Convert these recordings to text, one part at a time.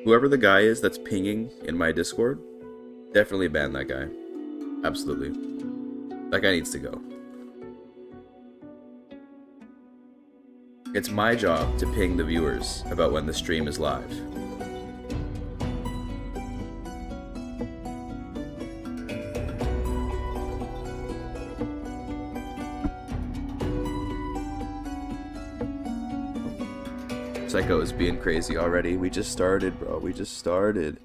Whoever the guy is that's pinging in my Discord, definitely ban that guy. Absolutely. That guy needs to go. It's my job to ping the viewers about when the stream is live. Psycho is being crazy already. We just started, bro. We just started.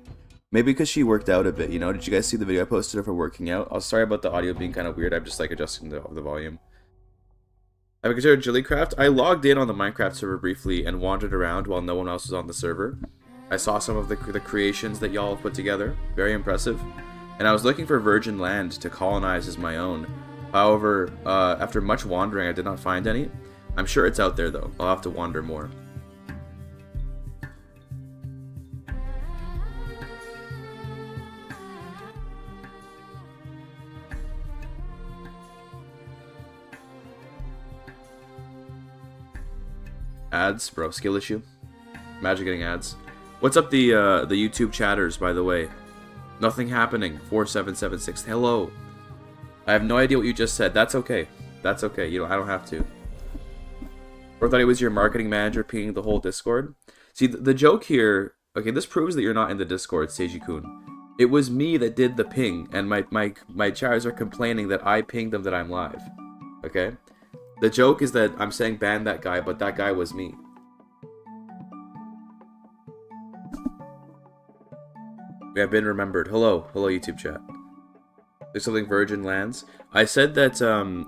Maybe because she worked out a bit, you know? Did you guys see the video I posted of her working out? I'm sorry about the audio being kind of weird. I'm just like adjusting the volume. Have you considered Jillycraft? I logged in on the Minecraft server briefly and wandered around while no one else was on the server. I saw some of the creations that y'all put together. Very impressive. And I was looking for virgin land to colonize as my own. However, after much wandering, I did not find any. I'm sure it's out there, though. I'll have to wander more. Ads, bro, skill issue. Imagine getting ads. What's up the YouTube chatters, by the way? Nothing happening. 4776. Hello. I have no idea what you just said. That's okay. That's okay. You know, I don't have to. Or thought it was your marketing manager pinging the whole Discord. See, the joke here. Okay, this proves that you're not in the Discord, Seiji-kun. It was me that did the ping, and my chatters are complaining that I pinged them that I'm live. Okay. The joke is that I'm saying ban that guy, but that guy was me. We have been remembered. Hello. Hello, YouTube chat. There's something Virgin Lands. I said that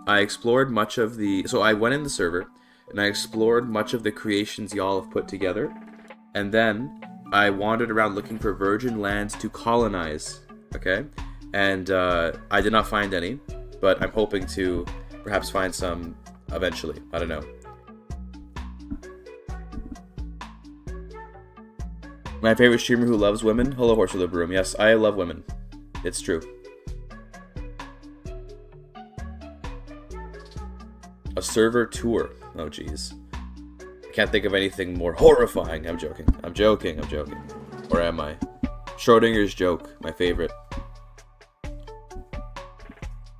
I explored much of the... So I went in the server, and I explored much of the creations y'all have put together. And then I wandered around looking for virgin lands to colonize. Okay? And I did not find any, but I'm hoping to perhaps find some... eventually. I don't know. My favorite streamer who loves women? Hello, Horse with a Broom. Yes, I love women. It's true. A server tour. Oh, jeez. I can't think of anything more horrifying. I'm joking. I'm joking. I'm joking. Or am I? Schrodinger's joke. My favorite.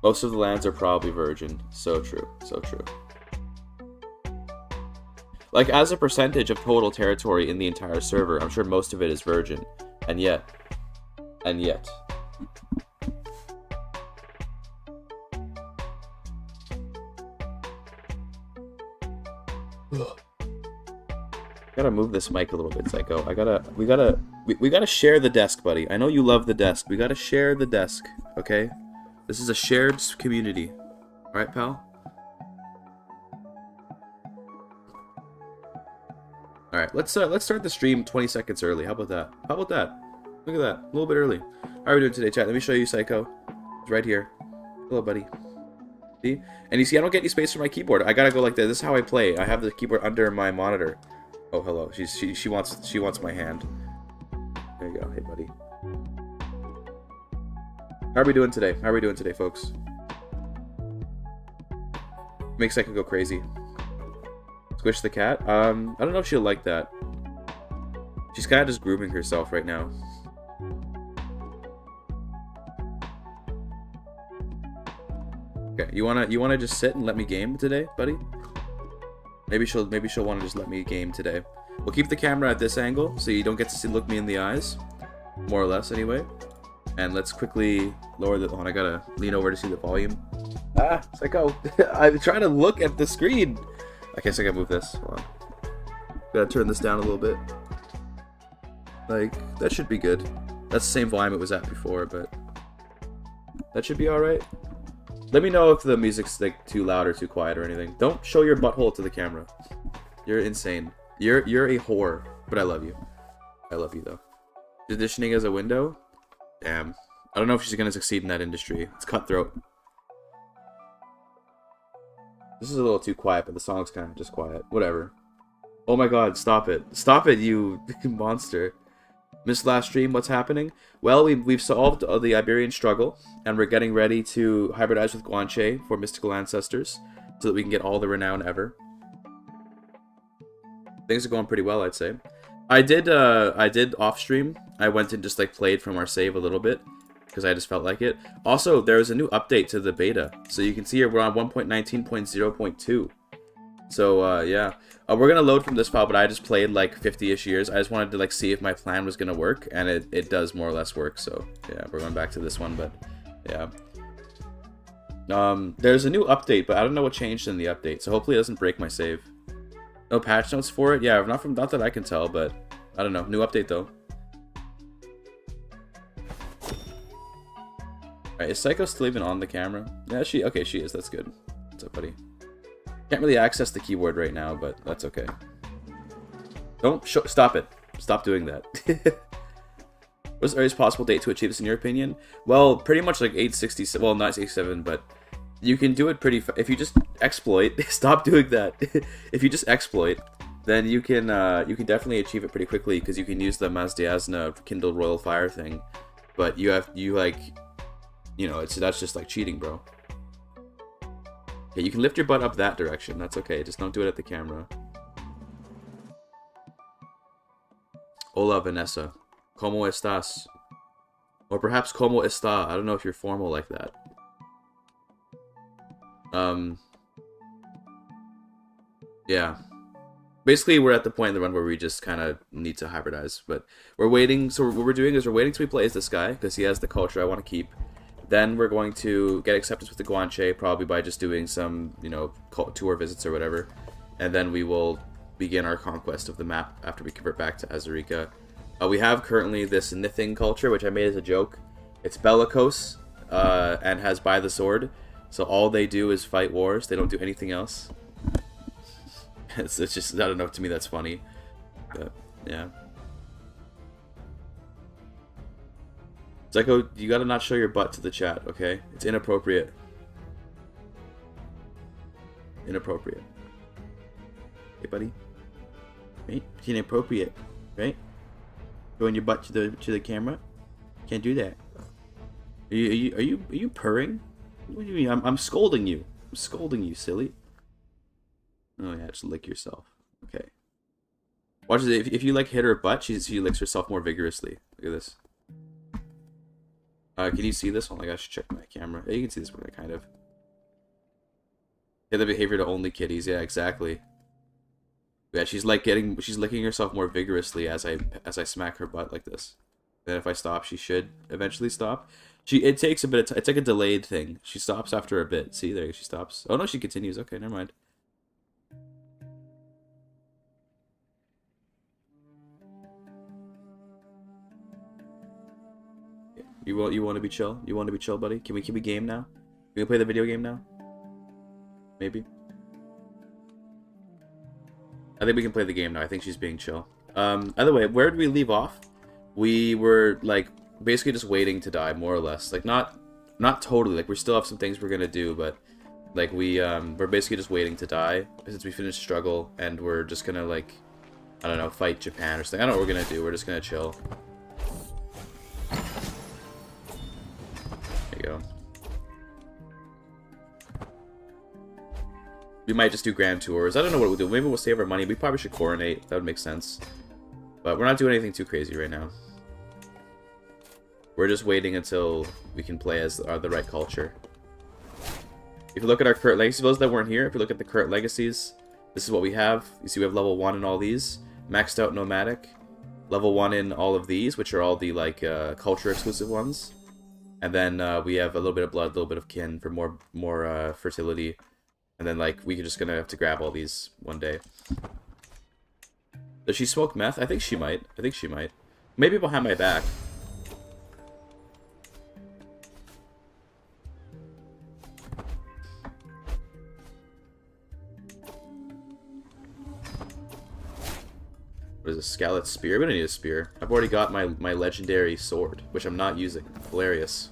Most of the lands are probably virgin. So true. So true. Like, as a percentage of total territory in the entire server, I'm sure most of it is virgin. And yet. Gotta move this mic a little bit, Psycho. We gotta share the desk, buddy. I know you love the desk. We gotta share the desk, okay? This is a shared community. Alright, pal? Alright, let's start the stream 20 seconds early. How about that? How about that? Look at that. A little bit early. How are we doing today, chat? Let me show you Psycho. It's right here. Hello, buddy. See? And you see, I don't get any space for my keyboard. I gotta go like this. This is how I play. I have the keyboard under my monitor. Oh, hello. She wants my hand. There you go. Hey, buddy. How are we doing today? How are we doing today, folks? Makes Psycho go crazy. Squish the cat? I don't know if she'll like that. She's kind of just grooming herself right now. Okay, you wanna just sit and let me game today, buddy? Maybe she'll want to just let me game today. We'll keep the camera at this angle so you don't get to look me in the eyes, more or less, anyway. And let's quickly lower the... I gotta lean over to see the volume. Ah, Psycho. I'm trying to look at the screen. Okay, so I gotta move this. Hold on. Gotta turn this down a little bit. Like, that should be good. That's the same volume it was at before, but... that should be alright. Let me know if the music's like too loud or too quiet or anything. Don't show your butthole to the camera. You're insane. You're a whore. But I love you. I love you, though. Conditioning as a window? Damn. I don't know if she's gonna succeed in that industry. It's cutthroat. This is a little too quiet, but the song's kind of just quiet. Whatever. Oh my god, stop it. Stop it, you monster. Missed last stream, what's happening? Well, we've solved the Iberian struggle, and we're getting ready to hybridize with Guanche for mystical ancestors, so that we can get all the renown ever. Things are going pretty well, I'd say. I did off stream. I went and just like played from our save a little bit because I just felt like it. Also, there's a new update to the beta, so you can see here we're on 1.19.0.2. So yeah, we're gonna load from this file, but I just played like 50-ish years. I just wanted to like see if my plan was gonna work, and it does more or less work. So yeah, we're going back to this one, but yeah. There's a new update, but I don't know what changed in the update, so hopefully it doesn't break my save. No patch notes for it? Yeah, not that I can tell, but I don't know. New update though. Alright, is Psycho still even on the camera? Yeah, she is. That's good. What's up, buddy? Can't really access the keyboard right now, but that's okay. Stop it. Stop doing that. What's the earliest possible date to achieve this in your opinion? Well, pretty much like 867. Well, not 867, but you can do it pretty if you just exploit. Stop doing that. If you just exploit, then you can definitely achieve it pretty quickly because you can use the Mazdiazna Kindle Royal Fire thing. But that's just like cheating, bro. Yeah, you can lift your butt up that direction. That's okay. Just don't do it at the camera. Hola, Vanessa. ¿Cómo estás? Or perhaps ¿Cómo está? I don't know if you're formal like that. Yeah. Basically, we're at the point in the run where we just kind of need to hybridize. But we're waiting. So what we're doing is we're waiting till we play as this guy because he has the culture I want to keep. Then we're going to get acceptance with the Guanche, probably by just doing some, tour visits or whatever. And then we will begin our conquest of the map after we convert back to Azurica. We have currently this Nithing culture, which I made as a joke. It's bellicose and has by the sword. So all they do is fight wars. They don't do anything else. It's just, I don't know, to me that's funny. But, yeah. Psycho, you gotta not show your butt to the chat, okay? It's inappropriate. Inappropriate. Hey, buddy. Right? It's inappropriate, right? Showing your butt to the camera? Can't do that. Are you purring? What do you mean? I'm scolding you. I'm scolding you, silly. Oh yeah, just lick yourself. Okay. Watch this. If you like hit her butt, she licks herself more vigorously. Look at this. Can you see this one? Like, I should check my camera. Yeah, you can see this one, kind of. Yeah, the behavior to only kitties. Yeah, exactly. Yeah, she's licking herself more vigorously as I smack her butt like this. Then if I stop, she should eventually stop. It takes a bit of time. It's like a delayed thing. She stops after a bit. See, there she stops. Oh no, she continues. Okay, never mind. You want to be chill? You want to be chill, buddy? Can we game now? Can we play the video game now? Maybe. I think we can play the game now. I think she's being chill. Either way, where did we leave off? We were like basically just waiting to die, more or less. Like not totally. Like we still have some things we're gonna do, but like we're basically just waiting to die since we finished struggle, and we're just gonna like I don't know, fight Japan or something. I don't know what we're gonna do. We're just gonna chill. There you go. We might just do grand tours. I don't know what we'll do. Maybe we'll save our money. We probably should coronate. That would make sense. But we're not doing anything too crazy right now. We're just waiting until we can play as the right culture. If you look at our current legacies, those that weren't here, if you look at the current legacies, this is what we have. You see we have level 1 in all these. Maxed out nomadic. Level 1 in all of these, which are all the like culture exclusive ones. And then we have a little bit of blood, a little bit of kin for more fertility. And then like we're just gonna have to grab all these one day. Does she smoke meth? I think she might. Maybe behind my back. What is a Scarlet Spear? We don't need a spear. I've already got my legendary sword, which I'm not using. Hilarious.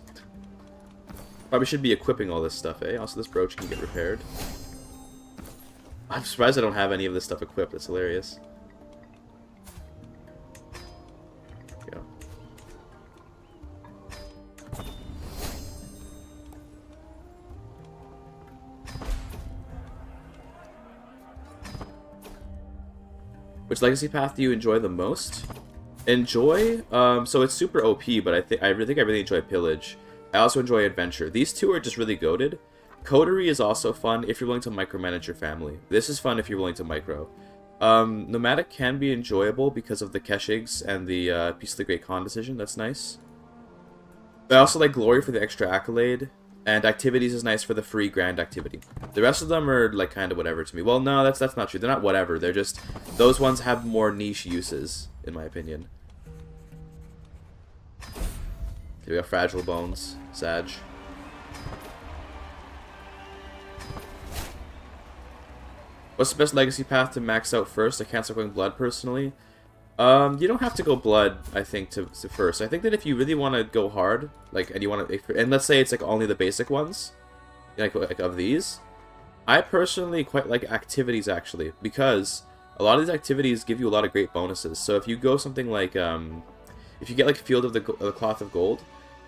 Probably should be equipping all this stuff, eh? Also, this brooch can get repaired. I'm surprised I don't have any of this stuff equipped. That's hilarious. There we go. Which legacy path do you enjoy the most? Enjoy? So it's super OP, but I really enjoy Pillage. I also enjoy Adventure. These two are just really goated. Coterie is also fun if you're willing to micromanage your family. This is fun if you're willing to micro. Nomadic can be enjoyable because of the Keshigs and the Piece of the Great Khan decision. That's nice. I also like Glory for the extra accolade. And Activities is nice for the free grand activity. The rest of them are like kind of whatever to me. Well, no, that's not true. They're not whatever. They're just... Those ones have more niche uses, in my opinion. Here we got Fragile Bones. Sag. What's the best legacy path to max out first? I can't start going blood personally. You don't have to go blood, I think, to first. I think that if you really want to go hard, like, and you want to, and let's say it's like only the basic ones, like of these, I personally quite like Activities actually, because a lot of these activities give you a lot of great bonuses. So if you go something like, if you get like Field of the Cloth of Gold,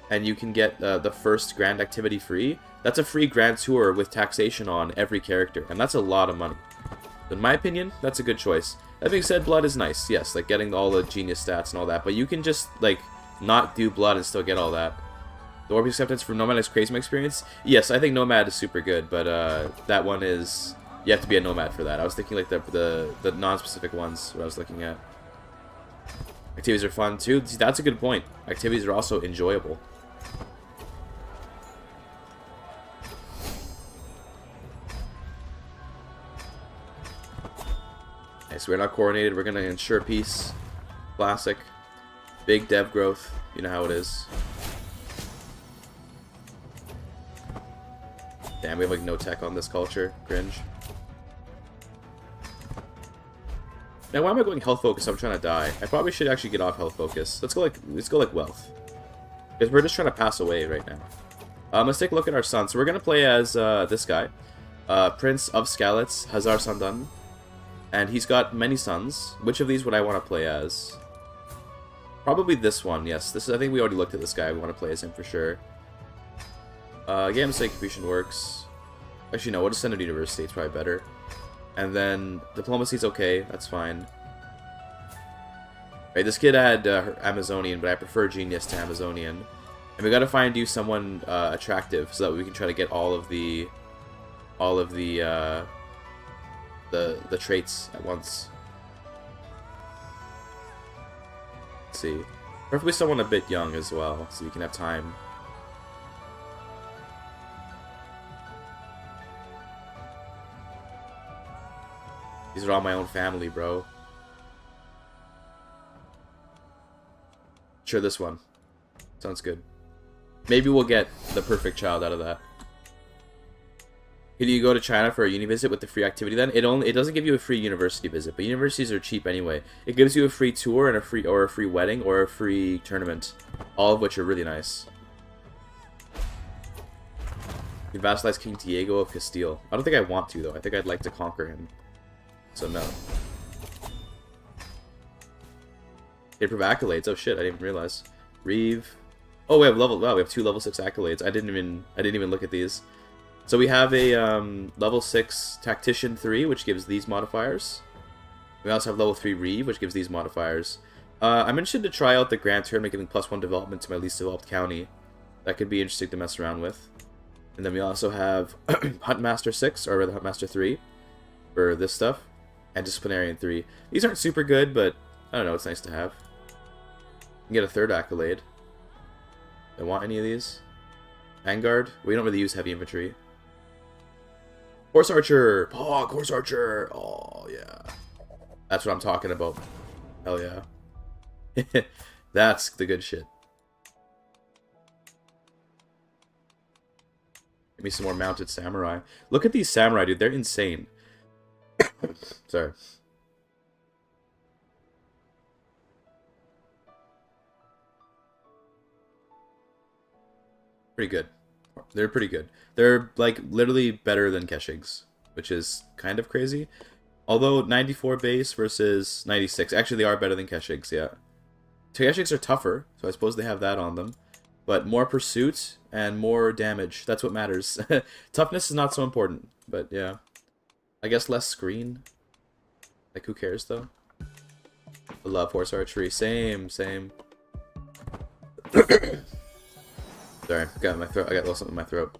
and you can get the first grand activity free, that's a free grand tour with taxation on every character, and that's a lot of money. In my opinion, that's a good choice. That being said, blood is nice, yes, like getting all the genius stats and all that, but you can just, like, not do blood and still get all that. The Orb Acceptance from Nomad is crazy experience? Yes, I think Nomad is super good, but that one is... You have to be a Nomad for that. I was thinking, like, the non-specific ones what I was looking at. Activities are fun, too. See, that's a good point. Activities are also enjoyable. So we're not coordinated, we're going to ensure peace. Classic. Big dev growth. You know how it is. Damn, we have like no tech on this culture. Cringe. Now why am I going health focus? I'm trying to die. I probably should actually get off health focus. Let's go like wealth. Because we're just trying to pass away right now. Let's take a look at our son. So we're going to play as this guy. Prince of Skalitz, Hazar Sandan. And he's got many sons. Which of these would I want to play as? Probably this one, yes. This is, I think we already looked at this guy. We want to play as him for sure. Game execution works. Actually, no, we'll just send him to university. It's probably better. And then diplomacy's okay. That's fine. Right, this kid had Amazonian, but I prefer Genius to Amazonian. And we gotta find you someone attractive so that we can try to get all of the traits at once. Let's see. Preferably someone a bit young as well, so we can have time. These are all my own family, bro. Sure, this one. Sounds good. Maybe we'll get the perfect child out of that. Can you go to China for a uni visit with the free activity then? It doesn't give you a free university visit, but universities are cheap anyway. It gives you a free tour and a free wedding or a free tournament, all of which are really nice. You can vassalize King Diego of Castile. I don't think I want to though. I think I'd like to conquer him. So no. Improve accolades. Oh shit, I didn't even realize. Reeve. Oh, we have 2 level 6 accolades. I didn't even look at these. So we have a level 6 Tactician 3, which gives these modifiers. We also have level 3 Reeve, which gives these modifiers. I'm interested to try out the Grand Tournament giving +1 development to my least developed county. That could be interesting to mess around with. And then we also have Huntmaster 6, or rather Huntmaster 3, for this stuff. And Disciplinarian 3. These aren't super good, but I don't know, it's nice to have. You can get a 3rd accolade. Do I want any of these? Vanguard? We don't really use heavy infantry. Horse Archer! Oh, Horse Archer! Oh, yeah. That's what I'm talking about. Hell yeah. That's the good shit. Give me some more mounted samurai. Look at these samurai, dude. They're insane. Sorry. Pretty good. They're pretty good. They're, like, literally better than Keshigs, which is kind of crazy. Although, 94 base versus 96. Actually, they are better than Keshigs, yeah. Keshigs are tougher, so I suppose they have that on them. But more pursuit and more damage. That's what matters. Toughness is not so important, but yeah. I guess less screen. Like, who cares, though? I love horse archery. Same. Sorry, I got my throat. I got a little something in my throat.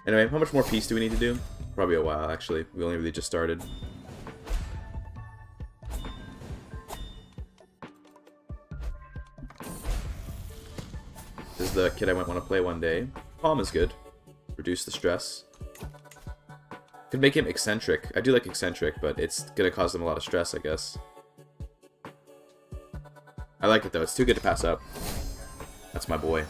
Anyway, how much more peace do we need to do? Probably a while, actually. We only really just started. This is the kid I might want to play one day. Palm is good. Reduce the stress. Could make him eccentric. I do like eccentric, but it's gonna cause them a lot of stress, I guess. I like it though. It's too good to pass up. That's my boy.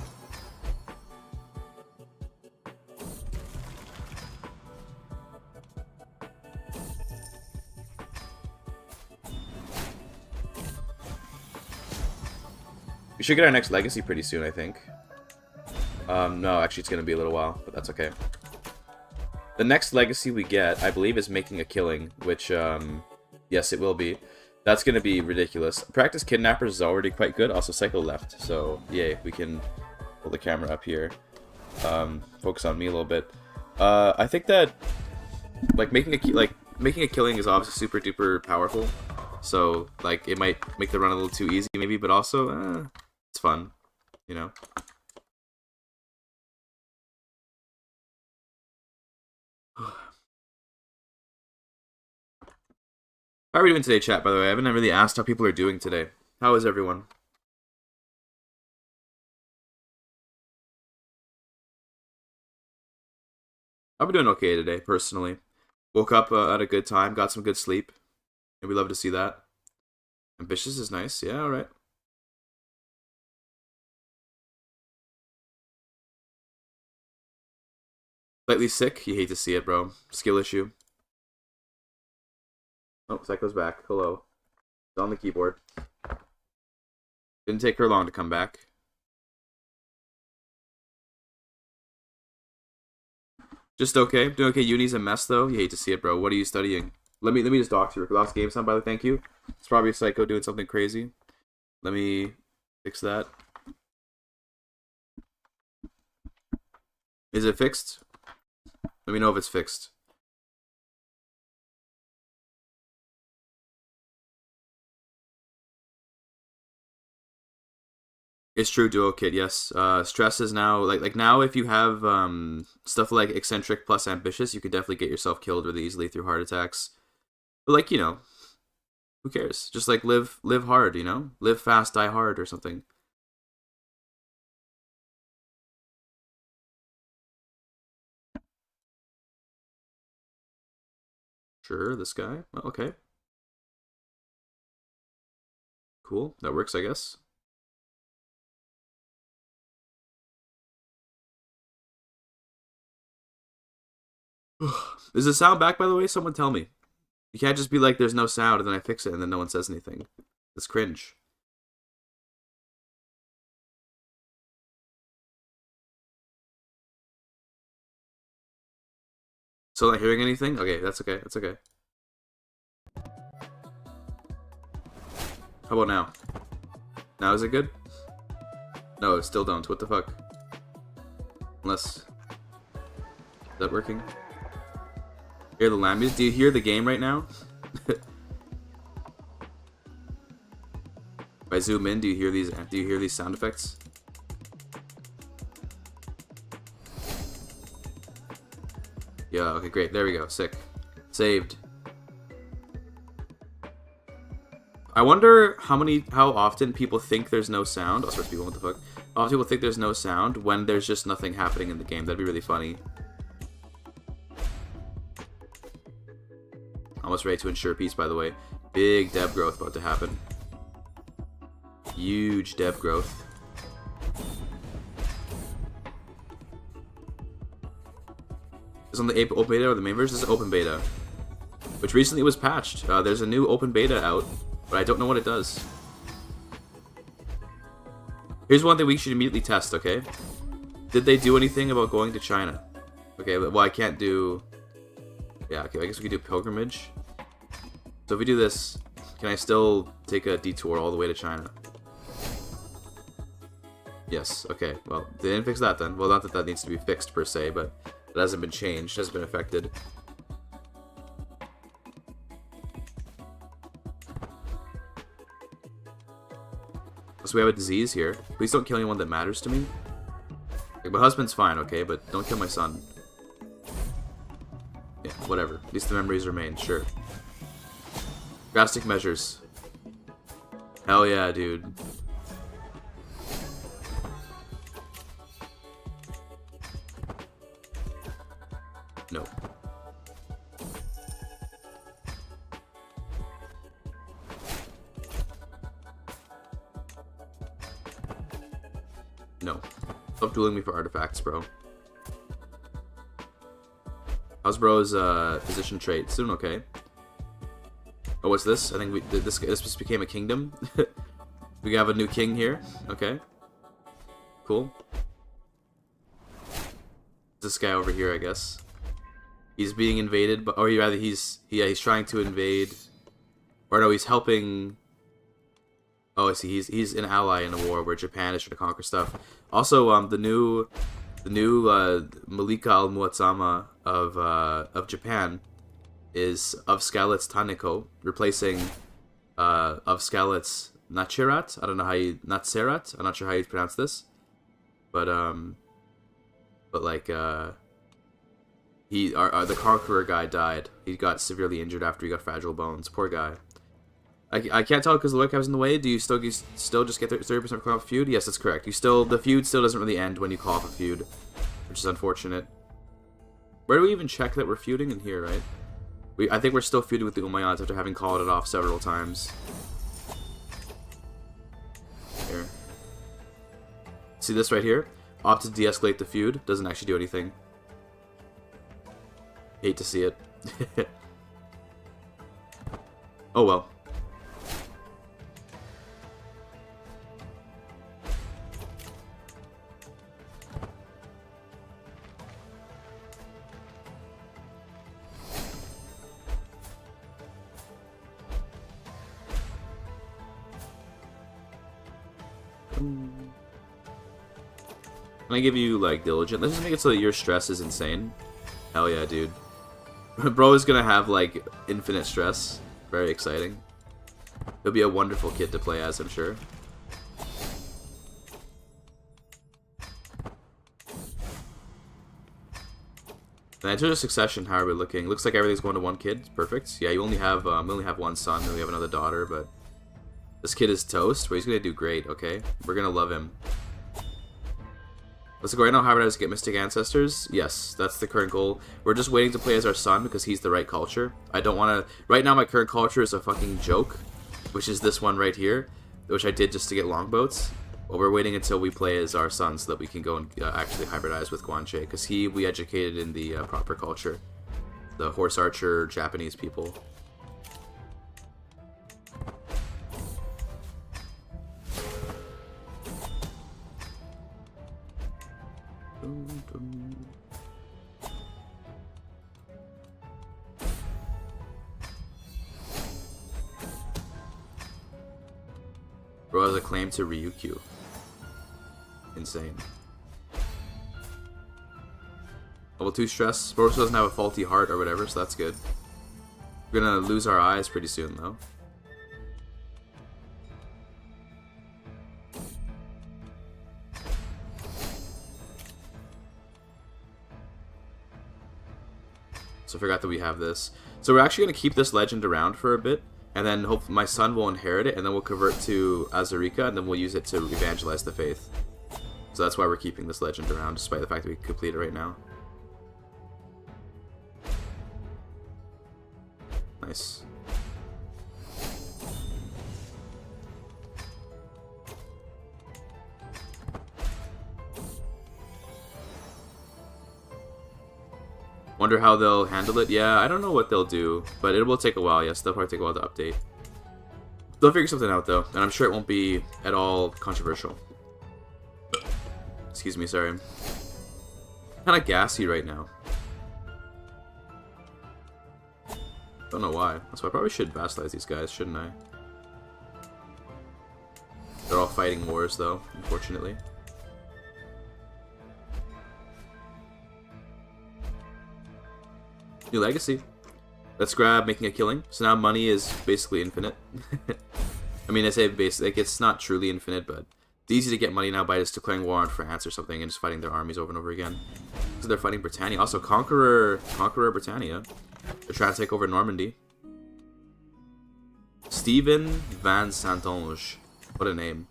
We should get our next legacy pretty soon, I think. No, actually it's going to be a little while, but that's okay. The next legacy we get, I believe, is making a killing, which, yes, it will be. That's going to be ridiculous. Practice Kidnappers is already quite good. Also, Psycho left, so yay, we can pull the camera up here. Focus on me a little bit. I think that, like, making a killing is obviously super duper powerful. So, like, it might make the run a little too easy, maybe, but also, it's fun, you know? How are we doing today, chat, by the way? I haven't really asked how people are doing today. How is everyone? I've been doing okay today, personally. Woke up at a good time, got some good sleep. And we love to see that. Ambitious is nice, yeah, alright. Slightly sick, you hate to see it, bro. Skill issue. Oh, Psycho's back. Hello. It's on the keyboard. Didn't take her long to come back. Just okay. Doing okay. Uni's a mess, though. You hate to see it, bro. What are you studying? Let me just dox you. Lost game sound, by the way. Thank you. It's probably Psycho doing something crazy. Let me fix that. Is it fixed? Let me know if it's fixed. It's true, Duo Kid, yes. Stress is now, like now if you have stuff like eccentric plus ambitious, you can definitely get yourself killed really easily through heart attacks. But like, you know, who cares? Just like live hard, you know? Live fast, die hard or something. Sure, this guy. Oh, okay. Cool. That works, I guess. Is the sound back, by the way? Someone tell me. You can't just be like, there's no sound, and then I fix it, and then no one says anything. It's cringe. So not hearing anything? Okay, that's okay. That's okay. How about now? Now is it good? No, still don't. What the fuck? Unless... Is that working? Hear the lamb music? Do you hear the game right now? If I zoom in, do you hear these sound effects? Yeah, okay, great. There we go. Sick. Saved. I wonder how often people think there's no sound. Oh, sorry, people, what the fuck? How often people think there's no sound when there's just nothing happening in the game. That'd be really funny. Almost ready to ensure peace, by the way. Big dev growth about to happen. Huge dev growth. Is on the open beta or the main version? This is open beta, which recently was patched. There's a new open beta out, but I don't know what it does. Here's one thing we should immediately test, okay? Did they do anything about going to China? Okay, well, I can't do... Yeah, okay, I guess we could do pilgrimage. So if we do this, can I still take a detour all the way to China? Yes, okay, well, they didn't fix that then. Well, not that that needs to be fixed per se, but It hasn't been changed, hasn't been affected. So we have a disease here. Please don't kill anyone that matters to me. Like, my husband's fine, okay, but don't kill my son. Yeah, whatever. At least the memories remain, sure. Drastic measures. Hell yeah, dude. No. No. Stop dueling me for artifacts, bro. How's bro's position trait? Soon, okay. Oh, what's this? I think this just became a kingdom. We have a new king here. Okay. Cool. This guy over here, I guess. He's being invaded, but or rather he's trying to invade, or no, he's helping. Oh, I see. He's an ally in a war where Japan is trying to conquer stuff. Also, the new Malika al-Muazzama of Japan is of Skalitz Taniko, replacing of Skalitz Nachirat. I don't know how you Natserat. I'm not sure how you pronounce this, but like the conqueror guy died. He got severely injured after he got fragile bones. Poor guy. I can't tell because the webcam's in the way. Do you still just get 30% call off a feud? Yes, that's correct. The feud still doesn't really end when you call off a feud, which is unfortunate. Where do we even check that we're feuding? In here, right? I think we're still feuding with the Umayyads after having called it off several times. Here. See this right here? Opt to de-escalate the feud. Doesn't actually do anything. Hate to see it. Oh well. Can I give you, like, diligent? Let's just make it so that your stress is insane. Hell yeah, dude. Bro is gonna have, like, infinite stress. Very exciting. He'll be a wonderful kid to play as, I'm sure. Financial succession, how are we looking? Looks like everything's going to one kid. Perfect. Yeah, you only have one son, and we have another daughter, but this kid is toast, but he's gonna do great, okay? We're gonna love him. Let's go right now, hybridize to get Mystic Ancestors. Yes, that's the current goal. We're just waiting to play as our son because he's the right culture. I don't want to... Right now, my current culture is a fucking joke, which is this one right here, which I did just to get longboats. But we're waiting until we play as our son so that we can go and actually hybridize with Guanche, because we educated in the proper culture. The horse archer Japanese people. Bro has a claim to Ryukyu. Insane. Level 2 stress. Bro doesn't have a faulty heart or whatever, so that's good. We're gonna lose our eyes pretty soon, though. So I forgot that we have this. So we're actually going to keep this legend around for a bit, and then hopefully my son will inherit it, and then we'll convert to Azurika, and then we'll use it to evangelize the faith. So that's why we're keeping this legend around, despite the fact that we can complete it right now. Nice. Wonder how they'll handle it. Yeah, I don't know what they'll do, but it will take a while. Yes, they'll probably take a while to update. They'll figure something out, though, and I'm sure it won't be at all controversial. Excuse me, sorry. I'm kind of gassy right now. Don't know why. So I probably should vassalize these guys, shouldn't I? They're all fighting wars, though, unfortunately. New legacy. Let's grab making a killing. So now money is basically infinite. I mean, I say basically, like, it's not truly infinite, but it's easy to get money now by just declaring war on France or something and just fighting their armies over and over again. So they're fighting Britannia. Also, Conqueror Britannia. They're trying to take over Normandy. Stephen Van Santonge. What a name.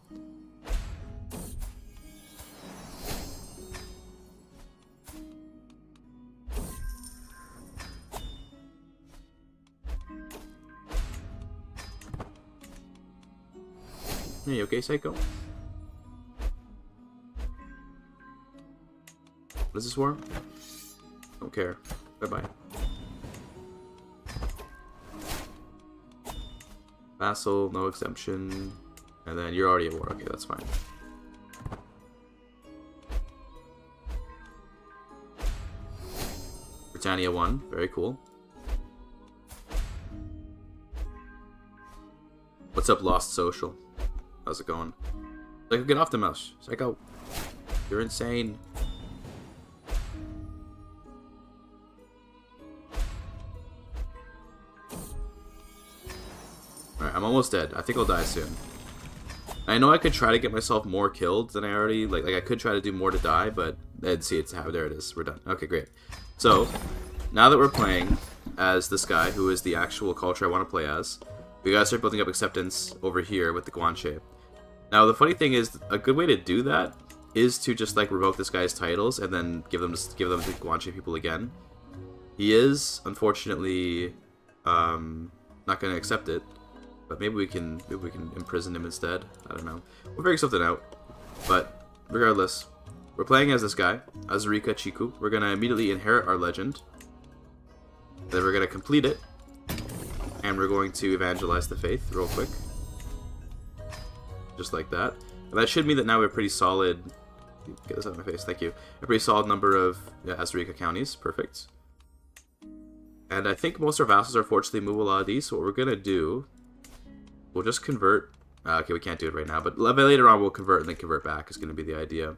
Are you okay, Psycho? What is this war? Don't care. Bye-bye. Vassal, no exemption. And then you're already at war. Okay, that's fine. Britannia won. Very cool. What's up, Lost Social? How's it going? Psycho, get off the mouse. Psycho, you're insane. Alright, I'm almost dead. I think I'll die soon. I know I could try to get myself more killed than I already... Like I could try to do more to die, but... Let's see, there it is. We're done. Okay, great. So, now that we're playing as this guy, who is the actual culture I want to play as, we gotta start building up acceptance over here with the Guanche. Now, the funny thing is, a good way to do that is to just, like, revoke this guy's titles and then give them to Guanche people again. He is, unfortunately, not going to accept it, but maybe we can imprison him instead. I don't know. We'll figure something out. But regardless, we're playing as this guy, Azurika Chiku. We're going to immediately inherit our legend. Then we're going to complete it, and we're going to evangelize the faith real quick. Just like that. And that should mean that now we have a pretty solid... Get this out of my face, thank you. A pretty solid number of Azurika counties. Perfect. And I think most of our vassals are fortunately movable out of these, so what we're going to do... We'll just convert... okay, we can't do it right now, but later on we'll convert and then convert back is going to be the idea.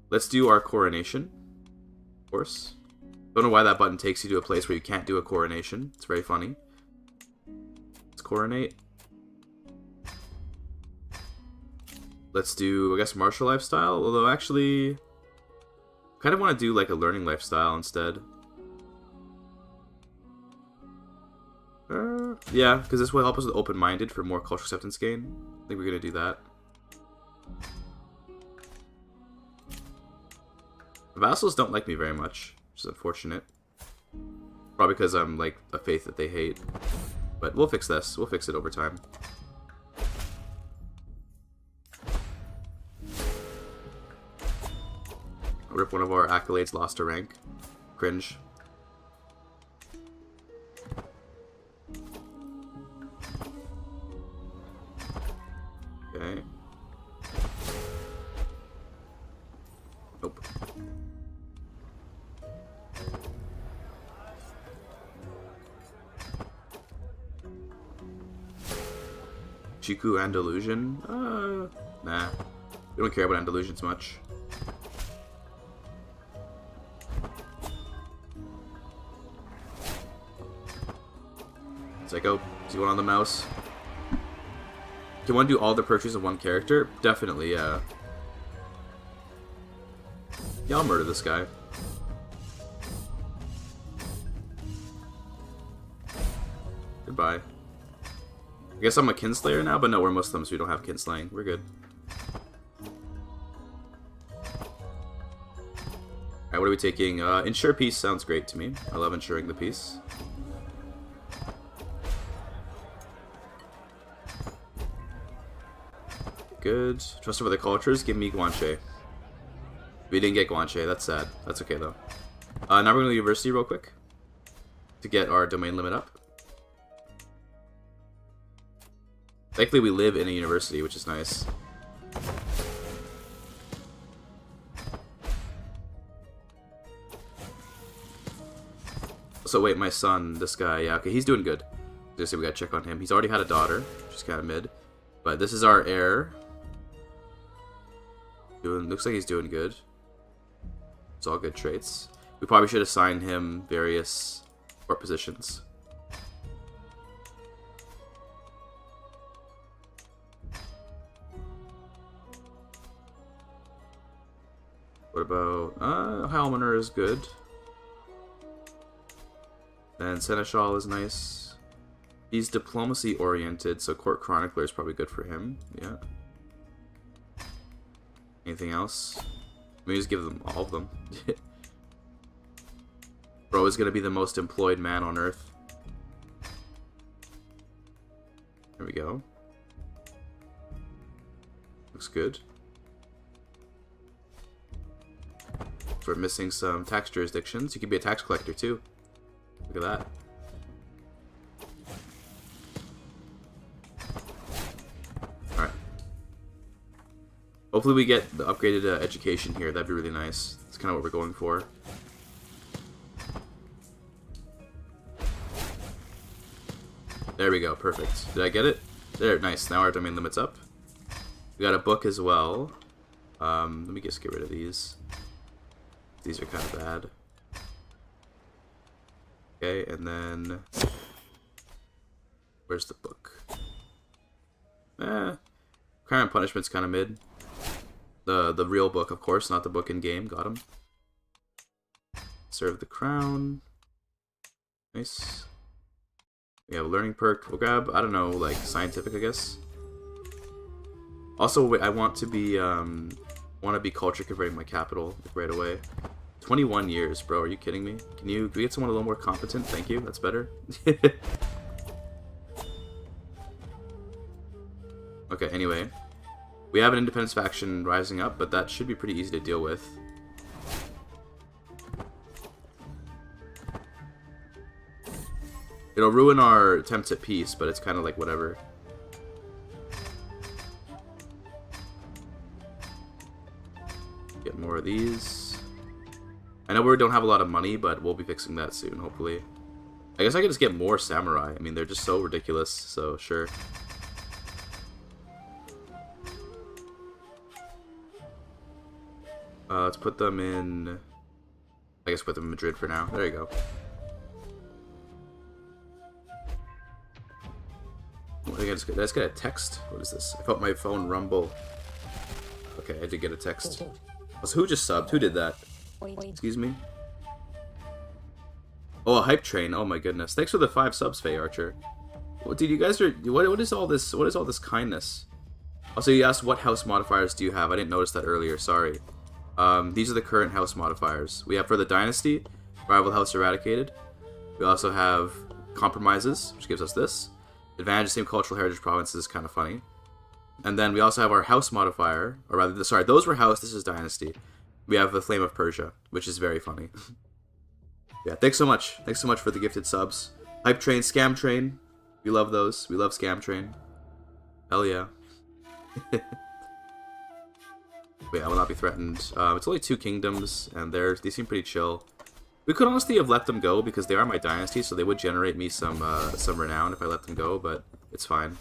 Let's do our coronation. Of course. Don't know why that button takes you to a place where you can't do a coronation. It's very funny. Let's coronate. Let's do, I guess, martial lifestyle. Although, actually, kind of want to do, like, a learning lifestyle instead. Yeah, because this will help us with open-minded for more cultural acceptance gain. I think we're going to do that. Vassals don't like me very much, which is unfortunate. Probably because I'm, like, a faith that they hate. But we'll fix this. We'll fix it over time. Rip, one of our accolades lost a rank. Cringe. Okay. Nope. Chiku Andalusian? Nah. We don't care about Andalusians much. Psycho, is you one on the mouse? Can one do all the purchases of one character? Definitely, yeah. Yeah, I'll murder this guy. Goodbye. I guess I'm a kinslayer now, but no, we're Muslims, so we don't have kinslaying. We're good. Alright, what are we taking? Ensure peace sounds great to me. I love ensuring the peace. Good. Trust over the cultures. Give me Guanche. We didn't get Guanche. That's sad. That's okay, though. Now we're going to university real quick to get our domain limit up. Thankfully, we live in a university, which is nice. So wait, my son, this guy, yeah, okay, he's doing good. Just we gotta check on him. He's already had a daughter, which is kind of mid. But this is our heir. Looks like he's doing good. It's all good traits. We probably should assign him various Court positions. What about Halmoner is good. And Seneschal is nice. He's diplomacy oriented, so Court Chronicler is probably good for him. Yeah. Anything else? Let me just give them all of them. Bro is gonna be the most employed man on Earth. There we go. Looks good. We're missing some tax jurisdictions. You could be a tax collector too. Look at that. Alright. Hopefully we get the upgraded education here. That'd be really nice. That's kind of what we're going for. There we go. Perfect. Did I get it? There. Nice. Now our domain limit's up. We got a book as well. Let me just get rid of these. These are kind of bad. Okay, and then where's the book? Crime and Punishment's kind of mid. The real book, of course, not the book in game. Got him. Serve the Crown. Nice. We have a learning perk. We'll grab, I don't know, like scientific, I guess. Also, I want to be culture converting my capital right away. 21 years, bro. Are you kidding me? Can we get someone a little more competent? Thank you. That's better. Okay, anyway. We have an independence faction rising up, but that should be pretty easy to deal with. It'll ruin our attempts at peace, but it's kind of like whatever. Get more of these. I know we don't have a lot of money, but we'll be fixing that soon, hopefully. I guess I could just get more samurai. I mean, they're just so ridiculous, so sure. Let's put them in... I guess put them in Madrid for now. There you go. Did I just get a text? What is this? I felt my phone rumble. Okay, I did get a text. So who just subbed? Who did that? Excuse me? Oh, a hype train. Oh my goodness. Thanks for the 5 subs, Faye Archer. Well, dude, you guys are... What is all this? What is all this kindness? Also, you asked what house modifiers do you have? I didn't notice that earlier. Sorry. These are the current house modifiers. We have for the Dynasty, Rival House Eradicated. We also have Compromises, which gives us this. Advantage of same cultural heritage provinces is kind of funny. And then we also have our house modifier, or rather, sorry, those were house, this is Dynasty. We have the Flame of Persia, which is very funny. Yeah, thanks so much. Thanks so much for the gifted subs. Hype Train, Scam Train. We love those. We love Scam Train. Hell yeah. Yeah, I will not be threatened. It's only 2 kingdoms, and they seem pretty chill. We could honestly have let them go because they are my dynasty, so they would generate me some renown if I let them go, but it's fine.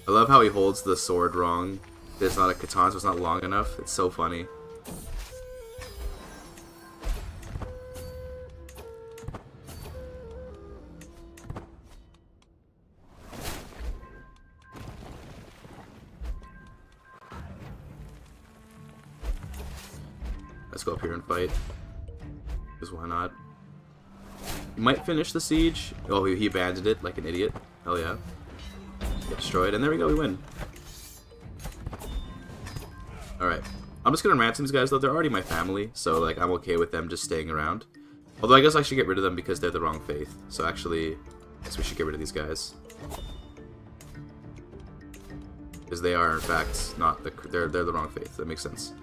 I love how he holds the sword wrong. It's not a katana, so it's not long enough. It's so funny. Let's go up here and fight. Because why not? He might finish the siege. Oh, he abandoned it like an idiot. Hell yeah. Get destroyed, and there we go, we win. Alright. I'm just gonna ransom these guys, though. They're already my family, so like I'm okay with them just staying around. Although I guess I should get rid of them because they're the wrong faith. So actually, I guess we should get rid of these guys. Because they are, in fact, not the... They're the wrong faith. That makes sense.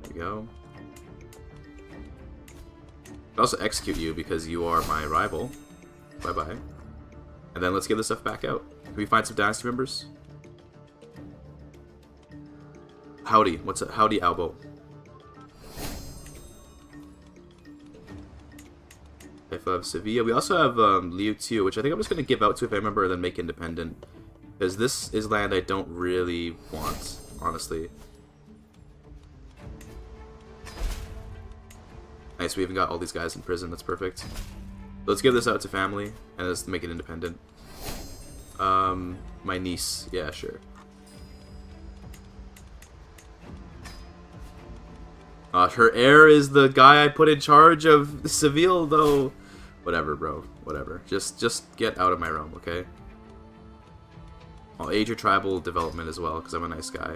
There we go. I'll also execute you because you are my rival. Bye-bye. And then let's give this stuff back out. Can we find some dynasty members? Howdy. What's up? Howdy, Albo. If I have Sevilla. We also have Liu Tiu, which I think I'm just going to give out to if I remember, then make independent. Because this is land I don't really want. honestly. Nice, we even got all these guys in prison. That's perfect. Let's give this out to family, and let's make it independent. My niece. Yeah, sure. Her heir is the guy I put in charge of Seville, though. Whatever, bro. Whatever. Just get out of my realm, okay? I'll aid your tribal development as well, because I'm a nice guy.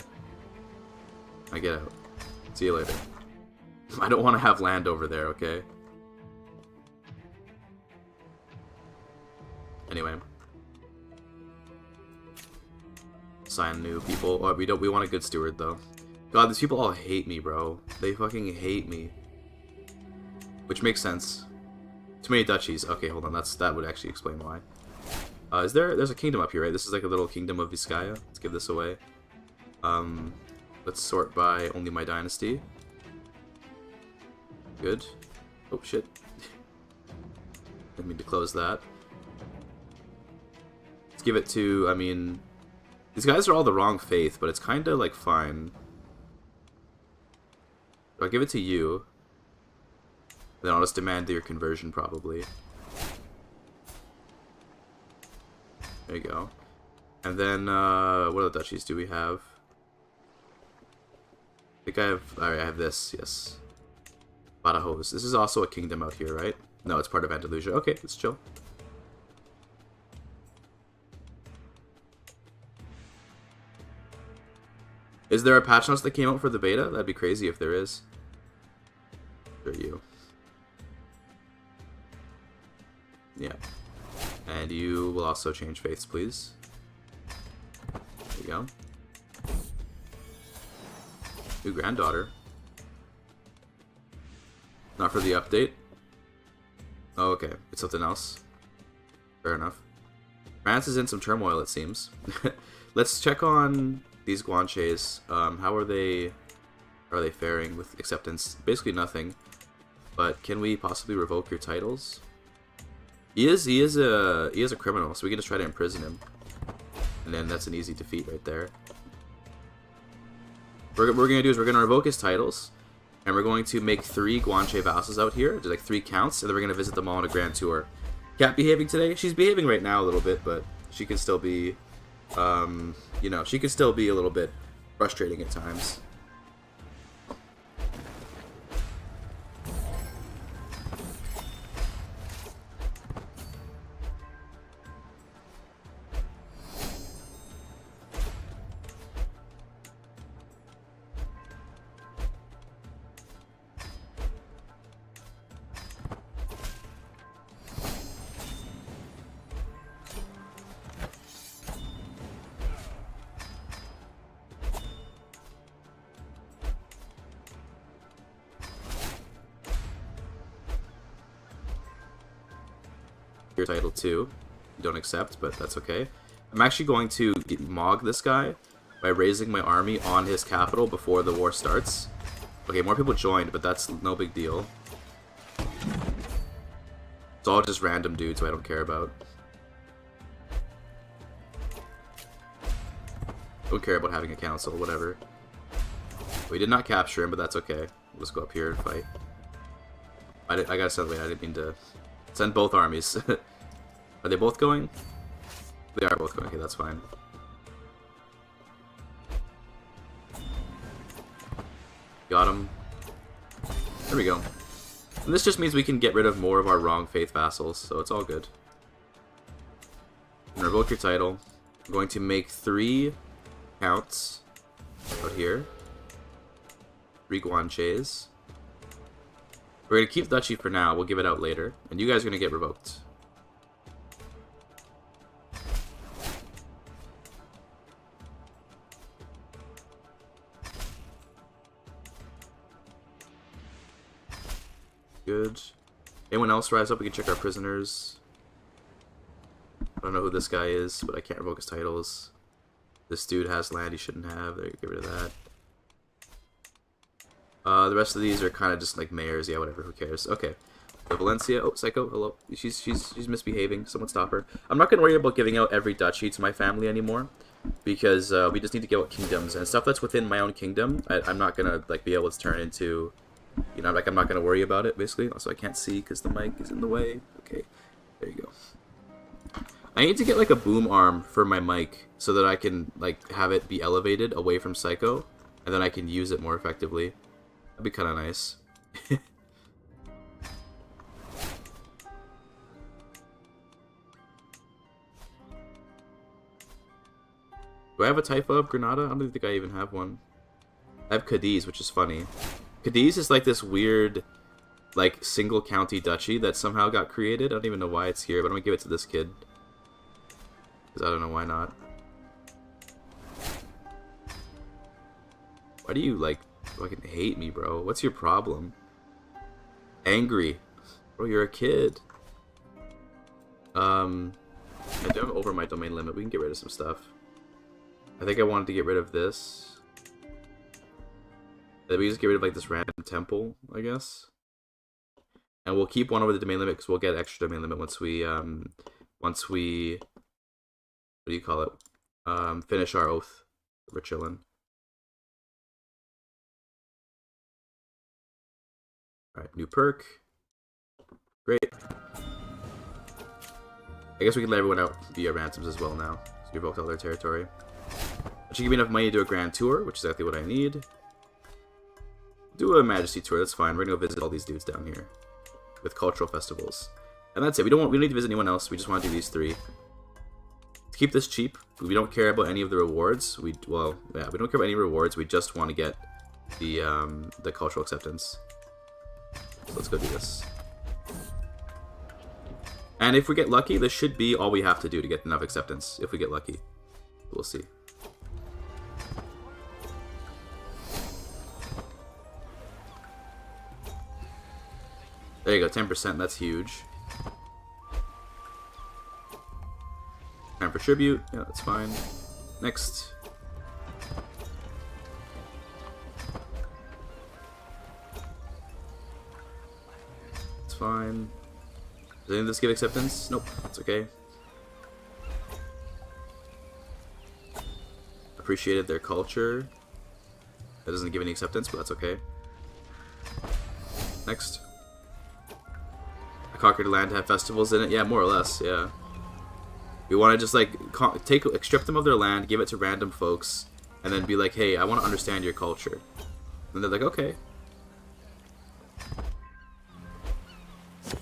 I get out. See you later. I don't want to have land over there, okay? Anyway. Sign new people. Oh, we want a good steward, though. God, these people all hate me, bro. They fucking hate me. Which makes sense. Too many duchies. Okay, hold on. That would actually explain why. There's a kingdom up here, right? This is like a little kingdom of Vizcaya. Let's give this away. Let's sort by only my dynasty. Good. Oh, shit. Didn't mean to close that. Let's give it to, I mean... These guys are all the wrong faith, but it's kind of, like, fine. I'll give it to you. Then I'll just demand your conversion, probably. There you go. And then, what other duchies do we have? I think I have... Alright, I have this, yes. Badajoz. This is also a kingdom out here, right? No, it's part of Andalusia. Okay, let's chill. Is there a patch notes that came out for the beta? That'd be crazy if there is. Sure, you. Yeah. And you will also change faiths, please. There you go. New granddaughter. Not for the update. Oh, okay. It's something else. Fair enough. France is in some turmoil, it seems. Let's check on these Guanches. How are they faring with acceptance? Basically nothing. But can we possibly revoke your titles? He is a criminal, so we can just try to imprison him. And then that's an easy defeat right there. What we're gonna do is we're gonna revoke his titles, and we're going to make 3 Guanche vassals out here, just like 3 counts, and then we're gonna visit them all on a grand tour. Cat behaving today? She's behaving right now a little bit, but she can still be, you know, she can still be a little bit frustrating at times. Your title 2. You don't accept, but that's okay. I'm actually going to Mog this guy by raising my army on his capital before the war starts. Okay, more people joined, but that's no big deal. It's all just random dudes who I don't care about. Don't care about having a council, whatever. We did not capture him, but that's okay. Let's go up here and fight. I gotta send, wait, I didn't mean to send both armies. Are they both going? They are both going. Okay, that's fine. Got him. There we go. And this just means we can get rid of more of our wrong faith vassals, so it's all good. And revoke your title. I'm going to make 3 counts out here. 3 Guanches. We're going to keep Duchy for now. We'll give it out later. And you guys are going to get revoked. Good. Anyone else rise up? We can check our prisoners. I don't know who this guy is, but I can't revoke his titles. This dude has land he shouldn't have. There, get rid of that. The rest of these are kind of just like mayors. Yeah, whatever. Who cares? Okay. So Valencia. Oh, Psycho. Hello. She's misbehaving. Someone stop her. I'm not gonna worry about giving out every duchy to my family anymore. because we just need to get what kingdoms and stuff that's within my own kingdom. I'm not gonna like be able to turn into, you know, like I'm not gonna worry about it basically. Also, I can't see because the mic is in the way. Okay, there you go. I need to get like a boom arm for my mic so that I can like have it be elevated away from Psycho, and then I can use it more effectively. That'd be kind of nice. Do I have a typo of Granada? I don't think I even have one. I have Cadiz, which is funny. Cadiz is like this weird, like, single county duchy that somehow got created. I don't even know why it's here, but I'm gonna give it to this kid. Because I don't know why not. Why do you, like, fucking hate me, bro? What's your problem? Angry. Bro, you're a kid. I do have over my domain limit. We can get rid of some stuff. I think I wanted to get rid of this. Then we just get rid of like this random temple, I guess. And we'll keep one over the domain limit because we'll get extra domain limit once we what do you call it? Finish our oath. We're chilling. Alright, new perk. Great. I guess we can let everyone out via ransoms as well now. So we revoked all their territory. That should give me enough money to do a grand tour, which is exactly what I need. Do a majesty tour, that's fine. We're gonna go visit all these dudes down here with cultural festivals, and that's it. We don't need to visit anyone else. We just want to do these three. To keep this cheap, we don't care about any of the rewards. We don't care about any rewards. We just want to get the cultural acceptance. So let's go do this. And if we get lucky, this should be all we have to do to get enough acceptance. If we get lucky, we'll see. There you go, 10%, that's huge. Time for tribute, yeah, that's fine. Next. It's fine. Does any of this give acceptance? Nope, it's okay. Appreciated their culture. That doesn't give any acceptance, but that's okay. Next. Conquered land to have festivals in it? Yeah, more or less, yeah. We want to just like strip them of their land, give it to random folks, and then be like, hey, I want to understand your culture. And they're like, okay.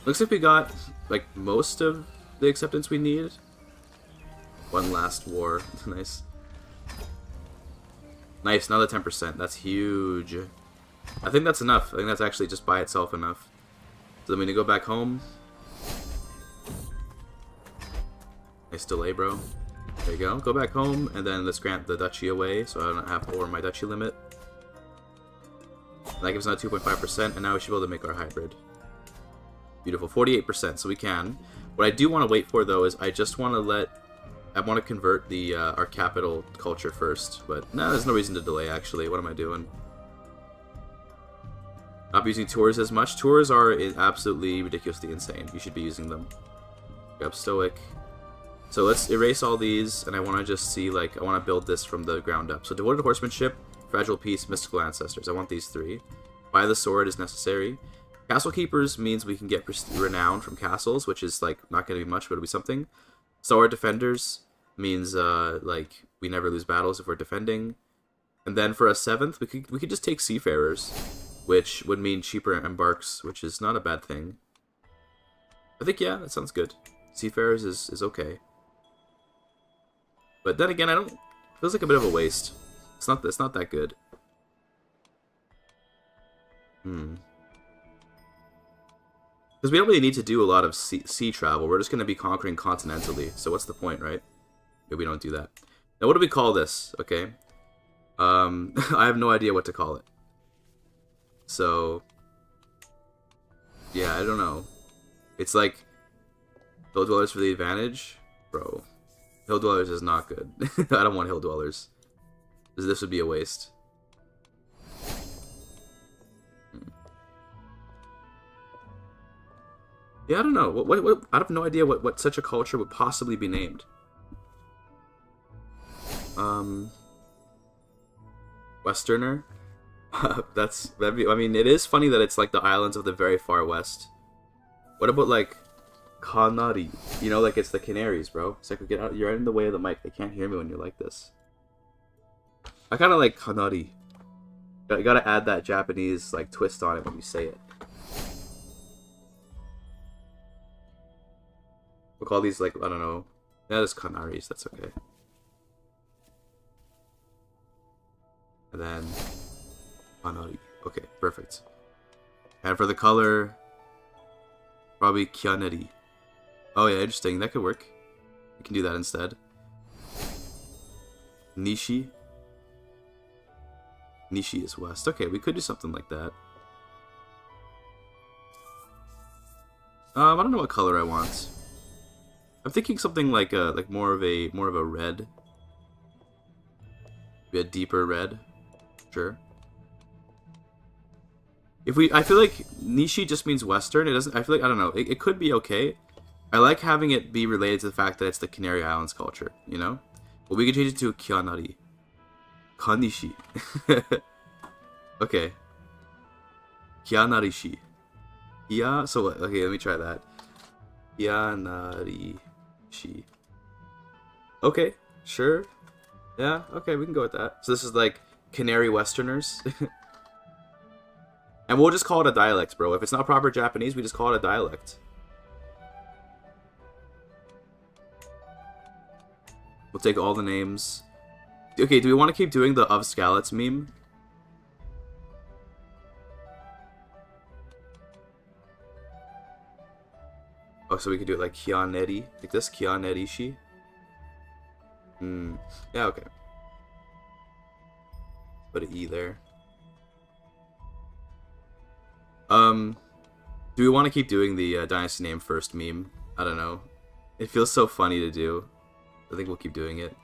Looks like we got like most of the acceptance we need. One last war. Nice. Nice, another 10%. That's huge. I think that's enough. I think that's actually just by itself enough. So then we need to go back home. Nice delay, bro. There you go. Go back home, and then let's grant the duchy away, so I don't have to over my duchy limit. That gives us another 2.5%, and now we should be able to make our hybrid. Beautiful. 48%, so we can. What I do want to wait for, though, is I just want to convert the our capital culture first. But no, there's no reason to delay, actually. What am I doing? Not using tours as much. Tours are absolutely ridiculously insane. You should be using them. Grab Stoic. So let's erase all these, and I want to just see, like, I want to build this from the ground up. So Devoted Horsemanship, Fragile Peace, Mystical Ancestors. I want these three. Buy the Sword is necessary. Castle Keepers means we can get Renown from castles, which is, like, not going to be much, but it'll be something. Sword Defenders means, like, we never lose battles if we're defending. And then for a 7th, we could just take Seafarers, which would mean cheaper embarks, which is not a bad thing. I think, yeah, that sounds good. Seafarers is okay. But then again, it feels like a bit of a waste. It's not that good. Because we don't really need to do a lot of sea travel. We're just going to be conquering continentally. So what's the point, right? If we don't do that. Now, what do we call this? Okay. I have no idea what to call it. So, yeah, I don't know. It's like, Hill Dwellers for the advantage? Bro, Hill Dwellers is not good. I don't want Hill Dwellers. This would be a waste. Yeah, I don't know. I have no idea what such a culture would possibly be named. Westerner. That'd be. I mean, it is funny that it's like the islands of the very far west. What about like Canary? You know, like it's the Canaries, bro. It's like get out. You're right in the way of the mic. They can't hear me when you're like this. I kind of like Canary. You gotta add that Japanese like twist on it when you say it. We'll call these like, I don't know. That is Canaries. That's okay. And then Canary. Okay, perfect. And for the color, probably Kyaneri. Oh yeah, interesting. That could work. We can do that instead. Nishi. Nishi is west. Okay, we could do something like that. I don't know what color I want. I'm thinking something like more of a red. Maybe a deeper red. Sure. I feel like Nishi just means western. It doesn't. I feel like I don't know. It could be okay. I like having it be related to the fact that it's the Canary Islands culture. You know. But we could change it to Kyanari. Kanishi. Okay. Kyanarishi. Yeah. So okay, let me try that. Kyanarishi. Okay. Sure. Yeah. Okay, we can go with that. So this is like Canary Westerners. And we'll just call it a dialect, bro. If it's not proper Japanese, we just call it a dialect. We'll take all the names. Okay, do we want to keep doing the of Scallots meme? Oh, so we could do it like Kyaneri. Like this, Kyanerishi. Yeah, okay. Put an E there. Do we want to keep doing the Dynasty name first meme? I don't know. It feels so funny to do. I think we'll keep doing it.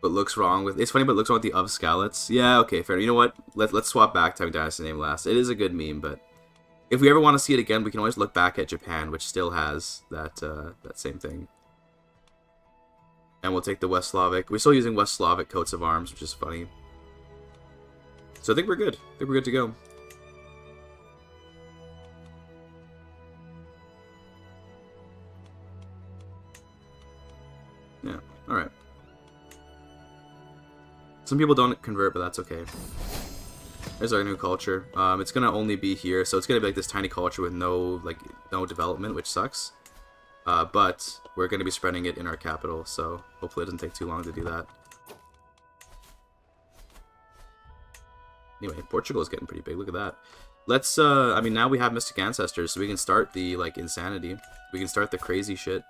But looks wrong with... It's funny, but looks wrong with the of Scallots. Yeah, okay, fair. You know what? Let's swap back to having Dynasty name last. It is a good meme, but... If we ever want to see it again, we can always look back at Japan, which still has that that same thing. And we'll take the West Slavic. We're still using West Slavic coats of arms, which is funny. So I think we're good. I think we're good to go. Yeah, alright. Some people don't convert, but that's okay. There's our new culture. It's gonna only be here, so it's gonna be like this tiny culture with no development, which sucks. But we're gonna be spreading it in our capital, so hopefully it doesn't take too long to do that. Anyway, Portugal is getting pretty big. Look at that. Let's. I mean, now we have Mystic Ancestors, so we can start the insanity. We can start the crazy shit.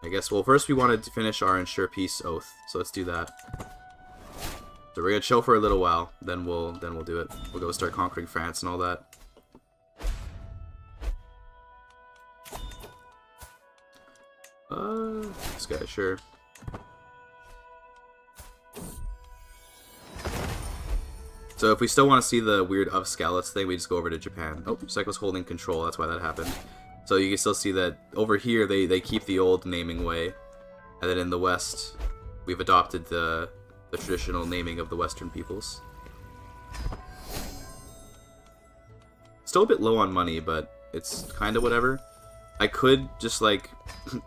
I guess. Well, first we wanted to finish our Ensure Peace oath, so let's do that. So we're gonna chill for a little while, then we'll do it. We'll go start conquering France and all that. This guy, sure. So if we still want to see the weird of Scallots thing, we just go over to Japan. Oh, Psycho's holding control, that's why that happened. So you can still see that over here they keep the old naming way, and then in the West we've adopted the traditional naming of the Western peoples. Still a bit low on money, but it's kind of whatever. I could just like,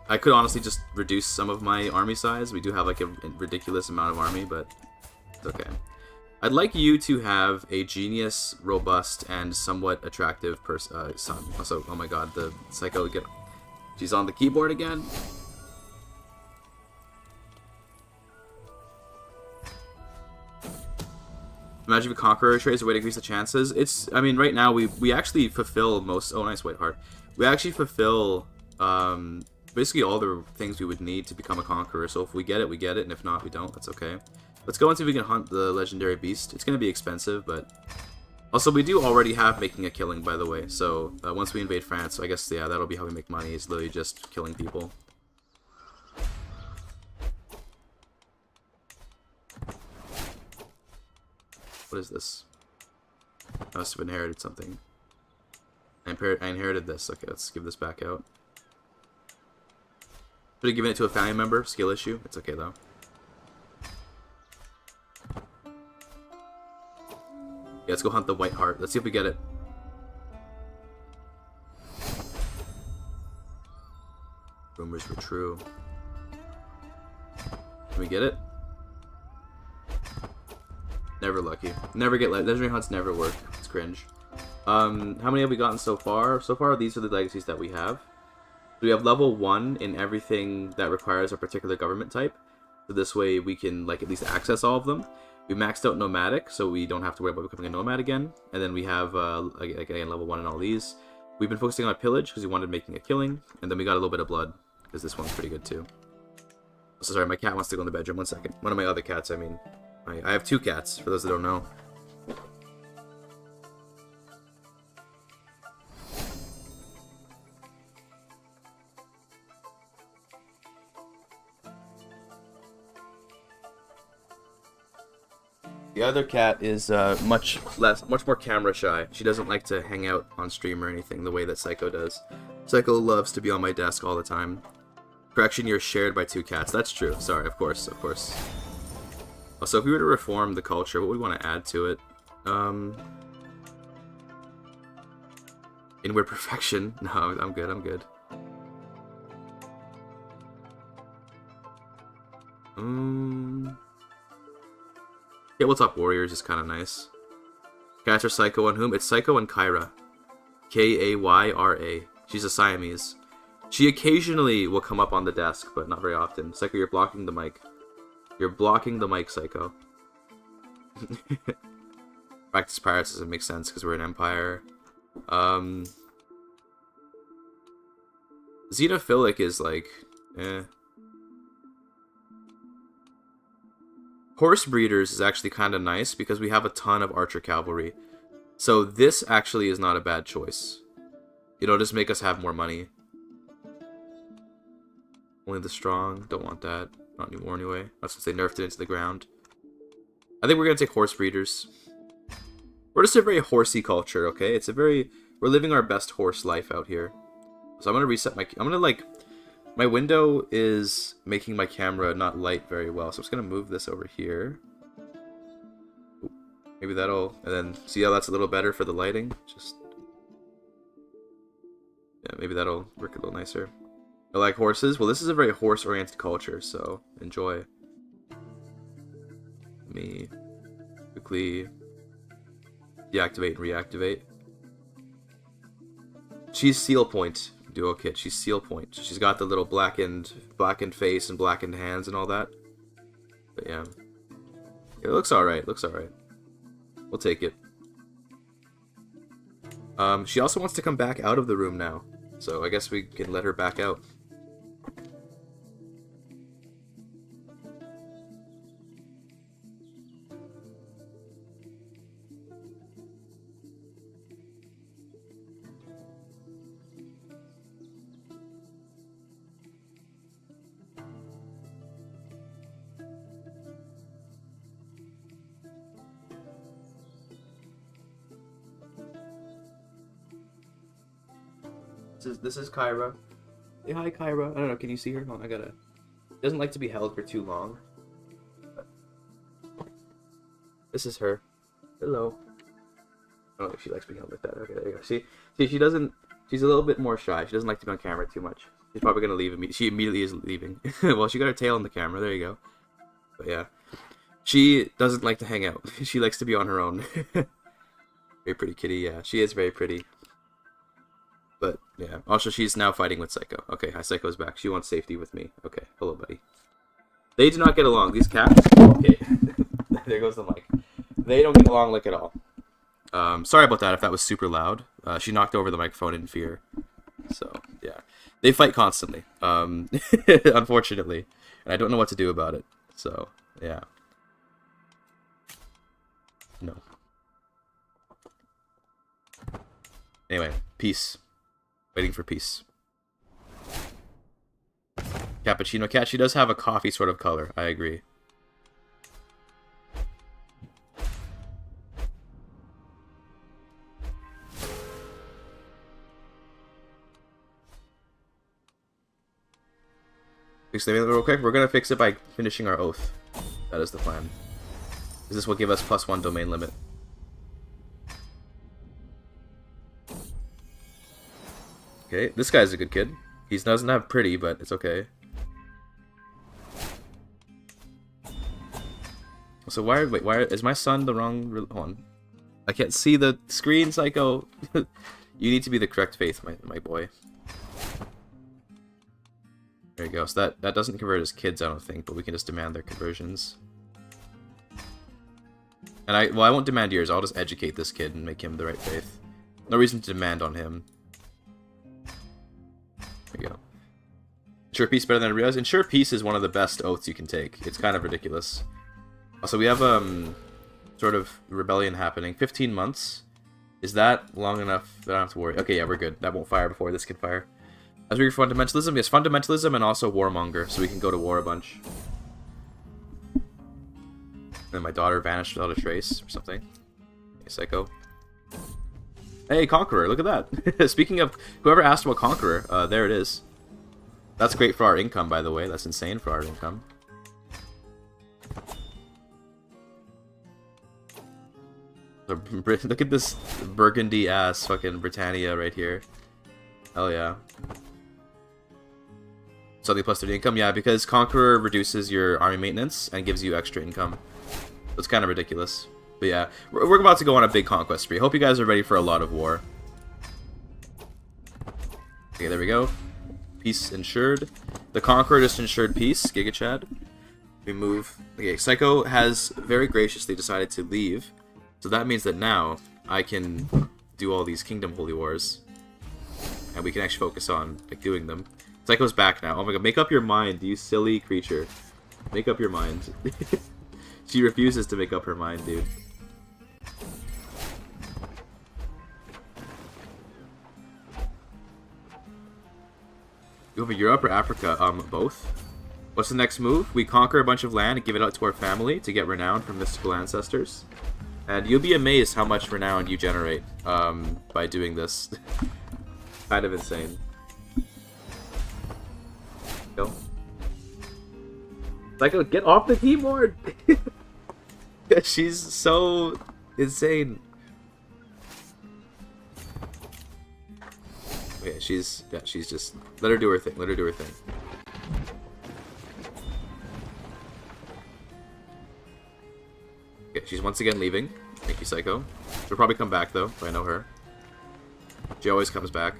I could honestly just reduce some of my army size. We do have like a ridiculous amount of army, but it's okay. I'd like you to have a genius, robust, and somewhat attractive son. Also, oh my god, the Psycho again. She's on the keyboard again. Imagine if Conqueror trades a way to increase the chances. It's, I mean, right now we actually fulfill most. Oh, nice white heart. We actually fulfill basically all the things we would need to become a Conqueror. So if we get it, we get it, and if not, we don't. That's okay. Let's go and see if we can hunt the legendary beast. It's going to be expensive, but also we do already have making a killing, by the way. So once we invade France, I guess yeah, that'll be how we make money. It's literally just killing people. What is this? I must have inherited something. I inherited this. Okay, let's give this back out. Should have given it to a family member. Skill issue. It's okay though. Yeah, let's go hunt the white heart. Let's see if we get it. Rumors were true. Can we get it? Never lucky. Never get legendary hunts. Never work. It's cringe. How many have we gotten so far? So far, these are the legacies that we have. We have level 1 in everything that requires a particular government type. So this way we can like at least access all of them. We maxed out nomadic, so we don't have to worry about becoming a nomad again. And then we have again level 1 in all these. We've been focusing on pillage because we wanted making a killing, and then we got a little bit of blood because this one's pretty good too. So sorry, my cat wants to go in the bedroom. 1 second. One of my other cats, I mean. I have 2 cats, for those that don't know. The other cat is much more camera shy. She doesn't like to hang out on stream or anything the way that Psycho does. Psycho loves to be on my desk all the time. Correction, you're shared by 2 cats. That's true. Sorry, of course. Also, if we were to reform the culture, what would we want to add to it? Inward perfection. No, I'm good. Tabletop warriors is kind of nice. Cats are Psycho and whom? It's Psycho and Kyra. Kayra. She's a Siamese. She occasionally will come up on the desk, but not very often. Psycho, you're blocking the mic. You're blocking the mic, Psycho. Practice pirates doesn't make sense because we're an empire. Xenophilic is like, eh. Horse breeders is actually kind of nice because we have a ton of archer cavalry. So this actually is not a bad choice. It'll just make us have more money. Only the strong. Don't want that. Not anymore anyway. That's since they nerfed it into the ground. I think we're going to take horse breeders. We're just a very horsey culture, okay? We're living our best horse life out here. So I'm going to reset my... I'm going to like... My window is making my camera not light very well, so I'm just going to move this over here. Maybe that'll... And then see how that's a little better for the lighting? Just... Yeah, maybe that'll work a little nicer. I like horses. Well, this is a very horse-oriented culture, so enjoy. Let me quickly deactivate and reactivate. She's Seal Point. Duo kit. She's Seal Point. She's got the little blackened face and blackened hands and all that. But yeah, it looks alright. We'll take it. She also wants to come back out of the room now, so I guess we can let her back out. This is Kyra. Hey, hi, Kyra. I don't know, can you see her? Oh, doesn't like to be held for too long. But this is her. Hello. I don't know if she likes being held like that. Okay, there you go. See, she doesn't... She's a little bit more shy. She doesn't like to be on camera too much. She's probably gonna leave She immediately is leaving. Well, she got her tail in the camera. There you go. But yeah. She doesn't like to hang out. She likes to be on her own. Very pretty kitty, yeah. She is very pretty. But, yeah. Also, she's now fighting with Psycho. Okay, hi, Psycho's back. She wants safety with me. Okay, hello, buddy. They do not get along. These cats... Okay. There goes the mic. They don't get along like at all. Sorry about that if that was super loud. She knocked over the microphone in fear. So, yeah. They fight constantly. Unfortunately. And I don't know what to do about it. So, yeah. No. Anyway, peace. Waiting for peace. Cappuccino cat. She does have a coffee sort of color. I agree. Fix the real quick. We're gonna fix it by finishing our oath. That is the plan. This will give us +1 domain limit. Okay, this guy's a good kid. He doesn't have pretty, but it's okay. So why is my son the wrong? Hold on. I can't see the screen, Psycho. You need to be the correct faith, my boy. There you go. So that doesn't convert as kids, I don't think, but we can just demand their conversions. And I won't demand yours. I'll just educate this kid and make him the right faith. No reason to demand on him. There you go. Ensure peace better than I realized. Ensure peace is one of the best oaths you can take. It's kind of ridiculous. Also, we have sort of rebellion happening. 15 months. Is that long enough? I don't have to worry. Okay, yeah, we're good. That won't fire before this can fire. As we read fundamentalism, yes, fundamentalism and also warmonger, so we can go to war a bunch. And my daughter vanished without a trace or something. Hey, Psycho. Hey, Conqueror, look at that. Speaking of, whoever asked about Conqueror, there it is. That's great for our income, by the way. That's insane for our income. Look at this burgundy-ass fucking Britannia right here. Hell yeah. Something plus 30 income? Yeah, because Conqueror reduces your army maintenance and gives you extra income. It's kind of ridiculous. But yeah, we're about to go on a big conquest spree. Hope you guys are ready for a lot of war. Okay, there we go. Peace ensured. The Conqueror just ensured peace. GIGACHAD. We move. Okay, Psycho has very graciously decided to leave. So that means that now I can do all these Kingdom Holy Wars. And we can actually focus on like doing them. Psycho's back now. Oh my god, make up your mind, you silly creature. Make up your mind. She refuses to make up her mind, dude. Go for Europe or Africa? Both. What's the next move? We conquer a bunch of land and give it out to our family to get renown from mystical ancestors. And you'll be amazed how much renown you generate by doing this. Kind of insane. Go. Psycho, get off the keyboard! She's so insane. Okay, she's just let her do her thing. Let her do her thing. Okay, she's once again leaving. Thank you, Psycho. She'll probably come back though, if I know her. She always comes back.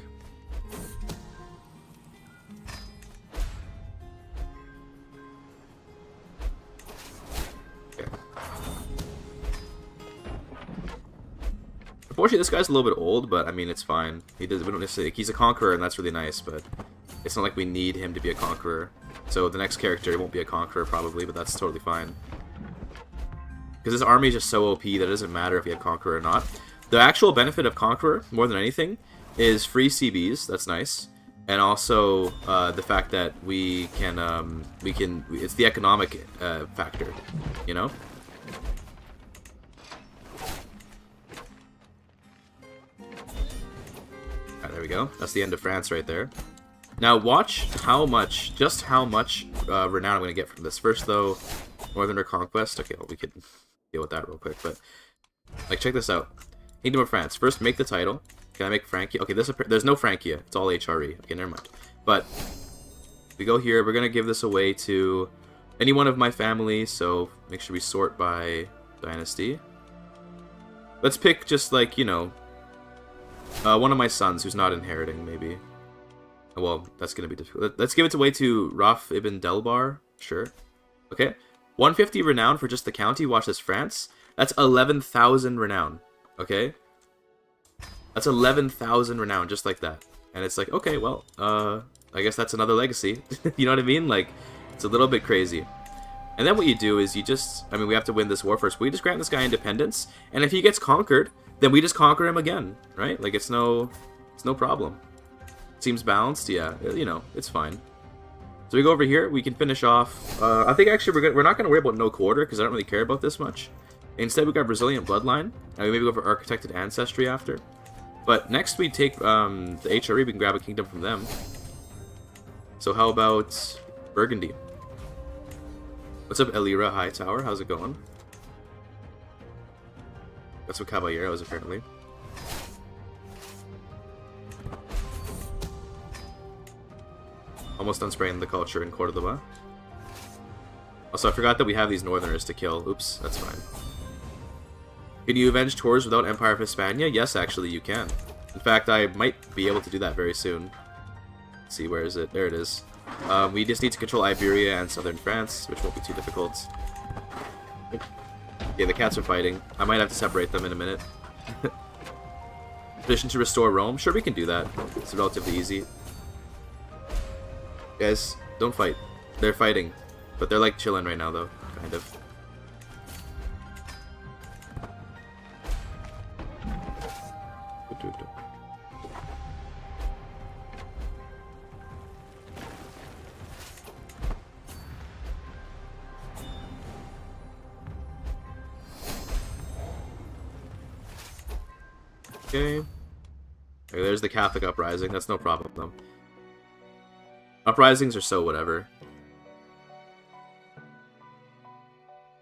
Okay. Unfortunately, this guy's a little bit old, but I mean, it's fine. We don't necessarily, he's a conqueror, and that's really nice, but it's not like we need him to be a conqueror. So the next character won't be a conqueror, probably, but that's totally fine. Because this army is just so OP that it doesn't matter if you have Conqueror or not. The actual benefit of Conqueror, more than anything, is free CBs. That's nice. And also the fact that we can it's the economic factor, you know? Alright, there we go. That's the end of France right there. Now watch just how much renown I'm going to get from this. First, though, Northern Reconquest. Okay, well, we could deal with that real quick, but like, check this out. Kingdom of France. First, make the title. Can I make Francia? Okay, there's no Francia. It's all HRE. Okay, never mind. But we go here. We're gonna give this away to any one of my family. So make sure we sort by dynasty. Let's pick just like, you know, one of my sons who's not inheriting, maybe. Well, that's gonna be difficult. Let's give it away to Raf ibn Delbar. Sure. Okay. 150 renown for just the county. Watch this, France. That's 11,000 renown. Okay? That's 11,000 renown, just like that. And it's like, okay, well, I guess that's another legacy. You know what I mean? Like, it's a little bit crazy. And then what you do is you just, I mean, we have to win this war first. We just grant this guy independence, and if he gets conquered, then we just conquer him again, right? Like, it's no problem. Seems balanced, yeah. You know, it's fine. So we go over here, we can finish off. I think actually we're not going to worry about no quarter, because I don't really care about this much. Instead, we got Brazilian bloodline, and we maybe go for architected ancestry after. But next we take the HRE, we can grab a kingdom from them. So how about Burgundy. What's up, Elira Hightower? How's it going? That's what Caballero is, apparently. Almost done spraying the culture in Cordoba. Also, I forgot that we have these northerners to kill. Oops, that's fine. Can you avenge Tours without Empire of Hispania? Yes, actually, you can. In fact, I might be able to do that very soon. Let's see, where is it? There it is. We just need to control Iberia and southern France, which won't be too difficult. Yeah, the cats are fighting. I might have to separate them in a minute. Petition to restore Rome? Sure, we can do that. It's relatively easy. Guys, don't fight. They're fighting. But they're like chilling right now, though. Kind of. Okay. Okay, there's the Catholic uprising. That's no problem, though. Uprisings are so whatever.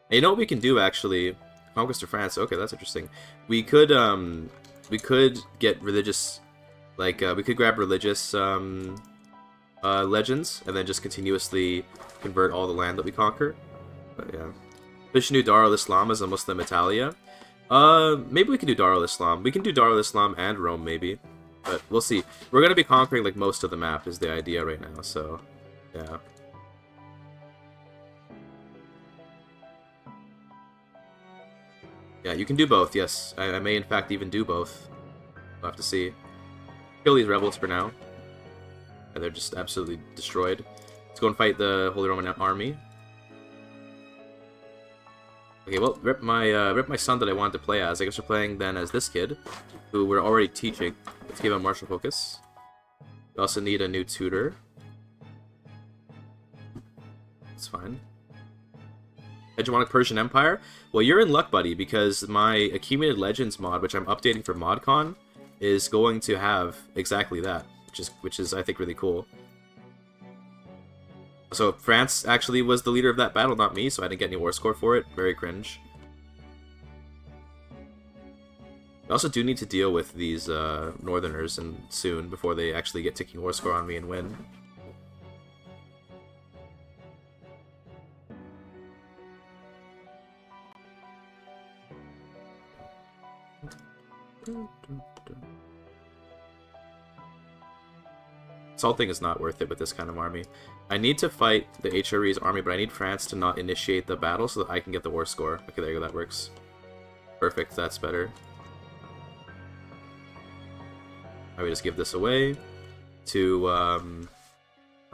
And you know what we can do, actually? Conquest of France. Okay, that's interesting. We could get religious, like, we could grab religious, legends, and then just continuously convert all the land that we conquer. But, yeah. Vishnu Darul Islam as a Muslim Italia. Maybe we can do Darul Islam. We can do Darul Islam and Rome, maybe. But we'll see. We're gonna be conquering, like, most of the map is the idea right now, so, yeah. Yeah, you can do both, yes. I may, in fact, even do both. We'll have to see. Kill these rebels for now. Yeah, they're just absolutely destroyed. Let's go and fight the Holy Roman Army. Okay, well, rip my son that I wanted to play as. I guess we're playing then as this kid, who we're already teaching. Let's give him martial focus. We also need a new tutor. That's fine. Hegemonic Persian Empire? Well, you're in luck, buddy, because my Accumulated Legends mod, which I'm updating for ModCon, is going to have exactly that, which is I think really cool. So France actually was the leader of that battle, not me, so I didn't get any war score for it. Very cringe. I also do need to deal with these northerners and soon before they actually get ticking war score on me and win. Salting is not worth it with this kind of army. I need to fight the HRE's army, but I need France to not initiate the battle so that I can get the war score. Okay, there you go, that works. Perfect, that's better. I would just give this away to,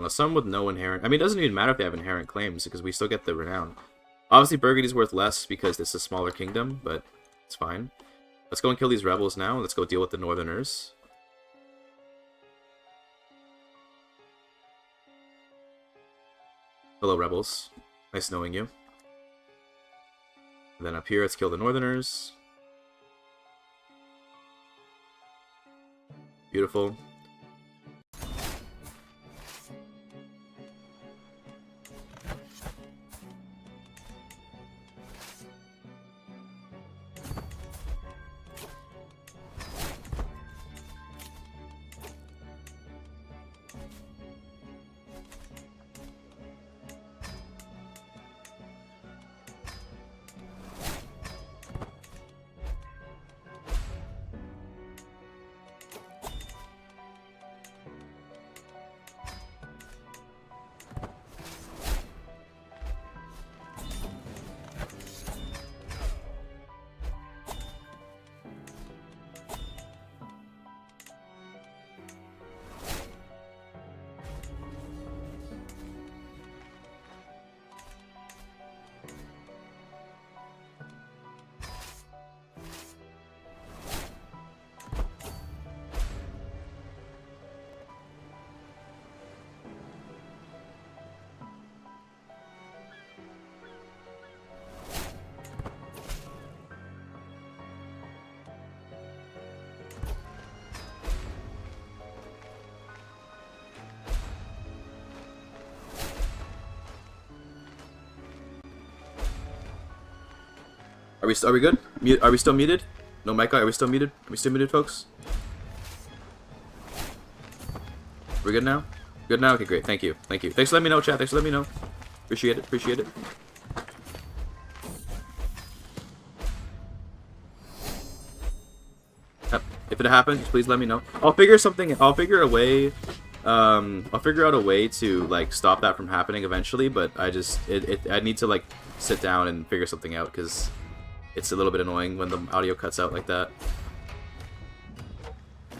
some with no inherent... I mean, it doesn't even matter if they have inherent claims, because we still get the Renown. Obviously, Burgundy's worth less because this is a smaller kingdom, but it's fine. Let's go and kill these rebels now, and let's go deal with the northerners. Hello, rebels. Nice knowing you. And then up here, let's kill the northerners. Beautiful. Are we good? Are we still muted? No mic. Are we still muted? Are we still muted, folks? We're good now? Good now? Okay, great. Thank you. Thank you. Thanks for letting me know, chat. Thanks for letting me know. Appreciate it. Appreciate it. Yep. If it happens, please let me know. I'll figure something. I'll figure a way. I'll figure out a way to like stop that from happening eventually. But I just I need to like sit down and figure something out because it's a little bit annoying when the audio cuts out like that.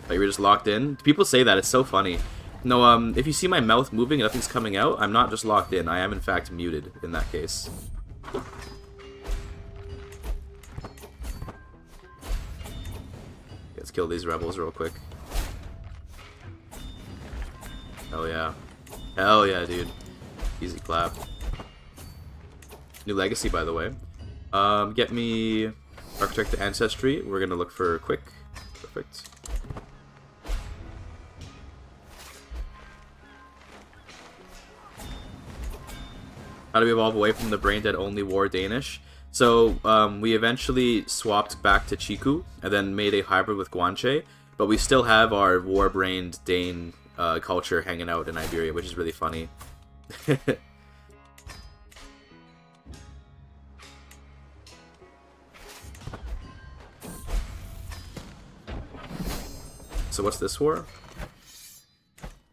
Like you're just locked in. People say that. It's so funny. No, if you see my mouth moving and nothing's coming out, I'm not just locked in. I am, in fact, muted in that case. Let's kill these rebels real quick. Hell yeah. Hell yeah, dude. Easy clap. New legacy, by the way. Get me Architect to Ancestry. We're gonna look for quick. Perfect. How do we evolve away from the brain-dead only war Danish? So we eventually swapped back to Chiku and then made a hybrid with Guanche, but we still have our war-brained Dane culture hanging out in Iberia, which is really funny. So what's this war?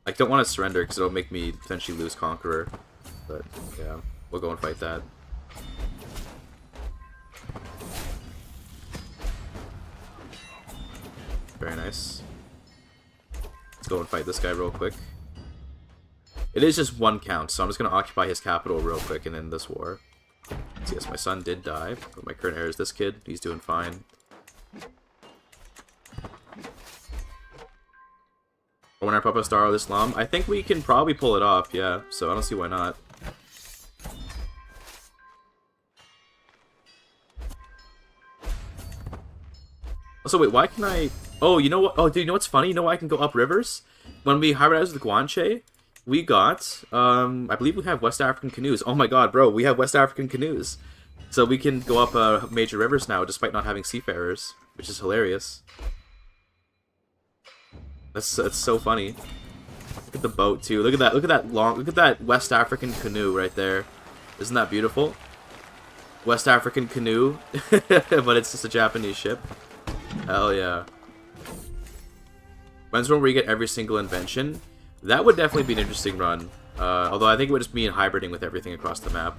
I don't want to surrender because it'll make me potentially lose Conqueror, but yeah. We'll go and fight that. Very nice. Let's go and fight this guy real quick. It is just one count, so I'm just going to occupy his capital real quick and end this war. So yes, my son did die, but my current heir is this kid. He's doing fine. When our Papa Star of Islam, I think we can probably pull it off, yeah. So I don't see why not. Also, wait, why can I... Oh, you know what? Oh, dude, you know what's funny? You know why I can go up rivers? When we hybridized with Guanche, we got... I believe we have West African canoes. Oh my god, bro, we have West African canoes. So we can go up major rivers now, despite not having seafarers, which is hilarious. That's so funny. Look at the boat, too. Look at that. Look at that West African canoe right there. Isn't that beautiful? West African canoe, but it's just a Japanese ship. Hell yeah. When's one where you get every single invention? That would definitely be an interesting run. Although I think it would just be in hybriding with everything across the map.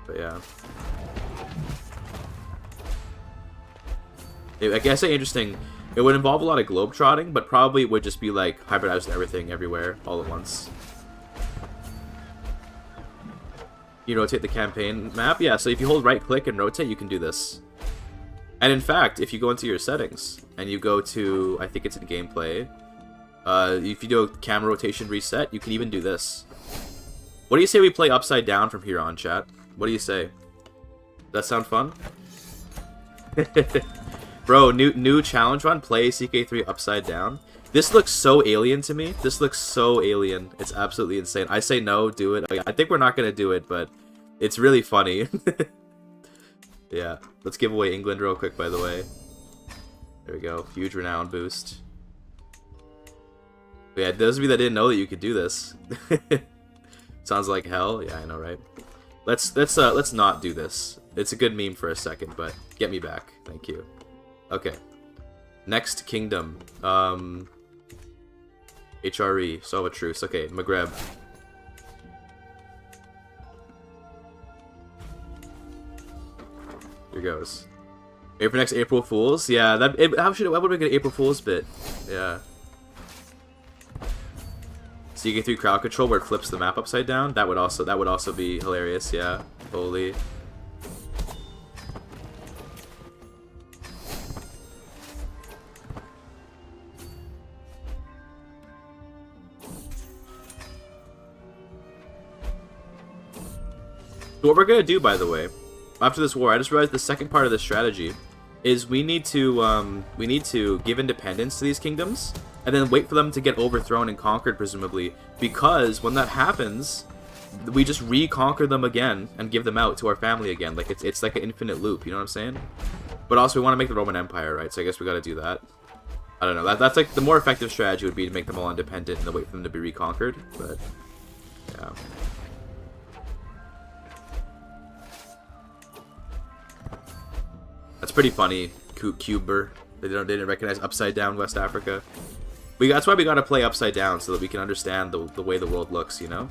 But yeah. I guess interesting. It would involve a lot of globetrotting, but probably it would just be like hybridized everything everywhere all at once. You rotate the campaign map? Yeah, so if you hold right click and rotate, you can do this. And in fact, if you go into your settings, and you go to, I think it's in gameplay, if you do a camera rotation reset, you can even do this. What do you say we play upside down from here on, chat? What do you say? Does that sound fun? Bro, new challenge run, play CK3 upside down. This looks so alien to me. This looks so alien. It's absolutely insane. I say no, do it. I think we're not going to do it, but it's really funny. Yeah, let's give away England real quick, by the way. There we go, huge renown boost. But yeah, those of you that didn't know that you could do this. Sounds like hell. Yeah, I know, right? Let's not do this. It's a good meme for a second, but get me back. Thank you. Okay. Next kingdom. HRE, solve a truce. Okay, Maghreb. Here goes. Wait for next April Fools? Yeah, that would make an April Fools bit. Yeah. So you get through crowd control where it flips the map upside down. That would also be hilarious. Yeah, holy. So what we're gonna do, by the way, after this war, I just realized the second part of this strategy is we need to give independence to these kingdoms and then wait for them to get overthrown and conquered, presumably, because when that happens, we just reconquer them again and give them out to our family again. Like it's like an infinite loop. You know what I'm saying? But also we want to make the Roman Empire, right? So I guess we got to do that. I don't know. That's like the more effective strategy would be to make them all independent and then wait for them to be reconquered. But yeah. That's pretty funny, Cuber. They didn't recognize upside down West Africa. That's why we gotta play upside down so that we can understand the way the world looks, you know?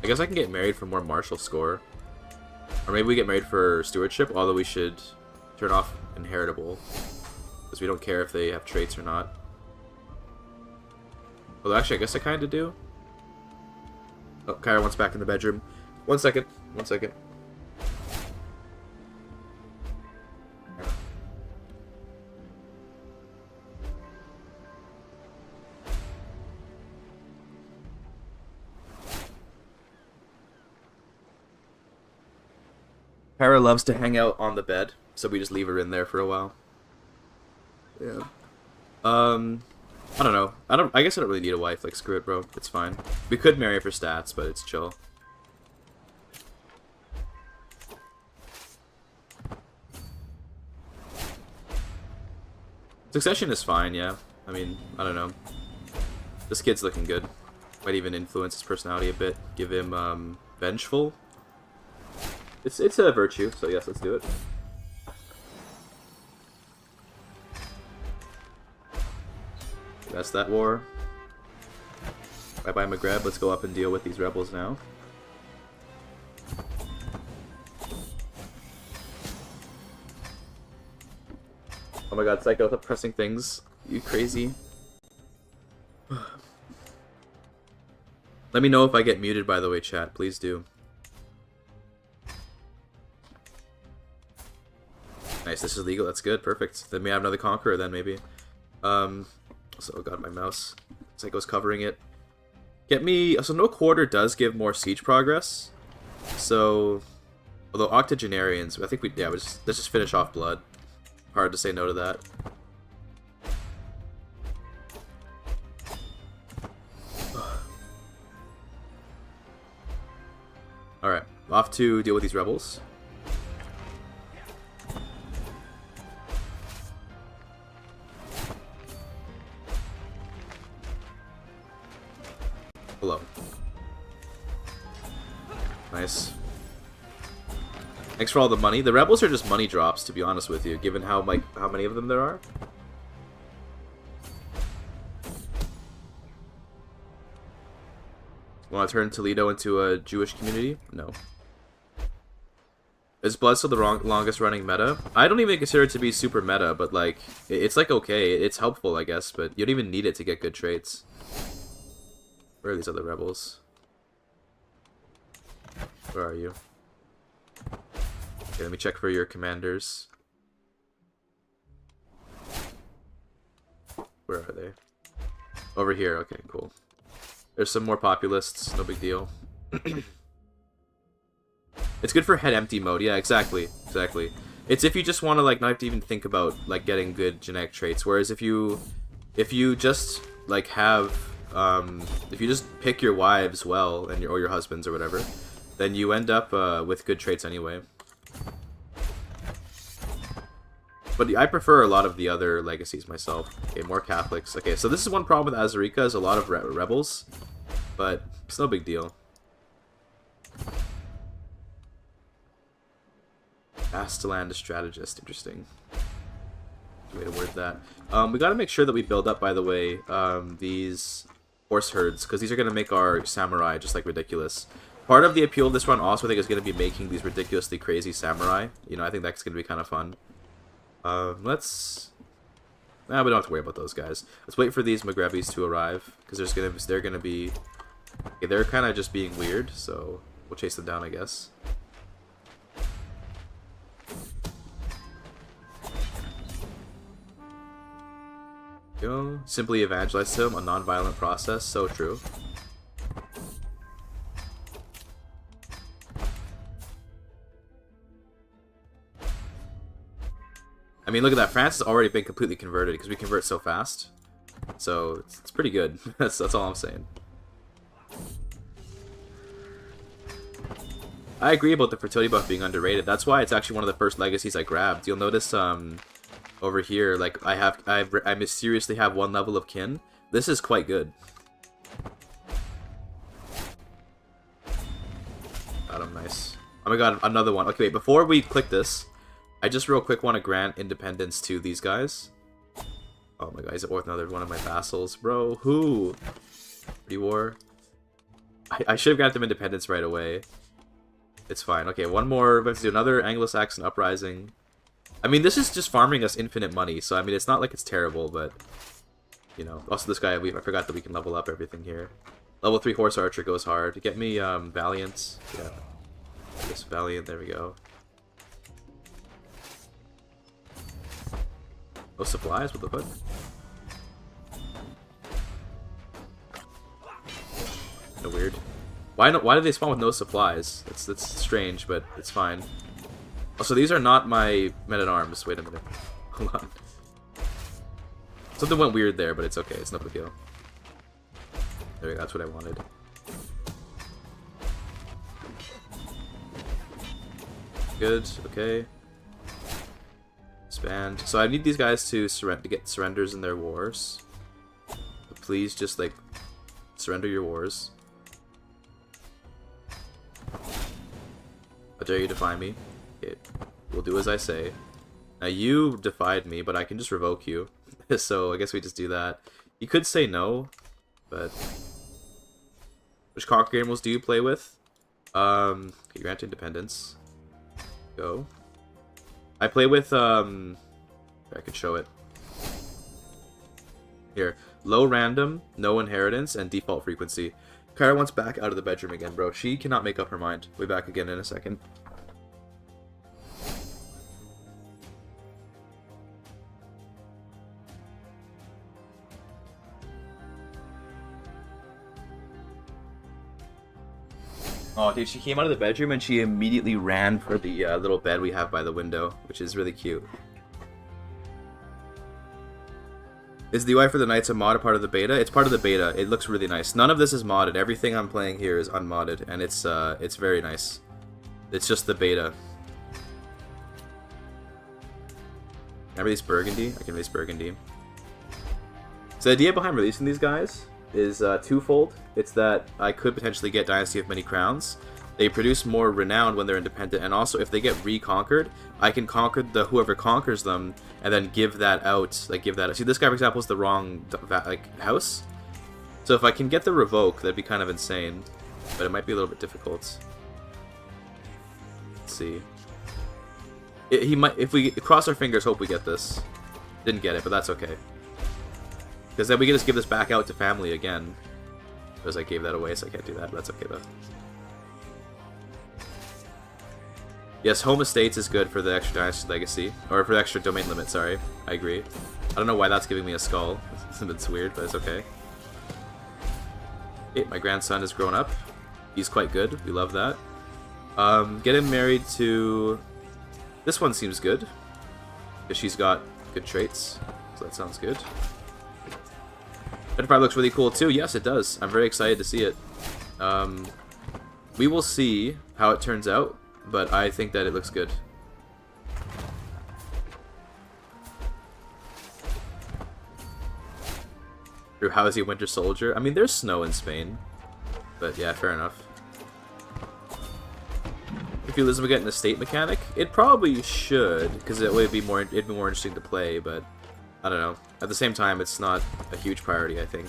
I guess I can get married for more martial score. Or maybe we get married for stewardship, although we should turn off inheritable. Because we don't care if they have traits or not. Although actually, I guess I kinda do. Oh, Kyra wants back in the bedroom. 1 second. 1 second. Kyra loves to hang out on the bed, so we just leave her in there for a while. Yeah. I don't know. I guess I don't really need a wife. Like, screw it, bro. It's fine. We could marry her for stats, but it's chill. Succession is fine, yeah. I mean, I don't know. This kid's looking good. Might even influence his personality a bit. Give him, vengeful. It's a virtue, so yes, let's do it. That's that war. Bye-bye, Maghreb. Let's go up and deal with these rebels now. Oh my god, Psycho, stop pressing things. You crazy. Let me know if I get muted, by the way, chat. Please do. Nice, this is legal. That's good. Perfect. Then we have another conqueror then, maybe. So, oh god, my mouse. Psycho's covering it. Get me... So, no quarter does give more siege progress. So, although octogenarians, I think we... Yeah, let's just finish off blood. Hard to say no to that. Alright, off to deal with these rebels. Hello. Nice. Thanks for all the money. The rebels are just money drops, to be honest with you, given how many of them there are. Want to turn Toledo into a Jewish community? No. Is Blood still the longest running meta? I don't even consider it to be super meta, but like, it's like okay, it's helpful, I guess, but you don't even need it to get good traits. Where are these other rebels? Where are you? Okay, let me check for your commanders. Where are they? Over here, okay, cool. There's some more populists, no big deal. It's good for head empty mode, yeah, exactly. Exactly. It's if you just want to like not even think about like getting good genetic traits, whereas if you just like have if you just pick your wives well and or your husbands or whatever, then you end up with good traits anyway. But I prefer a lot of the other legacies myself. Okay, more Catholics. Okay, so this is one problem with Azarica, is a lot of rebels, but it's no big deal. Castellan strategist, interesting. Way to word that. We gotta make sure that we build up, by the way, these horse herds, because these are gonna make our samurai just like ridiculous. Part of the appeal of this run also, I think, is gonna be making these ridiculously crazy samurai. You know, I think that's gonna be kind of fun. We don't have to worry about those guys. Let's wait for these Maghrebis to arrive, because they're gonna be... Okay, they're kind of just being weird, so we'll chase them down, I guess. Go. Simply evangelize him, a non-violent process, so true. I mean, look at that. France has already been completely converted because we convert so fast. So it's pretty good. That's all I'm saying. I agree about the fertility buff being underrated. That's why it's actually one of the first legacies I grabbed. You'll notice over here, like I mysteriously have 1 level of kin. This is quite good. Got him, nice. Oh my god, another one. Okay, wait, before we click this, I just real quick want to grant independence to these guys. Oh my god, he's worth another one of my vassals. Bro, who? Pre-war. I should have granted them independence right away. It's fine. Okay, one more. We have to do another Anglo-Saxon uprising. I mean, this is just farming us infinite money, so I mean, it's not like it's terrible, but... You know, also this guy, I forgot that we can level up everything here. Level 3 Horse Archer goes hard. Get me, Valiant. Yeah. I guess Valiant, there we go. No supplies? What the fuck? Kinda weird. Why did they spawn with no supplies? That's strange, but it's fine. Also, these are not my men-at-arms. Wait a minute. Hold on. Something went weird there, but it's okay. It's no big deal. There we go. That's what I wanted. Good. Okay. Expand. So I need these guys to get surrenders in their wars. But please just, like, surrender your wars. How dare you defy me? Okay, we'll do as I say. Now you defied me, but I can just revoke you. So I guess we just do that. You could say no, but... Which conquer animals do you play with? Okay, grant independence. Go. I play with, I could show it. Here. Low random, no inheritance, and default frequency. Kyra wants back out of the bedroom again, bro. She cannot make up her mind. We'll be back again in a second. Oh, dude, she came out of the bedroom and she immediately ran for the little bed we have by the window, which is really cute. Is the UI for the Knights a mod a part of the beta? It's part of the beta. It looks really nice. None of this is modded. Everything I'm playing here is unmodded, and it's very nice. It's just the beta. Can I release Burgundy? I can release Burgundy. So the idea behind releasing these guys is twofold. It's that I could potentially get Dynasty of Many Crowns. They produce more renown when they're independent, and also if they get reconquered, I can conquer whoever conquers them, and then give that out. Like give that. See, this guy, for example, is the wrong house. So if I can get the revoke, that'd be kind of insane, but it might be a little bit difficult. Let's see. He might. If we cross our fingers, hope we get this. Didn't get it, but that's okay. Because then we can just give this back out to family again. Because I gave that away, so I can't do that, but that's okay though. Yes, home estates is good for the extra dynasty legacy. Or for the extra domain limit, sorry. I agree. I don't know why that's giving me a skull. It's weird, but it's okay. Okay, my grandson has grown up. He's quite good. We love that. Get him married to... This one seems good. Because she's got good traits. So that sounds good. It probably looks really cool too. Yes, it does. I'm very excited to see it. We will see how it turns out. But I think that it looks good. Drew, how is he a winter soldier? I mean, there's snow in Spain. But yeah, fair enough. If Elizabeth would get an estate mechanic, it probably should, because it would be more. It'd be more interesting to play. But I don't know. At the same time, it's not a huge priority, I think.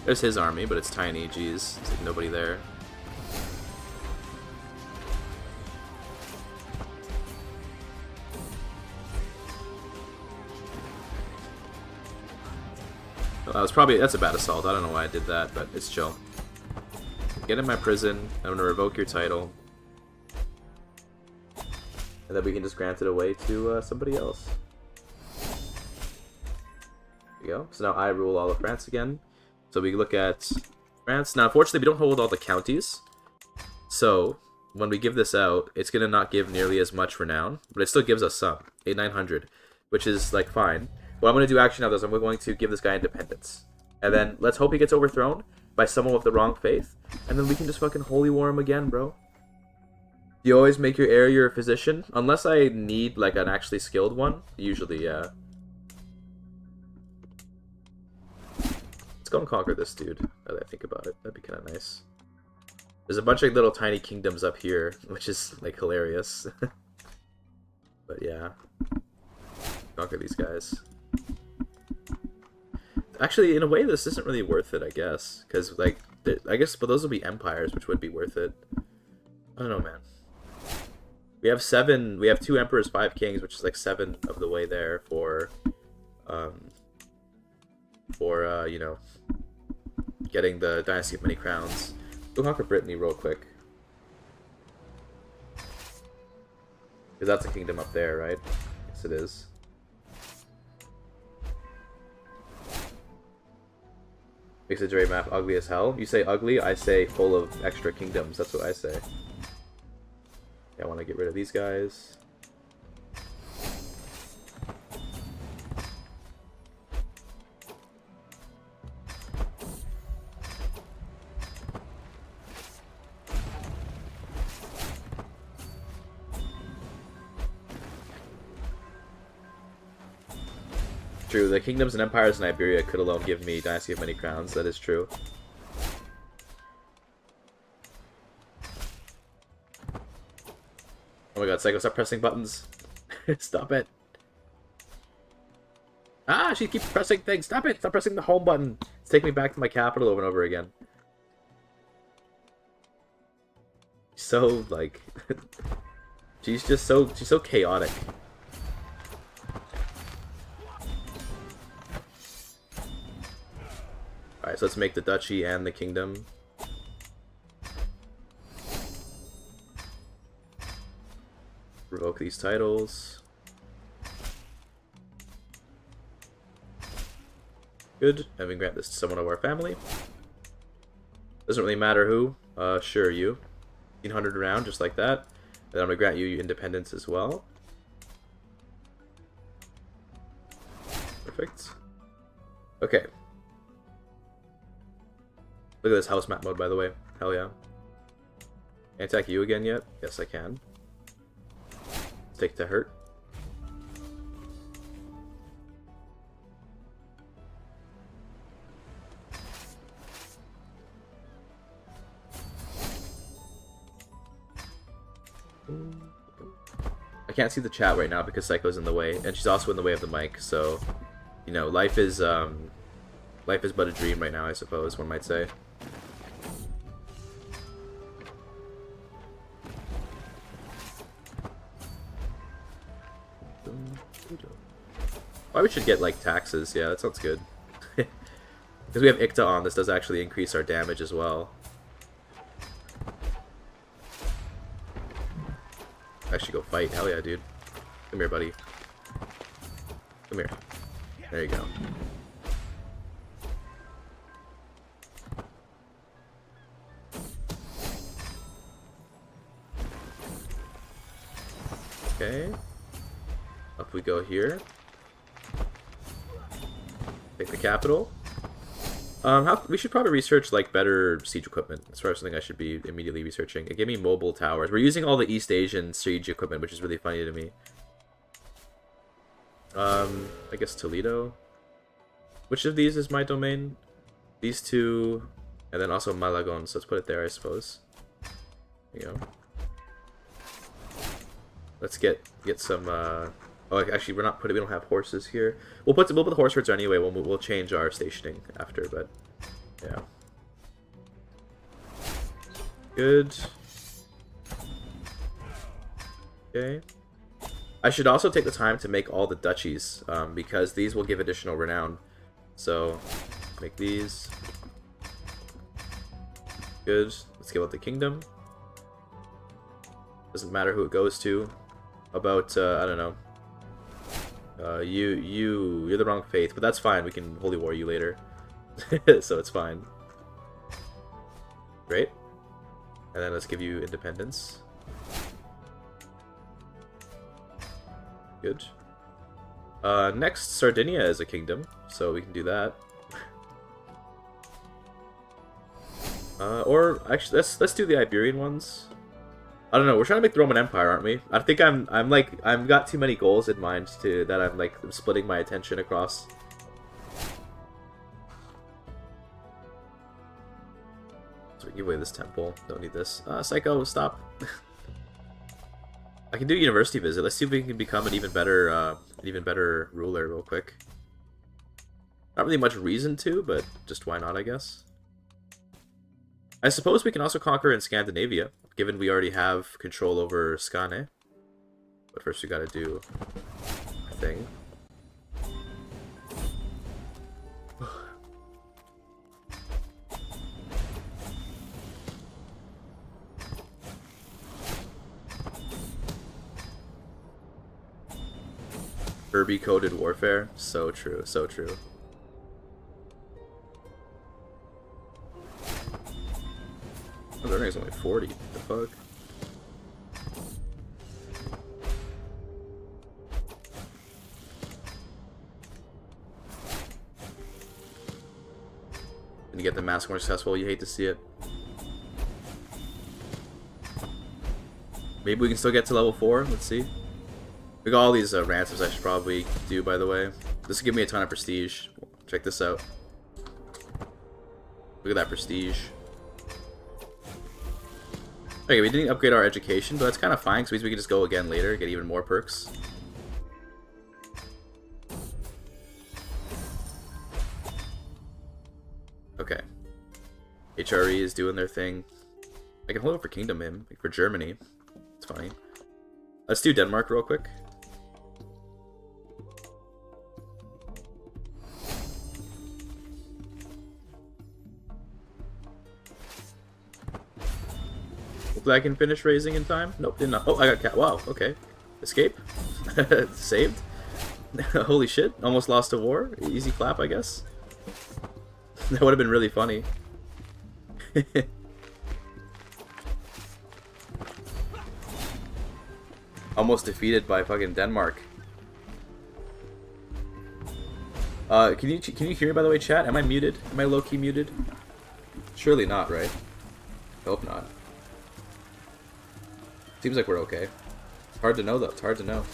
There's his army, but it's tiny, jeez. There's like nobody there. That's a bad assault. I don't know why I did that, but it's chill. Get in my prison. I'm gonna revoke your title. And then we can just grant it away to somebody else. There we go. So now I rule all of France again. So we look at France. Now, unfortunately, we don't hold all the counties. So when we give this out, it's going to not give nearly as much renown, but it still gives us some. 8,900, which is, like, fine. What I'm going to do actually now is I'm going to give this guy independence. And then let's hope he gets overthrown by someone with the wrong faith. And then we can just fucking holy war him again, bro. You always make your heir your physician? Unless I need, like, an actually skilled one. Usually, yeah. Let's go and conquer this dude, now that I think about it. That'd be kind of nice. There's a bunch of little tiny kingdoms up here, which is, like, hilarious. But, yeah. Conquer these guys. Actually, in a way, this isn't really worth it, I guess. Because, like, I guess, but those will be empires, which would be worth it. I don't know, man. We have 2 emperors, 5 kings, which is, like, 7 of the way there for you know, getting the Dynasty of Many Crowns. Go conquer Brittany real quick. Because that's a kingdom up there, right? Yes, it is. Makes a jury map ugly as hell. You say ugly, I say full of extra kingdoms. That's what I say. Yeah, I want to get rid of these guys. True, the kingdoms and empires in Iberia could alone give me Dynasty of Many Crowns. That is true. Oh my god, Psycho, stop pressing buttons. Stop it. Ah, she keeps pressing things. Stop it. Stop pressing the home button. It's taking me back to my capital over and over again. So, like... she's so chaotic. Alright, so let's make the duchy and the kingdom. Revoke these titles. Good. And we grant this to someone of our family. Doesn't really matter who. Sure, you. 1,500 around, just like that. And then I'm gonna grant you independence as well. Perfect. Okay. Look at this house map mode, by the way. Hell yeah. Can I attack you again yet? Yes, I can. Let's take it to hurt. I can't see the chat right now because Psycho's in the way, and she's also in the way of the mic, so, you know, life is but a dream right now, I suppose, one might say. Why we should get, like, taxes. Yeah, that sounds good. Because we have Ikta on, this does actually increase our damage as well. I should go fight. Hell yeah, dude. Come here, buddy. Come here. There you go. Okay. Up we go here. Take the capital. We should probably research, like, better siege equipment. That's probably something I should be immediately researching. Give me mobile towers. We're using all the East Asian siege equipment, which is really funny to me. I guess Toledo. Which of these is my domain? These two, and then also Malagon. So let's put it there, I suppose. There you go. Let's get some. Oh, actually, we don't have horses here. We'll put the horse herds anyway. We'll change our stationing after, but yeah. Good. Okay. I should also take the time to make all the duchies, because these will give additional renown. So, make these. Good. Let's give out the kingdom. Doesn't matter who it goes to. About, I don't know. You're the wrong faith, but that's fine. We can holy war you later. So it's fine. Great. And then let's give you independence. Good. Next, Sardinia is a kingdom, so we can do that. Or actually, let's do the Iberian ones. I don't know. We're trying to make the Roman Empire, aren't we? I think I've got too many goals in mind that I'm splitting my attention across. So we give away this temple. Don't need this. Psycho, stop. I can do university visit. Let's see if we can become an even better ruler real quick. Not really much reason to, but just why not, I guess. I suppose we can also conquer in Scandinavia, given we already have control over Skane. But first we gotta do a thing. Kirby-coded warfare. So true, so true. Oh, their night's only 40. What the fuck? And you get the mask more successful, you hate to see it. Maybe we can still get to level 4, let's see. We got all these ransoms I should probably do, by the way. This will give me a ton of prestige. Check this out. Look at that prestige. Okay, we didn't upgrade our education, but that's kind of fine, because it means we can just go again later, get even more perks. Okay. HRE is doing their thing. I can hold it for Kingdom Him, like for Germany. It's funny. Let's do Denmark real quick. Hopefully I can finish raising in time. Nope, did not. Oh, I got cat. Wow, okay. Escape. Saved. Holy shit. Almost lost a war. Easy clap, I guess. That would have been really funny. Almost defeated by fucking Denmark. Can you hear me, by the way, chat? Am I muted? Am I low-key muted? Surely not, right? Hope not. Seems like we're okay. It's hard to know, though. It's hard to know.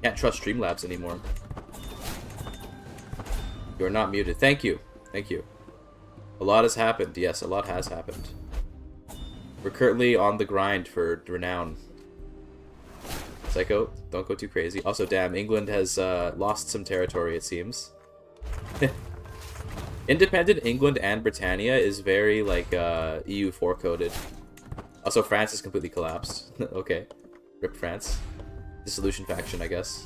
Can't trust Streamlabs anymore. You're not muted. Thank you. Thank you. A lot has happened. Yes, a lot has happened. We're currently on the grind for Renown. Psycho, don't go too crazy. Also, damn, England has lost some territory, it seems. Independent England and Britannia is very, like, EU4 coded. Also, France has completely collapsed. Okay. Rip France. Dissolution faction, I guess.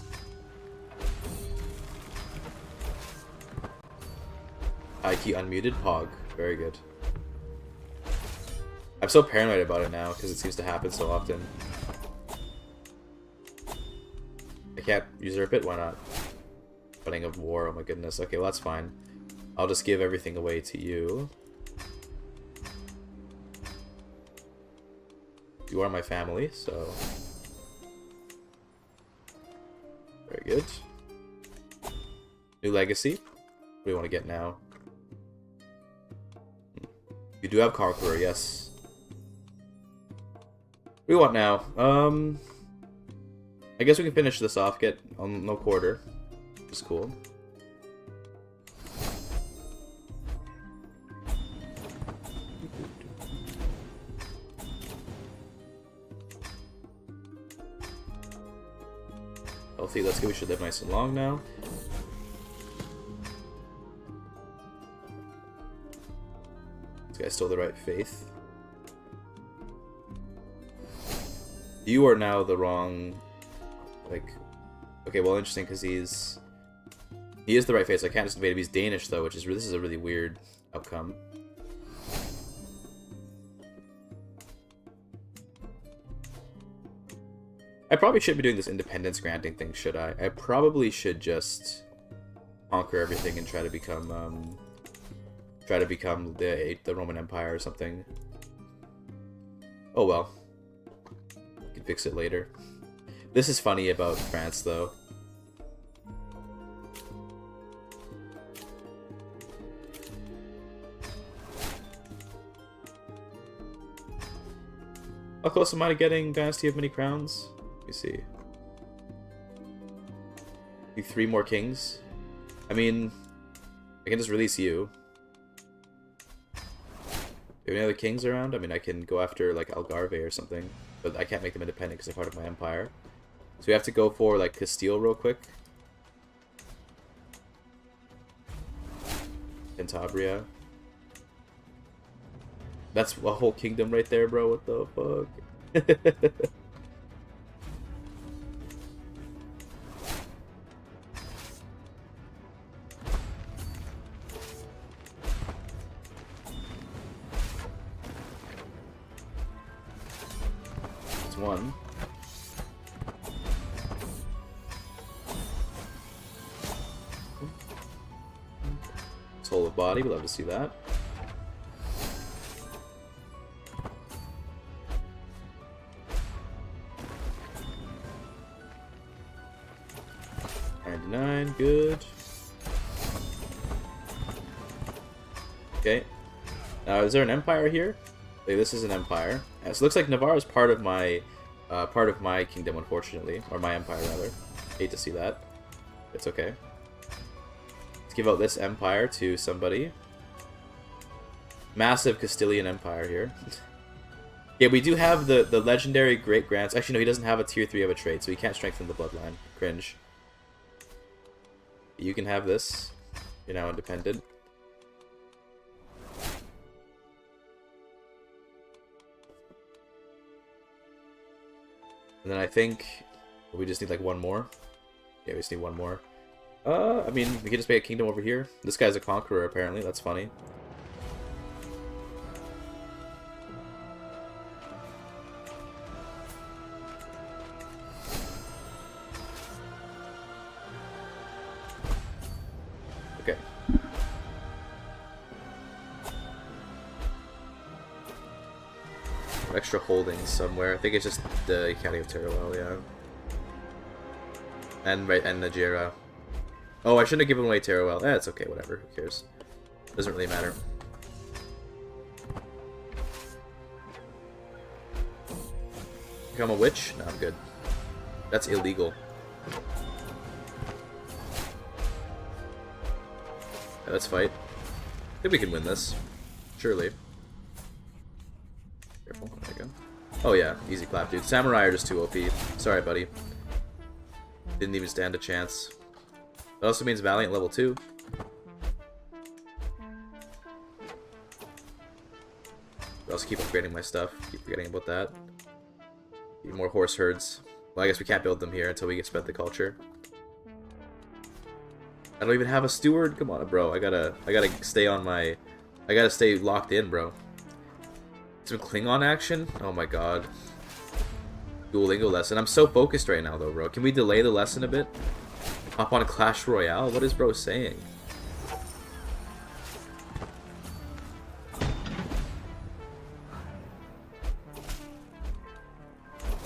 Key unmuted. Pog. Very good. I'm so paranoid about it now, because it seems to happen so often. I can't usurp it? Why not? Fighting of war, oh my goodness. Okay, well that's fine. I'll just give everything away to you. You are my family, so... Very good. New legacy. What do you want to get now? You do have Conqueror, yes. What do we want now? I guess we can finish this off, get no quarter. Which is cool. Healthy, that's good. We should live nice and long now. This guy's still the right faith. You are now the wrong... Like... Okay, well, interesting, because he is the right faith, so I can't just invade him. He's Danish, though, which is... This is a really weird outcome. I probably shouldn't be doing this independence granting thing, should I? I probably should just conquer everything and try to become the Roman Empire or something. Oh well. We can fix it later. This is funny about France, though. How close am I to getting Dynasty of Many Crowns? Let me see. Need 3 more kings. I mean, I can just release you. Do you have any other kings around? I mean, I can go after, like, Algarve or something. But I can't make them independent because they're part of my empire. So we have to go for, like, Castile real quick. Cantabria. That's a whole kingdom right there, bro. What the fuck? It's one. Soul of body. We'd love to see that. Good. Okay. Now, is there an empire here? Like, this is an empire. So it looks like Navarre is part of my kingdom, unfortunately, or my empire rather. Hate to see that. It's okay. Let's give out this empire to somebody. Massive Castilian empire here. Yeah, we do have the legendary great grants. Actually, no, he doesn't have a tier 3 of a trait, so he can't strengthen the bloodline. Cringe. You can have this. You're now independent. And then I think we just need like one more. Yeah, we just need one more. I mean, we can just make a kingdom over here. This guy's a conqueror, apparently. That's funny. Okay. Extra holdings somewhere. I think it's just the County of Teruel, yeah. And Najera. Oh, I shouldn't have given away Teruel. Eh, it's okay, whatever. Who cares? Doesn't really matter. Become a witch? No, I'm good. That's illegal. Yeah, let's fight. I think we can win this. Surely. Careful. There we go. Oh yeah, easy clap, dude. Samurai are just too OP. Sorry, buddy. Didn't even stand a chance. That also means Valiant level 2. I also keep upgrading my stuff. Keep forgetting about that. Need more horse herds. Well, I guess we can't build them here until we get spent the culture. I don't even have a steward. Come on, bro. I gotta stay on my. I gotta stay locked in, bro. Some Klingon action. Oh my god. Duolingo lesson. I'm so focused right now, though, bro. Can we delay the lesson a bit? Hop on Clash Royale? What is bro saying?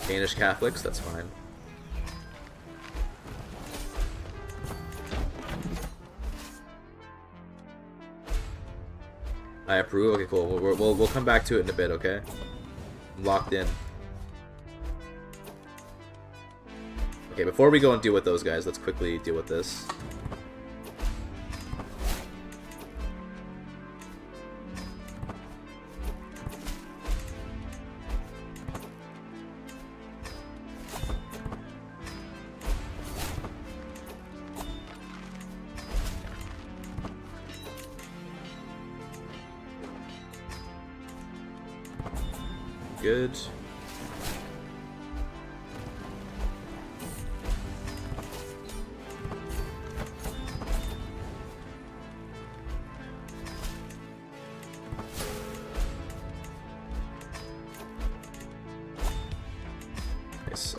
Danish Catholics? That's fine. I approve? Okay, cool. We'll come back to it in a bit, okay? I'm locked in. Okay, before we go and deal with those guys, let's quickly deal with this. Good.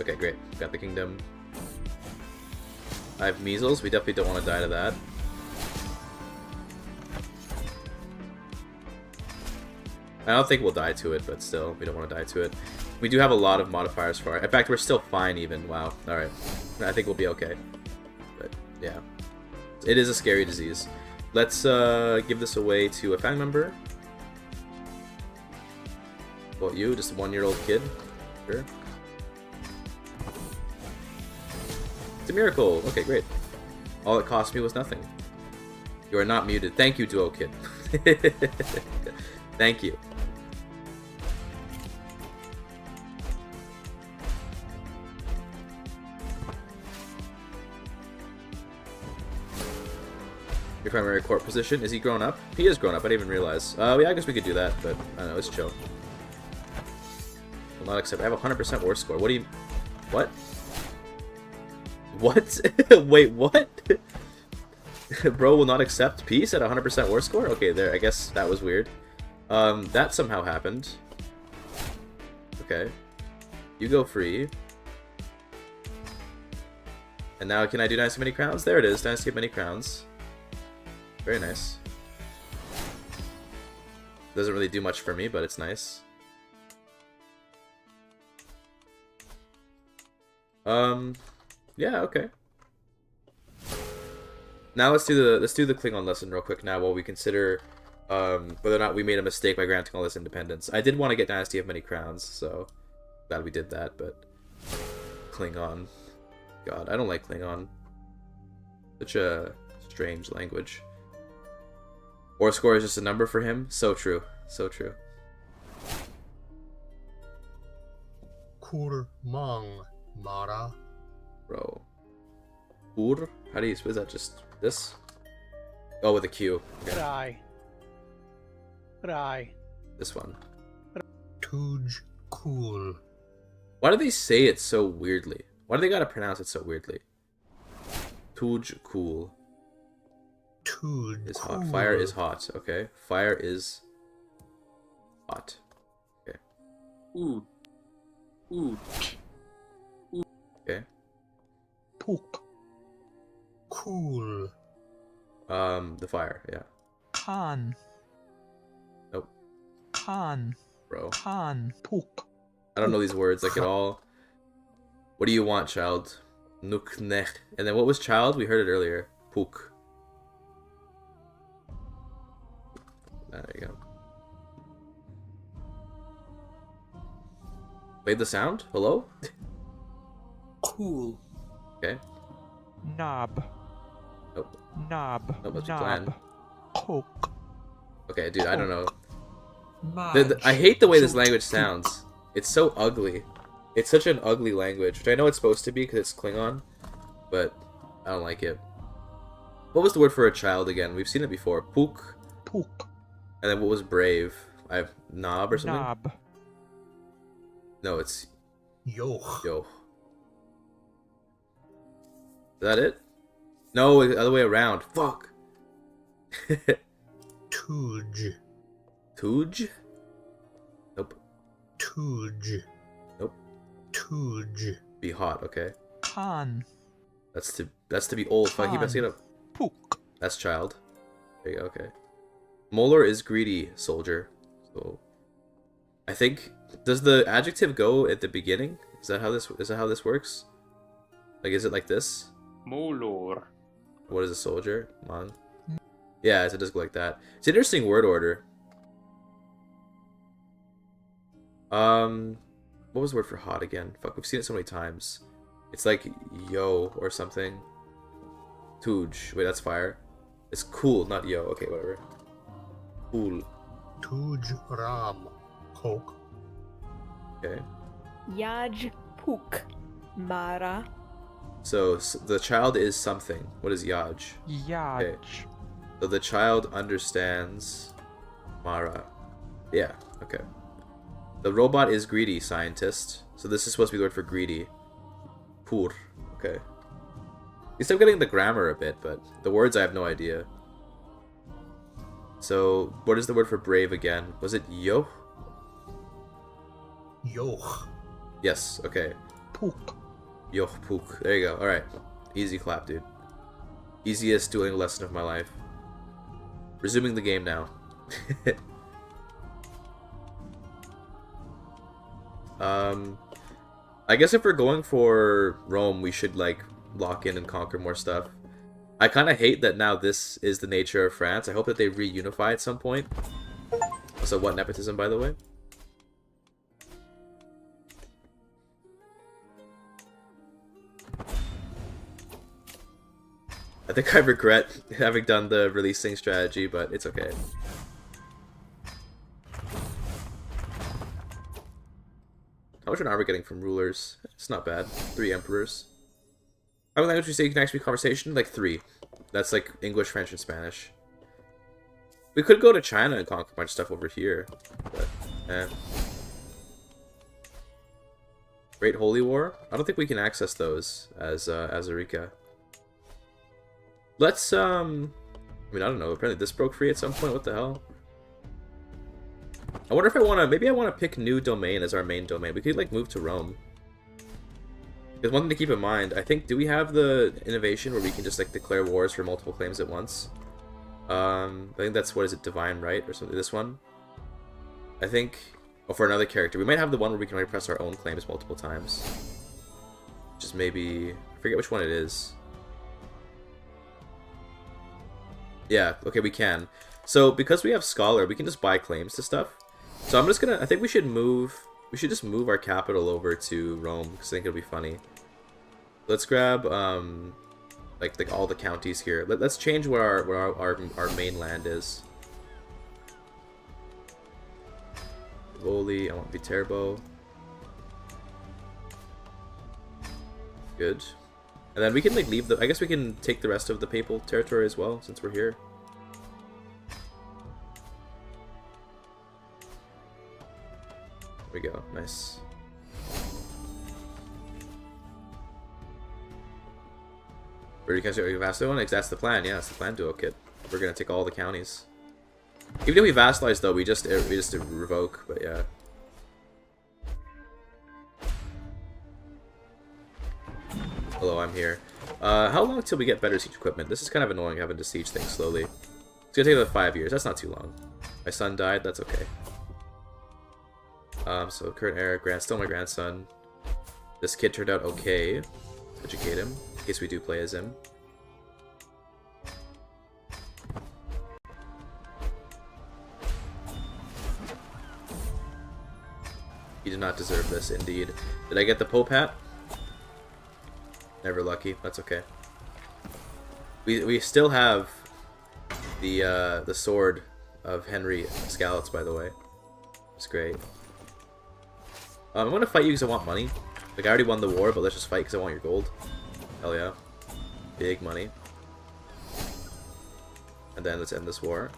Okay, great. Got the kingdom. I have measles. We definitely don't want to die to that. I don't think we'll die to it, but still, we don't want to die to it. We do have a lot of modifiers for it. In fact, we're still fine even. Wow. Alright. I think we'll be okay. But, yeah. It is a scary disease. Let's give this away to a family member. What, you? Just a 1-year-old kid? Sure. It's a miracle. Okay, great. All it cost me was nothing. You are not muted. Thank you, Duo Kid. Thank you. Your primary court position. Is he grown up? He is grown up. I didn't even realize. Yeah, I guess we could do that, but I don't know. It's chill. Will not accept. I have a 100% war score. What do you... What? What? Wait, what? Bro will not accept peace at 100% war score? Okay, there. I guess that was weird. That somehow happened. Okay. You go free. And now can I do Dynasty of Many Crowns? There it is. Dynasty of Many Crowns. Very nice. Doesn't really do much for me, but it's nice. Yeah, okay. Now let's do the Klingon lesson real quick now while we consider whether or not we made a mistake by granting all this independence. I did want to get Dynasty of Many Crowns, so glad we did that, but Klingon. God, I don't like Klingon. Such a strange language. War score is just a number for him? So true. So true. Kurmang Mara. Bro. Ur? How do you... Is that just this? Oh, with a Q. Okay. Rai. This one. Tuj Cool. Why do they say it so weirdly? Why do they gotta pronounce it so weirdly? Tuj cool. Tuj Is cool. hot. Fire is hot. Okay. Fire is hot. Okay. Ooh. Ooh. Okay. Pook. Cool. The fire, yeah. Khan. Nope. Khan. Bro. Khan. Pook. I don't know these words like at all. What do you want, child? Nuknech. And then what was child? We heard it earlier. Pook. There you go. Played the sound? Hello? Cool. Okay. Knob. Nope. Knob. Nope, that's your plan. Knob. Coke. Okay, dude, I don't know. Madge. I hate the way this language sounds. It's so ugly. It's such an ugly language, which I know it's supposed to be because it's Klingon, but I don't like it. What was the word for a child again? We've seen it before. Pook. Pook. And then what was brave? I have knob or something? Knob. No, it's Yoch. yo. Is that it? No, the other way around. Fuck. Tuj. Tuj? Nope. Tuj. Nope. Tuj. Be hot, okay. Khan. That's to be old. Fuck, keep messing it up. Pook. That's child. There you go, okay. Molar is greedy, soldier. So I think does the adjective go at the beginning? Is that how this works? Like is it like this? Molor. What is a soldier? Mon. Yeah, it does go like that. It's an interesting word order. What was the word for hot again? Fuck, we've seen it so many times. It's like yo or something. Tuj. Wait, that's fire. It's cool, not yo. Okay, whatever. Cool. Tuj Ram. Coke. Okay. Yaj Puk Mara. So the child is something. What is Yaj? Yaj. Okay. So the child understands Mara. Yeah, okay. The robot is greedy, scientist. So this is supposed to be the word for greedy. Pur. Okay. At least I'm getting the grammar a bit, but the words I have no idea. So, what is the word for brave again? Was it yo? Yoch. Yes, okay. Puk. Yochpuk. There you go. Alright. Easy clap, dude. Easiest dueling lesson of my life. Resuming the game now. I guess if we're going for Rome, we should, like, lock in and conquer more stuff. I kind of hate that now this is the nature of France. I hope that they reunify at some point. Also, what nepotism, by the way? I think I regret having done the releasing strategy, but it's okay. How much are we getting from rulers? It's not bad. 3 emperors. How many languages you say you can actually speak conversation? Like 3. That's like English, French, and Spanish. We could go to China and conquer a bunch of stuff over here. But, eh. Great Holy War? I don't think we can access those as Azarica. Let's, I mean, I don't know. Apparently this broke free at some point. What the hell? I wonder if I want to... Maybe I want to pick new domain as our main domain. We could, like, move to Rome. Because one thing to keep in mind, I think... Do we have the innovation where we can just, like, declare wars for multiple claims at once? I think that's... What is it? Divine Right or something? This one? I think... Oh, for another character. We might have the one where we can only press our own claims multiple times. Just maybe... I forget which one it is. Yeah, okay, we can. So, because we have Scholar, we can just buy claims to stuff. So I'm just gonna... I think we should move... We should just move our capital over to Rome, because I think it'll be funny. Let's grab, like all the counties here. Let's change where our main land is. Voli, I want Viterbo. Good. And then we can, like, leave the... I guess we can take the rest of the papal territory as well, since we're here. There we go. Nice. Where do you guys are you vassal? That's the plan. Yeah, that's the plan, Duo Kid. We're gonna take all the counties. Even if we vassalize, though, we just revoke. But yeah. Hello, I'm here. How long till we get better siege equipment? This is kind of annoying having to siege things slowly. It's gonna take about 5 years. That's not too long. My son died. That's okay. So current heir, still my grandson. This kid turned out okay. Let's educate him, in case we do play as him. He did not deserve this, indeed. Did I get the Pope hat? Never lucky. That's okay. We still have the sword of Henry Scallots, by the way. It's great. I'm gonna fight you because I want money. Like, I already won the war, but let's just fight because I want your gold. Hell yeah. Big money. And then let's end this war.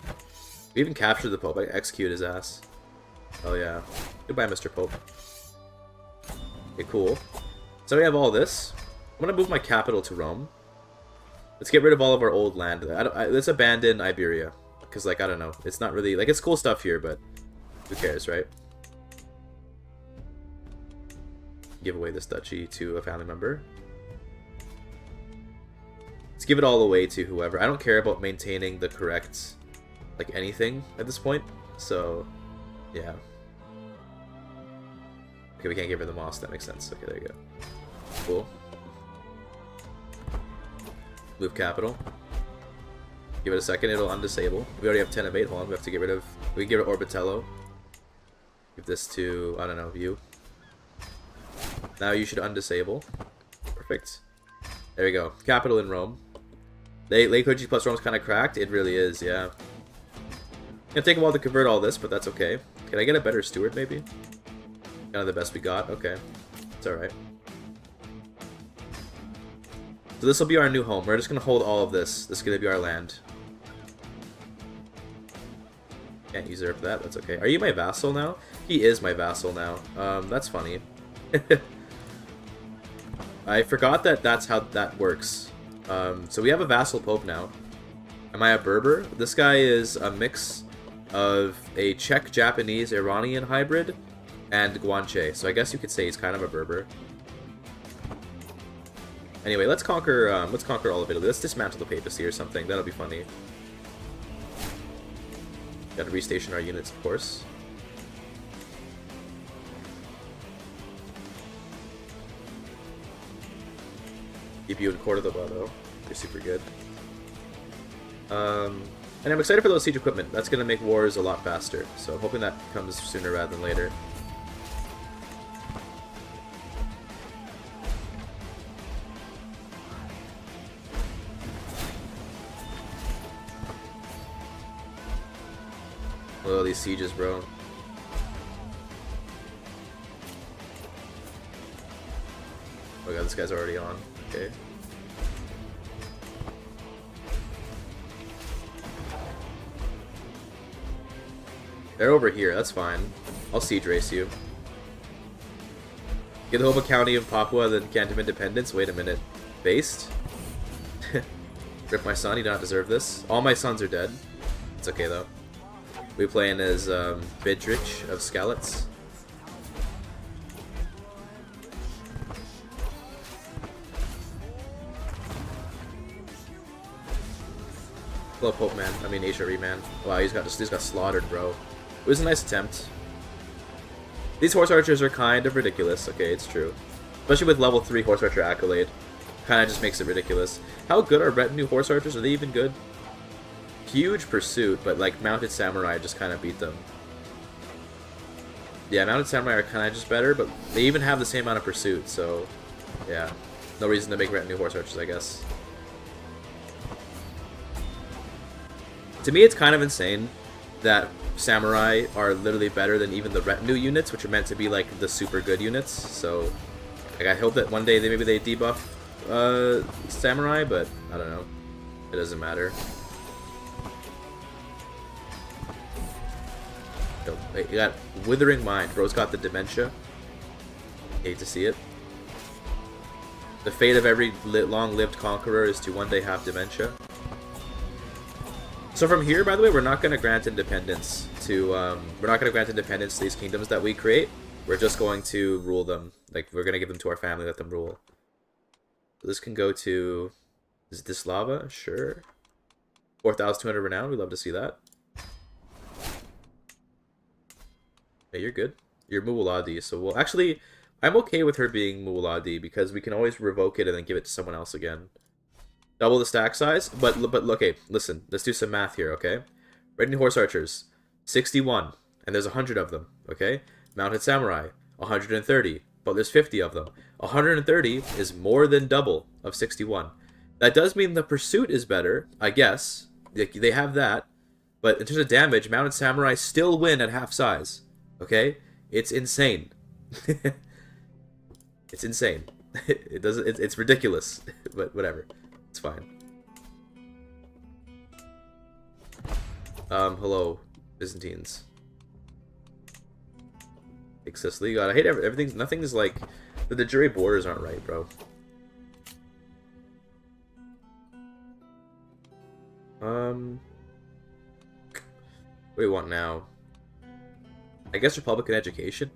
We even captured the Pope. I execute his ass. Hell yeah. Goodbye, Mr. Pope. Okay, cool. So we have all this. I'm gonna move my capital to Rome. Let's get rid of all of our old land. Let's abandon Iberia. Because, like, I don't know. It's not really... Like, it's cool stuff here, but who cares, right? Give away this duchy to a family member. Let's give it all away to whoever. I don't care about maintaining the correct, like, anything at this point. So, yeah. Okay, we can't give her the moss. That makes sense. Okay, there you go. Cool. Move capital. Give it a second. It'll undisable. We already have 10 of 8. Hold on. We have to get rid of... We can give it Orbitello. Give this to, I don't know, you. Now you should undisable. Perfect. There we go. Capital in Rome. Late clergy plus Rome's kind of cracked. It really is, yeah. It's gonna take a while to convert all this, but that's okay. Can I get a better steward, maybe? Kind of the best we got. Okay. It's alright. So this will be our new home. We're just gonna hold all of this. This is gonna be our land. Can't usurp that. That's okay. Are you my vassal now? He is my vassal now. That's funny. I forgot that that's how that works. So we have a vassal pope now. Am I a Berber? This guy is a mix of a Czech-Japanese-Iranian hybrid and Guanche. So I guess you could say he's kind of a Berber. Anyway, let's conquer all of Italy. Let's dismantle the papacy or something. That'll be funny. Gotta restation our units, of course. Keep you in Cordoba, though. You're super good. And I'm excited for those siege equipment. That's gonna make wars a lot faster. So I'm hoping that comes sooner rather than later. Oh, these sieges, bro. Oh god, this guy's already on. Okay. They're over here, that's fine. I'll siege race you. Get the whole county of Papua, then Canton Independence? Wait a minute. Based? Rip my son, you don't deserve this. All my sons are dead. It's okay though. We playing as Bidrich of Skallets. Hello, Pope man. I mean HRE man. Wow, he's got slaughtered, bro. It was a nice attempt. These horse archers are kind of ridiculous. Okay, it's true. Especially with level 3 horse archer accolade. Kind of just makes it ridiculous. How good are retinue horse archers? Are they even good? Huge pursuit, but like mounted samurai just kind of beat them. Yeah, mounted samurai are kind of just better, but they even have the same amount of pursuit, so yeah. No reason to make retinue horse archers, I guess. To me, it's kind of insane that samurai are literally better than even the retinue units, which are meant to be like the super good units. So, like, I hope that one day maybe they debuff samurai, but I don't know. It doesn't matter. Yo, you got Withering Mind. Bro's got the dementia. Hate to see it. The fate of every long-lived conqueror is to one day have dementia. So from here, by the way, we're not going to grant independence to these kingdoms that we create. We're just going to rule them. Like, we're going to give them to our family, let them rule. So this can go to... Is it Dislava? Sure. 4,200 renown. We'd love to see that. Yeah, you're good. You're Muwaladi, so we'll... Actually, I'm okay with her being Muwaladi because we can always revoke it and then give it to someone else again. Double the stack size, but okay, listen, let's do some math here, okay? Retinue horse archers, 61, and there's 100 of them, okay? Mounted samurai, 130, but there's 50 of them. 130 is more than double of 61. That does mean the pursuit is better, I guess. They have that, but in terms of damage, mounted samurai still win at half size, okay? It's insane. It's insane. It's ridiculous, but whatever. It's fine. Hello, Byzantines. Take Sicily. God, I hate everything. Nothing is like... The jury borders aren't right, bro. What do we want now? I guess Republican education?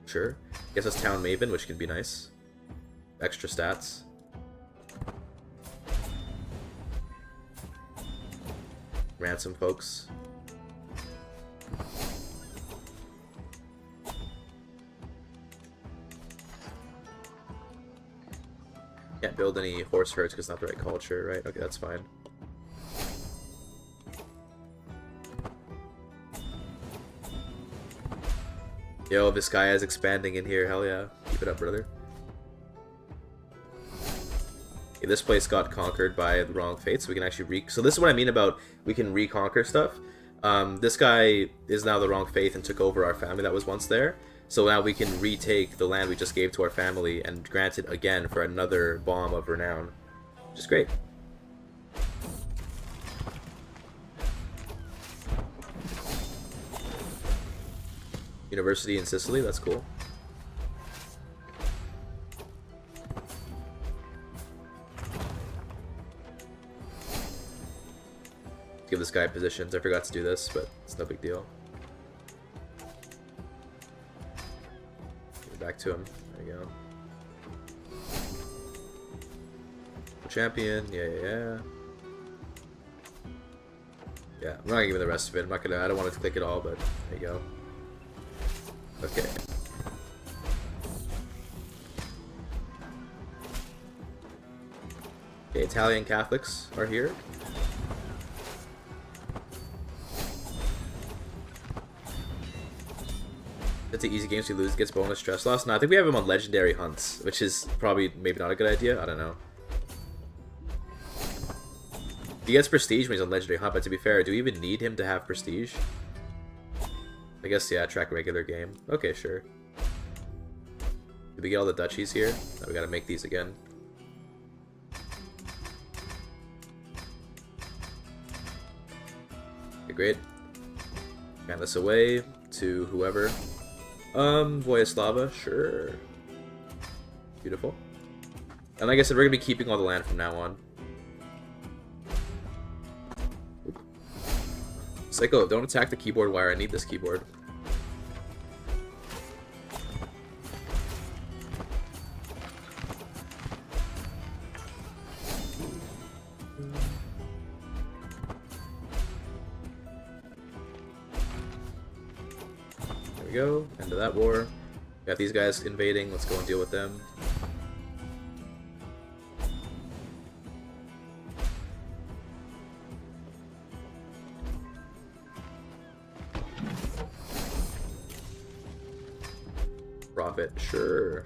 Sure. Guess that's Town Maven, which can be nice. Extra stats. Ransom folks. Can't build any horse herds because it's not the right culture, right? Okay, that's fine. Yo, this guy is expanding in here, hell yeah. Keep it up, brother. Okay, this place got conquered by the wrong fate, so we can actually so this is what I mean about we can reconquer stuff. This guy is now the wrong faith and took over our family that was once there. So now we can retake the land we just gave to our family and grant it again for another bomb of renown. Which is great. University in Sicily, that's cool. Give this guy positions. I forgot to do this, but it's no big deal. Give it back to him. There you go. champion. Yeah. Yeah, I'm not gonna give it the rest of it. I don't want to click it all, but there you go. Okay. Okay, Italian Catholics are here. It's an easy game, so you lose, gets bonus stress loss. No, I think we have him on legendary hunts, which is probably maybe not a good idea. I don't know. He gets prestige when he's on legendary hunt, but to be fair, do we even need him to have prestige? I guess, yeah, track regular game. Okay, sure. Did we get all the duchies here? No, we gotta make these again. Okay, great. Hand this away to whoever. Voyaslava, sure. Beautiful. And like I said, we're gonna be keeping all the land from now on. Psycho, don't attack the keyboard wire. I need this keyboard. There we go. End of that war. Got these guys invading. Let's go and deal with them. Profit, sure.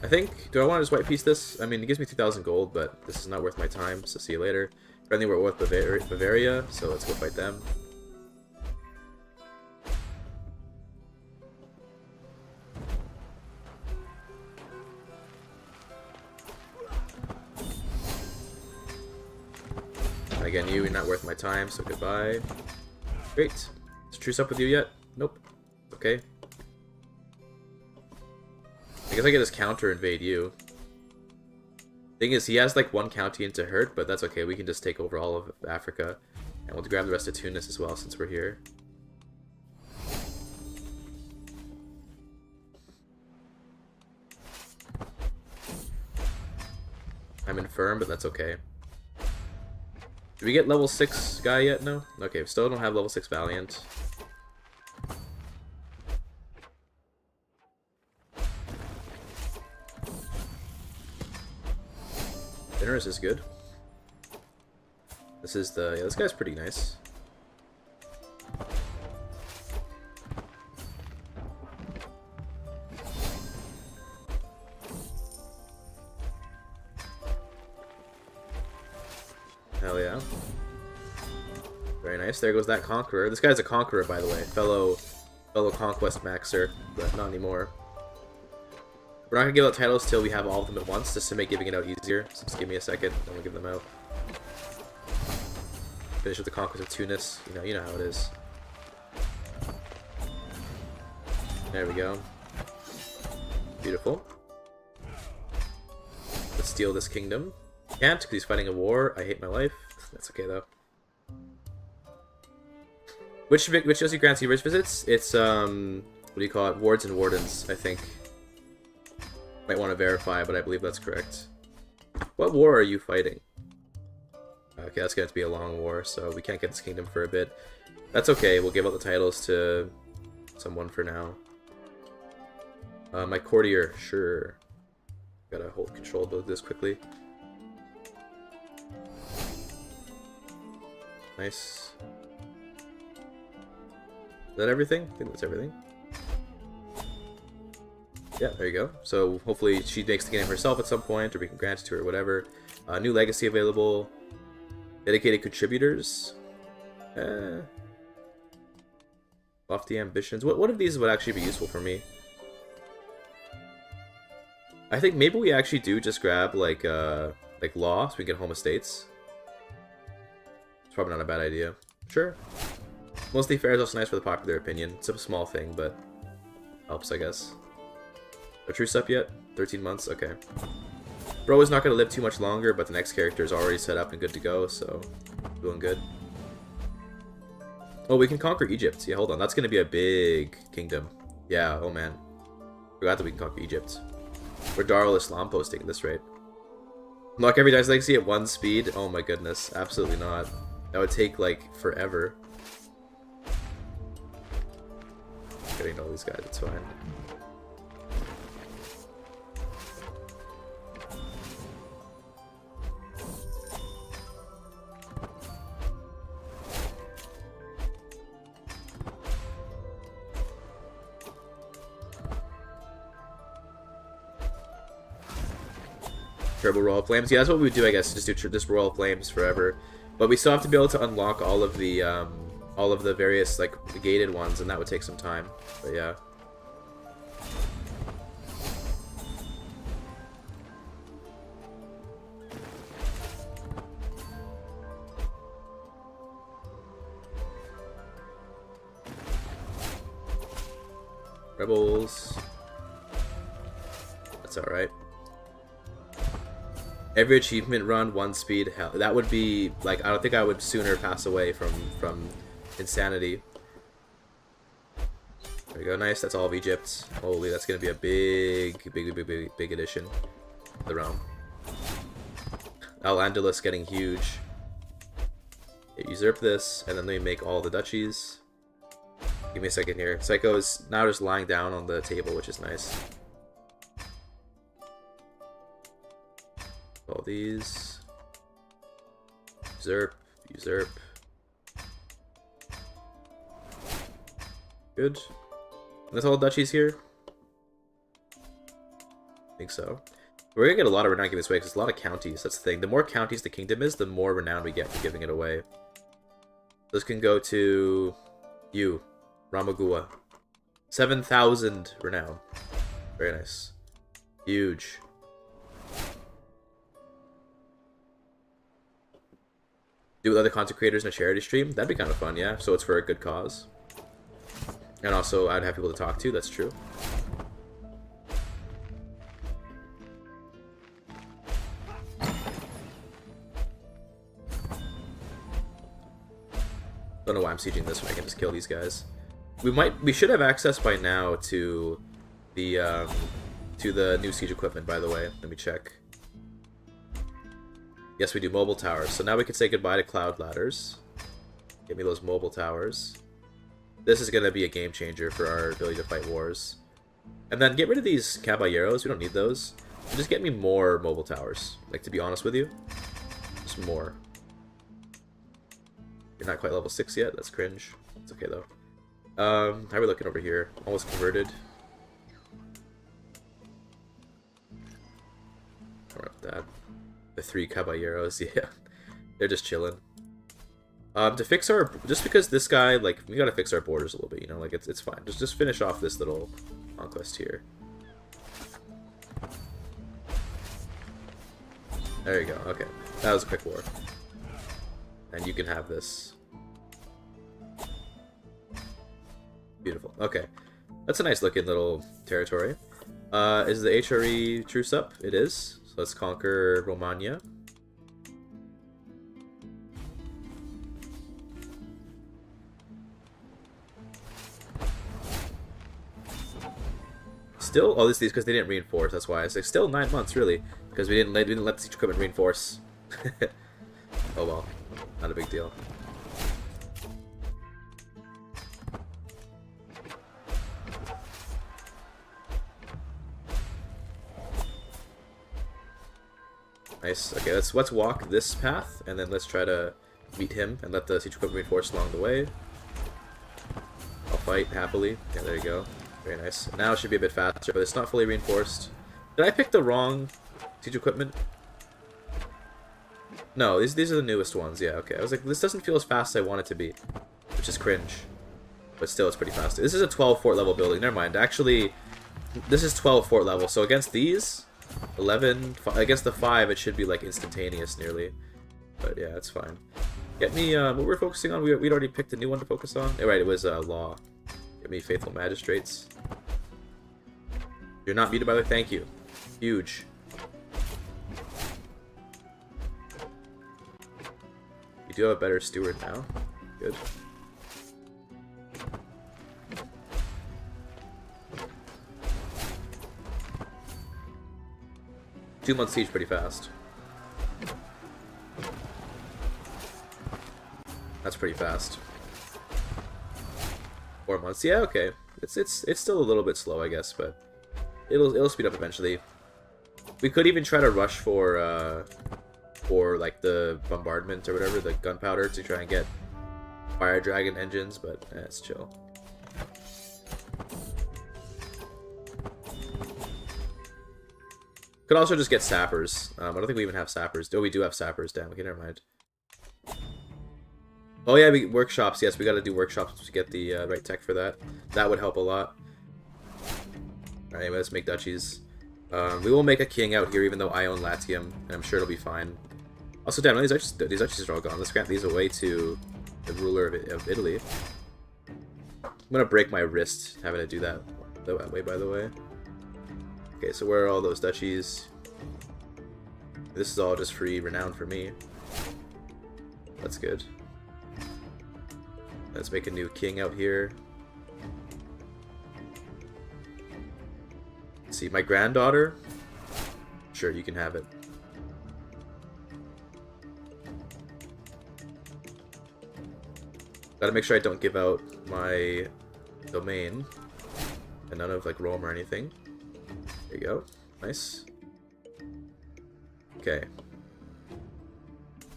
I think, do I want to just white piece this? I mean, it gives me 2,000 gold, but this is not worth my time, so see you later. Friendly, we're with Bavaria, so let's go fight them. Again, you're not worth my time, so goodbye. Great. Is truce up with you yet? Nope. Okay. I guess I can just counter invade you. Thing is, he has like one county into hurt, but that's okay. We can just take over all of Africa. And we'll grab the rest of Tunis as well, since we're here. I'm infirm, but that's okay. Did we get level 6 guy yet? No? Okay, still don't have level 6 Valiant. Dinners is good. This is the... yeah, this guy's pretty nice. Hell yeah. Very nice. There goes that Conqueror. This guy's a Conqueror, by the way. Fellow Conquest Maxer, but not anymore. We're not gonna give out titles till we have all of them at once, just to make giving it out easier. So just give me a second, then we'll give them out. Finish with the Conquest of Tunis. You know how it is. There we go. Beautiful. Let's steal this kingdom. Can't, because he's fighting a war. I hate my life. That's okay, though. Which does he grants you rich visits? It's, what do you call it? Wards and Wardens, I think. Might want to verify, but I believe that's correct. What war are you fighting? Okay, that's going to be a long war, so we can't get this kingdom for a bit. That's okay, we'll give out the titles to someone for now. My courtier, sure. Gotta hold control of this quickly. Nice. Is that everything? I think that's everything. Yeah, there you go. So hopefully she makes the game herself at some point, or we can grant it to her, whatever. New legacy available. Dedicated contributors. Lofty ambitions. What of these would actually be useful for me? I think maybe we actually do just grab like law, so we can get home estates. It's probably not a bad idea. Sure. Mostly fair is also nice for the popular opinion. It's a small thing, but helps, I guess. A truce up yet? 13 months? Okay. Bro is not going to live too much longer, but the next character is already set up and good to go, so doing good. Oh, we can conquer Egypt. Yeah, hold on. That's gonna be a big kingdom. Yeah, oh man. Forgot that we can conquer Egypt. We're Darul Islam posting at this rate. Unlock every Dynasty Legacy at 1 speed? Oh my goodness. Absolutely not. That would take, like, forever. Getting all these guys, it's fine. Turbo Royal Flames. Yeah, that's what we would do, I guess. Just do just Royal Flames forever. But we still have to be able to unlock all of the various, like, gated ones, and that would take some time. But yeah. Rebels. That's alright. Every achievement run, 1 speed. Hell, that would be, like, I don't think I would sooner pass away from insanity. There we go, nice. That's all of Egypt. Holy, that's gonna be a big addition to the realm. Al-Andalus getting huge. Okay, usurp this, and then let me make all the duchies. Give me a second here. Psycho is now just lying down on the table, which is nice. All these. Usurp, usurp. Good. And that's all duchies here? I think so. We're gonna get a lot of renown giving this away because there's a lot of counties. That's the thing. The more counties the kingdom is, the more renown we get for giving it away. This can go to you, Ramagua. 7,000 renown. Very nice. Huge. Do with other content creators in a charity stream? That'd be kind of fun, yeah. So it's for a good cause. And also, I'd have people to talk to, that's true. Don't know why I'm sieging this when I can just kill these guys. We should have access by now to the new siege equipment, by the way. Let me check. Yes, we do mobile towers. So now we can say goodbye to cloud ladders. Give me those mobile towers. This is going to be a game changer for our ability to fight wars. And then get rid of these caballeros. We don't need those. Just get me more mobile towers. Like, to be honest with you. Just more. You're not quite level 6 yet. That's cringe. It's okay, though. How are we looking over here? Almost converted. Don't worry about that. The 3 caballeros, yeah. They're just chilling. To fix our... Just because this guy, like, we gotta fix our borders a little bit, you know? Like, it's fine. Just finish off this little conquest here. There you go, okay. That was a quick war. And you can have this. Beautiful, okay. That's a nice looking little territory. Is the HRE truce up? It is. So let's conquer Romania. Still, oh, these because they didn't reinforce. That's why it's like still 9 months really, because we didn't let the siege equipment reinforce. Oh well, not a big deal. Nice. Okay, let's walk this path, and then let's try to meet him and let the siege equipment reinforce along the way. I'll fight happily. Yeah, there you go. Very nice. Now it should be a bit faster, but it's not fully reinforced. Did I pick the wrong siege equipment? No, these are the newest ones. Yeah, okay. I was like, this doesn't feel as fast as I want it to be, which is cringe. But still, it's pretty fast. This is a 12 fort level building. Never mind. Actually, this is 12 fort level. So against these, 11, against the 5, it should be like instantaneous nearly. But yeah, it's fine. Get me, what we're focusing on, we'd already picked a new one to focus on. Oh, right, it was law. Get me faithful magistrates. You're not muted, by the way. Thank you. Huge. We do have a better steward now. Good. 2-month siege pretty fast. That's pretty fast. 4 months, yeah, okay. It's still a little bit slow, I guess, but it'll speed up eventually. We could even try to rush for like the bombardment or whatever, the gunpowder, to try and get fire dragon engines, but it's chill. Could also just get sappers. I don't think we even have sappers. Oh, we do have sappers. Damn, okay, never mind. Oh yeah, workshops. Yes, we gotta do workshops to get the right tech for that. That would help a lot. Alright, anyway, let's make duchies. We will make a king out here, even though I own Latium, and I'm sure it'll be fine. Also, damn, these duchies are all gone. Let's grant these away to the ruler of Italy. I'm gonna break my wrist having to do that way, by the way. Okay, so where are all those duchies? This is all just free renown for me. That's good. Let's make a new king out here. Let's see, my granddaughter? Sure, you can have it. Gotta make sure I don't give out my domain. And none of, like, Rome or anything. There you go. Nice. Okay.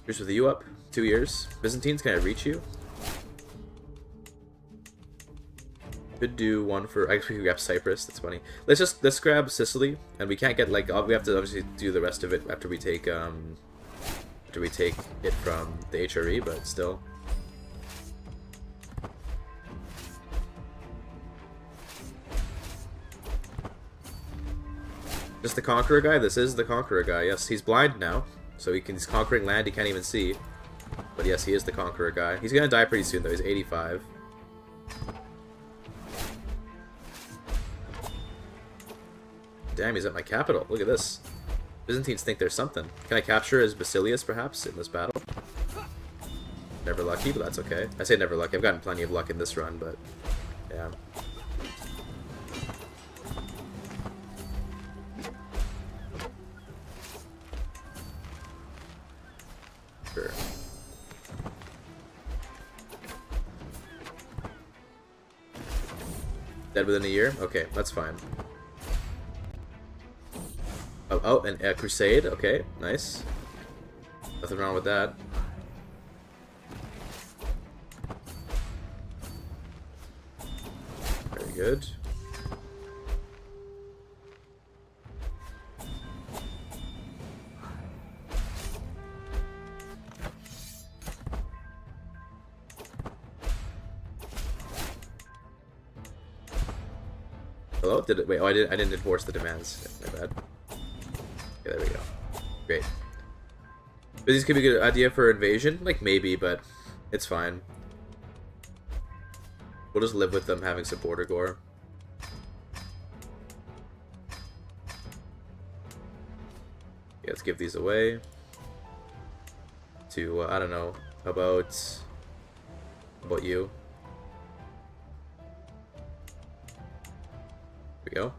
Here's with you up. 2 years. Byzantines, can I reach you? Could do one for... I guess we could grab Cyprus. That's funny. Let's grab Sicily, and we can't get, like... We have to obviously do the rest of it after we take it from the HRE, but still. Just the Conqueror guy? This is the Conqueror guy. Yes, he's blind now, so he's conquering land he can't even see. But yes, he is the Conqueror guy. He's gonna die pretty soon, though. He's 85. Damn, he's at my capital. Look at this. Byzantines think there's something. Can I capture as Basilius, perhaps, in this battle? Never lucky, but that's okay. I say never lucky. I've gotten plenty of luck in this run, but... yeah. Sure. Dead within a year? Okay, that's fine. Oh, and a Crusade. Okay, nice. Nothing wrong with that. Very good. Hello? Did it? Wait. Oh, I didn't enforce the demands. Yeah, my bad. Okay, there we go. Great. But these could be a good idea for invasion? Like, maybe, but it's fine. We'll just live with them having some border gore. Okay, let's give these away. To, I don't know, how about you? There we go.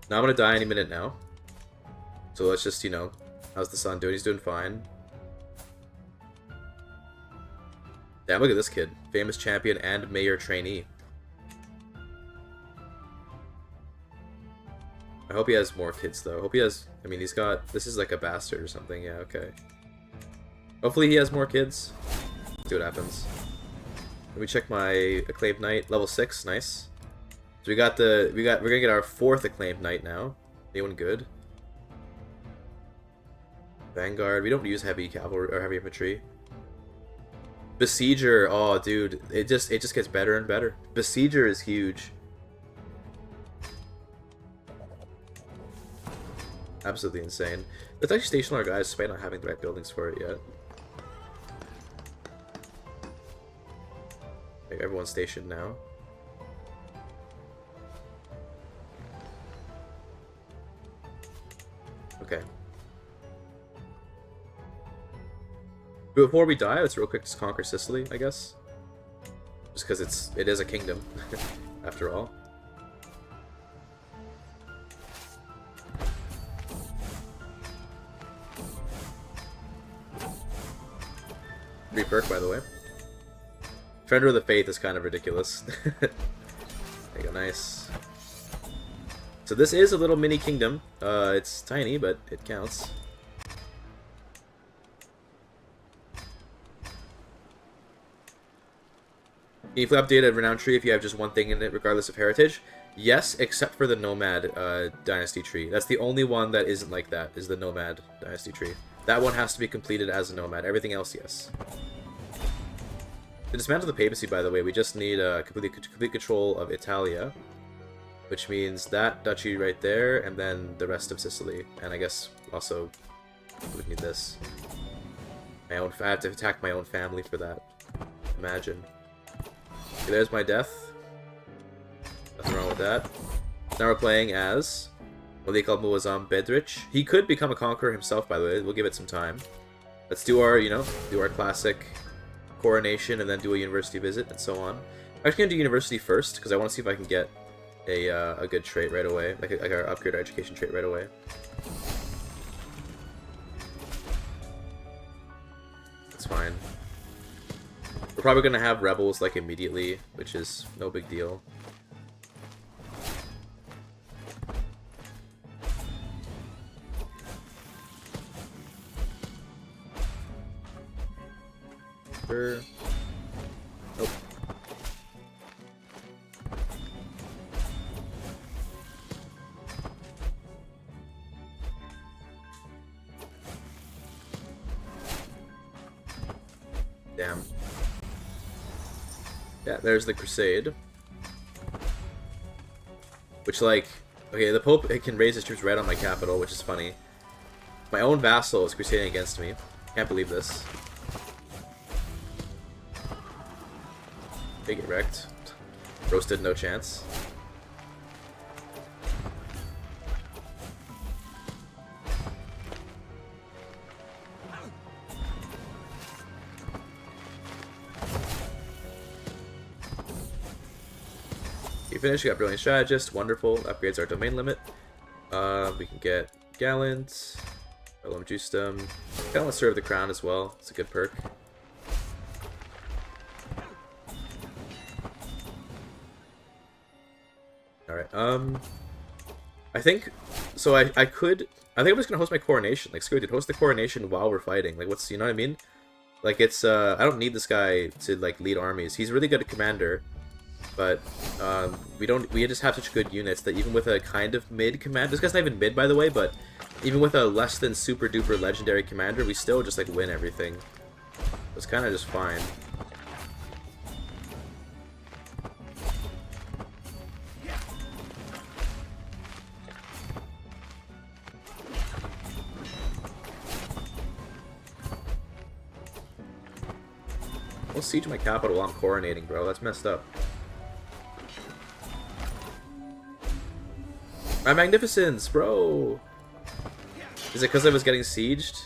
Now I'm gonna die any minute now. So let's just, you know, how's the son doing? He's doing fine. Damn, look at this kid. Famous champion and mayor trainee. I hope he has more kids, though. I hope he has... I mean, he's got... This is like a bastard or something. Yeah, okay. Hopefully he has more kids. See what happens. Let me check my acclaimed knight. Level 6. Nice. So we're gonna get our 4th acclaimed knight now. Anyone good? Vanguard. We don't use heavy cavalry or heavy infantry. Besieger. Oh, dude, it just gets better and better. Besieger is huge. Absolutely insane. Let's actually station our guys despite not having the right buildings for it yet. Okay, everyone's stationed now. Okay. Before we die, let's real quick just conquer Sicily, I guess. Just because it is a kingdom, after all. Free perk, by the way. Defender of the Faith is kind of ridiculous. There you go, nice. So this is a little mini kingdom. It's tiny, but it counts. Can you flip update a Renown tree if you have just one thing in it, regardless of heritage? Yes, except for the Nomad Dynasty tree. That's the only one that isn't like that, is the Nomad Dynasty tree. That one has to be completed as a Nomad. Everything else, yes. To dismantle the papacy, by the way, we just need complete control of Italia, which means that duchy right there, and then the rest of Sicily. And I guess also we need this. I have to attack my own family for that. Imagine. Okay, there's my death. Nothing wrong with that. Now we're playing as Malik al-Muazzam Bedrich. He could become a conqueror himself, by the way. We'll give it some time. Let's do our, do our classic coronation and then do a university visit and so on. I'm actually gonna do university first because I want to see if I can get a good trait right away, like our upgrade our education trait right away. That's fine. We're probably gonna have rebels like immediately, which is no big deal. Sure. Nope. Damn. Yeah, there's the Crusade. Which, like, okay, the Pope can raise his troops right on my capital, which is funny. My own vassal is crusading against me. Can't believe this. They get wrecked. Roasted, no chance. You finished, you got Brilliant Strategist, wonderful. Upgrades our domain limit. We can get Gallant, Bellum Justum. Gallant Serve the Crown as well, it's a good perk. Alright, I think, so I think I'm just gonna host my coronation, like, screw it, dude, host the coronation while we're fighting, like, you know what I mean? Like, it's, I don't need this guy to, like, lead armies, he's really good at commander, but, we just have such good units that even with a kind of mid command, this guy's not even mid, by the way, but even with a less than super duper legendary commander, we still just, like, win everything. It's kind of just fine. Don't siege my capital while I'm coronating, bro. That's messed up. My magnificence, bro! Is it because I was getting sieged?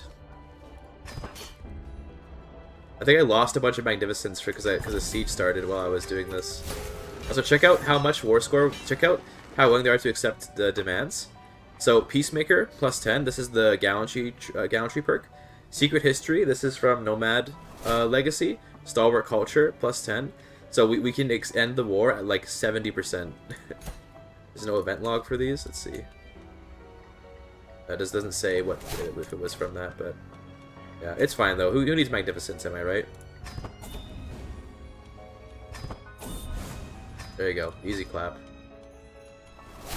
I think I lost a bunch of magnificence because the siege started while I was doing this. Also, check out how much war score. Check out how willing they are to accept the demands. So, Peacemaker, +10. This is the gallantry perk. Secret History. This is from Nomad Legacy. Stalwart Culture, +10. So we can end the war at like 70%. There's no event log for these. Let's see. That just doesn't say what if it was from that, but yeah, it's fine though. Who needs magnificence? Am I right? There you go. Easy clap.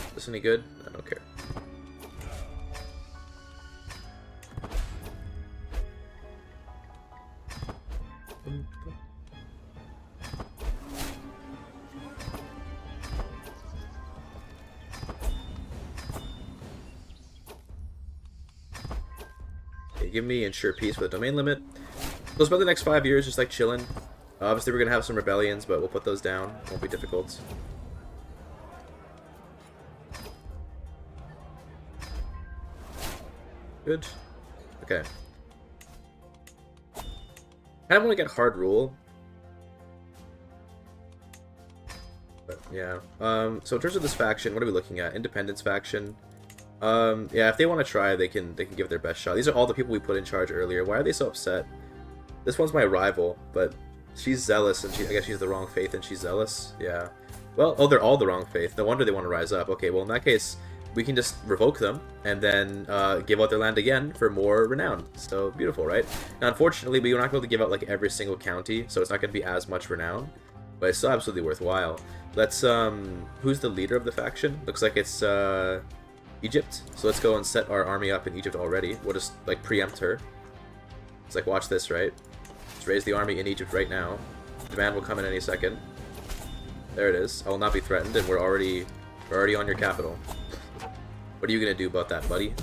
Is this any good? I don't care. Okay, give me ensure peace with a domain limit. We'll spend the next 5 years just like chilling. Obviously we're gonna have some rebellions, but we'll put those down. Won't be difficult. Good. Okay. I don't want to get hard rule. But yeah. So in terms of this faction, what are we looking at? Independence faction. Yeah, if they want to try, they can give their best shot. These are all the people we put in charge earlier. Why are they so upset? This one's my rival, but she's zealous, and I guess she's the wrong faith, and she's zealous. Yeah. Well, oh, they're all the wrong faith. No wonder they want to rise up. Okay, well, in that case, we can just revoke them, and then give out their land again for more renown. So, beautiful, right? Now, unfortunately, we're not going to be able to give out, like, every single county, so it's not going to be as much renown, but it's still absolutely worthwhile. Let's, who's the leader of the faction? Looks like it's, Egypt. So let's go and set our army up in Egypt already. We'll just, like, preempt her. It's like, watch this, right? Let's raise the army in Egypt right now. Demand will come in any second. There it is. I will not be threatened, and we're already on your capital. What are you gonna do about that, buddy?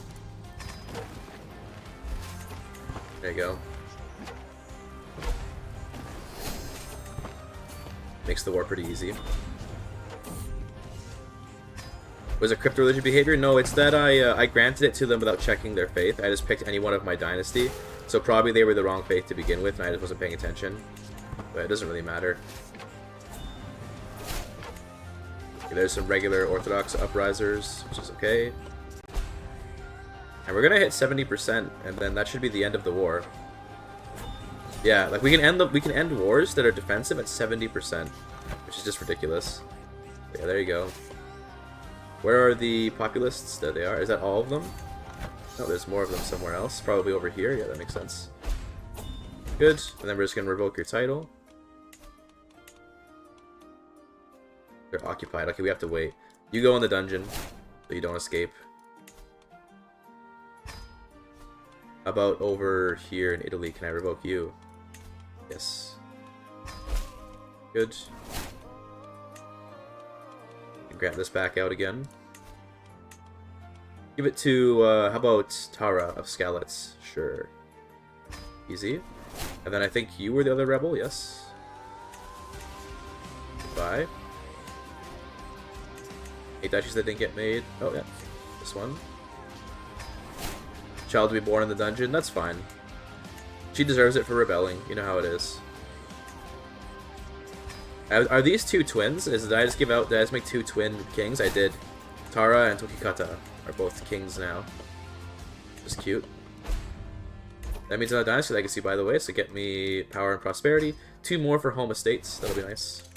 There you go. Makes the war pretty easy. Was it crypto religion behavior? No, it's that I granted it to them without checking their faith. I just picked any one of my dynasty. So probably they were the wrong faith to begin with, and I just wasn't paying attention. But it doesn't really matter. Okay, there's some regular Orthodox uprisers, which is okay. And we're gonna hit 70%, and then that should be the end of the war. Yeah, like we can end wars that are defensive at 70%, which is just ridiculous. Yeah, there you go. Where are the populists? There they are. Is that all of them? No, there's more of them somewhere else. Probably over here. Yeah, that makes sense. Good. And then we're just going to revoke your title. They're occupied. Okay, we have to wait. You go in the dungeon, so you don't escape. How about over here in Italy? Can I revoke you? Yes. Good. Grant this back out again. Give it to, how about Tara of Skalitz? Sure. Easy. And then I think you were the other rebel, yes? Goodbye. 8 duchies that didn't get made. Oh, yeah. This one. Child to be born in the dungeon, that's fine. She deserves it for rebelling, you know how it is. Are these two twins? Did I just make 2 twin kings? I did. Tara and Tokikata are both kings now. Just cute. That means another dynasty legacy, by the way, so get me power and prosperity. 2 more for home estates, that'll be nice.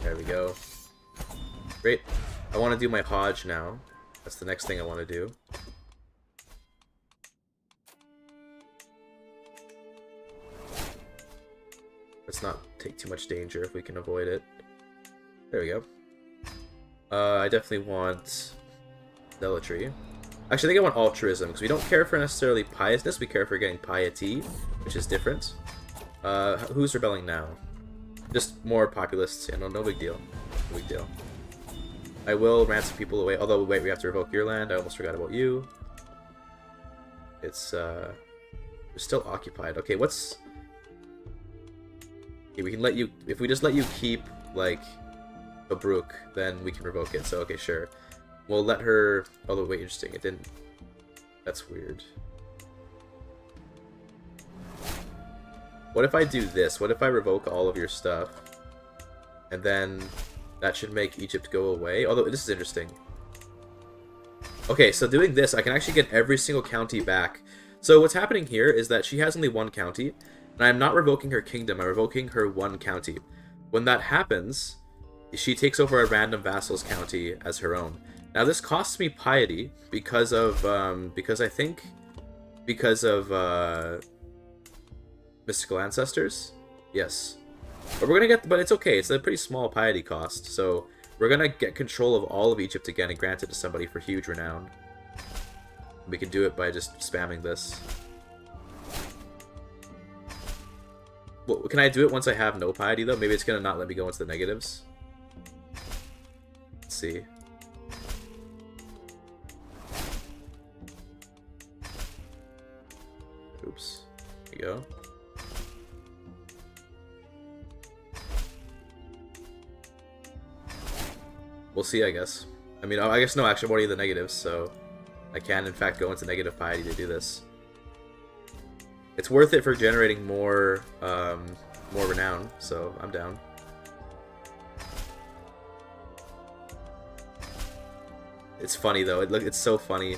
There we go. Great. I want to do my Hodge now. That's the next thing I want to do. Let's not take too much danger if we can avoid it. There we go. I definitely want zealotry. Actually, I think I want altruism, because we don't care for necessarily piousness, we care for getting piety, which is different. Who's rebelling now? Just more populists. Yeah, no big deal. No big deal. I will ransom people away. Although, wait, we have to revoke your land. I almost forgot about you. It's, we're still occupied. Okay, what's... Okay, we can let you... If we just let you keep, like, Tobruk, then we can revoke it. So, okay, sure. We'll let her... Although, wait, interesting. It didn't... That's weird. What if I do this? What if I revoke all of your stuff? And then... That should make Egypt go away. Although, this is interesting. Okay, so doing this, I can actually get every single county back. So what's happening here is that she has only 1 county, and I'm not revoking her kingdom, I'm revoking her 1 county. When that happens, she takes over a random vassal's county as her own. Now this costs me piety because of mystical ancestors. Yes. But we're gonna get, but it's okay, it's a pretty small piety cost, so we're gonna get control of all of Egypt again and grant it to somebody for huge renown. We can do it by just spamming this. Well, can I do it once I have no piety though? Maybe it's gonna not let me go into the negatives. Let's see. Oops. There you go. We'll see, I guess. I mean, I guess no, actually, I'm already in the negatives, so I can, in fact, go into negative piety to do this. It's worth it for generating more, more renown, so I'm down. It's funny though. It's so funny.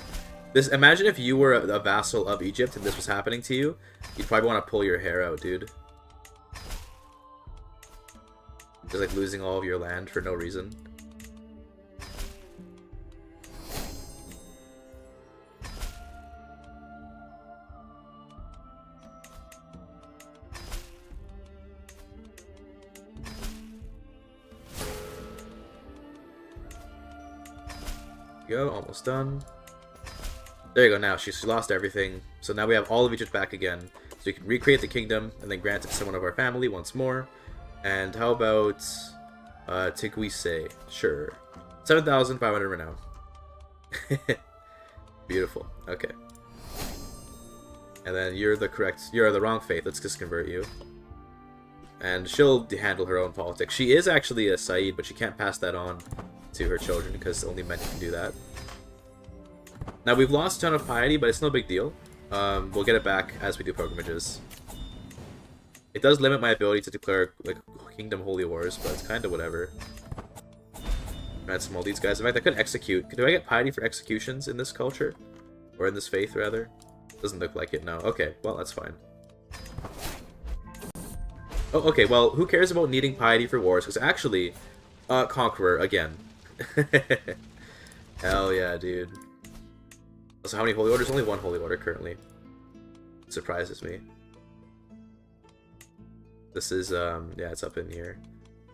This, imagine if you were a vassal of Egypt and this was happening to you. You'd probably want to pull your hair out, dude. Just like losing all of your land for no reason. Go, almost done. There you go, now she's lost everything. So now we have all of Egypt back again. So you can recreate the kingdom and then grant it to someone of our family once more. And how about Tigwise? Sure. 7,500 renown. Beautiful. Okay. And then you're the wrong faith. Let's just convert you. And she'll handle her own politics. She is actually a Said, but she can't pass that on to her children because only men can do that. Now we've lost a ton of piety, but it's no big deal. We'll get it back as we do pilgrimages. It does limit my ability to declare like kingdom holy wars, but it's kind of whatever. Ransom all these guys. In fact, I could execute. Do I get piety for executions in this culture, or in this faith rather? Doesn't look like it. No. Okay. Well, that's fine. Oh, okay. Well, who cares about needing piety for wars? Because actually, conqueror again. Hell yeah, dude. So how many holy orders? Only one holy order currently. It surprises me. This is, yeah, it's up in here.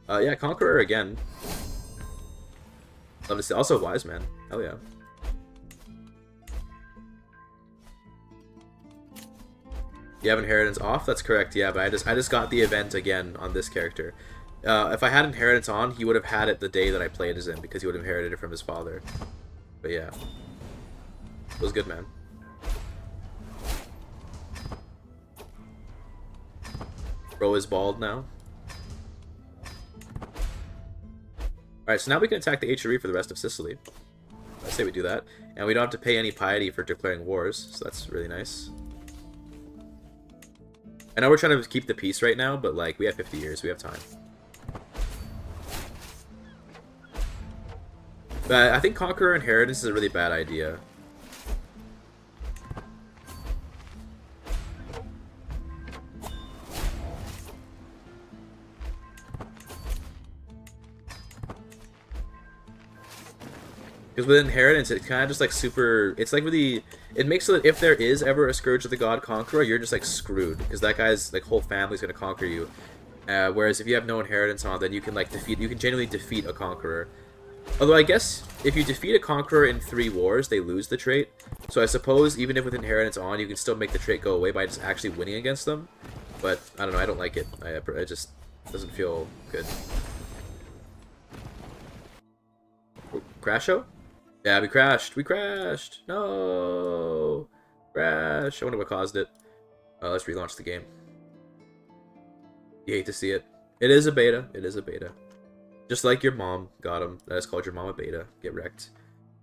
Yeah, conqueror again. Love to see. Also wise man. Hell yeah. You have inheritance off? That's correct, yeah, but I just got the event again on this character. If I had inheritance on, he would have had it the day that I played as him, because he would have inherited it from his father. But yeah. It was good, man. Bro is bald now. Alright, so now we can attack the HRE for the rest of Sicily. I say we do that. And we don't have to pay any piety for declaring wars, so that's really nice. I know we're trying to keep the peace right now, but like, we have 50 years, we have time. But I think Conqueror Inheritance is a really bad idea. Because with Inheritance, it's kind of just like super... It's like really... It makes so that if there is ever a Scourge of the God Conqueror, you're just like screwed. Because that guy's like whole family's going to conquer you. Whereas if you have no Inheritance on, then you can like defeat... You can genuinely defeat a Conqueror. Although I guess if you defeat a Conqueror in 3 wars, they lose the trait. So I suppose even if with Inheritance on, you can still make the trait go away by just actually winning against them. But I don't know, I don't like it. It just doesn't feel good. Crasho? Yeah, we crashed. We crashed. No. Crash. I wonder what caused it. Let's relaunch the game. You hate to see it. It is a beta. It is a beta. Just like your mom. Got him. That is called your mom a beta. Get wrecked.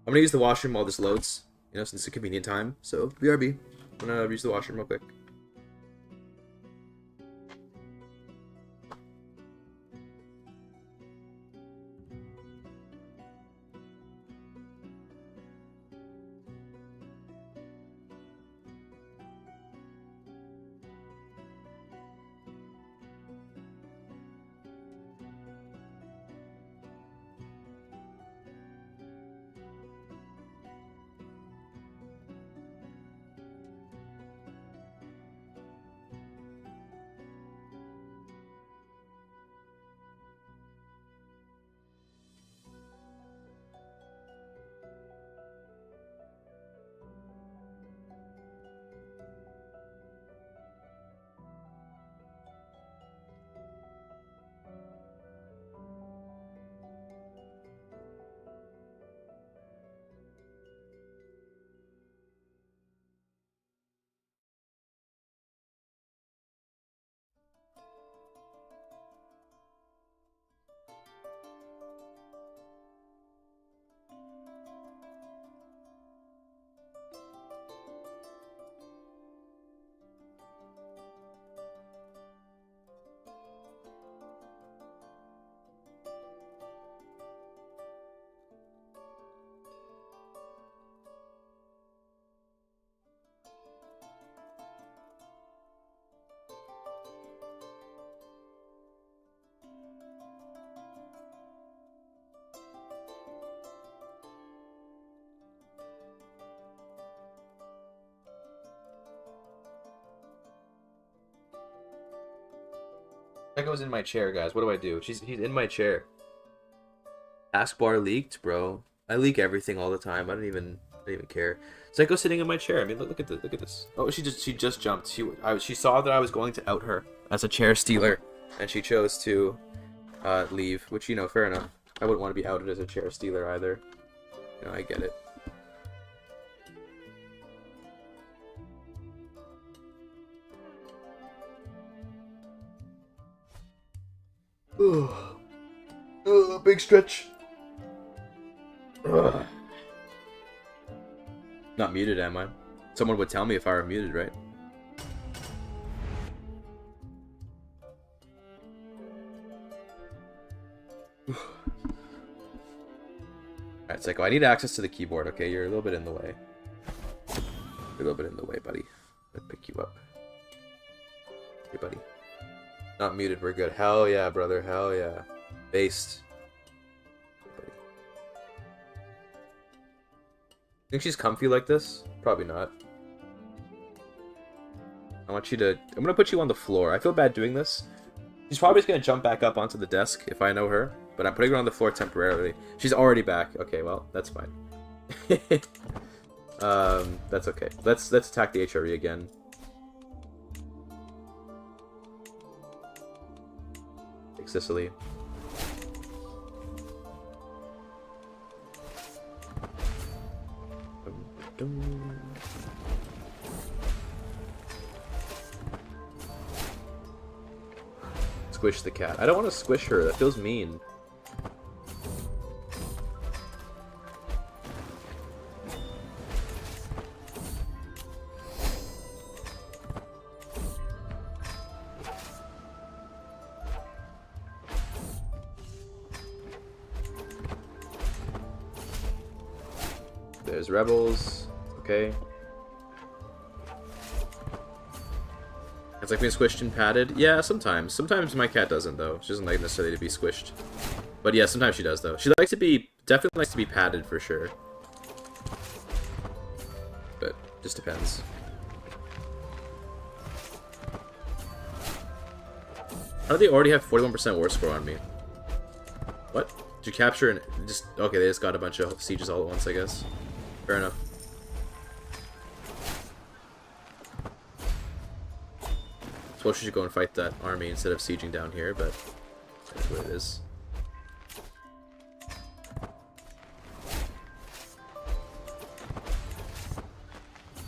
I'm gonna use the washroom while this loads. You know, since it's a convenient time. So, BRB. I'm gonna use the washroom real quick. Echo's in my chair, guys. What do I do? He's in my chair. Taskbar leaked, bro. I leak everything all the time. I don't even care. Psycho's sitting in my chair. I mean, look at this. Look at this. Oh, she just jumped. She saw that I was going to out her as a chair stealer, and she chose to leave. Which, you know, fair enough. I wouldn't want to be outed as a chair stealer either. You know, I get it. Big stretch. Ugh. Not muted, am I? Someone would tell me if I were muted, right? Alright, Psycho, I need access to the keyboard, okay? You're a little bit in the way. You're a little bit in the way, buddy. I'll pick you up. Hey, buddy. Not muted, we're good. Hell yeah, brother, hell yeah. Based. Think she's comfy like this? Probably not. I want you to... I'm gonna put you on the floor. I feel bad doing this. She's probably just gonna jump back up onto the desk if I know her. But I'm putting her on the floor temporarily. She's already back. Okay, well, that's fine. That's okay. Let's attack the HRE again. Take Sicily. Squish the cat. I don't want to squish her. That feels mean. There's rebels. Okay. It's like being squished and patted. Yeah, sometimes. Sometimes my cat doesn't, though. She doesn't like necessarily to be squished. But yeah, sometimes she does, though. She likes to be... Definitely likes to be patted, for sure. But, just depends. How do they already have 41% war score on me? What? Did you capture and just... Okay, they just got a bunch of sieges all at once, I guess. Fair enough. Suppose we should go and fight that army instead of sieging down here, but that's what it is.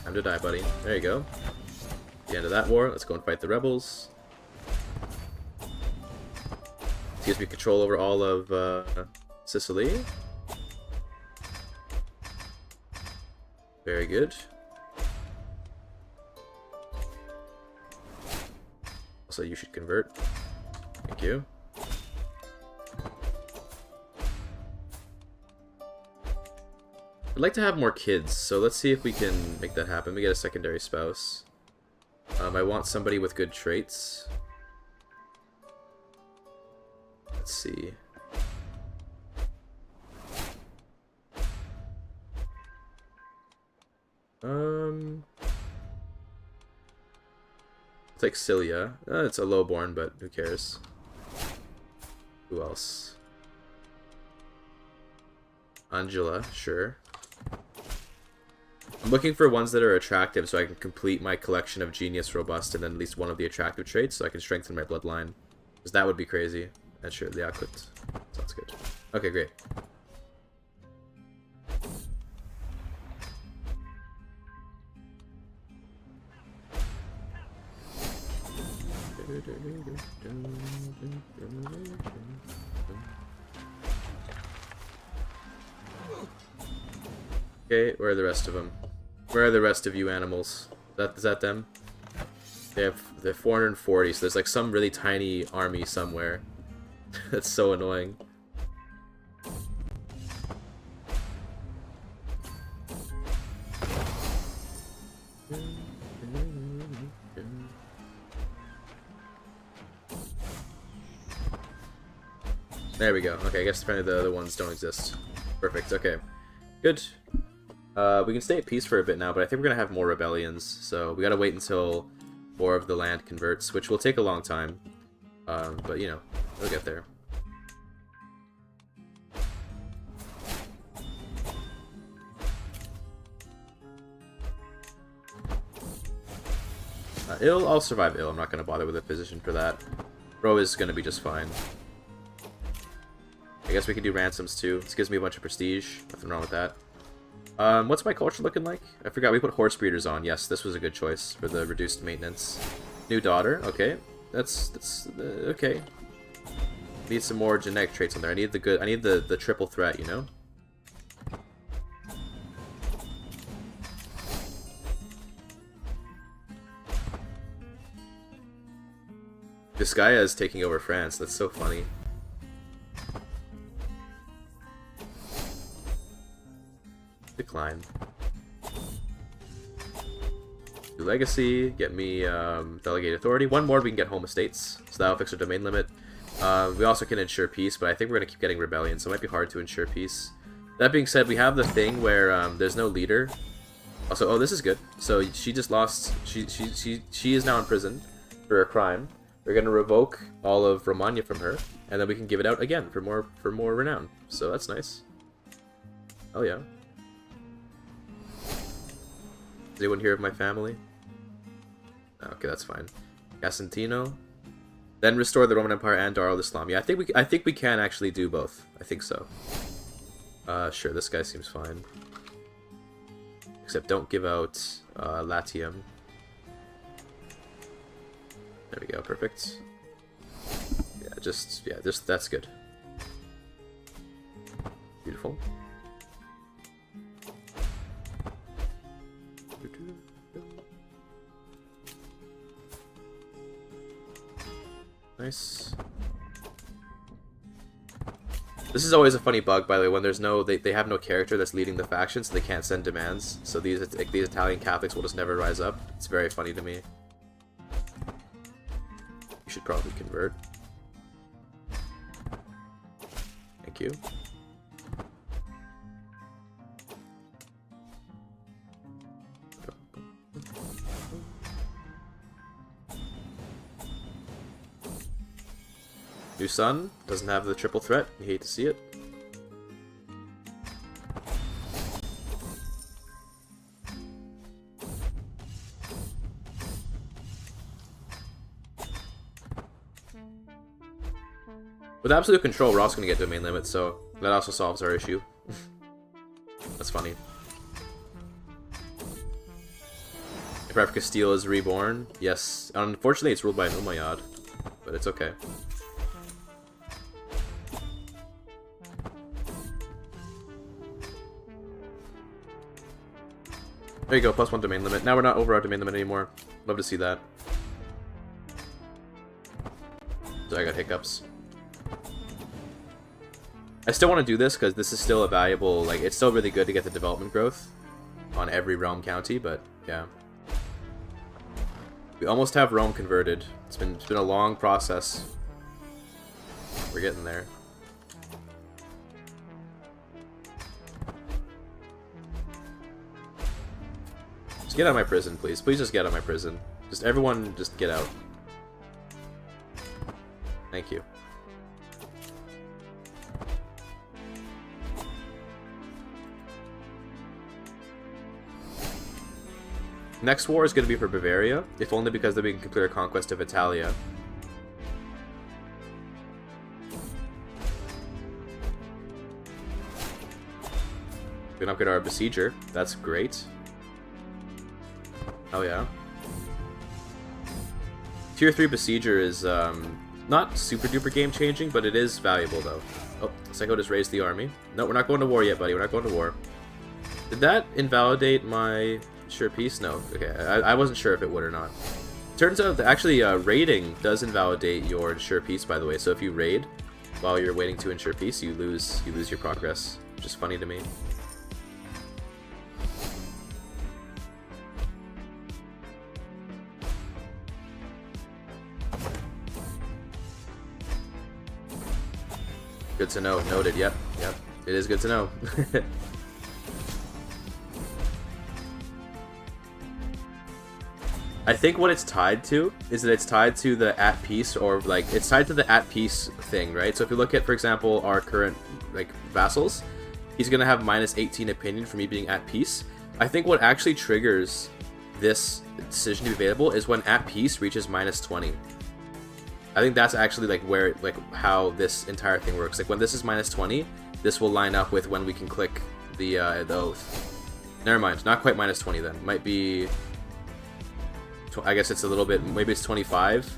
Time to die, buddy. There you go. The end of that war. Let's go and fight the rebels. This gives me control over all of Sicily. Very good. Also, you should convert. Thank you. I'd like to have more kids, so let's see if we can make that happen. We get a secondary spouse. I want somebody with good traits. Let's see. It's like Cilia. It's a lowborn, but who cares? Who else? Angela, sure. I'm looking for ones that are attractive so I can complete my collection of Genius, Robust, and then at least one of the attractive traits so I can strengthen my bloodline. Because that would be crazy. And sure, the output. Sounds good. Okay, great. Okay, where are the rest of them? Where are the rest of you animals? Is that them? They're 440, so there's like some really tiny army somewhere. That's so annoying. There we go. Okay, I guess apparently the other ones don't exist. Perfect, okay. Good. We can stay at peace for a bit now, but I think we're going to have more rebellions, so we got to wait until more of the land converts, which will take a long time. But you know, we'll get there. I'll survive ill. I'm not going to bother with a physician for that. Bro is going to be just fine. I guess we can do ransoms too. This gives me a bunch of prestige. Nothing wrong with that. What's my culture looking like? I forgot. We put horse breeders on. Yes, this was a good choice for the reduced maintenance. New daughter. Okay, that's okay. Need some more genetic traits on there. I need the triple threat. You know. Vizcaya is taking over France. That's so funny. Decline. Do legacy. Get me delegate authority. One more, we can get home estates. So that'll fix our domain limit. We also can ensure peace, but I think we're gonna keep getting rebellion, so it might be hard to ensure peace. That being said, we have the thing where there's no leader. Also, oh, this is good. So she just lost. She is now in prison for a crime. We're gonna revoke all of Romagna from her, and then we can give it out again for more renown. So that's nice. Oh yeah. Does anyone hear of my family? Okay, that's fine. Casentino. Then restore the Roman Empire and Darul Islam. Yeah, I think we can actually do both. I think so. Sure, this guy seems fine. Except don't give out Latium. There we go, perfect. Yeah, just that's good. Beautiful. Nice. This is always a funny bug, by the way, when there's no they have no character that's leading the faction, so they can't send demands. So these Italian Catholics will just never rise up. It's very funny to me. You should probably convert. Thank you. New son doesn't have the triple threat. You hate to see it. With absolute control, we're also going to get domain limits, so that also solves our issue. That's funny. Empire of Castile is reborn. Yes. Unfortunately, it's ruled by an Umayyad, but it's okay. There you go, +1 domain limit. Now we're not over our domain limit anymore. Love to see that. So I got hiccups. I still want to do this because this is still a valuable, like, it's still really good to get the development growth on every realm county, but yeah. We almost have Rome converted. It's been a long process. We're getting there. Just get out of my prison, please. Please just get out of my prison. Just everyone, just get out. Thank you. Next war is going to be for Bavaria, if only because they can complete a conquest of Italia. We can upgrade our besieger. That's great. Oh yeah. Tier 3 besieger is not super duper game changing, but it is valuable though. Oh, Psycho just raised the army. No, we're not going to war yet, buddy. We're not going to war. Did that invalidate my sure peace? No. Okay, I wasn't sure if it would or not. Turns out that actually raiding does invalidate your ensure peace, by the way. So if you raid while you're waiting to ensure peace, you lose your progress, which is funny to me. Good to know. Noted. Yep. Yep. It is good to know. I think what it's tied to is that it's tied to the at peace, or like it's tied to the at peace thing, right? So if you look at, for example, our current like vassals, he's gonna have minus 18 opinion for me being at peace. I think what actually triggers this decision to be available is when at peace reaches minus 20. I think that's actually like where like how this entire thing works. Like when this is minus 20, this will line up with when we can click the oath. Never mind, not quite minus 20 then. Might be, I guess it's a little bit, maybe it's 25.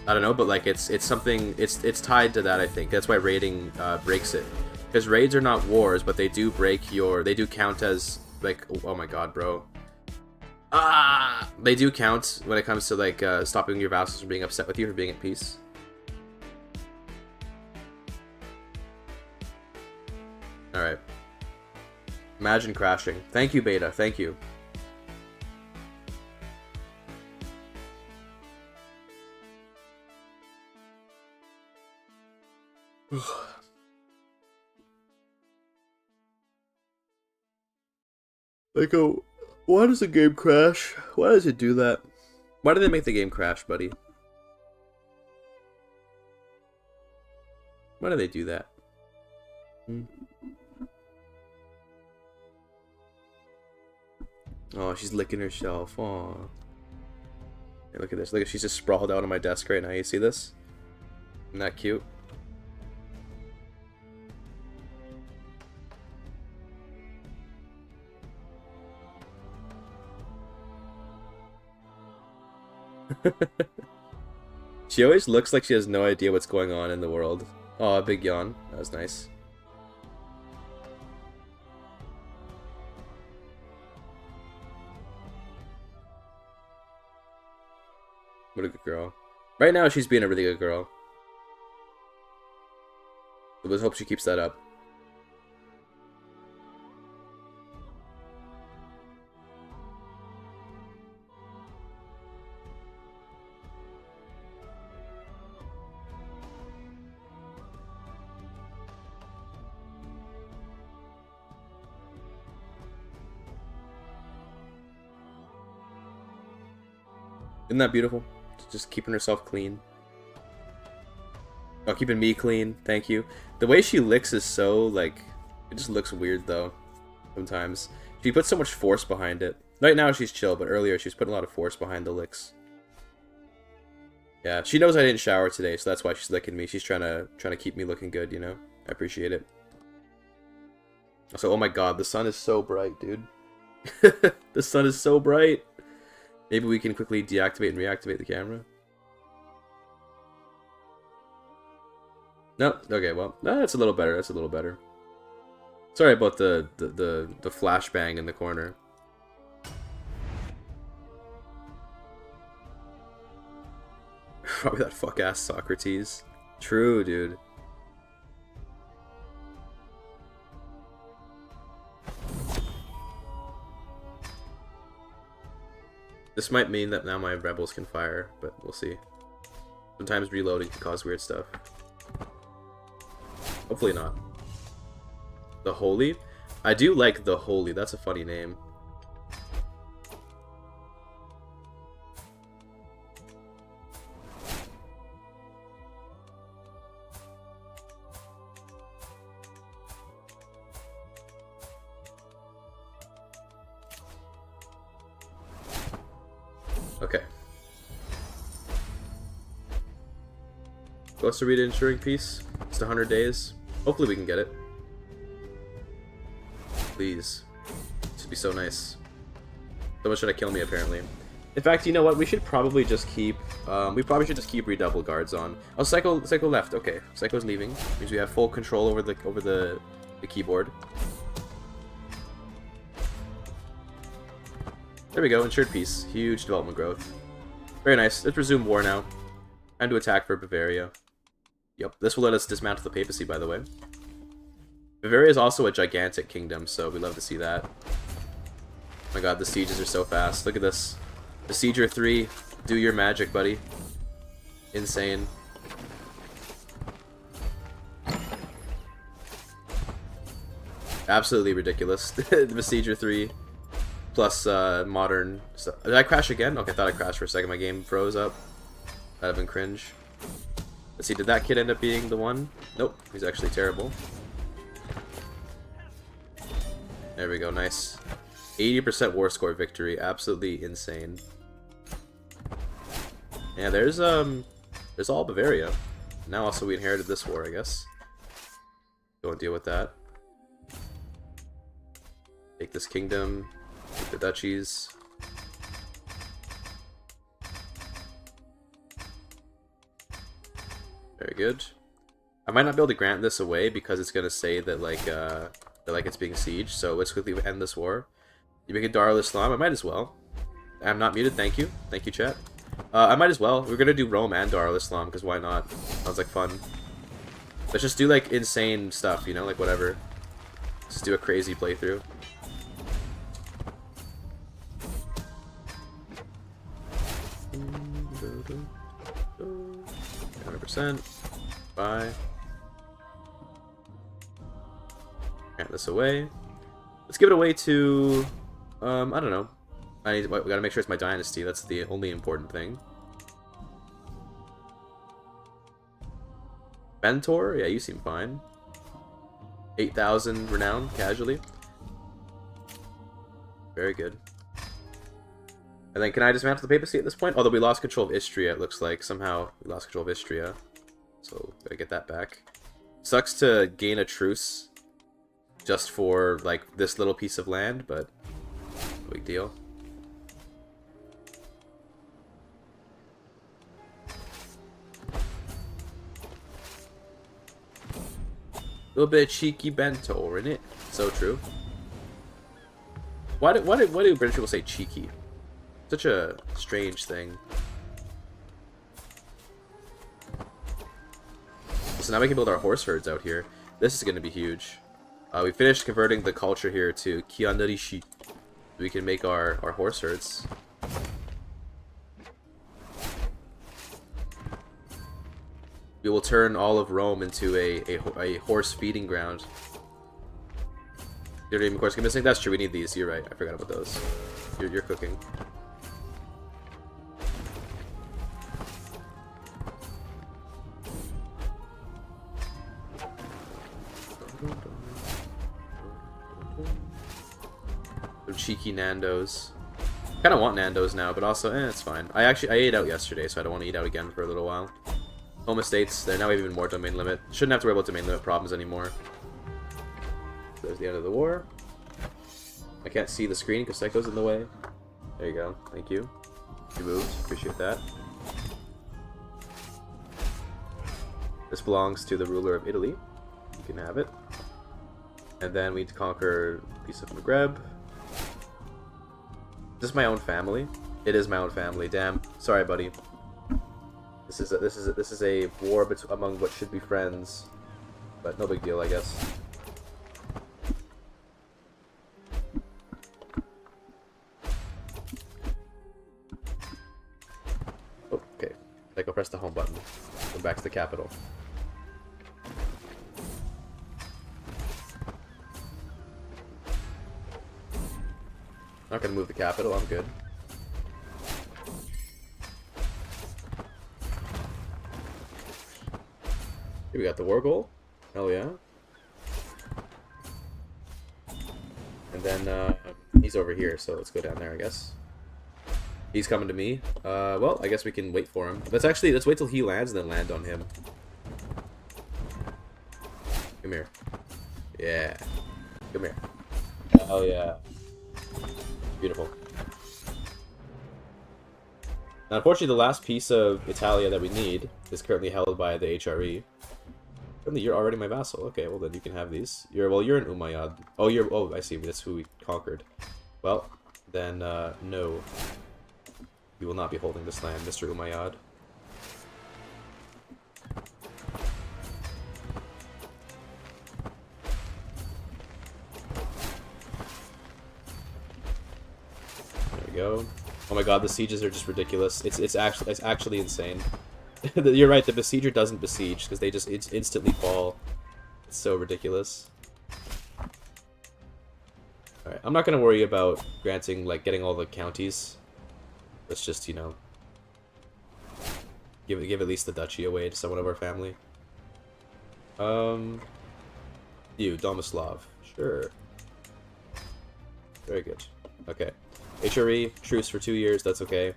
I don't know, but like it's something, it's tied to that, I think. That's why raiding breaks it. Because raids are not wars, but they do break your, they do count as like, oh my god, bro. They do count when it comes to like stopping your vassals from being upset with you for being at peace. Alright. Imagine crashing. Thank you, Beta. Thank you. Like, oh, why does the game crash? Why does it do that? Why do they make the game crash, buddy? Why do they do that? Oh, she's licking herself. Aw. Hey, look at this. Look at, she's just sprawled out on my desk right now. You see this? Isn't that cute? She always looks like she has no idea what's going on in the world. Oh, a big yawn. That was nice. What a good girl. Right now, she's being a really good girl. Let's hope she keeps that up. Isn't that beautiful? Just keeping herself clean. Oh, keeping me clean. Thank you. The way she licks is so, like, it just looks weird, though, sometimes. She puts so much force behind it. Right now, she's chill, but earlier, she was putting a lot of force behind the licks. Yeah, she knows I didn't shower today, so that's why she's licking me. She's trying to keep me looking good, you know? I appreciate it. Also, oh my god, the sun is so bright, dude. The sun is so bright. Maybe we can quickly deactivate and reactivate the camera. No, okay, well, that's a little better. That's a little better. Sorry about the flashbang in the corner. Probably that fuck ass Socrates. True, dude. This might mean that now my rebels can fire, but we'll see. Sometimes reloading can cause weird stuff. Hopefully not. The Holy? I do like the Holy. That's a funny name. Okay. Costa Rica ensuring peace. It's 100 days. Hopefully we can get it. Please. This would be so nice. Someone's trying to kill me, apparently. In fact, you know what? We should probably just keep... we probably should just keep redouble guards on. Oh, Psycho left. Okay. Psycho's leaving. Means we have full control over the keyboard. There we go. Ensured peace. Huge development growth. Very nice. Let's resume war now. Time to attack for Bavaria. Yep. This will let us dismantle the papacy, by the way. Bavaria is also a gigantic kingdom, so we love to see that. Oh my god, the sieges are so fast. Look at this. Besieger 3. Do your magic, buddy. Insane. Absolutely ridiculous. The Besieger 3. plus modern stuff. Did I crash again? Okay, I thought I crashed for a second. My game froze up. That'd have been cringe. Let's see, did that kid end up being the one? Nope, he's actually terrible. There we go, nice. 80% war score victory, absolutely insane. Yeah, there's all Bavaria. Now also we inherited this war, I guess. Go and deal with that. Take this kingdom, take the duchies. Very good. I might not be able to grant this away because it's gonna say that like it's being sieged. So let's quickly end this war. You make a Darul Islam. I might as well. I'm not muted. Thank you. Thank you, chat. I might as well. We're gonna do Rome and Darul Islam because why not? Sounds like fun. Let's just do like insane stuff, you know, like whatever. Just do a crazy playthrough. Bye. Grant this away. Let's give it away to I don't know. We gotta make sure it's my dynasty. That's the only important thing. Mentor? Yeah, you seem fine. 8,000 renown, casually. Very good. And then can I dismantle the papacy at this point? Although we lost control of Istria, it looks like. Somehow we lost control of Istria. So, gotta get that back. Sucks to gain a truce just for, like, this little piece of land, but no big deal. Little bit of cheeky bento in it. So true. Why do British people say cheeky? Such a strange thing. So now we can build our horse herds out here. This is going to be huge. We finished converting the culture here to Kiandarishi. We can make our horse herds. We will turn all of Rome into a horse feeding ground. You're of course missing. That's true. We need these. You're right. I forgot about those. You're cooking. Some cheeky Nandos. Kind of want Nandos now, but also, it's fine. I ate out yesterday, so I don't want to eat out again for a little while. Home estates, they're now even more domain limit. Shouldn't have to worry about domain limit problems anymore. There's the end of the war. I can't see the screen because Psycho's in the way. There you go. Thank you. You moved. Appreciate that. This belongs to the ruler of Italy. You can have it. And then we need to conquer a piece of Maghreb. Is this my own family? It is my own family. Damn. Sorry, buddy. This is a war among what should be friends, but no big deal, I guess. Okay, I go press the home button. Go back to the capital. Not gonna move the capital. I'm good. Here we got the war goal. Hell yeah. And then he's over here, so let's go down there, I guess. He's coming to me. Well, I guess we can wait for him. Let's wait till he lands and then land on him. Come here. Yeah. Come here. Oh yeah. Beautiful. Now, unfortunately, the last piece of Italia that we need is currently held by the HRE. You're already my vassal. Okay, well then you can have these. You're an Umayyad. Oh, I see. That's who we conquered. Well, then no. You will not be holding this land, Mr. Umayyad. There we go. Oh my god, the sieges are just ridiculous. It's actually insane. You're right, the besieger doesn't besiege because they just instantly fall. It's so ridiculous. Alright, I'm not gonna worry about granting, like, getting all the counties. Let's just, you know, give at least the duchy away to someone of our family. You, Domislav. Sure. Very good. Okay. HRE, truce for 2 years, that's okay.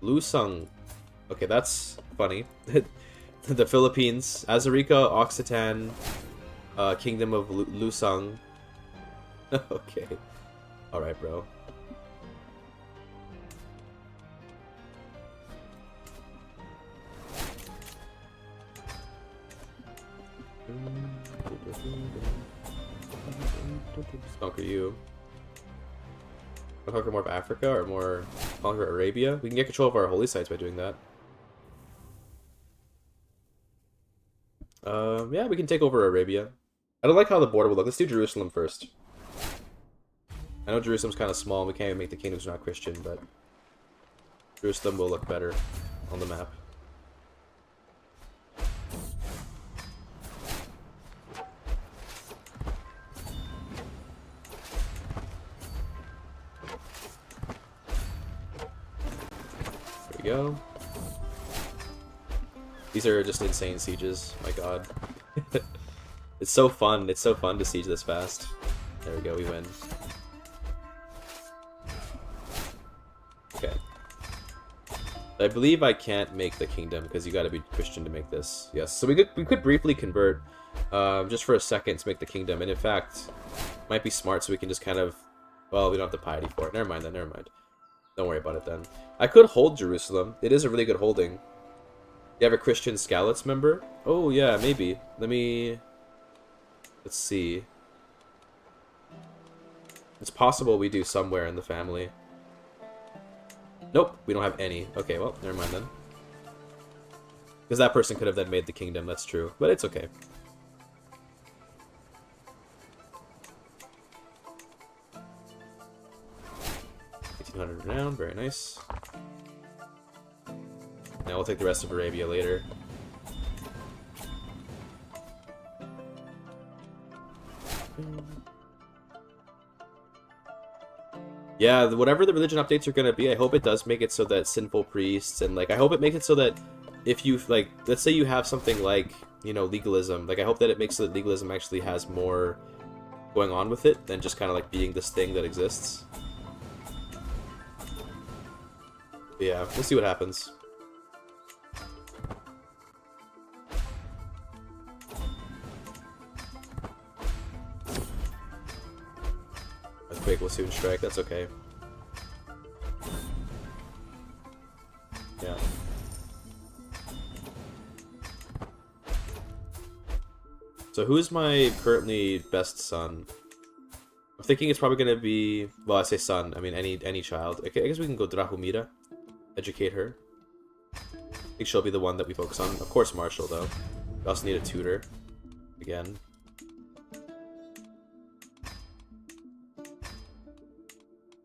Lusung. Okay, that's funny. The Philippines, Azarica, Occitan, Kingdom of Lusung. Okay. Alright, bro. Conquer you. Conquer more of Africa or more conquer Arabia? We can get control of our holy sites by doing that. Yeah, we can take over Arabia. I don't like how the border will look. Let's do Jerusalem first. I know Jerusalem's kind of small and we can't even make the kingdoms not Christian, but Jerusalem will look better on the map. There we go. These are just insane sieges. My god. It's so fun. It's so fun to siege this fast. There we go, we win. Okay. I believe I can't make the kingdom because you gotta be Christian to make this. Yes, so we could briefly convert just for a second to make the kingdom, and in fact, might be smart so we can just kind of, well, we don't have the piety for it. Never mind then, never mind. Don't worry about it then. I could hold Jerusalem. It is a really good holding. You have a Christian Scalats member? Oh yeah, maybe. Let's see. It's possible we do somewhere in the family. Nope, we don't have any. Okay, well, never mind then. Because that person could have then made the kingdom, that's true. But it's okay. Renown, very nice. Now we'll take the rest of Arabia later. Yeah, whatever the religion updates are gonna be, I hope it does make it so that sinful priests and, like, I hope it makes it so that if you, like, let's say you have something like, you know, legalism, like, I hope that it makes so that legalism actually has more going on with it than just kind of, like, being this thing that exists. But yeah, we'll see what happens. Earthquake will soon strike, that's okay. Yeah. So who's my currently best son? I'm thinking it's probably gonna be, well, I say son, I mean any child. Okay, I guess we can go Drahumira. Educate her. I think she'll be the one that we focus on. Of course Marshall though. We also need a tutor. Again.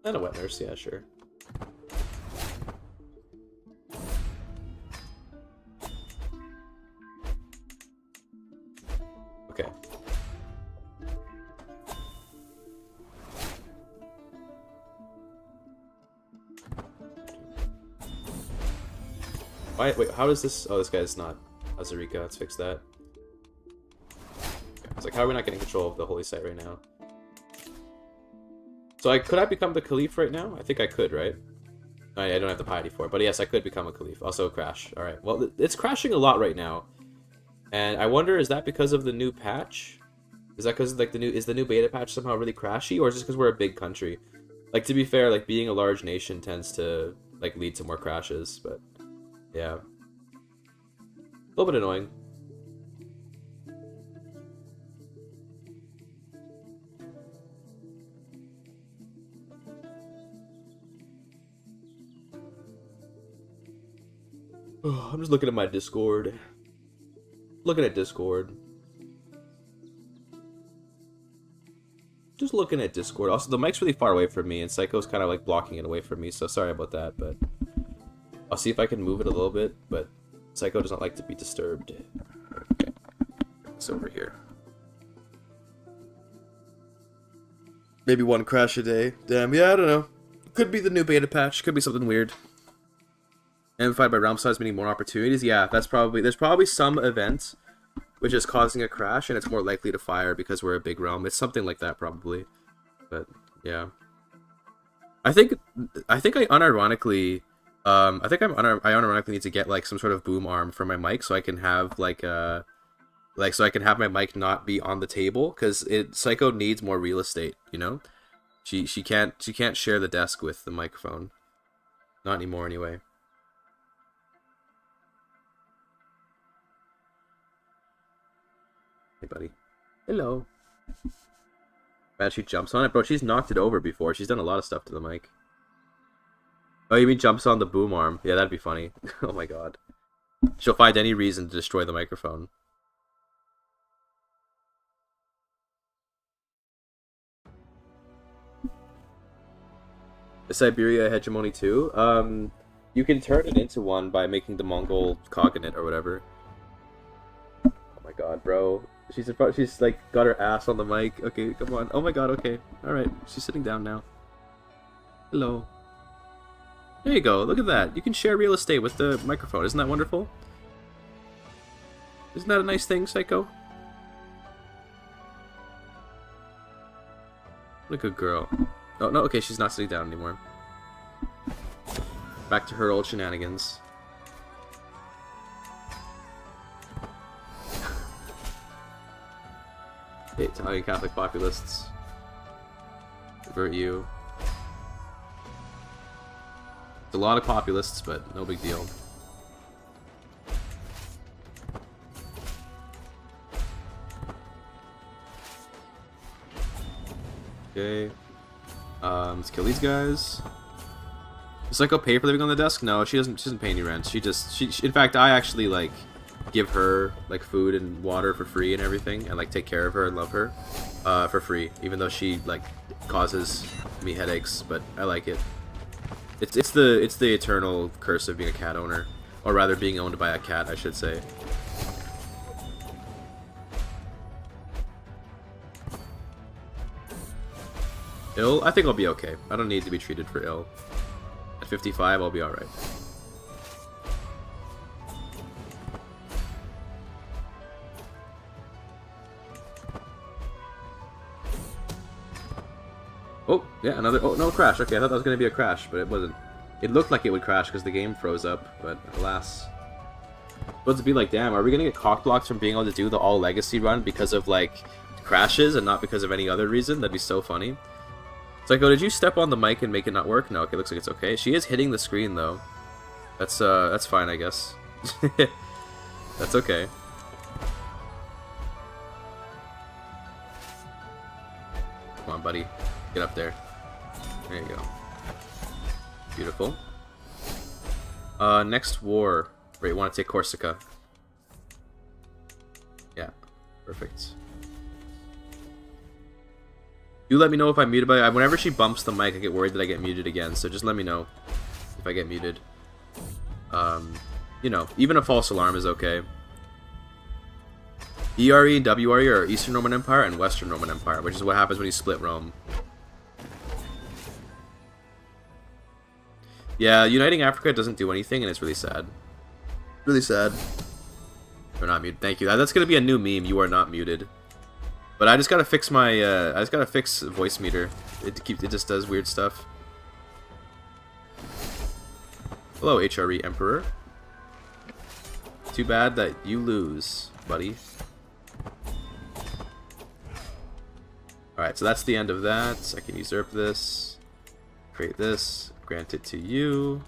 And a wet nurse, yeah, sure. Okay. Wait, how does this... Oh, this guy's not Azarica. Let's fix that. Okay. It's like, how are we not getting control of the holy site right now? So could I become the Caliph right now? I think I could, right? I don't have the piety for it, but yes, I could become a Caliph. Also crash. Alright, well, it's crashing a lot right now. And I wonder, is that because of the new patch? Is that because, like, is the new beta patch somehow really crashy? Or is it just because we're a big country? Like, to be fair, like, being a large nation tends to, like, lead to more crashes, but... Yeah. A little bit annoying. Oh, I'm just looking at my Discord. Looking at Discord. Just looking at Discord. Also, the mic's really far away from me, and Psycho's kind of like blocking it away from me, so sorry about that, but... I'll see if I can move it a little bit, but Psycho doesn't like to be disturbed. Okay. It's over here. Maybe one crash a day. Damn, yeah, I don't know. Could be the new beta patch. Could be something weird. Amplified by realm size, meaning more opportunities. Yeah, there's probably some event which is causing a crash, and it's more likely to fire because we're a big realm. It's something like that probably. But yeah, I think I unironically, I unironically need to get like some sort of boom arm for my mic so I can have so I can have my mic not be on the table, because Psycho needs more real estate. You know, she can't share the desk with the microphone, not anymore anyway. Hey, buddy. Hello. Bad she jumps on it? Bro, she's knocked it over before. She's done a lot of stuff to the mic. Oh, you mean jumps on the boom arm? Yeah, that'd be funny. Oh my god. She'll find any reason to destroy the microphone. The Siberia hegemony too? You can turn it into one by making the Mongol cognate or whatever. Oh my god, bro. She's in front. She's like got her ass on the mic. Okay, come on. Oh my god. Okay. All right. She's sitting down now. Hello. There you go. Look at that. You can share real estate with the microphone. Isn't that wonderful? Isn't that a nice thing, Psycho? What a good girl. Oh no. Okay, she's not sitting down anymore. Back to her old shenanigans. Hey, Italian Catholic populists. Convert you. It's a lot of populists, but no big deal. Okay. Let's kill these guys. Does Psycho pay for living on the desk? No, she doesn't pay any rent. She in fact, I actually like give her like food and water for free and everything, and like take care of her and love her for free, even though she like causes me headaches, but I like it. It's the eternal curse of being a cat owner, or rather being owned by a cat, I should say. Ill? I think I'll be okay. I don't need to be treated for ill. At 55, I'll be alright. Oh, yeah, another... Oh, no, crash. Okay, I thought that was going to be a crash, but it wasn't. It looked like it would crash because the game froze up, but alas. Supposed to be like, damn, are we going to get cockblocked from being able to do the all legacy run because of, like, crashes and not because of any other reason? That'd be so funny. Psycho, did you step on the mic and make it not work? No, okay, looks like it's okay. She is hitting the screen, though. That's fine, I guess. That's okay. Come on, buddy. Get up there. There you go. Beautiful. Next war. Wait, you want to take Corsica? Yeah, perfect. Do let me know if I'm muted by... Whenever she bumps the mic, I get worried that I get muted again, so just let me know if I get muted. You know, even a false alarm is okay. ERE and WRE are Eastern Roman Empire and Western Roman Empire, which is what happens when you split Rome. Yeah, uniting Africa doesn't do anything, and it's really sad. Really sad. You're not muted. Thank you. That's gonna be a new meme. You are not muted. But I just gotta fix my. I just gotta fix voice meter. It just does weird stuff. Hello, HRE Emperor. Too bad that you lose, buddy. Alright, so that's the end of that. I can usurp this. Create this. Grant it to you.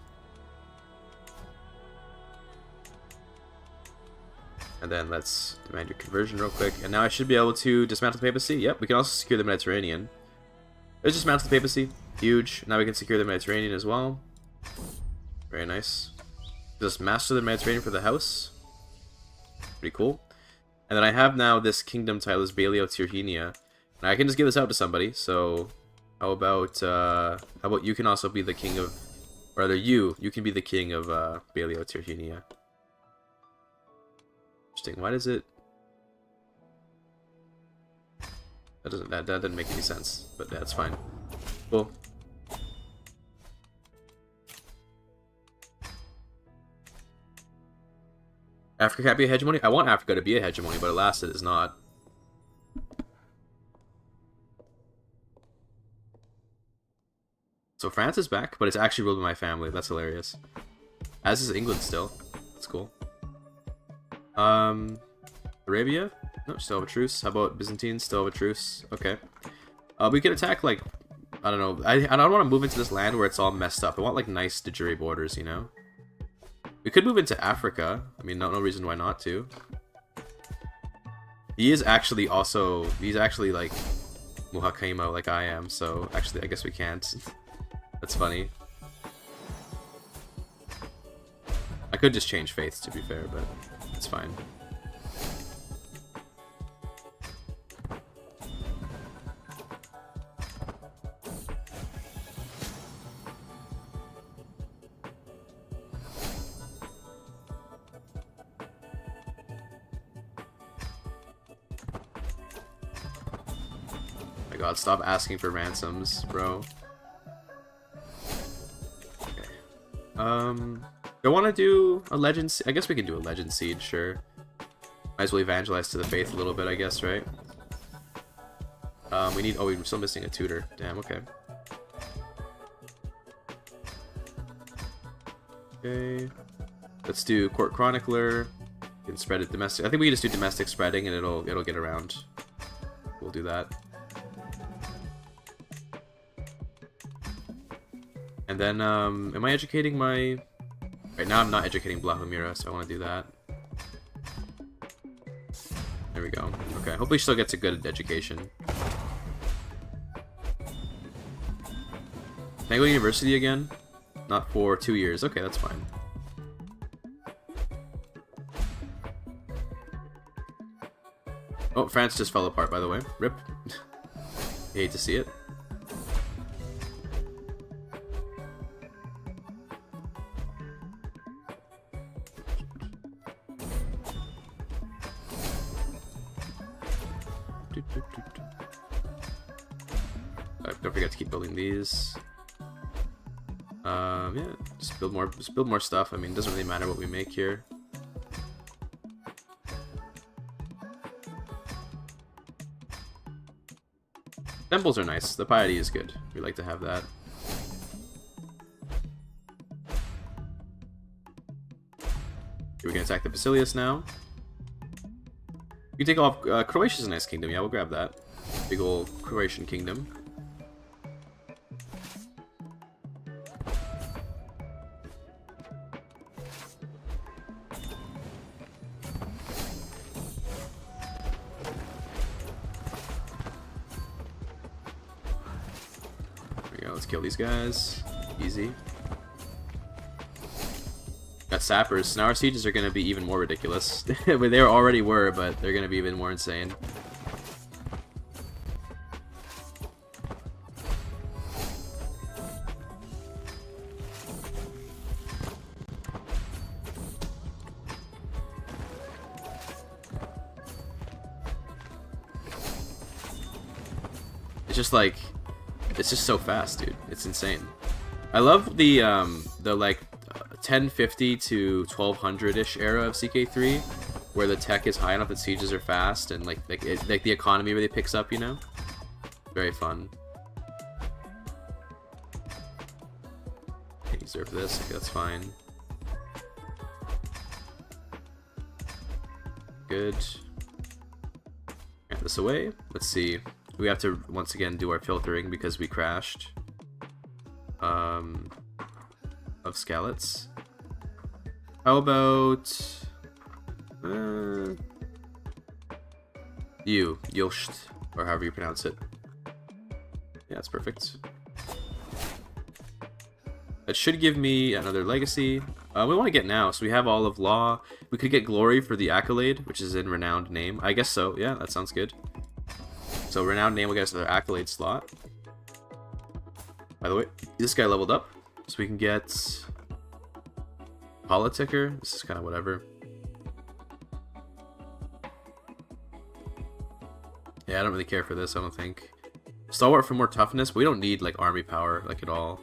And then let's demand your conversion real quick. And now I should be able to dismantle the papacy. Yep, we can also secure the Mediterranean. Let's dismantle the papacy. Huge. Now we can secure the Mediterranean as well. Very nice. Just master the Mediterranean for the house. Pretty cool. And then I have now this kingdom title as Balio Tyrrhenia. And I can just give this out to somebody. So how about you can also be the king of... Or rather, you can be the king of Balio Tyrrhenia. Interesting. Why does it... That didn't make any sense, but that's fine. Cool. Africa can't be a hegemony? I want Africa to be a hegemony, but alas, it is not. So France is back, but it's actually ruled by my family. That's hilarious. As is England still. That's cool. Arabia? No, still have a truce. How about Byzantine? Still have a truce. Okay. We could attack, like, I don't know. I don't want to move into this land where it's all messed up. I want, like, nice de jure borders, you know? We could move into Africa. I mean, no reason why not to. He's actually, like, Muhakima, like I am, so actually, I guess we can't. That's funny. I could just change faiths, to be fair, but it's fine. My god, stop asking for ransoms, bro. Okay. Do I want to do a legend? I guess we can do a legend seed, sure. Might as well evangelize to the faith a little bit, I guess, right? We need. Oh, we're still missing a tutor. Damn. Okay. Okay. Let's do court chronicler. We can spread it domestic. I think we can just do domestic spreading, and it'll get around. We'll do that. And then, am I educating my... Right now I'm not educating Blahumira, so I want to do that. There we go. Okay, hopefully she still gets a good education. Can I go to university again? Not for 2 years. Okay, that's fine. Oh, France just fell apart, by the way. Rip. I hate to see it. Don't forget to keep building these. Yeah, just build more stuff. I mean, it doesn't really matter what we make here. Temples are nice. The piety is good. We like to have that. We can attack the Basilius now. You can take off. Croatia's a nice kingdom. Yeah, we'll grab that. Big old Croatian kingdom. There we go. Let's kill these guys. Easy. Got sappers. Now our sieges are going to be even more ridiculous. But they already were, but they're going to be even more insane. It's just like, it's just so fast, dude. It's insane. I love the like 1050 to 1200-ish era of CK3, where the tech is high enough that sieges are fast, and like the economy really picks up, you know? Very fun. Can't usurp this. Okay, that's fine. Good. Get this away. Let's see. We have to once again do our filtering because we crashed. Of scallots. How about Yosht, or however you pronounce it. Yeah, that's perfect. That should give me another legacy. We want to get now, so we have all of law. We could get glory for the accolade, which is in renowned name. I guess so. Yeah, that sounds good. So renowned name will get us another accolade slot. By the way, this guy leveled up, so we can get politicker. This is kind of whatever. Yeah, Yeah, I don't really care for this, I don't think. Stalwart for more toughness, but we don't need, like, army power, like, at all.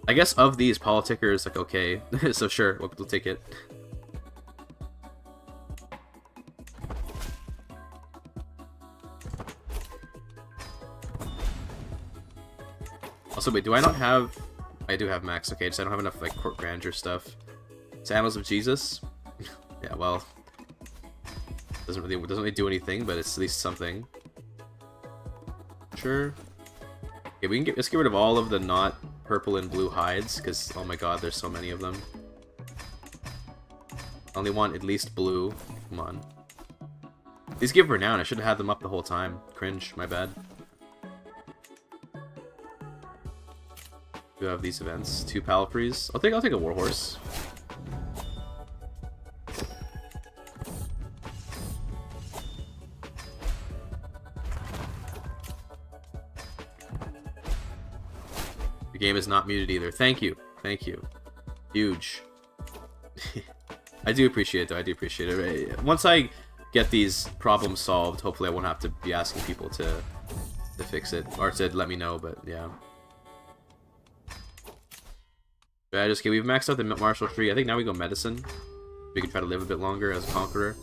I guess of these, Politicker is, like, okay. So sure, we'll take it. Also, wait, do I not have... I do have max, okay, just I don't have enough, like, court grandeur stuff. Sandals of Jesus? Yeah, well... doesn't really do anything, but it's at least something. Sure. Okay, let's get rid of all of the not purple and blue hides, because, oh my god, there's so many of them. I only want at least blue. Come on. These give Renown, I should have had them up the whole time. Cringe, my bad. Do have these events. 2 Palfreys. I'll take a Warhorse. The game is not muted either. Thank you. Thank you. Huge. I do appreciate it, though. I do appreciate it. Once I get these problems solved, hopefully I won't have to be asking people to fix it. Or to let me know, but yeah. We've maxed out the martial tree. I think now we go medicine. We can try to live a bit longer as a conqueror.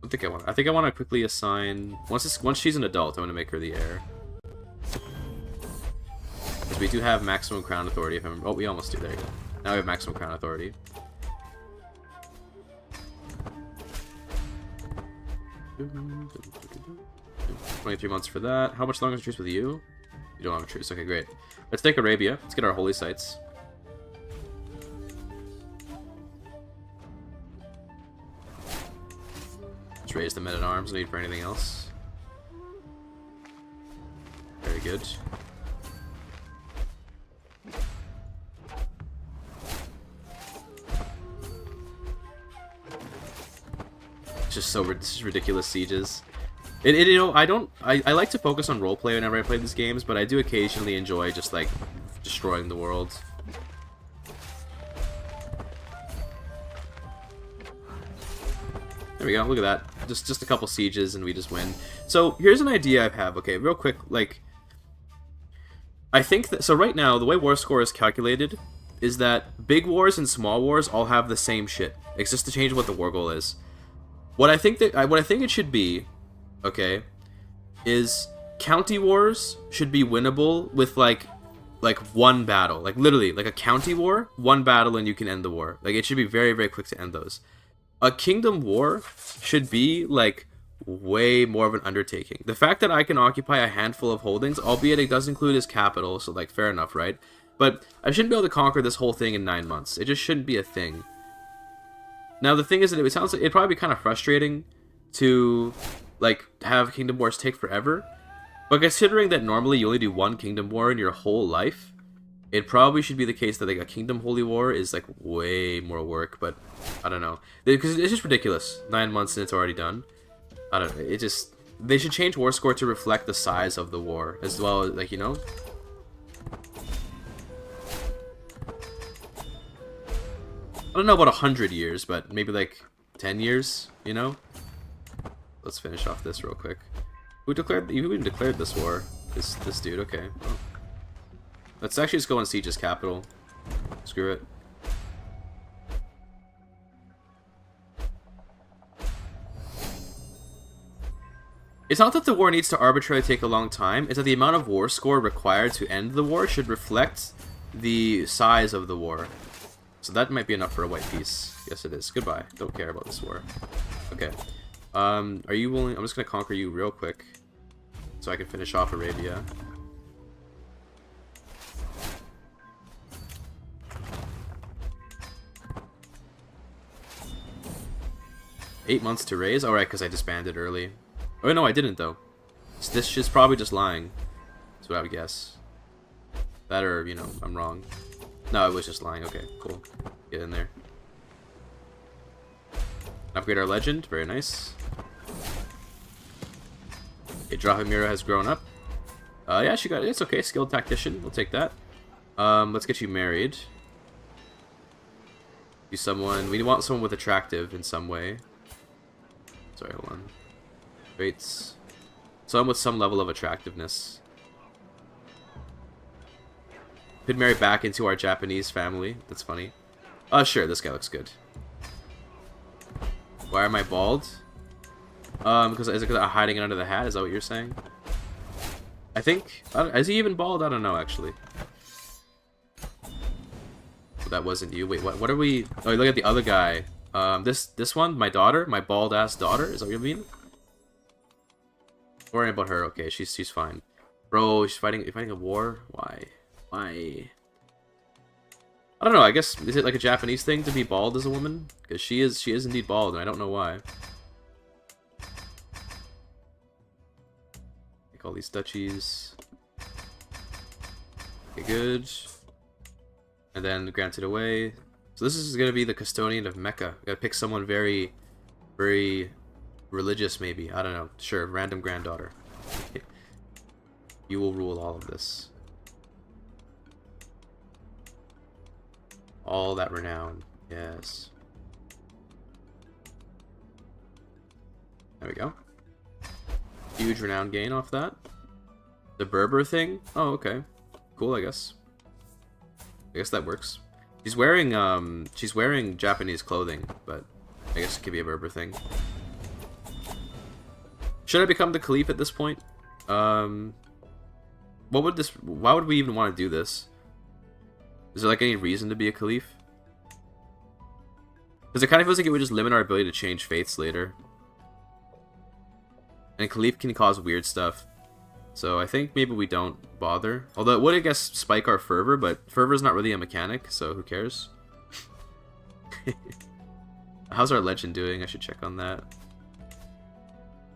I think I want to quickly assign... Once she's an adult, I want to make her the heir. Because we do have maximum crown authority. If I'm... Oh, we almost do. There you go. Now we have maximum crown authority. $23 months for that. How much longer is a truce with you? You don't have a truce. Okay, great. Let's take Arabia. Let's get our holy sites. Let's raise the men-at-arms. No need for anything else. Very good. It's just so this is ridiculous sieges. You know, I like to focus on roleplay whenever I play these games, but I do occasionally enjoy just, like, destroying the world. There we go, look at that. Just a couple sieges and we just win. So, here's an idea I have, okay, real quick, like... I think that... So right now, the way war score is calculated is that big wars and small wars all have the same shit. It's just to change what the war goal is. What I think it should be... Okay, is county wars should be winnable with like one battle, like literally like a county war, one battle and you can end the war. Like it should be very, very quick to end those. A kingdom war should be like way more of an undertaking. The fact that I can occupy a handful of holdings, albeit it does include his capital, so like fair enough, right? But I shouldn't be able to conquer this whole thing in 9 months. It just shouldn't be a thing. Now the thing is that it sounds like it'd probably be kind of frustrating to like have kingdom wars take forever, but considering that normally you only do one kingdom war in your whole life, it probably should be the case that like a kingdom holy war is like way more work. But I don't know, because it's just ridiculous. 9 months and it's already done. I don't know. It just, they should change war score to reflect the size of the war as well, like, you know. I don't know about 100 years, but maybe like 10 years, you know. Let's finish off this real quick. Who even declared this war? This dude, okay. Oh. Let's actually just go and siege his capital. Screw it. It's not that the war needs to arbitrarily take a long time, it's that the amount of war score required to end the war should reflect the size of the war. So that might be enough for a white piece. Yes it is. Goodbye. Don't care about this war. Okay. Are you willing? I'm just gonna conquer you real quick, so I can finish off Arabia. $8 months to raise? Alright, because I disbanded early. Oh no, I didn't though. This shit's probably just lying. That's what I would guess. That or, you know, I'm wrong. No, it was just lying. Okay, cool. Get in there. Upgrade our legend. Very nice. Okay, Drahomira has grown up. Yeah, she got it. It's okay. Skilled tactician. We'll take that. Let's get you married. Be someone. We want someone with attractive in some way. Sorry, hold on. Traits. Someone with some level of attractiveness. Could marry back into our Japanese family. That's funny. Sure, this guy looks good. Why am I bald? Because is it because I'm hiding it under the hat? Is that what you're saying? I think... is he even bald? I don't know, actually. That wasn't you. Wait, what are we... Oh, look at the other guy. This one, my daughter, my bald-ass daughter. Is that what you mean? Don't worry about her. Okay, she's fine. Bro, she's fighting a war? Why? Why? I don't know. I guess, is it like a Japanese thing to be bald as a woman? Because she is indeed bald, and I don't know why. Make all these duchies. Okay, good. And then granted away. So this is gonna be the custodian of Mecca. Gotta pick someone very, very religious, maybe. I don't know. Sure, random granddaughter. You will rule all of this. All that renown. Yes. There we go. Huge renown gain off that. The Berber thing? Oh, okay. Cool, I guess. I guess that works. She's wearing Japanese clothing, but I guess it could be a Berber thing. Should I become the Caliph at this point? Why would we even want to do this? Is there like any reason to be a Caliph? Because it kind of feels like it would just limit our ability to change faiths later. And Caliph can cause weird stuff. So I think maybe we don't bother. Although it would, I guess, spike our fervor, but fervor's not really a mechanic, so who cares? How's our legend doing? I should check on that.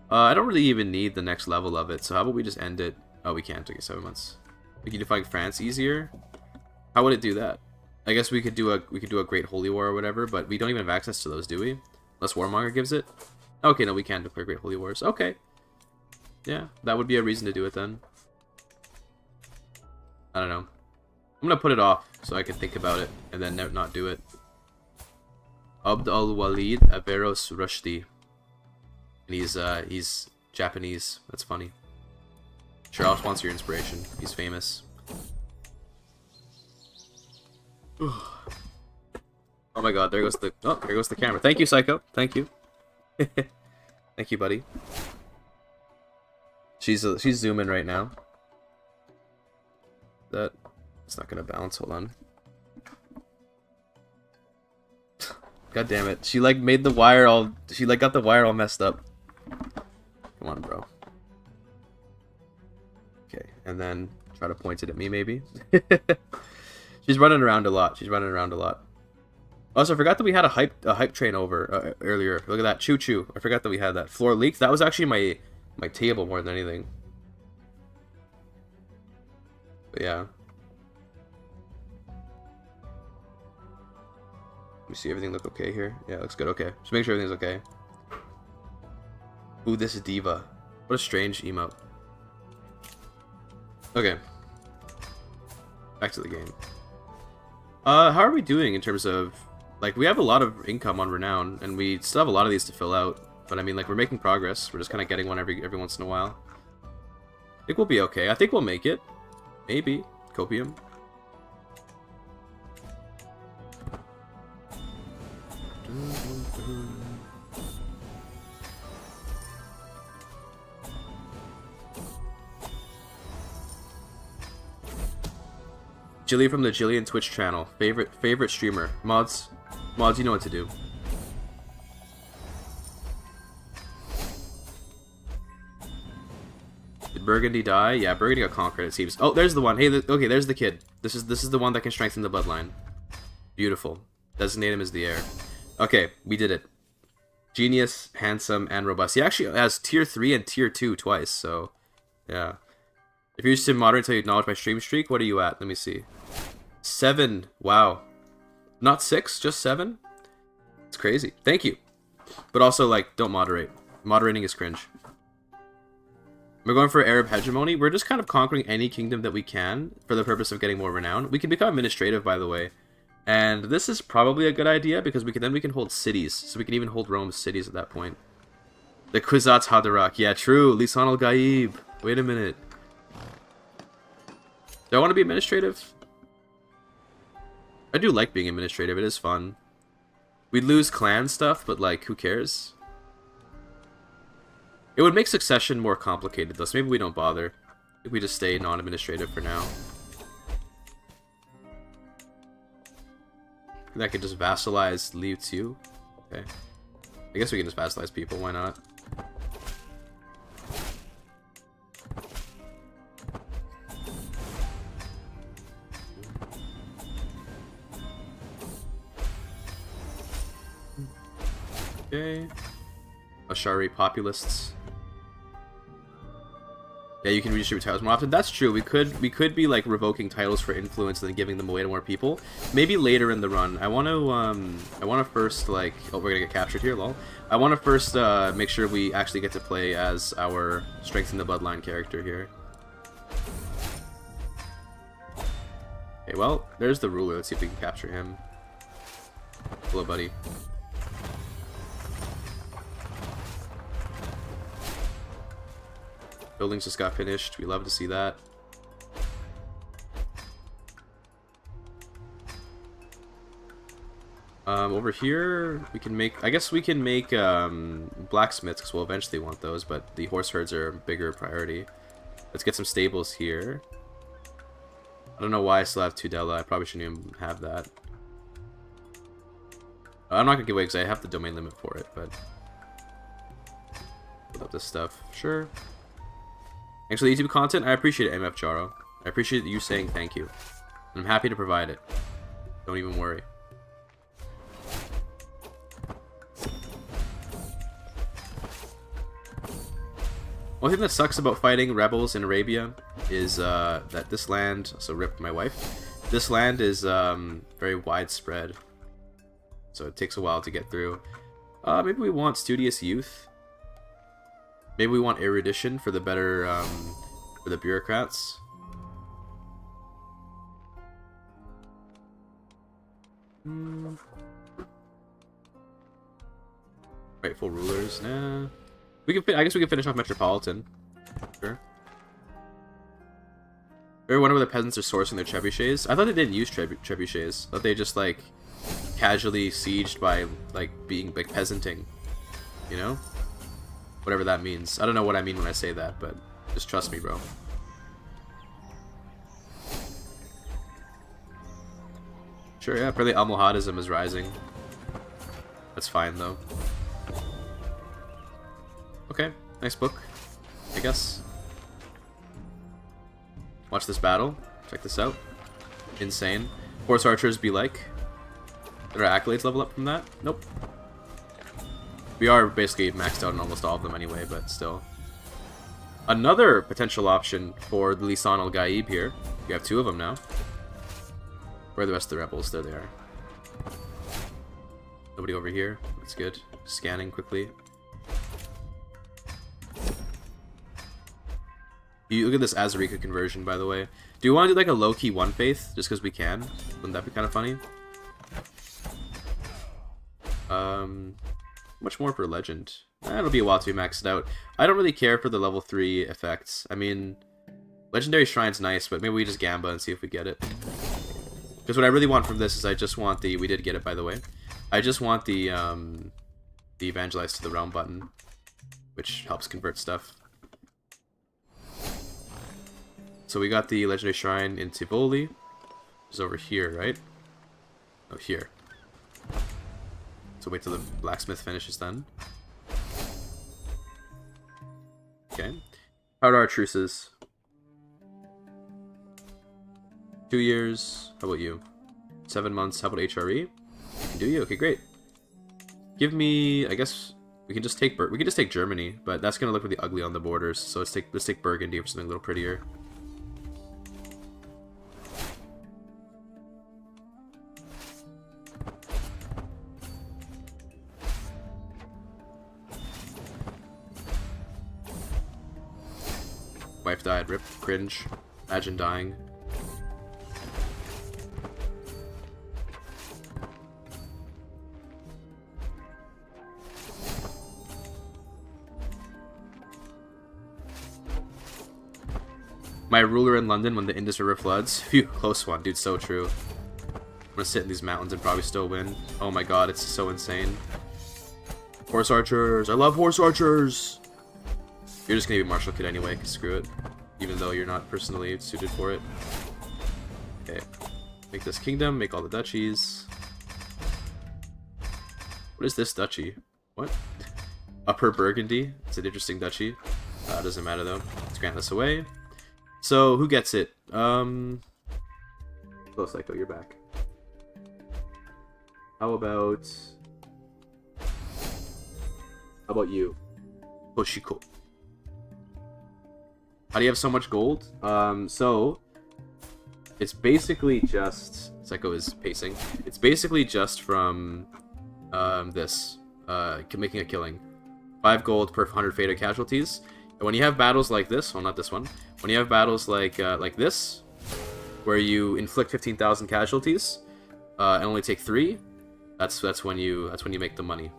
I don't really even need the next level of it, so how about we just end it? Oh, we can't. Okay, 7 months. We can define France easier. How would it do that? I guess we could do a Great Holy War or whatever, but we don't even have access to those, do we? Unless Warmonger gives it. Okay, no, we can declare Great Holy Wars. Okay. Yeah, that would be a reason to do it then. I don't know. I'm gonna put it off so I can think about it and then not do it. Abd al-Walid Averos Rushdie. And he's Japanese. That's funny. Sure, I'll sponsor your inspiration. He's famous. Oh my god, there goes the camera. Thank you, Psycho. Thank you. Thank you, buddy. She's zooming right now. It's not gonna bounce. Hold on. God damn it! She like made the wire all. She like got the wire all messed up. Come on, bro. Okay, and then try to point it at me, maybe. She's running around a lot. Also, I forgot that we had a hype train over earlier. Look at that, choo choo. I forgot that we had that. Floor leaked. That was actually my table more than anything. But yeah. Let me see everything look okay here. Yeah, it looks good. Okay, just make sure everything's okay. Ooh, this is Diva. What a strange emote. Okay. Back to the game. How are we doing in terms of, like, we have a lot of income on Renown, and we still have a lot of these to fill out. But I mean, like, we're making progress. We're just kind of getting one every once in a while. I think we'll be okay. I think we'll make it. Maybe. Copium. Jilly from the Jillian Twitch channel. Favorite streamer. Mods, you know what to do. Did Burgundy die? Yeah, Burgundy got conquered, it seems. Oh, there's the one. Hey, okay, there's the kid. This is the one that can strengthen the bloodline. Beautiful. Designate him as the heir. Okay, we did it. Genius, handsome, and robust. He actually has tier 3 and tier 2 twice, so yeah. If you're used to moderate until you acknowledge my stream streak, what are you at? Let me see. 7. Wow. Not 6, just 7? It's crazy. Thank you. But also, like, don't moderate. Moderating is cringe. We're going for Arab hegemony. We're just kind of conquering any kingdom that we can for the purpose of getting more renown. We can become administrative, by the way. And this is probably a good idea because we can hold cities. So we can even hold Rome's cities at that point. The Kwisatz Haderach. Yeah, true. Lisan al-Gaib. Wait a minute. Do I want to be administrative? I do like being administrative. It is fun. We'd lose clan stuff, but like, who cares? It would make succession more complicated though, so maybe we don't bother. If we just stay non-administrative for now. And I could just vassalize Liu Tiu. Okay. I guess we can just vassalize people, why not? Okay. Ashari populists. Yeah, you can redistribute titles more often. That's true. We could be like revoking titles for influence and then giving them away to more people. Maybe later in the run. I want to first like, oh, we're gonna get captured here, lol. I want to first make sure we actually get to play as our Strengthen the Bloodline character here. Okay, well, there's the ruler. Let's see if we can capture him. Hello, buddy. Buildings just got finished. We love to see that. Over here, we can make... I guess we can make blacksmiths, because we'll eventually want those, but the horse herds are a bigger priority. Let's get some stables here. I don't know why I still have Tudela. I probably shouldn't even have that. I'm not going to give away because I have the domain limit for it, but... Build up this stuff. Sure. Thanks for the YouTube content. I appreciate it, MF Charo. I appreciate you saying thank you. I'm happy to provide it. Don't even worry. One thing that sucks about fighting rebels in Arabia is that this land, so rip my wife, this land is very widespread. So it takes a while to get through. Maybe we want studious youth. Maybe we want erudition for the better, for the bureaucrats. Rightful rulers, nah. We can. I guess we can finish off Metropolitan. Sure. Ever wonder where the peasants are sourcing their trebuchets? I thought they didn't use trebuchets. I thought they just like casually sieged by like being like peasanting. You know? Whatever that means. I don't know what I mean when I say that, but just trust me, bro. Sure, yeah, apparently Almohadism is rising. That's fine, though. Okay, nice book, I guess. Watch this battle. Check this out. Insane. Horse archers be like. Did our accolades level up from that? Nope. We are basically maxed out on almost all of them anyway, but still. Another potential option for the Lisan al-Gaib here. We have two of them now. Where are the rest of the rebels? There they are. Nobody over here. That's good. Scanning quickly. You look at this Azarika conversion, by the way. Do you want to do like a low-key one faith, just because we can? Wouldn't that be kind of funny? Much more for legend. It'll be a while to be maxed out. I don't really care for the level 3 effects. I mean, legendary shrine's nice, but maybe we just gamba and see if we get it. Because what I really want from this is I just want the... We did get it, by the way. I just want the evangelize to the realm button, which helps convert stuff. So we got the legendary shrine in Tivoli, which is over here, right? Oh, here. So wait till the blacksmith finishes then. Okay. How are our truces? 2 years. How about you? 7 months. How about HRE? Do you? Okay, great. Give me. I guess we can just take. We can just take Germany, but that's gonna look really ugly on the borders. So let's take Burgundy for something a little prettier. Wife died. Rip. Cringe. Imagine dying. My ruler in London when the Indus River floods. Phew, close one, dude. So true. I'm gonna sit in these mountains and probably still win. Oh my god, it's so insane. Horse archers. I love horse archers. You're just gonna be martial kid anyway, cause screw it. Even though you're not personally suited for it. Okay. Make this kingdom, make all the duchies. What is this duchy? What? Upper Burgundy. It's an interesting duchy. Doesn't matter though. Let's grant this away. So, who gets it? Oh, Psycho, you're back. How about you? Hoshiko. How do you have so much gold? So it's basically just Psycho is pacing. It's basically just from this making a killing. 5 gold per 100 fatal casualties. And when you have battles like this, well, not this one. When you have battles like this, where you inflict 15,000 casualties and only take 3, that's when you make the money.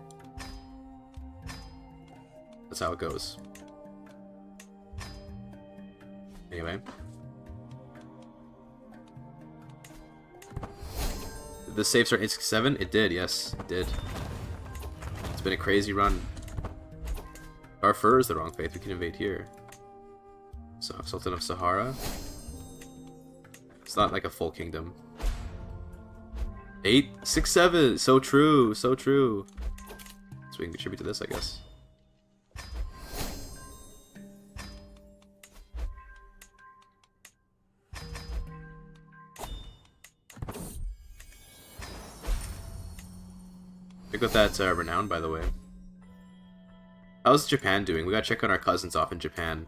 That's how it goes. Anyway. Did this save start in 67? It did, yes, it did. It's been a crazy run. Darfur is the wrong faith, we can invade here. So, Sultan of Sahara. It's not like a full kingdom. 8, 6, 7, so true, so true. So we can contribute to this, I guess. Check out that Renown, by the way. How's Japan doing? We gotta check on our cousins off in Japan.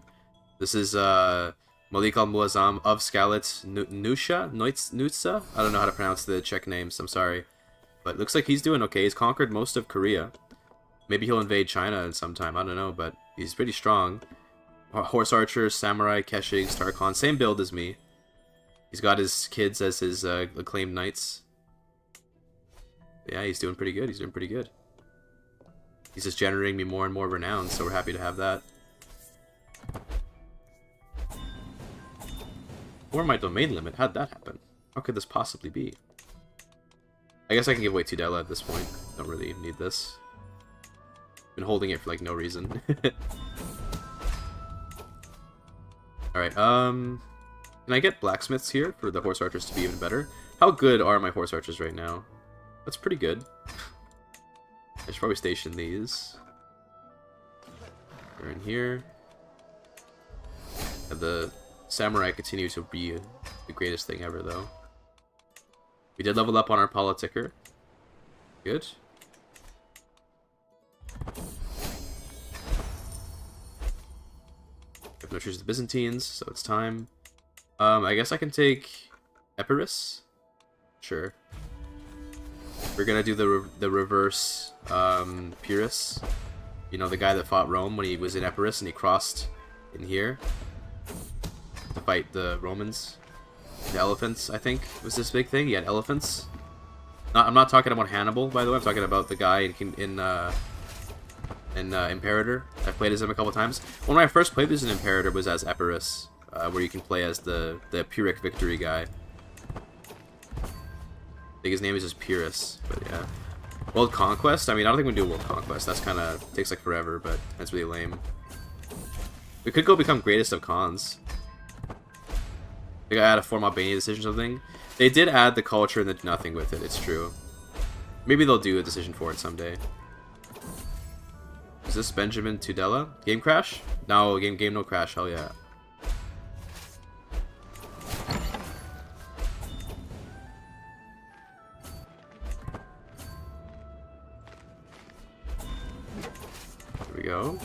This is Malik al-Muazzam of Skalit Nutsa? I don't know how to pronounce the Czech names, I'm sorry. But it looks like he's doing okay. He's conquered most of Korea. Maybe he'll invade China at some time, I don't know, but he's pretty strong. Horse archers, samurai, keshigs, Tarkhan, same build as me. He's got his kids as his acclaimed knights. Yeah, he's doing pretty good. He's doing pretty good. He's just generating me more and more renown, so we're happy to have that. Or my domain limit. How'd that happen? How could this possibly be? I guess I can give away Tudela at this point. Don't really need this. Been holding it for like no reason. Alright, can I get blacksmiths here for the horse archers to be even better? How good are my horse archers right now? That's pretty good. I should probably station these. They're in here. And the samurai continue to be the greatest thing ever, though. We did level up on our politicker. Good. We have no truce with the Byzantines, so it's time. I guess I can take Epirus? Sure. We're gonna do the reverse Pyrrhus. You know, the guy that fought Rome when he was in Epirus and he crossed in here to fight the Romans. The elephants, I think, was this big thing. He had elephants. I'm not talking about Hannibal, by the way. I'm talking about the guy in Imperator. I've played as him a couple times. When I first played as an Imperator was as Epirus, where you can play as the Pyrrhic victory guy. I think his name is just Pyrrhus, but yeah. World Conquest? I mean, I don't think we can do World Conquest. That's kind of takes like forever, but that's really lame. We could go become Greatest of Khans. They gotta add a form Albania decision or something. They did add the culture and the nothing with it, it's true. Maybe they'll do a decision for it someday. Is this Benjamin Tudela? Game crash? No, game no crash, hell yeah. There we go.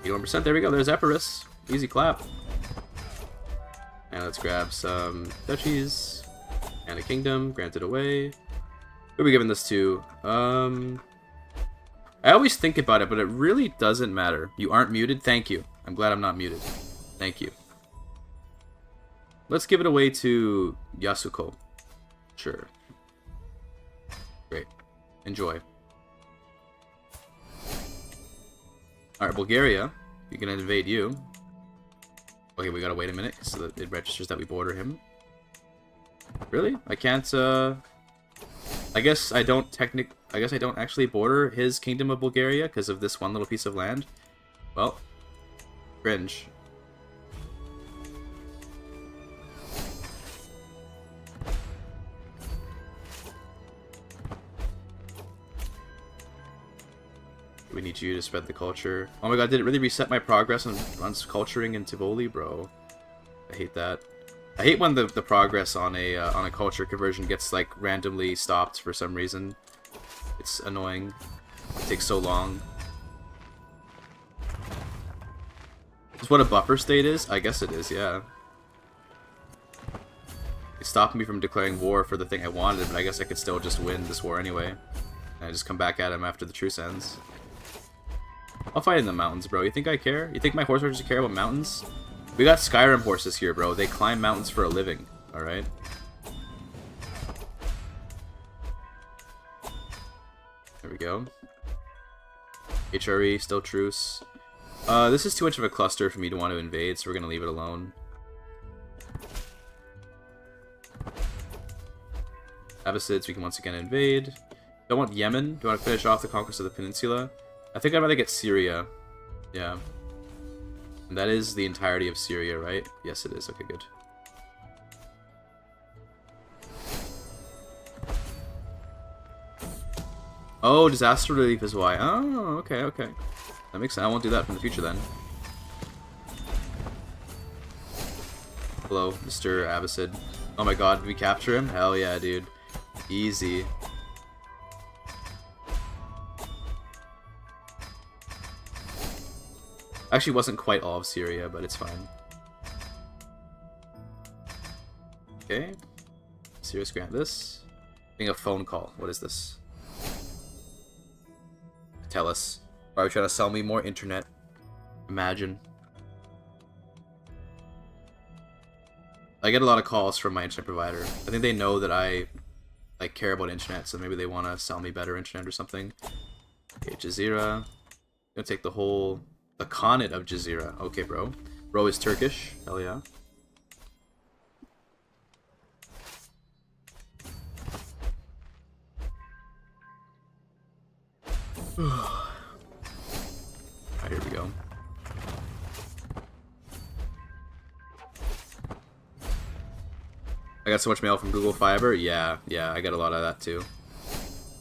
81%, there we go, there's Epirus. Easy clap. And let's grab some duchies and a kingdom, granted away. Who are we giving this to? I always think about it, but it really doesn't matter. You aren't muted? Thank you. I'm glad I'm not muted. Thank you. Let's give it away to Yasuko. Sure. Great. Enjoy. Alright, Bulgaria. We can invade you. Okay, we gotta wait a minute so that it registers that we border him. Really? I can't, I guess I don't actually border his Kingdom of Bulgaria because of this one little piece of land. Well, cringe. We need you to spread the culture. Oh my god, did it really reset my progress on culturing in Tivoli, bro? I hate that. I hate when the progress on a culture conversion gets like randomly stopped for some reason. It's annoying. It takes so long. Is what a buffer state is? I guess it is, yeah. It stopped me from declaring war for the thing I wanted, but I guess I could still just win this war anyway. And I just come back at him after the truce ends. I'll fight in the mountains, bro. You think I care? You think my horse archers care about mountains? We got Skyrim horses here, bro. They climb mountains for a living. Alright? There we go. HRE, still truce. This is too much of a cluster for me to want to invade, so we're gonna leave it alone. Abbasids, we can once again invade. Don't want Yemen. Do I want to finish off the conquest of the peninsula? I think I'd rather get Syria. Yeah. And that is the entirety of Syria, right? Yes, it is. Okay, good. Oh, disaster relief is why. Oh, okay, okay. That makes sense. I won't do that in the future then. Hello, Mr. Abbasid. Oh my god, did we capture him? Hell yeah, dude. Easy. Actually, wasn't quite all of Syria, but it's fine. Okay. Serious grant this. Getting a phone call. What is this? Tell us. Why are you trying to sell me more internet? Imagine. I get a lot of calls from my internet provider. I think they know that I like care about internet, so maybe they want to sell me better internet or something. Okay, Jazeera. Gonna take the whole... The Khanate of Jazeera. Okay, bro. Bro is Turkish. Hell yeah. Alright, here we go. I got so much mail from Google Fiber. Yeah, I got a lot of that too.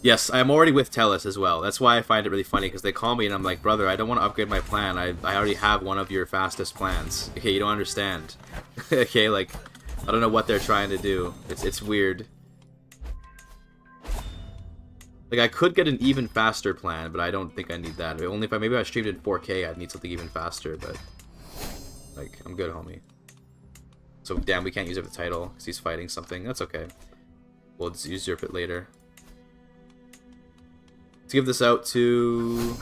Yes, I'm already with TELUS as well. That's why I find it really funny, because they call me and I'm like, brother, I don't want to upgrade my plan. I already have one of your fastest plans. Okay, you don't understand. Okay, like, I don't know what they're trying to do. It's weird. Like, I could get an even faster plan, but I don't think I need that. Only if maybe I streamed in 4K, I'd need something even faster, but... Like, I'm good, homie. So, damn, we can't use it for the title, because he's fighting something. That's okay. We'll just usurp it later. Let's give this out to...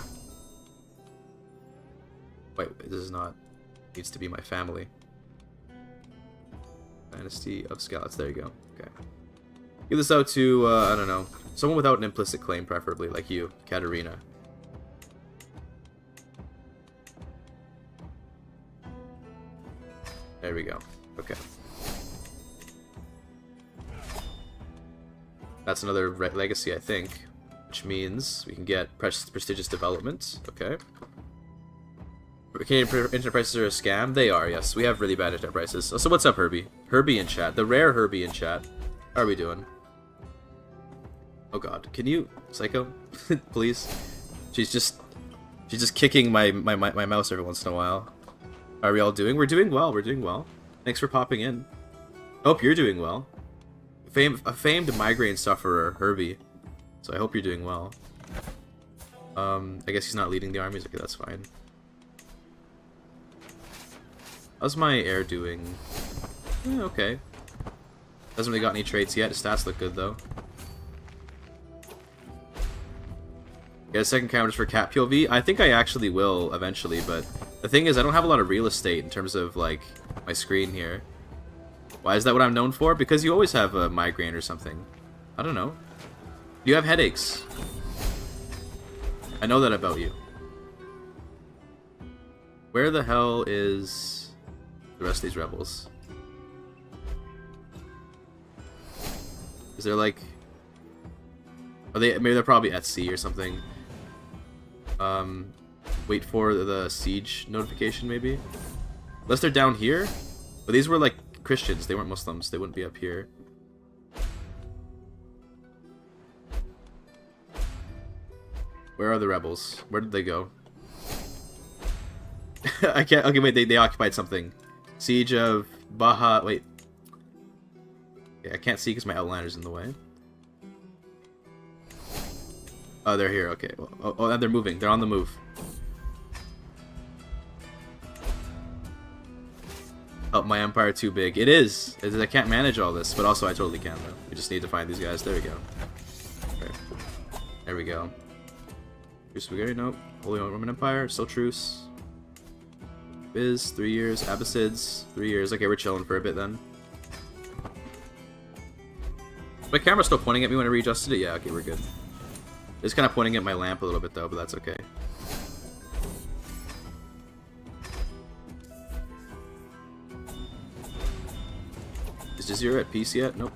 Wait, this is not... It needs to be my family. Dynasty of Scouts. There you go. Okay. Give this out to, I don't know. Someone without an implicit claim, preferably, like you, Katerina. There we go. Okay. That's another legacy, I think. Which means we can get prestigious development. Okay. Canadian internet prices are a scam? They are, yes. We have really bad internet prices. So what's up, Herbie? Herbie in chat. The rare Herbie in chat. How are we doing? Oh god. Can you... Psycho? Please? She's just kicking my mouse every once in a while. How are we all doing? We're doing well. We're doing well. Thanks for popping in. Hope you're doing well. A famed migraine sufferer, Herbie. So I hope you're doing well. I guess he's not leading the armies. Okay, that's fine. How's my heir doing? Yeah, okay. Hasn't really got any traits yet. His stats look good, though. Get a second camera just for cat POV? I think I actually will eventually, but the thing is I don't have a lot of real estate in terms of, like, my screen here. Why is that what I'm known for? Because you always have a migraine or something. I don't know. You have headaches. I know that about you. Where the hell is the rest of these rebels? Is there like... Are they... Maybe they're probably at sea or something. Wait for the siege notification, maybe? Unless they're down here? But these were like Christians, they weren't Muslims, they wouldn't be up here. Where are the rebels? Where did they go? I can't... Okay, wait, they occupied something. Siege of Baja... Wait. Okay, I can't see because my outliner's in the way. Oh, they're here, okay. Oh, and they're moving. They're on the move. Oh, my empire too big. It is! I can't manage all this, but also I totally can, though. We just need to find these guys. There we go. Okay. There we go. Truce of Bulgaria, nope. Holy Roman Empire, still truce. Biz, 3 years. Abbasids, 3 years. Okay, we're chilling for a bit then. My camera's still pointing at me when I readjusted it? Yeah, okay, we're good. It's kind of pointing at my lamp a little bit though, but that's okay. Is Jazeera at peace yet? Nope.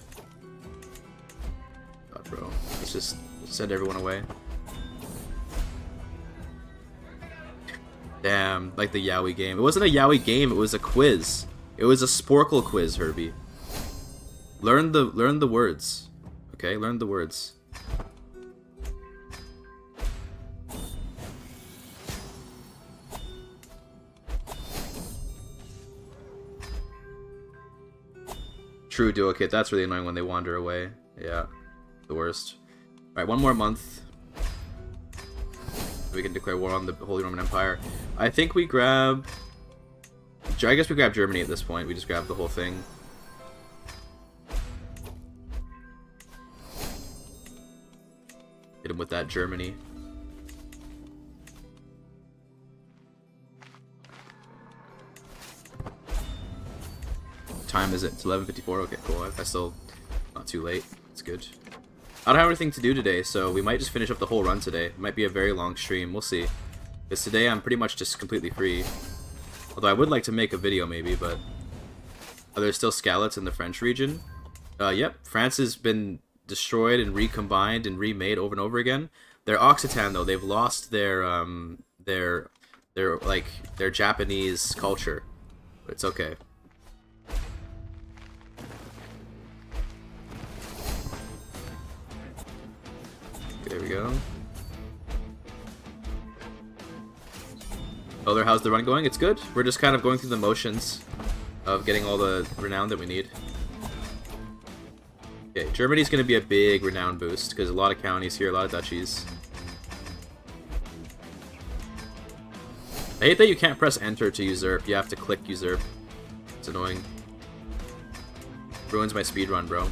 God, bro. Let's just send everyone away. Damn, like the Yowie game. It wasn't a Yowie game, it was a quiz. It was a Sporkle quiz, Herbie. Learn the words. Okay, learn the words. True duo kit, that's really annoying when they wander away. Yeah, the worst. Alright, one more month. We can declare war on the Holy Roman Empire. I think we grab... I guess we grab Germany at this point. We just grab the whole thing. Hit him with that Germany. Time is it? It's 11:54. Okay, cool. I still not too late. It's good. I don't have anything to do today, so we might just finish up the whole run today. It might be a very long stream. We'll see. Because today I'm pretty much just completely free. Although I would like to make a video maybe, but... Are there still Scallots in the French region? Yep. France has been destroyed and recombined and remade over and over again. They're Occitan though. They've lost their Japanese culture. But it's okay. There we go. Oh, how's the run going? It's good. We're just kind of going through the motions of getting all the renown that we need. Okay, Germany's going to be a big renown boost because a lot of counties here, a lot of duchies. I hate that you can't press enter to usurp. You have to click usurp. It's annoying. Ruins my speedrun, bro.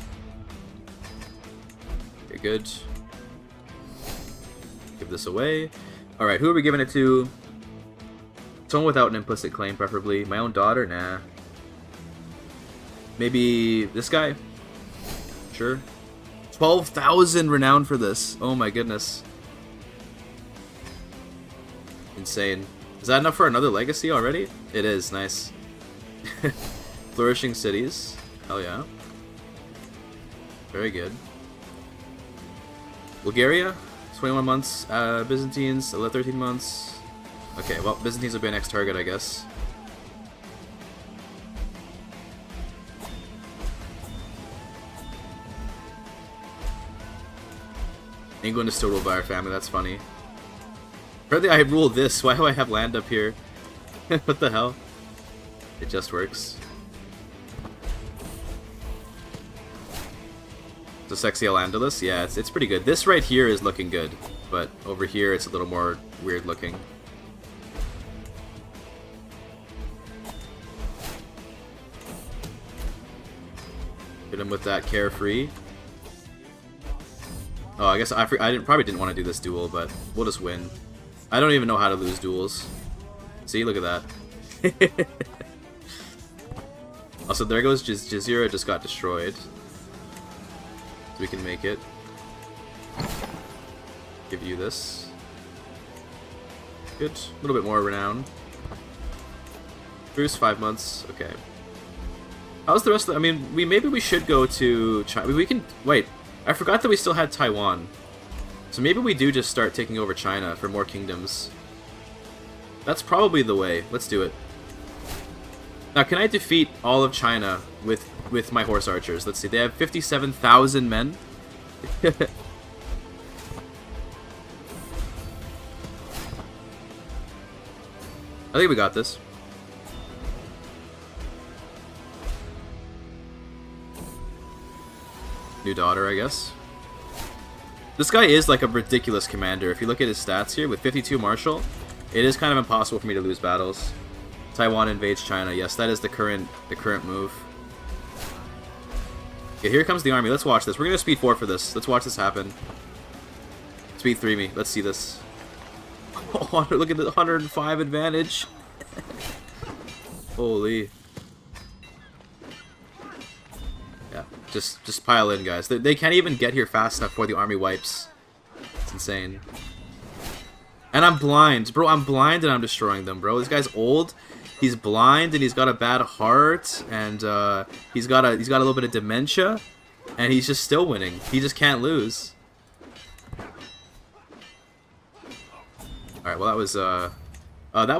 Okay, good. Give this away. Alright, who are we giving it to? Someone without an implicit claim, preferably. My own daughter? Nah. Maybe this guy? Sure. 12,000 renown for this. Oh my goodness. Insane. Is that enough for another legacy already? It is. Nice. Flourishing cities. Hell yeah. Very good. Bulgaria? 21 months. Byzantines, 13 months. Okay, well, Byzantines will be our next target, I guess. England is still ruled by our family, that's funny. Apparently I rule this, why do I have land up here? What the hell? It just works. So sexy Al-Andalus? Yeah, it's pretty good. This right here is looking good, but over here it's a little more weird looking. Hit him with that carefree. Oh, I guess probably didn't want to do this duel, but we'll just win. I don't even know how to lose duels. See, look at that. Also, there goes Jazeera just got destroyed. We can make it. Give you this. Good. A little bit more renown. Truce 5 months. Okay. How's the rest of the... I mean, maybe we should go to China. We can... Wait. I forgot that we still had Taiwan. So maybe we do just start taking over China for more kingdoms. That's probably the way. Let's do it. Now, can I defeat all of China with my horse archers? Let's see. They have 57,000 men. I think we got this. New daughter, I guess. This guy is like a ridiculous commander. If you look at his stats here, with 52 martial, it is kind of impossible for me to lose battles. Taiwan invades China. Yes, that is the current move. Okay, here comes the army. Let's watch this. We're gonna speed 4 for this. Let's watch this happen. Speed 3 me. Let's see this. Oh, look at the 105 advantage. Holy. Yeah, just pile in, guys. They can't even get here fast enough before the army wipes. It's insane. And I'm blind, bro. I'm blind and I'm destroying them, bro. This guy's old. He's blind and he's got a bad heart and he's got a little bit of dementia, and he's just still winning. He just can't lose. All right, well that was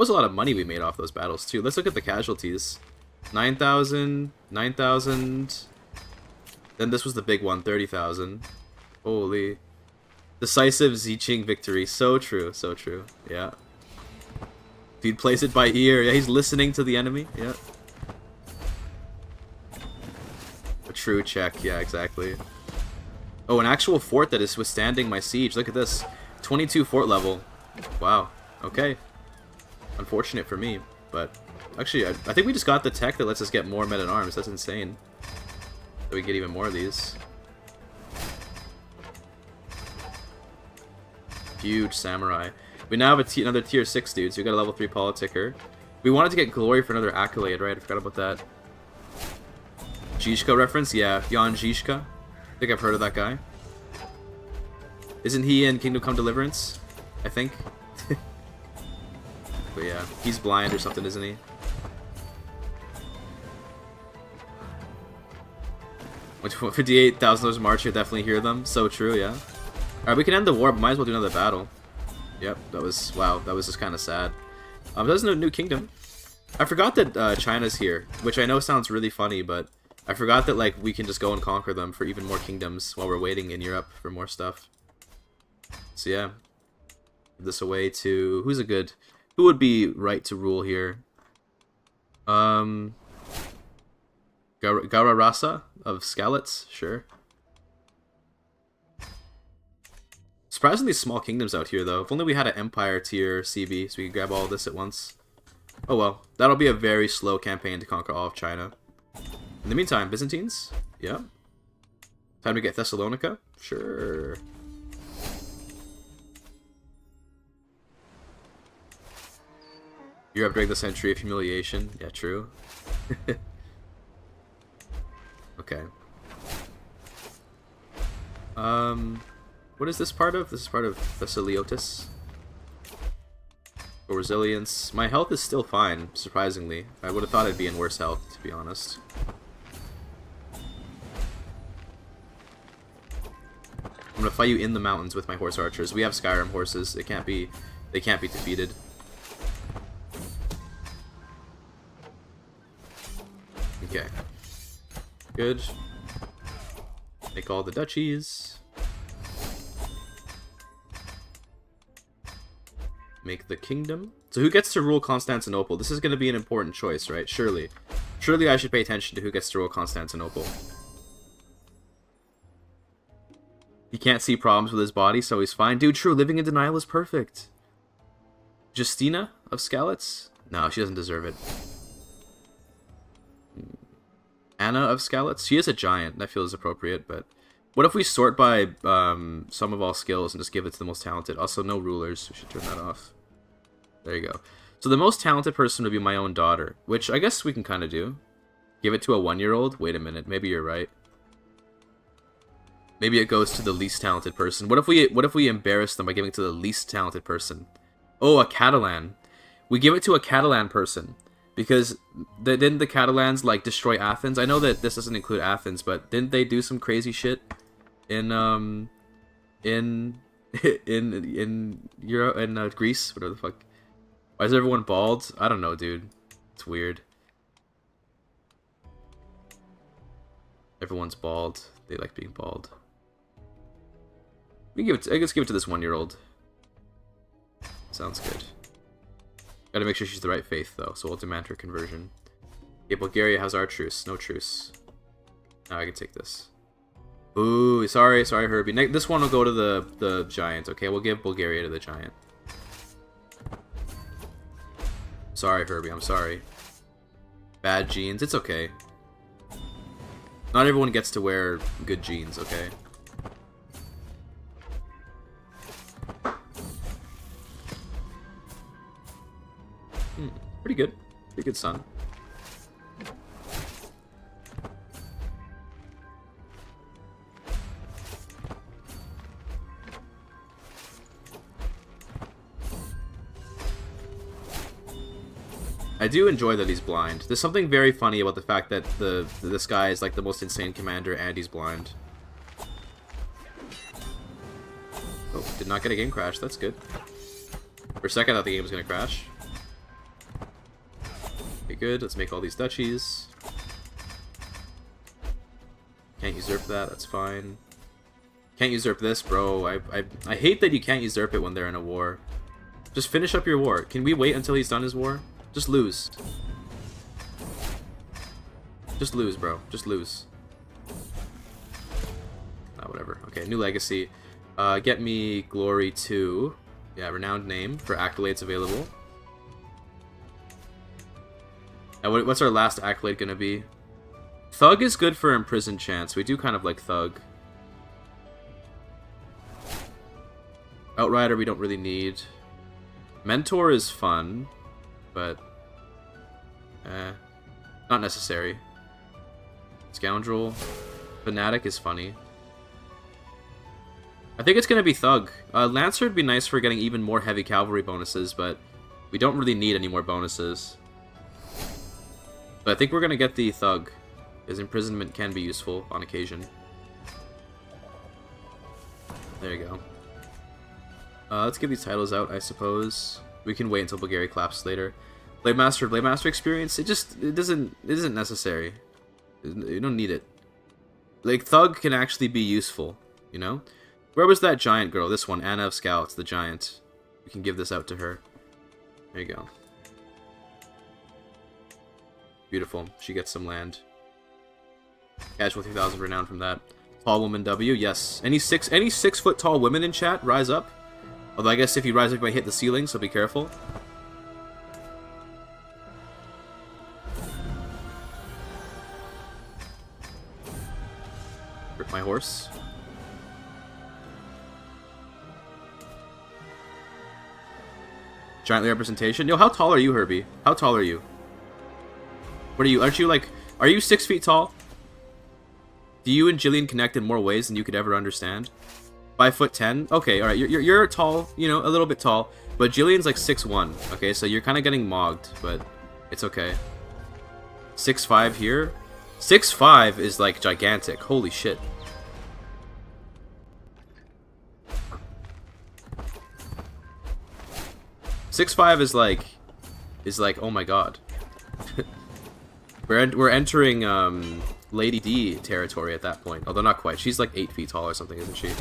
a lot of money we made off those battles too. Let's look at the casualties. 9,000, 9,000. Then this was the big one, 30,000. Holy. Decisive Ziqing victory. So true, so true. Yeah. Dude plays it by ear. Yeah, he's listening to the enemy. Yeah. A true check. Yeah, exactly. Oh, an actual fort that is withstanding my siege. Look at this. 22 fort level. Wow. Okay. Unfortunate for me, but actually, I think we just got the tech that lets us get more men-at-arms. That's insane. That we get even more of these. Huge samurai. We now have another tier 6 dude, so we got a level 3 politicker. We wanted to get glory for another accolade, right? I forgot about that. Zizka reference? Yeah, Jan Zizka. I think I've heard of that guy. Isn't he in Kingdom Come Deliverance? I think. But yeah, he's blind or something, isn't he? $58,000 March, you definitely hear them. So true, yeah. Alright, we can end the war, but might as well do another battle. Yep, that was, wow, that was just kind of sad. There's no new kingdom. I forgot that China's here, which I know sounds really funny, but I forgot that, like, we can just go and conquer them for even more kingdoms while we're waiting in Europe for more stuff. So yeah, give this away to, who would be right to rule here? Gararasa of Skalitz, sure. Surprisingly small kingdoms out here, though. If only we had an Empire tier CB, so we could grab all of this at once. Oh well, that'll be a very slow campaign to conquer all of China. In the meantime, Byzantines? Yeah. Time to get Thessalonica? Sure. Europe during the century of humiliation. Yeah, true. Okay. What is this part of? This is part of Thessaliotis. For resilience. My health is still fine, surprisingly. I would have thought I'd be in worse health, to be honest. I'm gonna fight you in the mountains with my horse archers. We have Skyrim horses. They can't be defeated. Okay. Good. Make all the duchies. Make the kingdom. So who gets to rule Constantinople? This is going to be an important choice, right? Surely. Surely I should pay attention to who gets to rule Constantinople. He can't see problems with his body, so he's fine. Dude, true. Living in denial is perfect. Justina of Skalitz? No, she doesn't deserve it. Anna of Skalitz? She is a giant. That feels appropriate, but... What if we sort by sum of all skills and just give it to the most talented? Also, no rulers. We should turn that off. There you go. So the most talented person would be my own daughter, which I guess we can kind of do. Give it to a 1-year-old? Wait a minute. Maybe you're right. Maybe it goes to the least talented person. What if we embarrass them by giving it to the least talented person? Oh, a Catalan. We give it to a Catalan person Because didn't the Catalans like destroy Athens? I know that this doesn't include Athens, but didn't they do some crazy shit in in Europe in Greece? Whatever the fuck. Why is everyone bald? I don't know, dude. It's weird. Everyone's bald. They like being bald. We can give it. I guess give it to this 1-year-old. Sounds good. Gotta make sure she's the right faith though, so we'll demand her conversion. Okay, Bulgaria has our truce. No truce. Now I can take this. Ooh, sorry, Herbie. This one will go to the giant. Okay, we'll give Bulgaria to the giant. Sorry, Herbie. I'm sorry. Bad genes. It's okay. Not everyone gets to wear good jeans, okay? Pretty good. Pretty good son. I do enjoy that he's blind. There's something very funny about the fact that this guy is like the most insane commander and he's blind. Oh, did not get a game crash. That's good. For a second I thought the game was going to crash. Okay, good. Let's make all these duchies. Can't usurp that. That's fine. Can't usurp this, bro. I hate that you can't usurp it when they're in a war. Just finish up your war. Can we wait until he's done his war? Just lose. Just lose, bro. Just lose. Whatever. Okay, new legacy. Get me glory 2. Yeah, renowned name for accolades available. What's our last accolade gonna be? Thug is good for imprisoned chance. We do kind of like Thug. Outrider we don't really need. Mentor is fun, but not necessary. Scoundrel. Fanatic is funny. I think it's gonna be Thug. Lancer would be nice for getting even more heavy cavalry bonuses, but we don't really need any more bonuses. But I think we're gonna get the Thug, because imprisonment can be useful on occasion. There you go. Let's give these titles out, I suppose. We can wait until Bulgaria collapses later. Blade Master experience. It isn't necessary. You don't need it. Like Thug can actually be useful, you know. Where was that giant girl? This one, Anna of Scouts, the giant. We can give this out to her. There you go. Beautiful. She gets some land. Casual 3000 renown from that. Tall woman W. Yes. Any 6 foot tall women in chat? Rise up. Although I guess if you rise up, you might hit the ceiling, so be careful. Rip my horse. Giant representation. Yo, how tall are you, Herbie? How tall are you? What are you? Aren't you like? Are you 6 feet tall? Do you and Jillian connect in more ways than you could ever understand? 5'10". Okay, all right. You're tall. You know, a little bit tall. But Jillian's like 6'1". Okay, so you're kind of getting mogged, but it's okay. 6'5" here. 6'5" is like gigantic. Holy shit. .5 is like oh my god. we're entering Lady D territory at that point. Although not quite. She's like 8 feet tall or something, isn't she?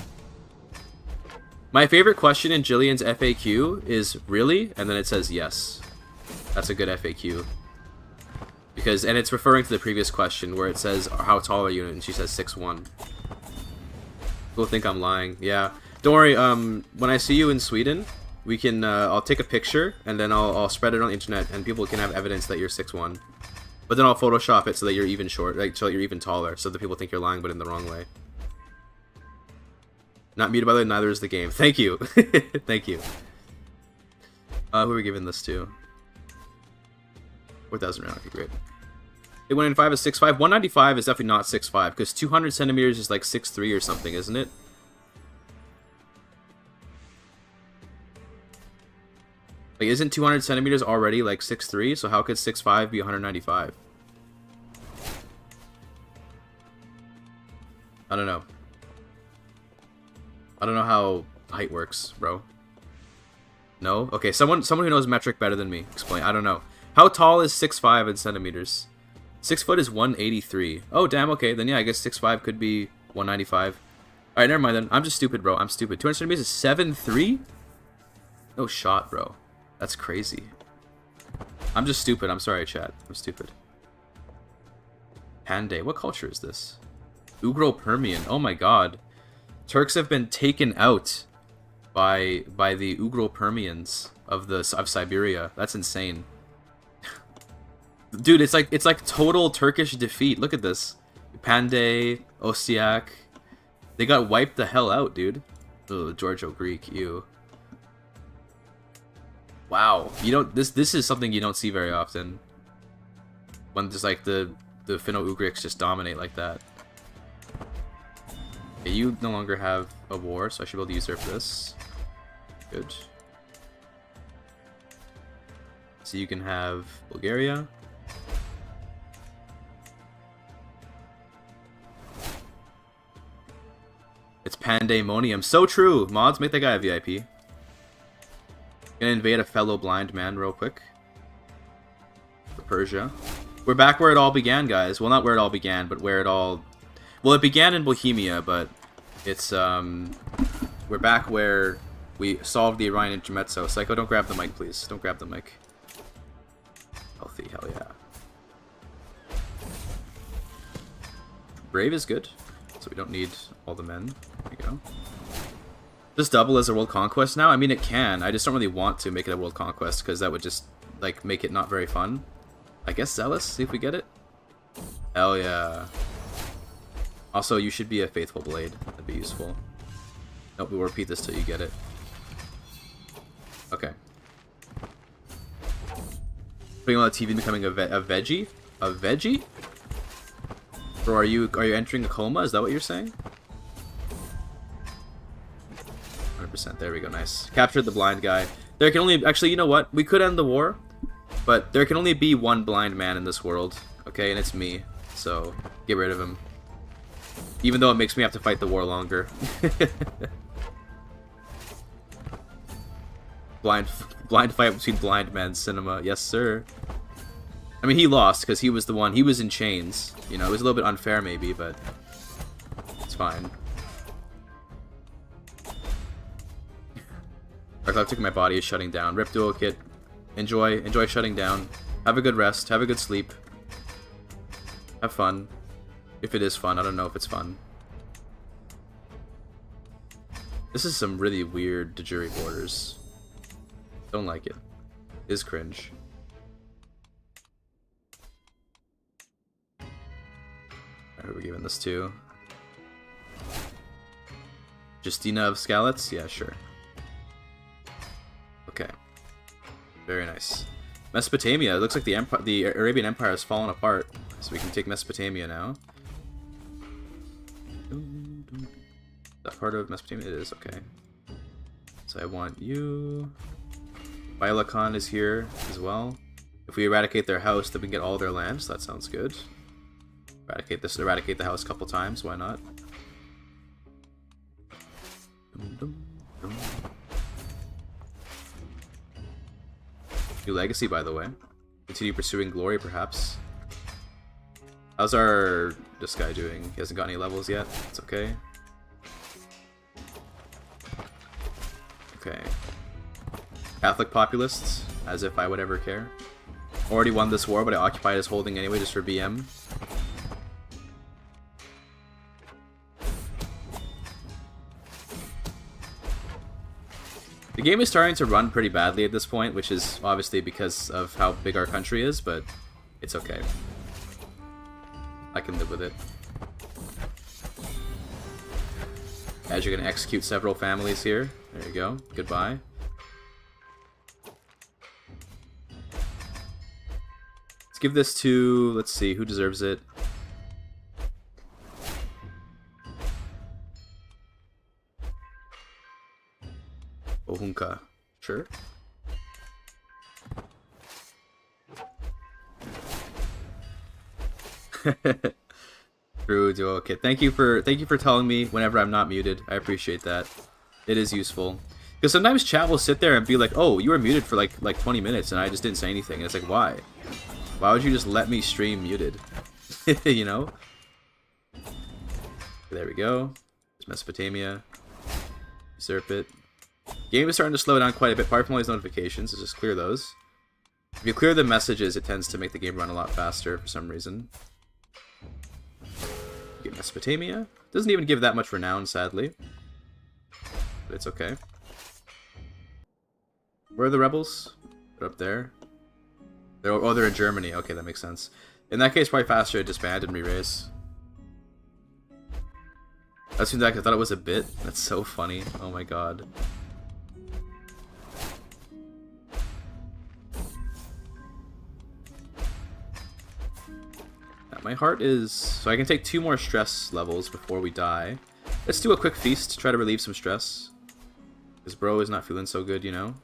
My favorite question in Jillian's FAQ is really, and then it says yes. That's a good FAQ. Because and it's referring to the previous question where it says how tall are you and she says 6'1". People think I'm lying. Yeah. Don't worry. When I see you in Sweden, we can I'll take a picture and then I'll spread it on the internet and people can have evidence that you're 6'1". But then I'll Photoshop it so that you're even short, like so that you're even taller, so that people think you're lying but in the wrong way. Not muted by the way, neither is the game. Thank you. Thank you. Who are we giving this to? 4,000 round, okay, great. 195 is 6'5". 195 is definitely not 6'5", because 200 centimeters is like 6'3" or something, isn't it? Like, isn't 200 centimeters already like 6'3"? So how could 6'5" be 195? I don't know. I don't know how height works, bro. No? Okay, someone who knows metric better than me. Explain. I don't know. How tall is 6'5" in centimeters? 6 foot is 183. Oh, damn, okay. Then yeah, I guess 6'5" could be 195. Alright, never mind then. I'm just stupid, bro. I'm stupid. 200 centimeters is 7'3"? No shot, bro. That's crazy. I'm just stupid. I'm sorry, chat. I'm stupid. Panday. What culture is this? Ugro-Permian. Oh my god. Turks have been taken out by the Ugro-Permians of Siberia. That's insane. Dude, it's like total Turkish defeat. Look at this. Panday, Osiak. They got wiped the hell out, dude. Ugh, Georgio-Greek, ew. Wow. You don't this is something you don't see very often. When just like the Finno-Ugrics just dominate like that. Okay, you no longer have a war, so I should be able to usurp this. Good. So you can have Bulgaria. It's Pandemonium. So true! Mods, make that guy a VIP. Gonna invade a fellow blind man real quick. For Persia. We're back where it all began, guys. Well, not where it all began, but where it all... Well, it began in Bohemia, but it's, we're back where we solved the Iranian intermezzo. Psycho, don't grab the mic, please. Don't grab the mic. Healthy, hell yeah. Brave is good, so we don't need all the men. There we go. Does double as a world conquest now? I mean, it can. I just don't really want to make it a world conquest, because that would just, like, make it not very fun. I guess Zealous, see if we get it. Hell yeah. Also, you should be a Faithful Blade. That'd be useful. Nope, we'll repeat this till you get it. Okay. Putting on the TV, becoming a veggie? A veggie? Bro, are you entering a coma? Is that what you're saying? 100%. There we go. Nice. Captured the blind guy. There can only... Actually, you know what? We could end the war, but there can only be one blind man in this world. Okay, and it's me. So, get rid of him. Even though it makes me have to fight the war longer. blind fight between blind men cinema. Yes, sir. I mean, he lost because he was the one. He was in chains. You know, it was a little bit unfair maybe, but it's fine. Arctic my body is shutting down. Rip Duo Kit. Enjoy shutting down. Have a good rest. Have a good sleep. Have fun. If it is fun, I don't know if it's fun. This is some really weird de jure borders. Don't like it. It is cringe. Alright, who are we giving this to? Justina of Skalitz? Yeah, sure. Okay. Very nice. Mesopotamia. It looks like the Arabian Empire has fallen apart. So we can take Mesopotamia now. That part of Mesopotamia? It is, okay. So I want you. Baila Khan is here as well. If we eradicate their house, then we can get all their lands. So that sounds good. Eradicate the house a couple times, why not? New legacy, by the way. Continue pursuing glory, perhaps. How's this guy doing? He hasn't got any levels yet. It's okay. Okay. Catholic populists, as if I would ever care. Already won this war, but I occupied as holding anyway, just for BM. The game is starting to run pretty badly at this point, which is obviously because of how big our country is, but it's okay. I can live with it. As you're gonna execute several families here. There you go. Goodbye. Let's give this to... Let's see, who deserves it? Ohunka. Sure. True, duo. Okay, thank you for telling me whenever I'm not muted. I appreciate that. It is useful. Because sometimes chat will sit there and be like, "Oh, you were muted for like 20 minutes and I just didn't say anything." And it's like, why? Why would you just let me stream muted? You know? There we go. There's Mesopotamia. Usurp it. Game is starting to slow down quite a bit. Apart from all these notifications, let's just clear those. If you clear the messages, it tends to make the game run a lot faster for some reason. Get Mesopotamia. Doesn't even give that much renown, sadly. But it's okay. Where are the rebels? They're up there. They're in Germany. Okay, that makes sense. In that case, probably faster to disband and re-race. That seems like I thought it was a bit. That's so funny. Oh my god. My heart is... So I can take 2 more stress levels before we die. Let's do a quick feast to try to relieve some stress. Because bro is not feeling so good, you know?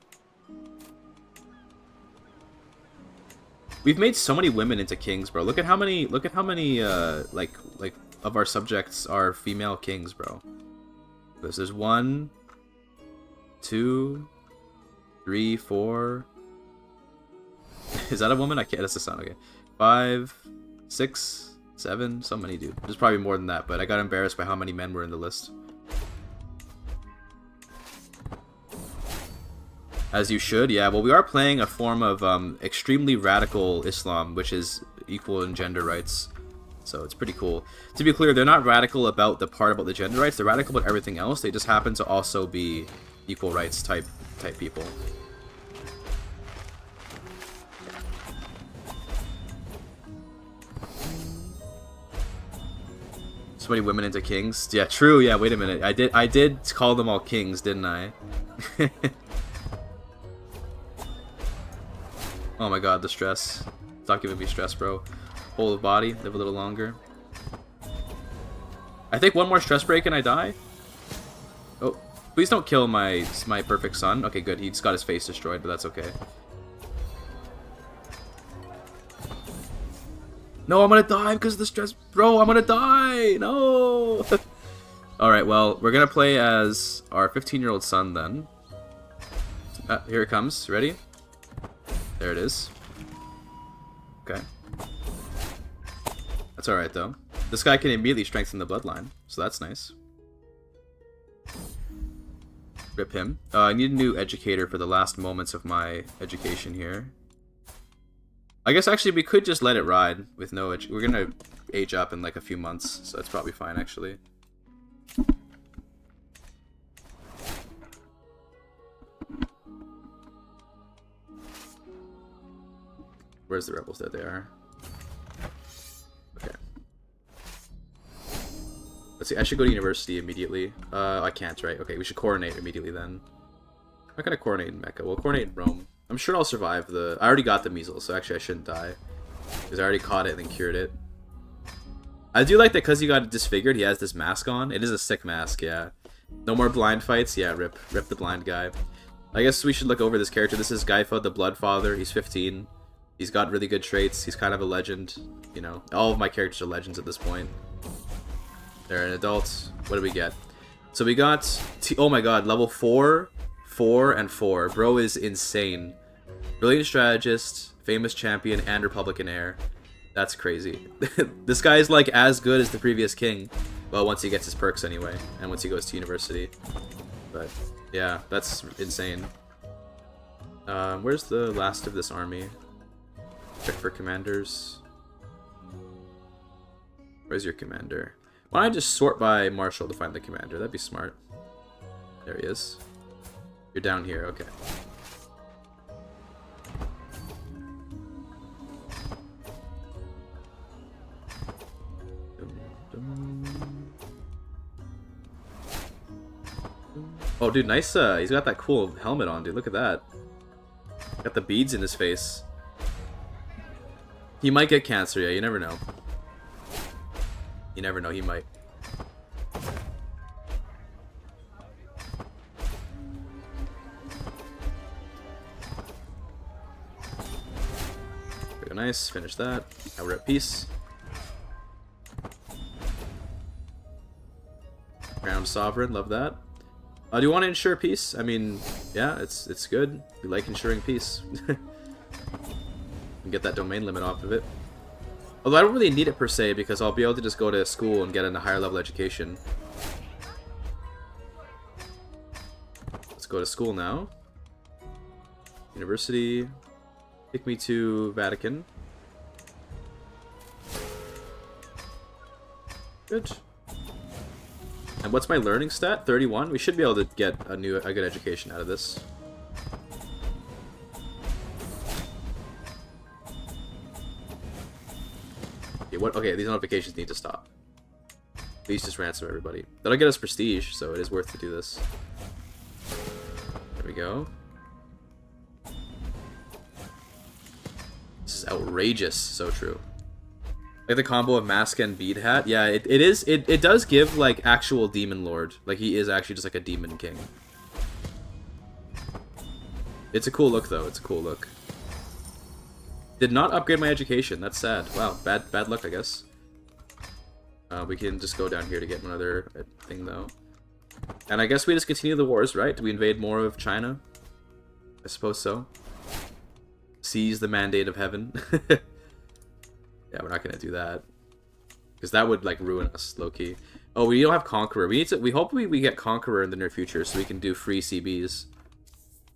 We've made so many women into kings, bro. Look at how many like of our subjects are female kings, bro. There's 1, 2, 3, 4. Is that a woman? I can't. That's the sound. Okay. 5, 6, 7. So many, dude. There's probably more than that, but I got embarrassed by how many men were in the list. As you should, yeah. Well, we are playing a form of extremely radical Islam, which is equal in gender rights. So it's pretty cool. To be clear, they're not radical about the part about the gender rights. They're radical about everything else. They just happen to also be equal rights type people. So many women into kings. Yeah, true. Yeah, wait a minute. I did call them all kings, didn't I? Oh my god, the stress. Stop giving me stress, bro. Whole of body, live a little longer. I think 1 more stress break and I die. Oh, please don't kill my perfect son. Okay, good. He just got his face destroyed, but that's okay. No, I'm gonna die because of the stress. Bro, I'm gonna die! No! Alright, well, we're gonna play as our 15-year-old son then. Here it comes. Ready? There it is. Okay. That's alright, though. This guy can immediately strengthen the bloodline, so that's nice. Rip him. I need a new educator for the last moments of my education here. I guess actually we could just let it ride with no we're gonna age up in like a few months, so that's probably fine actually. Where's the rebels? There they are. Okay. Let's see, I should go to university immediately. I can't, right? Okay, we should coronate immediately then. I'm not gonna coronate in Mecca. We'll coronate in Rome. I'm sure I'll survive the... I already got the measles, so actually I shouldn't die. Because I already caught it and then cured it. I do like that because he got disfigured, he has this mask on. It is a sick mask, yeah. No more blind fights? Yeah, rip the blind guy. I guess we should look over this character. This is Gaifa, the Blood Father. He's 15. He's got really good traits. He's kind of a legend, you know. All of my characters are legends at this point. They're an adult. What do we get? So we got... oh my god, level 4... 4 and 4. Bro is insane. Brilliant strategist, famous champion, and Republican heir. That's crazy. This guy is like as good as the previous king. Well, once he gets his perks anyway, and once he goes to university. But yeah, that's insane. Where's the last of this army? Check for commanders. Where's your commander? Why don't I just sort by marshal to find the commander? That'd be smart. There he is. You're down here, okay. Oh, dude, nice. He's got that cool helmet on, dude. Look at that. Got the beads in his face. He might get cancer, yeah, you never know. You never know, he might. Very nice, finish that. Now we're at peace. I'm sovereign. Love that. Do you want to ensure peace? I mean, yeah, it's good. We like ensuring peace. And get that domain limit off of it. Although I don't really need it per se, because I'll be able to just go to school and get into higher level education. Let's go to school now. University. Take me to Vatican. Good. And what's my learning stat? 31? We should be able to get a good education out of this. Okay, okay, these notifications need to stop. Please just ransom everybody. That'll get us prestige, so it is worth to do this. There we go. This is outrageous. So true. Like the combo of mask and bead hat. Yeah, it does give like actual demon lord. Like he is actually just like a demon king. It's a cool look though. It's a cool look. Did not upgrade my education. That's sad. Wow, bad luck, I guess. We can just go down here to get another thing though. And I guess we just continue the wars, right? Do we invade more of China? I suppose so. Seize the mandate of heaven. Yeah, we're not gonna do that. Because that would like ruin us, low-key. Oh, we don't have Conqueror. We hope we get Conqueror in the near future so we can do free CBs.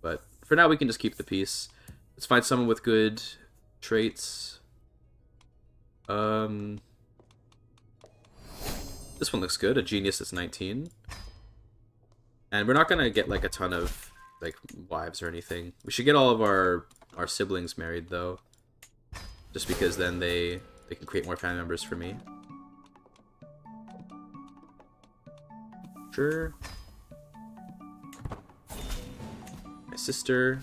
But for now we can just keep the peace. Let's find someone with good traits. This one looks good. A genius that's 19. And we're not gonna get like a ton of like wives or anything. We should get all of our siblings married though. Just because then they can create more family members for me. Sure. My sister.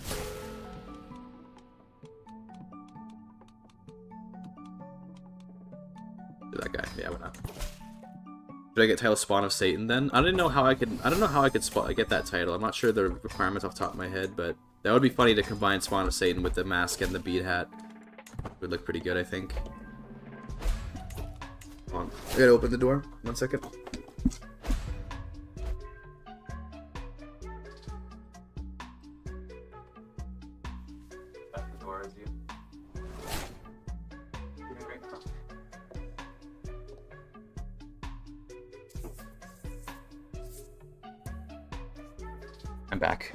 Do that guy. Yeah, why not? Should I get title Spawn of Satan then? I don't know how I could get that title. I'm not sure the requirements off the top of my head, but that would be funny to combine Spawn of Satan with the mask and the bead hat. Would look pretty good, I think. Hold on. I gotta open the door. 1 second. That's the door is you. I'm back.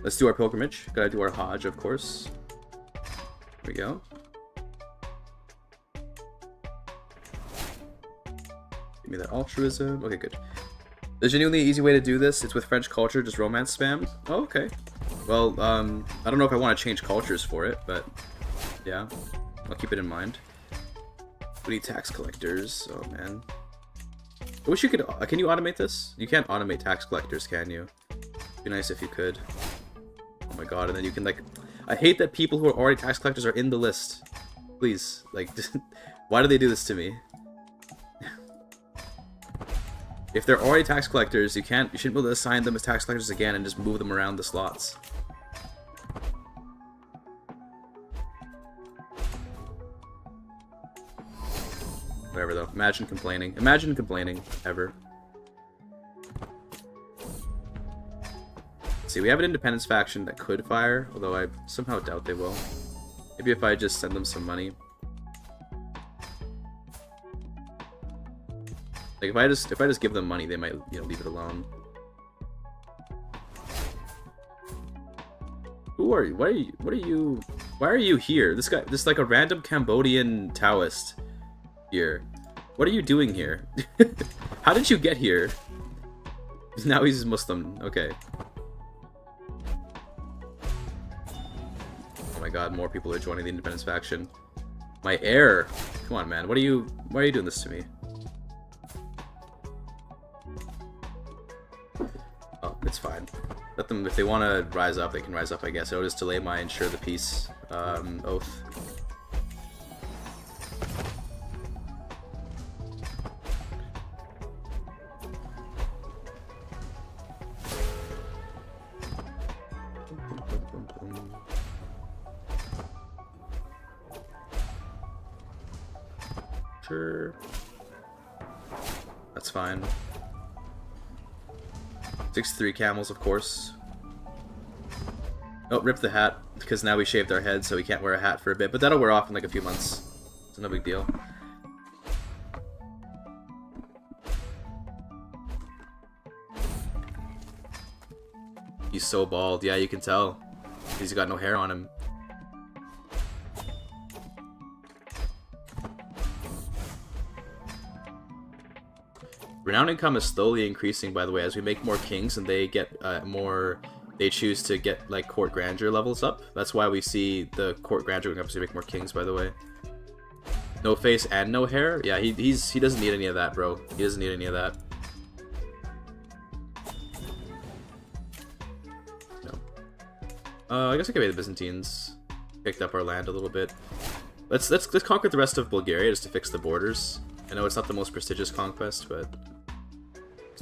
Let's do our pilgrimage. Gotta do our Hajj, of course. Here we go. Give me that altruism. Okay, good. There's genuinely an easy way to do this. It's with French culture, just romance spam. Oh, okay. Well, I don't know if I want to change cultures for it, but yeah, I'll keep it in mind. We need tax collectors. Oh man. I wish you could. Can you automate this? You can't automate tax collectors, can you? It'd be nice if you could. Oh my god, and then you can like... I hate that people who are already tax collectors are in the list. Please, like, why do they do this to me? If they're already tax collectors, you shouldn't be able to assign them as tax collectors again and just move them around the slots. Whatever though, imagine complaining. Imagine complaining, ever. See, we have an independence faction that could fire, although I somehow doubt they will. Maybe if I just send them some money. Like if I just give them money, they might, you know, leave it alone. Who are you? Why are you here? This is like a random Cambodian Taoist here. What are you doing here? How did you get here? Now he's Muslim. Okay. Oh my god, more people are joining the independence faction. My heir. Come on, man. Why are you doing this to me? Oh, it's fine. Let them, if they want to rise up, they can rise up, I guess. I'll just delay my ensure the peace oath. Sure. That's fine. 63 camels, of course. Oh, rip the hat, because now we shaved our head, so we can't wear a hat for a bit. But that'll wear off in like a few months. It's no big deal. He's so bald. Yeah, you can tell. He's got no hair on him. Renown income is slowly increasing, by the way, as we make more kings and they get more... They choose to get, like, court grandeur levels up. That's why we see the court grandeur going up, so we make more kings, by the way. No face and no hair? Yeah, he doesn't need any of that, bro. He doesn't need any of that. No. I guess I could pay the Byzantines. Picked up our land a little bit. Let's conquer the rest of Bulgaria just to fix the borders. I know it's not the most prestigious conquest, but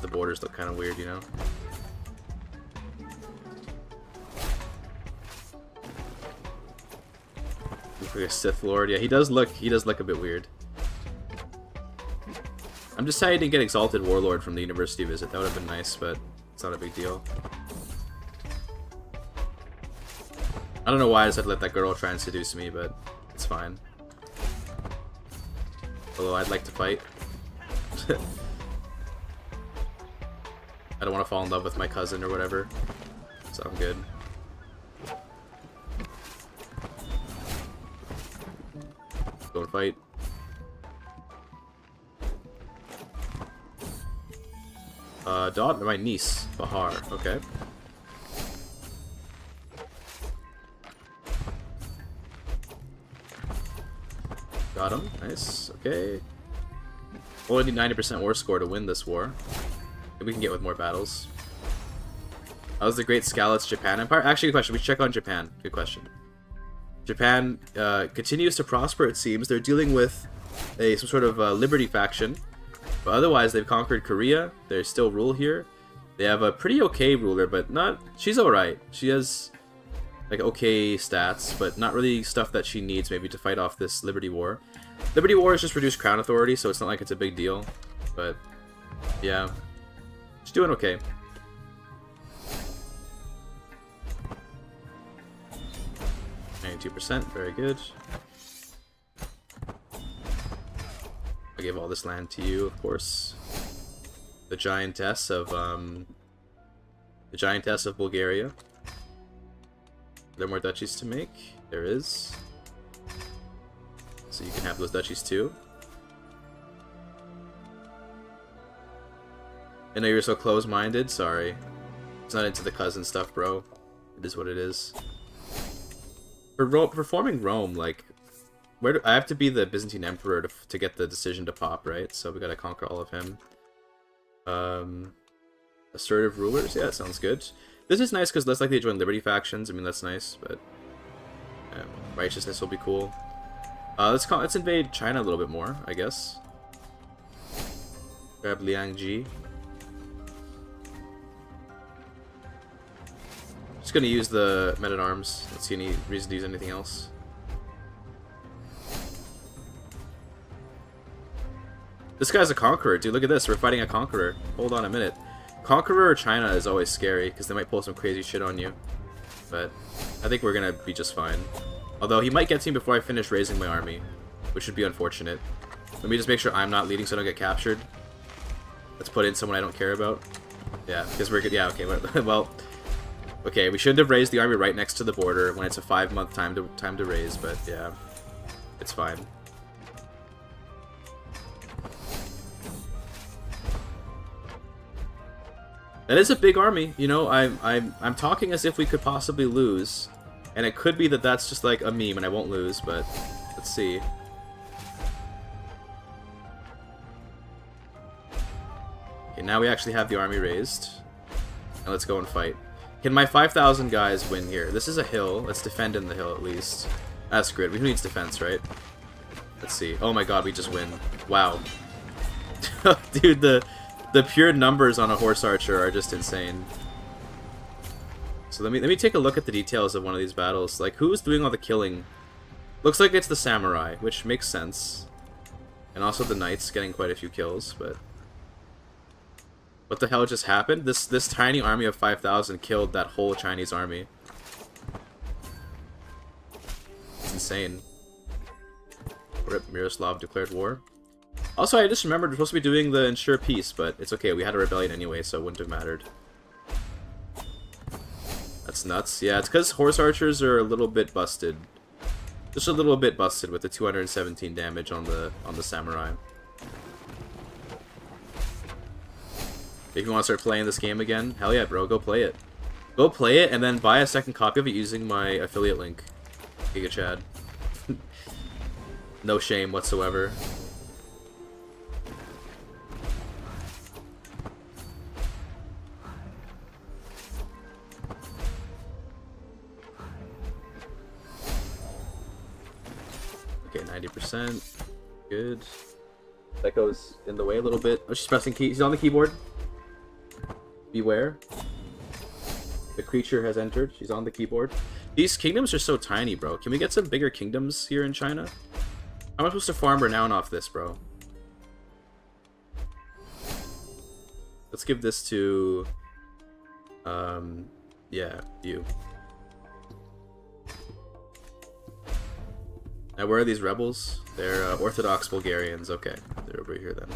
the borders look kind of weird, you know? Looks like a Sith Lord. Yeah, he does look a bit weird. I'm just sad he didn't get Exalted Warlord from the university visit. That would have been nice, but it's not a big deal. I don't know why I just had to let that girl try and seduce me, but it's fine. Although I'd like to fight. I don't want to fall in love with my cousin or whatever, so I'm good. Go and fight. Daughter, my niece, Bahar. Okay. Got him. Nice. Okay. Only need 90% war score to win this war. Maybe we can get with more battles. How's the Great Scallops Japan Empire? Actually, good question. We should check on Japan. Good question. Japan continues to prosper, it seems. They're dealing with some sort of liberty faction. But otherwise, they've conquered Korea. They still rule here. They have a pretty okay ruler, but not... She's alright. She has, like, okay stats, but not really stuff that she needs, maybe, to fight off this Liberty War. Liberty War is just reduced crown authority, so it's not like it's a big deal. But, yeah. She's doing okay. %, very good. I gave all this land to you, of course. The giantess of Bulgaria. Are there more duchies to make? There is. So you can have those duchies too. I know you're so close-minded. Sorry, it's not into the cousin stuff, bro. It is what it is. For forming Rome, like, where do I have to be the Byzantine Emperor to get the decision to pop, right? So we gotta conquer all of him. Assertive rulers, yeah, that sounds good. This is nice because less likely to join Liberty factions. I mean, that's nice, but righteousness will be cool. Let's invade China a little bit more, I guess. Grab Liangji. Just gonna use the men-at-arms. Let's see any reason to use anything else. This guy's a conqueror, dude. Look at this. We're fighting a conqueror. Hold on a minute. Conqueror China is always scary because they might pull some crazy shit on you. But I think we're gonna be just fine. Although he might get to me before I finish raising my army, which would be unfortunate. Let me just make sure I'm not leading so I don't get captured. Let's put in someone I don't care about. Yeah, because we're good. Yeah, okay. Well. Okay, we shouldn't have raised the army right next to the border when it's a 5-month time to raise, but yeah, it's fine. That is a big army, you know. I'm talking as if we could possibly lose, and it could be that that's just like a meme and I won't lose, but let's see. Okay, now we actually have the army raised, and let's go and fight. Can my 5,000 guys win here? This is a hill. Let's defend in the hill at least. That's good. Who needs defense, right? Let's see. Oh my god, we just win. Wow. Dude, the pure numbers on a horse archer are just insane. So let me take a look at the details of one of these battles. Like, who's doing all the killing? Looks like it's the samurai, which makes sense. And also the knights getting quite a few kills, but What the hell just happened? This tiny army of 5,000 killed that whole Chinese army. It's insane. Rip, Miroslav declared war. Also, I just remembered we're supposed to be doing the ensure peace, but it's okay. We had a rebellion anyway, so it wouldn't have mattered. That's nuts. Yeah, it's because horse archers are a little bit busted. Just a little bit busted with the 217 damage on the samurai. If you want to start playing this game again, hell yeah, bro, go play it. Go play it and then buy a second copy of it using my affiliate link, GIGACHAD. No shame whatsoever. Okay, 90%. Good. That goes in the way a little bit. Oh, she's pressing key. She's on the keyboard. Beware. The creature has entered. She's on the keyboard. These kingdoms are so tiny, bro. Can we get some bigger kingdoms here in China? How am I supposed to farm Renown off this, bro? Let's give this to... yeah, you. Now, where are these rebels? They're Orthodox Bulgarians. Okay, they're over here then.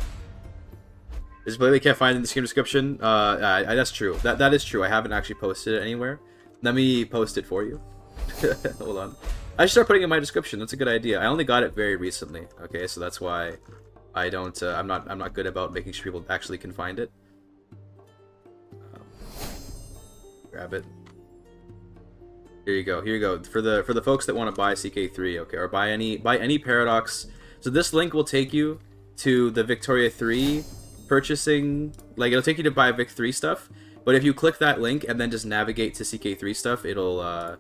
Is play they can't find in the stream description? That's true. That is true. I haven't actually posted it anywhere. Let me post it for you. Hold on. I should start putting it in my description. That's a good idea. I only got it very recently. Okay, so that's why I don't. I'm not good about making sure people actually can find it. Grab it. Here you go. Here you go. For the folks that want to buy CK3, okay, or buy any Paradox. So this link will take you to the Victoria 3 purchasing. Like, it'll take you to buy Vic 3 stuff. But if you click that link and then just navigate to CK3 stuff, it'll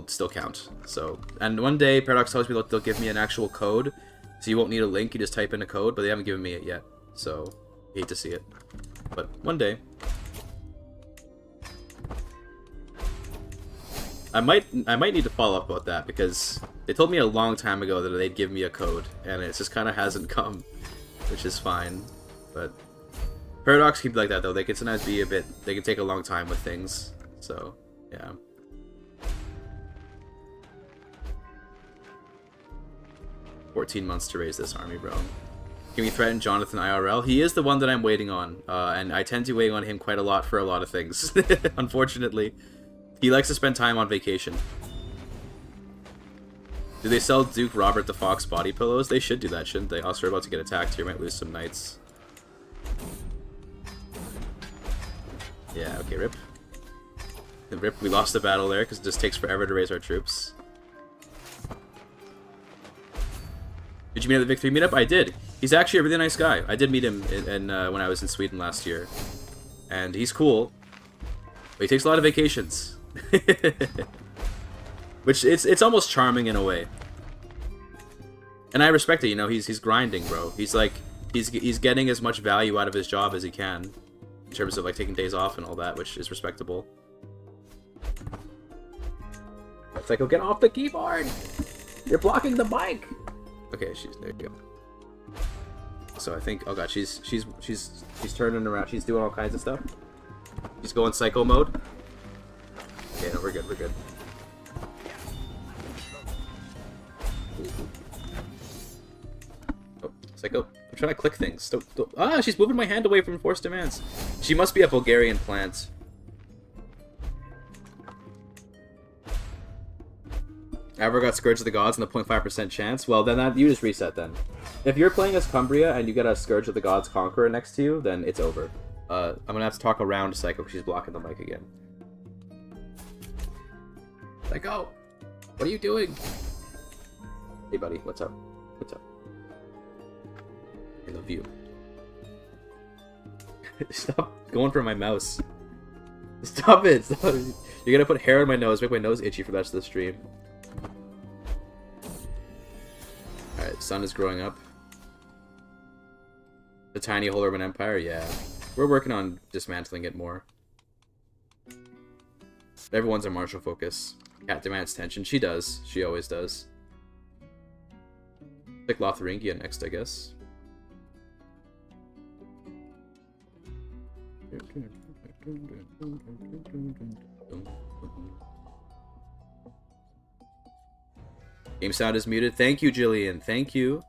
still count. So, and one day Paradox tells me they'll give me an actual code, so you won't need a link. You just type in a code, but they haven't given me it yet. So, hate to see it, but one day. I might need to follow up about that, because they told me a long time ago that they'd give me a code, and it just kind of hasn't come, which is fine. But Paradox can be like that though. They can sometimes be a bit. They can take a long time with things. So yeah. $14 months to raise this army, bro. Can we threaten Jonathan IRL? He is the one that I'm waiting on, and I tend to wait on him quite a lot for a lot of things. Unfortunately. He likes to spend time on vacation. Do they sell Duke Robert the Fox body pillows? They should do that, shouldn't they? Also, we're about to get attacked here. Might lose some knights. Yeah, okay, rip. Rip, we lost the battle there because it just takes forever to raise our troops. Did you meet at the Vic 3 meetup? I did. He's actually a really nice guy. I did meet him when I was in Sweden last year. And he's cool. But he takes a lot of vacations. Which it's almost charming in a way. And I respect it, you know, he's grinding, bro. He's like he's getting as much value out of his job as he can in terms of like taking days off and all that, which is respectable. It's like, oh, get off the keyboard! You're blocking the mic! Okay, there you go. So I think, oh god, she's turning around, she's doing all kinds of stuff. She's going psycho mode. Okay, no, we're good, we're good. Oh, psycho. I'm trying to click things. Don't. Ah, she's moving my hand away from forced demands. She must be a Bulgarian plant. Ever got Scourge of the Gods and a 0.5% chance? Well, then you just reset then. If you're playing as Cumbria and you get a Scourge of the Gods Conqueror next to you, then it's over. I'm gonna have to talk around Psycho because she's blocking the mic again. Psycho! What are you doing? Hey buddy, what's up? What's up? I love you. Stop going for my mouse. Stop it! Stop it. You're gonna put hair on my nose, make my nose itchy for the rest of the stream. Alright, sun is growing up. The tiny whole urban empire, yeah. We're working on dismantling it more. Everyone's a martial focus. Cat demands tension. She does. She always does. Pick Lotharingia next, I guess. Game sound is muted. Thank you, Jillian. Thank you.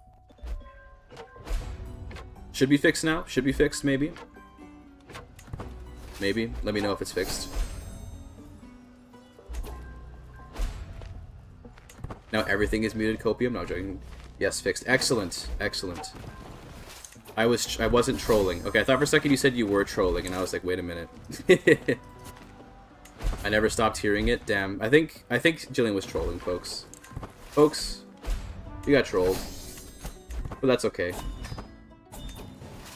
Should be fixed now. Should be fixed, maybe. Maybe. Let me know if it's fixed. Now everything is muted, Copium. No, joking. Yes, fixed. Excellent. Excellent. I wasn't trolling. Okay, I thought for a second you said you were trolling, and I was like, wait a minute. I never stopped hearing it. Damn. I think Jillian was trolling, folks. Folks, you got trolled. But that's okay.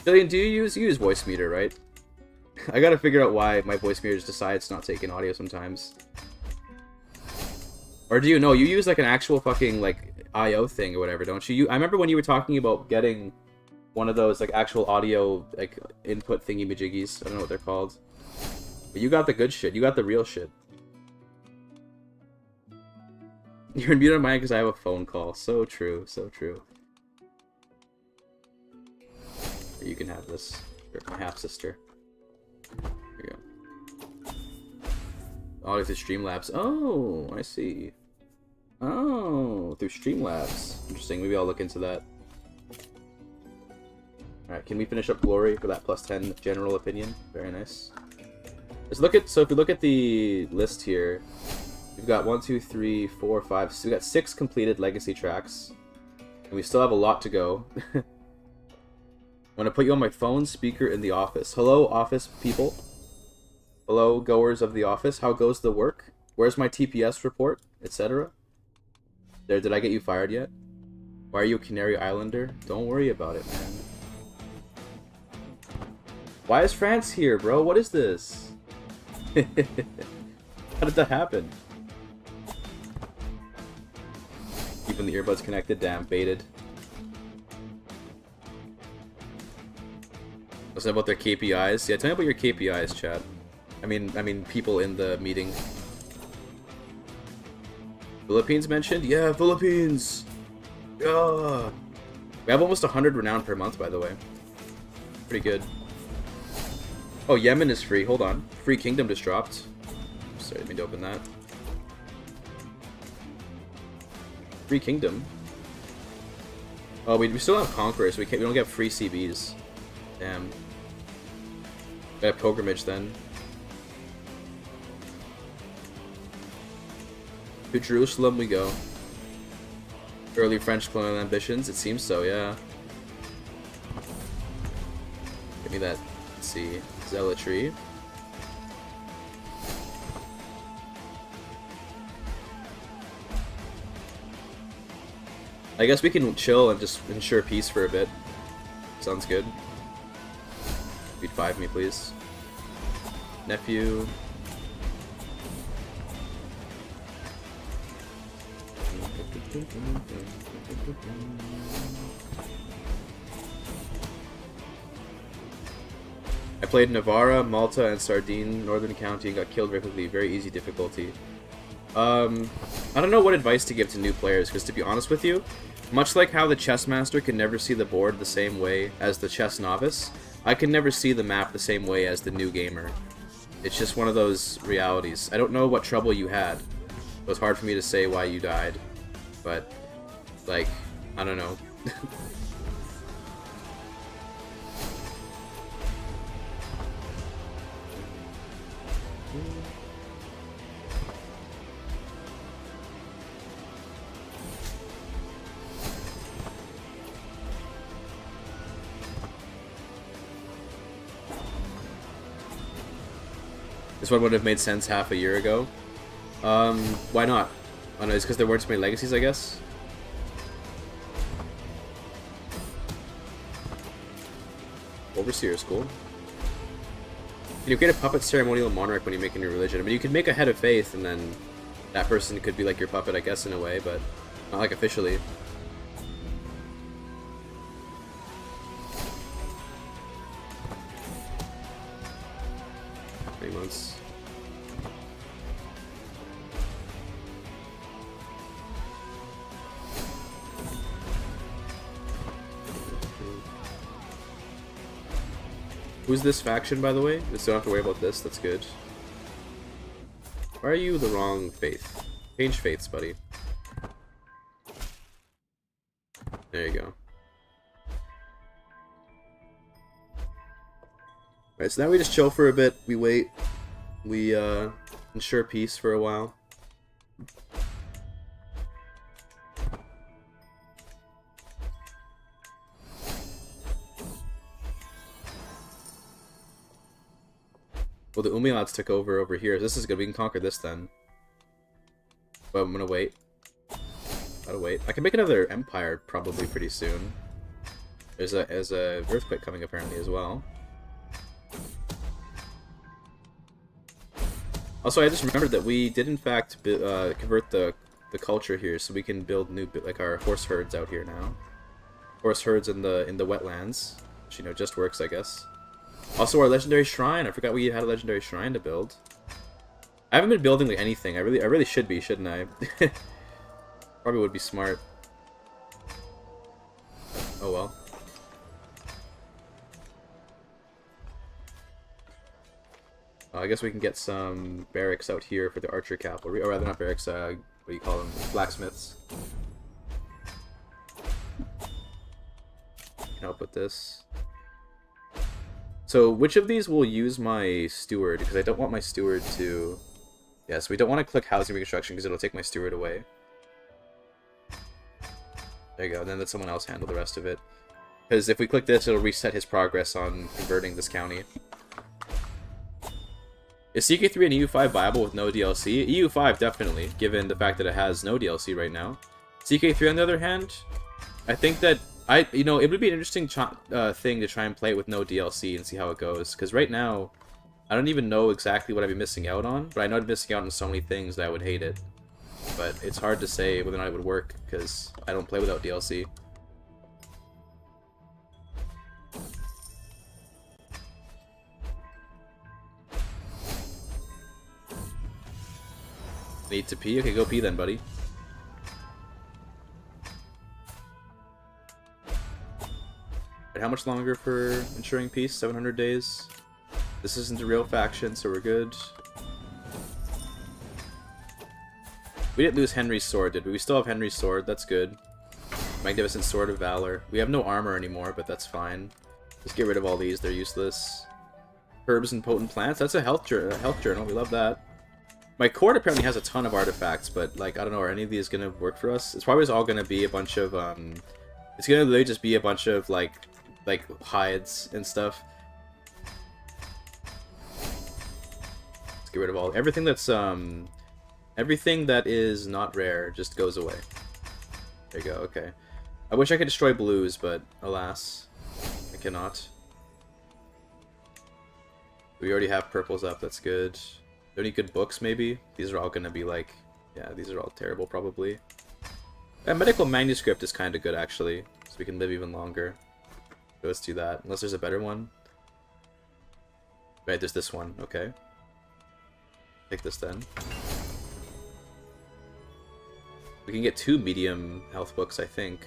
Jillian, you use voice meter, right? I gotta figure out why my voice meter just decides not taking audio sometimes. Or do you know, you use like an actual fucking like IO thing or whatever, don't you? I remember when you were talking about getting one of those like actual audio like input thingy-majiggies. I don't know what they're called. But you got the good shit. You got the real shit. You're muted on mine because I have a phone call. So true, so true. You can have this. You're my half-sister. Here you go. Audio through Streamlabs. Oh, I see. Oh, through Streamlabs. Interesting. Maybe I'll look into that. Alright, can we finish up Glory for that plus 10 general opinion? Very nice. Let's look at, so if we look at the list here, we've got 1, 2, 3, 4, 5, so we got 6 completed legacy tracks. And we still have a lot to go. I'm gonna put you on my phone speaker in the office. Hello, office people. Hello, goers of the office. How goes the work? Where's my TPS report? Etc. There, did I get you fired yet? Why are you a Canary Islander? Don't worry about it, man. Why is France here, bro? What is this? How did that happen? Keeping the earbuds connected, damn, baited. What's about their KPIs? Yeah, tell me about your KPIs, chat. I mean, people in the meeting. Philippines mentioned? Yeah, Philippines! Yeah! We have almost 100 renown per month, by the way. Pretty good. Oh, Yemen is free. Hold on. Free Kingdom just dropped. Sorry, I didn't mean to open that. Free Kingdom? Oh, we still have Conquerors. We don't get free CBs. Damn. Got a pilgrimage then. To Jerusalem we go. Early French colonial ambitions? It seems so, yeah. Give me that, let's see, zealotry. I guess we can chill and just ensure peace for a bit. Sounds good. Beat 5 me, please. Nephew. I played Navarra, Malta, and Sardine, Northern County, and got killed very quickly. Very easy difficulty. I don't know what advice to give to new players, because to be honest with you, much like how the chess master can never see the board the same way as the chess novice, I can never see the map the same way as the new gamer. It's just one of those realities. I don't know what trouble you had. It was hard for me to say why you died. But, like, I don't know. This one would have made sense half a year ago. Why not? I don't know, it's because there weren't so many legacies, I guess. Overseer is cool. Can you create a puppet ceremonial monarch when you make a new religion? I mean, you could make a head of faith, and then that person could be like your puppet, I guess, in a way, but not like officially. 3 months. Who's this faction, by the way? Just don't have to worry about this. That's good. Why are you the wrong faith? Change faiths, buddy. There you go. Alright, so now we just chill for a bit. We wait. We ensure peace for a while. Well, the Umilats took over here. This is good. We can conquer this then. But I'm gonna wait. Gotta wait. I can make another empire probably pretty soon. There's a earthquake coming apparently as well. Also, I just remembered that we did in fact convert the culture here, so we can build new like our horse herds out here now. Horse herds in the wetlands, which just works, I guess. Also, our legendary shrine. I forgot we had a legendary shrine to build. I haven't been building like anything. I really should be, shouldn't I? Probably would be smart. Oh well. I guess we can get some barracks out here for the archer cavalry, or rather not barracks. What do you call them? Blacksmiths. Can help with this. So, which of these will use my steward? Because I don't want my steward to... Yeah, so we don't want to click housing reconstruction because it'll take my steward away. There you go, then let someone else handle the rest of it. Because if we click this, it'll reset his progress on converting this county. Is CK3 and EU5 viable with no DLC? EU5 definitely, given the fact that it has no DLC right now. CK3 on the other hand, I think that it would be an interesting thing to try and play it with no DLC and see how it goes. Because right now, I don't even know exactly what I'd be missing out on, but I know I'm missing out on so many things that I would hate it. But it's hard to say whether or not it would work, because I don't play without DLC. Need to pee? Okay, go pee then, buddy. Right, how much longer for ensuring peace? 700 days. This isn't a real faction, so we're good. We didn't lose Henry's sword, did we? We still have Henry's sword, that's good. Magnificent Sword of Valor. We have no armor anymore, but that's fine. Just get rid of all these, they're useless. Herbs and potent plants, that's a health journal, we love that. My court apparently has a ton of artifacts, but, like, I don't know, are any of these gonna work for us? It's probably all gonna be a bunch of, it's gonna literally just be a bunch of, like hides and stuff. Let's get rid of everything that's, everything that is not rare just goes away. There you go, okay. I wish I could destroy blues, but alas, I cannot. We already have purples up, that's good. Any good books, maybe? These are all gonna be like... Yeah, these are all terrible, probably. Medical manuscript is kind of good, actually. So we can live even longer. So let's do that. Unless there's a better one. Right, there's this one. Okay. Take this then. We can get 2 medium health books, I think.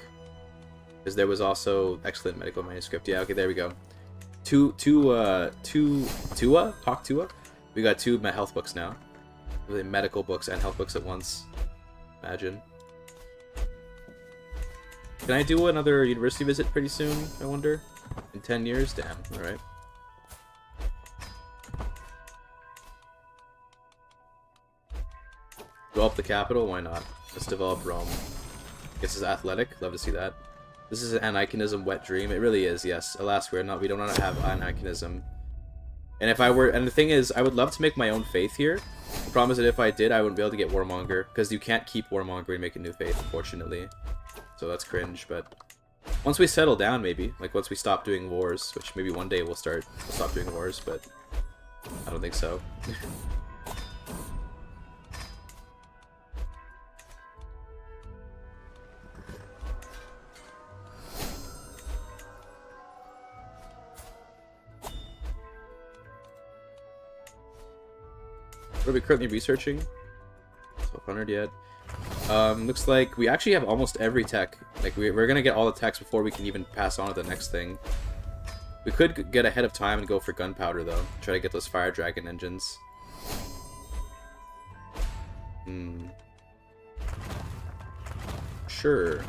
Because there was also excellent medical manuscript. Yeah, okay, there we go. Tua? We got 2 health books now. Really medical books and health books at once. Imagine. Can I do another university visit pretty soon, I wonder? In 10 years? Damn, alright. Develop the capital? Why not? Let's develop Rome. This is athletic. Love to see that. This is an anachronism wet dream. It really is, yes. Alas, we don't want to have anachronism. And the thing is, I would love to make my own faith here. The problem is that if I did, I wouldn't be able to get Warmonger, because you can't keep Warmonger and make a new faith, unfortunately. So that's cringe, but once we settle down, maybe, like once we stop doing wars, which maybe one day we'll stop doing wars, but I don't think so. What are we currently researching? 1200 yet. Looks like we actually have almost every tech. Like we're gonna get all the techs before we can even pass on to the next thing. We could get ahead of time and go for gunpowder, though. Try to get those fire dragon engines. Hmm. Sure.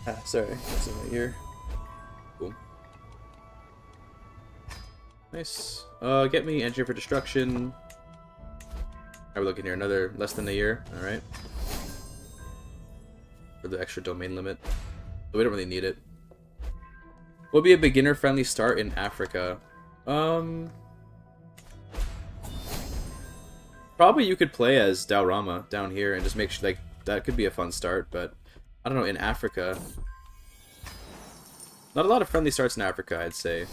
Ah, sorry. That's in my ear. Cool. Nice. Get me engine for destruction. How are we looking here? Another less than a year. Alright. For the extra domain limit. But we don't really need it. What would be a beginner-friendly start in Africa? Probably you could play as Daurama down here and just make sure, like, that could be a fun start, but I don't know, in Africa. Not a lot of friendly starts in Africa, I'd say.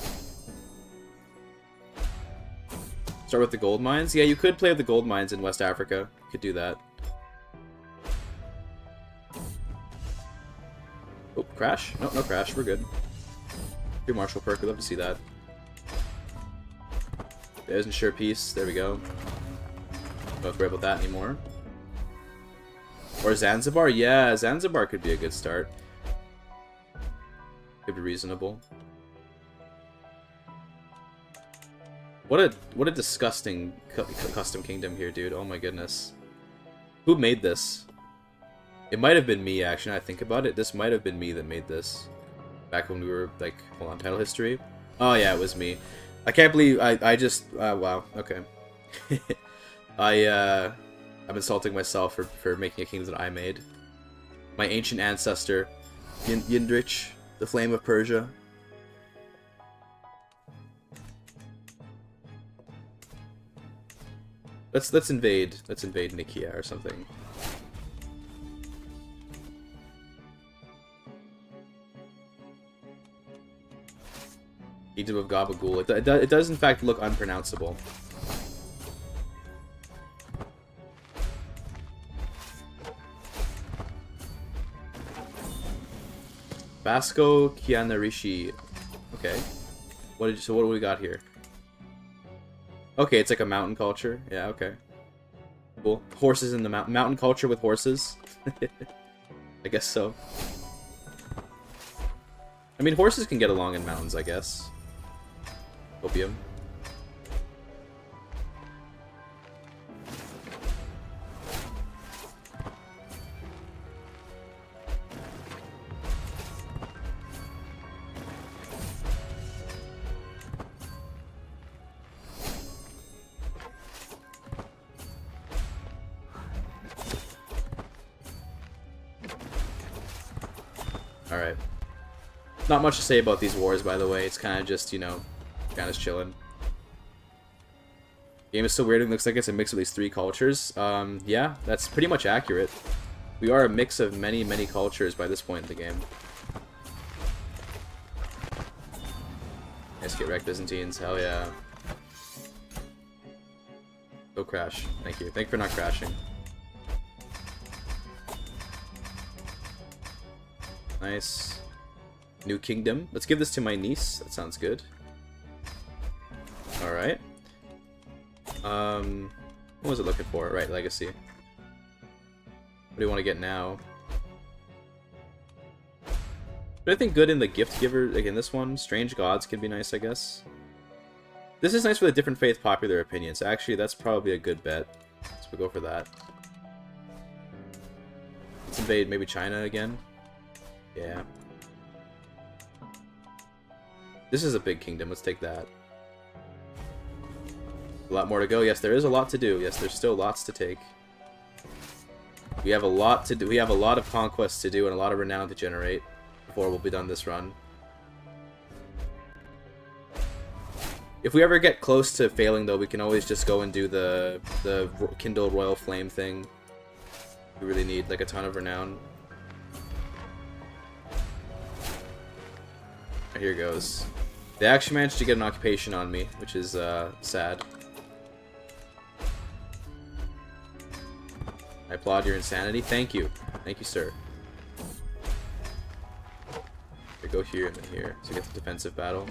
Start with the gold mines? Yeah, you could play with the gold mines in West Africa. You could do that. Oh, crash? No, no crash. We're good. Your martial perk. We'd love to see that. There's ensure peace. There we go. Don't have to worry about that anymore. Or Zanzibar? Yeah, Zanzibar could be a good start. Could be reasonable. What a disgusting custom kingdom here, dude. Oh my goodness. Who made this? It might have been me, actually, now I think about it. This might have been me that made this. Back when we were, like, hold on, title history. Oh yeah, it was me. I can't believe I just wow, okay. I'm insulting myself for making a kingdom that I made. My ancient ancestor, Yindrich, the Flame of Persia. Let's invade Nikia or something. Kingdom of Gabagool. It does in fact look unpronounceable. Basco Kianarishi. Okay. So what do we got here? Okay, it's like a mountain culture. Yeah, okay. Cool. Horses in the mountain culture with horses. I guess so. I mean, horses can get along in mountains, I guess. Opium. Alright. Not much to say about these wars, by the way. It's kind of just, you know, kind of chilling. Game is so weird. It looks like it's a mix of these three cultures. Yeah, that's pretty much accurate. We are a mix of many, many cultures by this point in the game. Nice get wrecked, Byzantines. Hell yeah. Go crash. Thank you. Thank you for not crashing. Nice. New kingdom. Let's give this to my niece. That sounds good. Alright. What was it looking for? Right, legacy. What do you want to get now? But I think good in the gift giver, like in this one. Strange gods can be nice, I guess. This is nice for the different faith popular opinions. Actually, that's probably a good bet. So we'll go for that. Let's invade maybe China again. Yeah. This is a big kingdom. Let's take that. A lot more to go. Yes, there is a lot to do. Yes, there's still lots to take. We have a lot to do. We have a lot of conquests to do and a lot of renown to generate before we'll be done this run. If we ever get close to failing, though, we can always just go and do the Kindle Royal Flame thing. We really need like a ton of renown. Here goes. They actually managed to get an occupation on me, which is sad. I applaud your insanity. Thank you. Thank you, sir. Okay, go here and then here to get the defensive battle.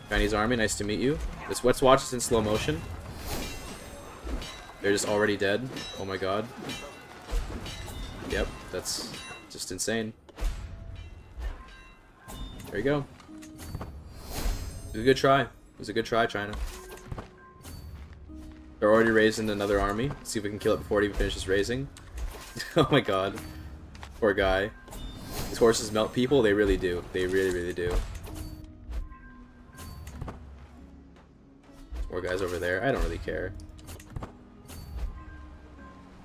Chinese army, nice to meet you. Let's watch this in slow motion. They're just already dead. Oh my god. Yep, that's just insane. There you go. It was a good try. It was a good try, China. They're already raising another army. Let's see if we can kill it before it even finishes raising. Oh my god. Poor guy. These horses melt people? They really do. They really, really do. More guys over there. I don't really care.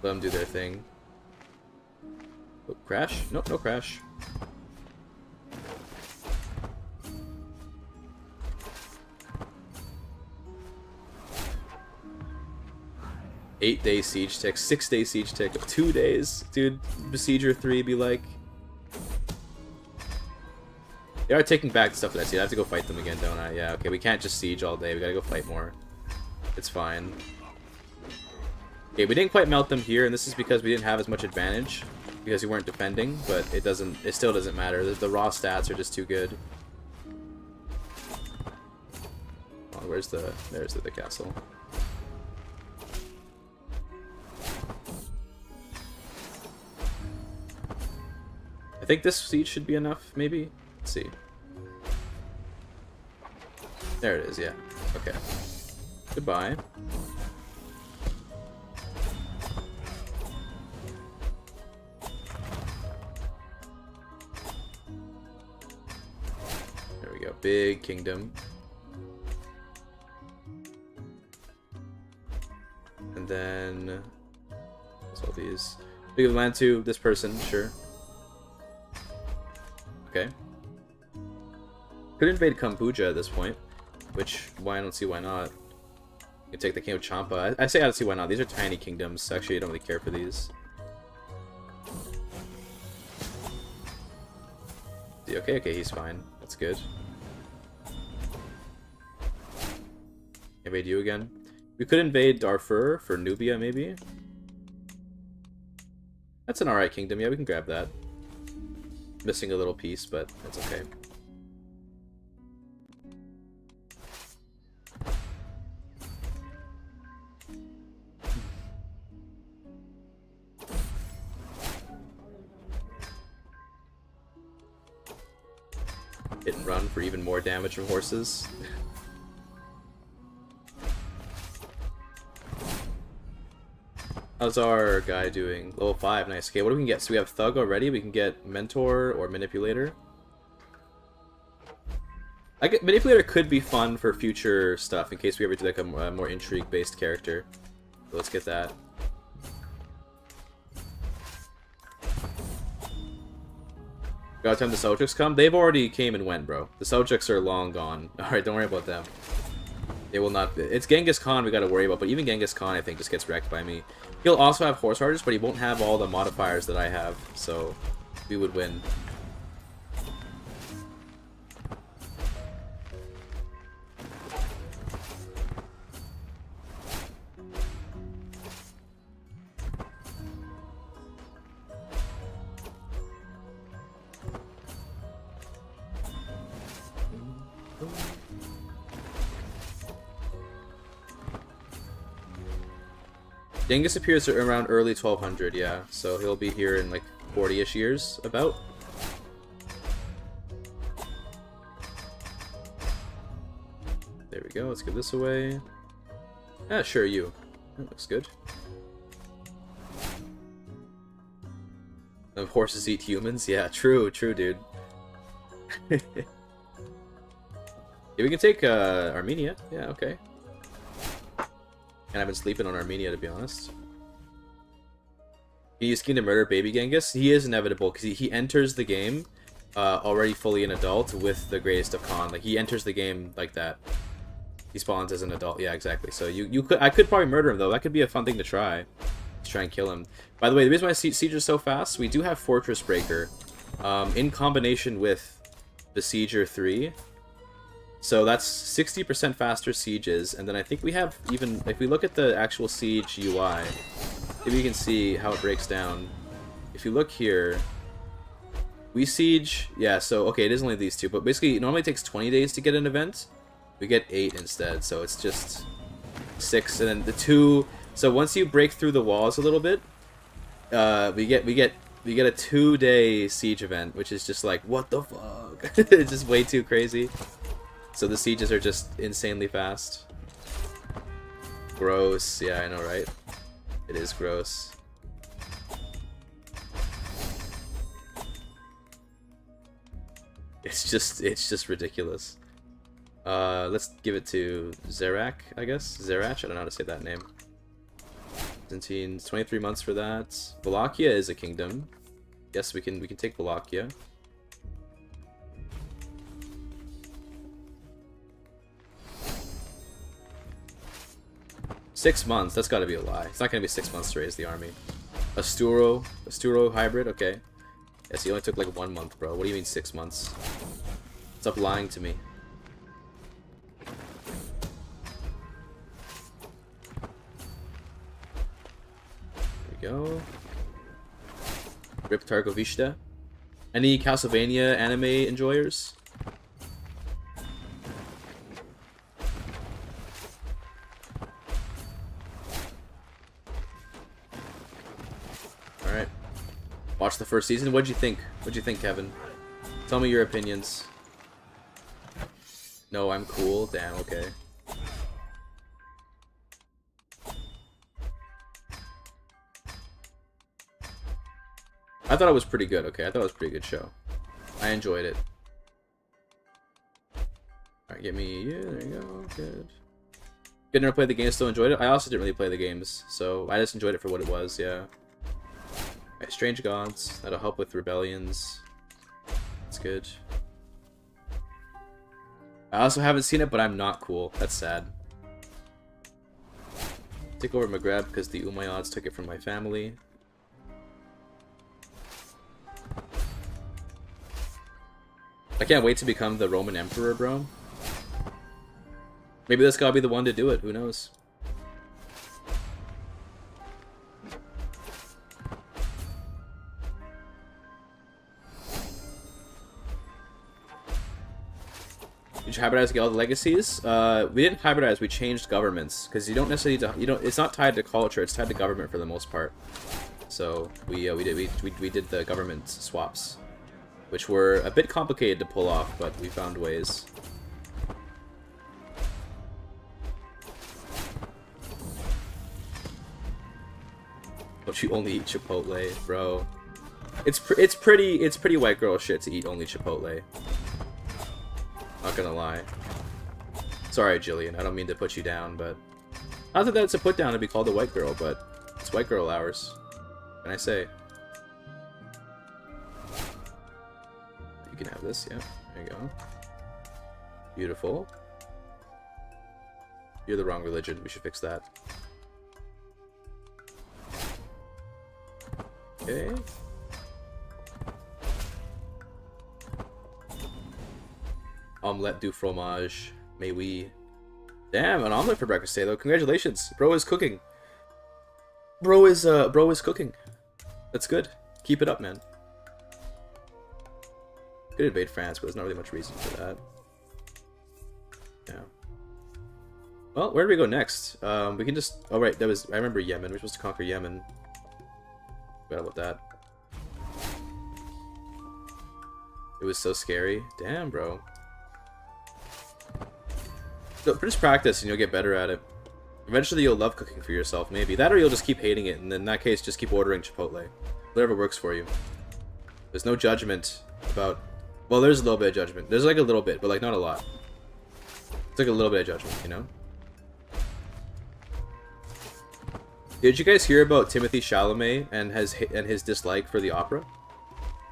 Let them do their thing. Oh, crash? Nope, no crash. Eight-day siege tick, 6-day siege tick, 2 days. Dude, Besieger 3 be like... They are taking back the stuff that I see. I have to go fight them again, don't I? Yeah, okay, we can't just siege all day. We gotta go fight more. It's fine. Okay, we didn't quite melt them here, and this is because we didn't have as much advantage. Because we weren't defending, but it still doesn't matter. The raw stats are just too good. Oh, there's the castle. I think this siege should be enough, maybe? Let's see. There it is, yeah. Okay. Goodbye. There we go. Big kingdom. And then... what's all these? We give land to this person, sure. Okay. Could invade Kambuja at this point, which I don't see why not. You can take the king of Champa. I say I don't see why not. These are tiny kingdoms. Actually, I don't really care for these. Okay, okay, he's fine. That's good. Invade you again. We could invade Darfur for Nubia, maybe. That's an alright kingdom. Yeah, we can grab that. Missing a little piece, but that's okay. Hit and run for even more damage from horses. How's our guy doing? Level 5, nice. Okay, what do we can get? So we have Thug already, we can get Mentor or Manipulator. Manipulator could be fun for future stuff, in case we ever do like a more intrigue-based character. So let's get that. By the time the Seljuks come, they've already came and went, bro. The Seljuks are long gone. Alright, don't worry about them. They will not... It's Genghis Khan we gotta worry about, but even Genghis Khan, I think, just gets wrecked by me. He'll also have horse archers, but he won't have all the modifiers that I have, so we would win. Genghis appears around early 1200, yeah. So he'll be here in like 40-ish years, about. There we go, let's give this away. Ah, sure, you. That looks good. Of horses eat humans? Yeah, true, dude. Yeah, we can take Armenia. Yeah, okay. And I've been sleeping on Armenia, to be honest. He is keen to murder baby Genghis. He is inevitable, because he enters the game already fully an adult with the greatest of Khan. Like, he enters the game like that. He spawns as an adult. Yeah, exactly. So I could probably murder him, though. That could be a fun thing to try. Let's try and kill him. By the way, the reason why Siege is so fast, we do have Fortress Breaker in combination with Besieger 3. So that's 60% faster sieges, and then I think we have even, if we look at the actual siege UI, maybe you can see how it breaks down. If you look here, we siege, yeah, so, okay, it is only these two, but basically, it normally takes 20 days to get an event. We get 8 instead, so it's just 6, and then the 2, so once you break through the walls a little bit, we get You get a 2-day siege event, which is just like, what the fuck? It's just way too crazy. So the sieges are just insanely fast. Gross. Yeah, I know, right? It is gross. It's just ridiculous. Let's give it to Zerak, I guess. Zerach, I don't know how to say that name. Byzantine, 23 months for that. Wallachia is a kingdom. Yes, we can take Wallachia. Six months, that's gotta be a lie. It's not gonna be 6 months to raise the army. Asturo hybrid, okay. Yes, he only took like 1 month, bro. What do you mean 6 months? Stop lying to me. There we go. Rip Targovishta. Any Castlevania anime enjoyers? Alright. Watch the first season. What'd you think? What'd you think, Kevin? Tell me your opinions. No, I'm cool. Damn, okay. I thought it was pretty good, okay? I thought it was a pretty good show. I enjoyed it. Alright, get me... Yeah, there you go. Good. Good, never played the game, still enjoyed it? I also didn't really play the games, so I just enjoyed it for what it was, yeah. Alright, Strange Gods. That'll help with rebellions. That's good. I also haven't seen it, but I'm not cool. That's sad. Take over Maghreb because the Umayyads took it from my family. I can't wait to become the Roman Emperor, bro. Maybe this gotta be the one to do it. Who knows? Did you hybridize all the legacies? We didn't hybridize. We changed governments because you don't necessarily need to. You don't. It's not tied to culture. It's tied to government for the most part. So we did the government swaps, which were a bit complicated to pull off, but we found ways. But you only eat Chipotle, bro. It's pretty white girl shit to eat only Chipotle. Not gonna lie. Sorry, Jillian. I don't mean to put you down, but not that that's a put down to be called a white girl, but it's white girl hours. What can I say? You can have this, yeah. There you go. Beautiful. You're the wrong religion. We should fix that. Okay. Omelette du fromage. May we... Damn, an omelet for breakfast today, though. Congratulations. Bro is cooking. Bro is cooking. That's good. Keep it up, man. Could invade France, but there's not really much reason for that. Yeah. Well, where do we go next? We can just... Oh, right. That was... I remember Yemen. We're supposed to conquer Yemen. Forgot about that. It was so scary. Damn, bro. So, just practice and you'll get better at it. Eventually you'll love cooking for yourself, maybe. That or you'll just keep hating it, and in that case, just keep ordering Chipotle. Whatever works for you. There's no judgment about... Well, there's a little bit of judgment. There's like a little bit, but like not a lot. It's like a little bit of judgment, you know? Did you guys hear about Timothée Chalamet and his dislike for the opera?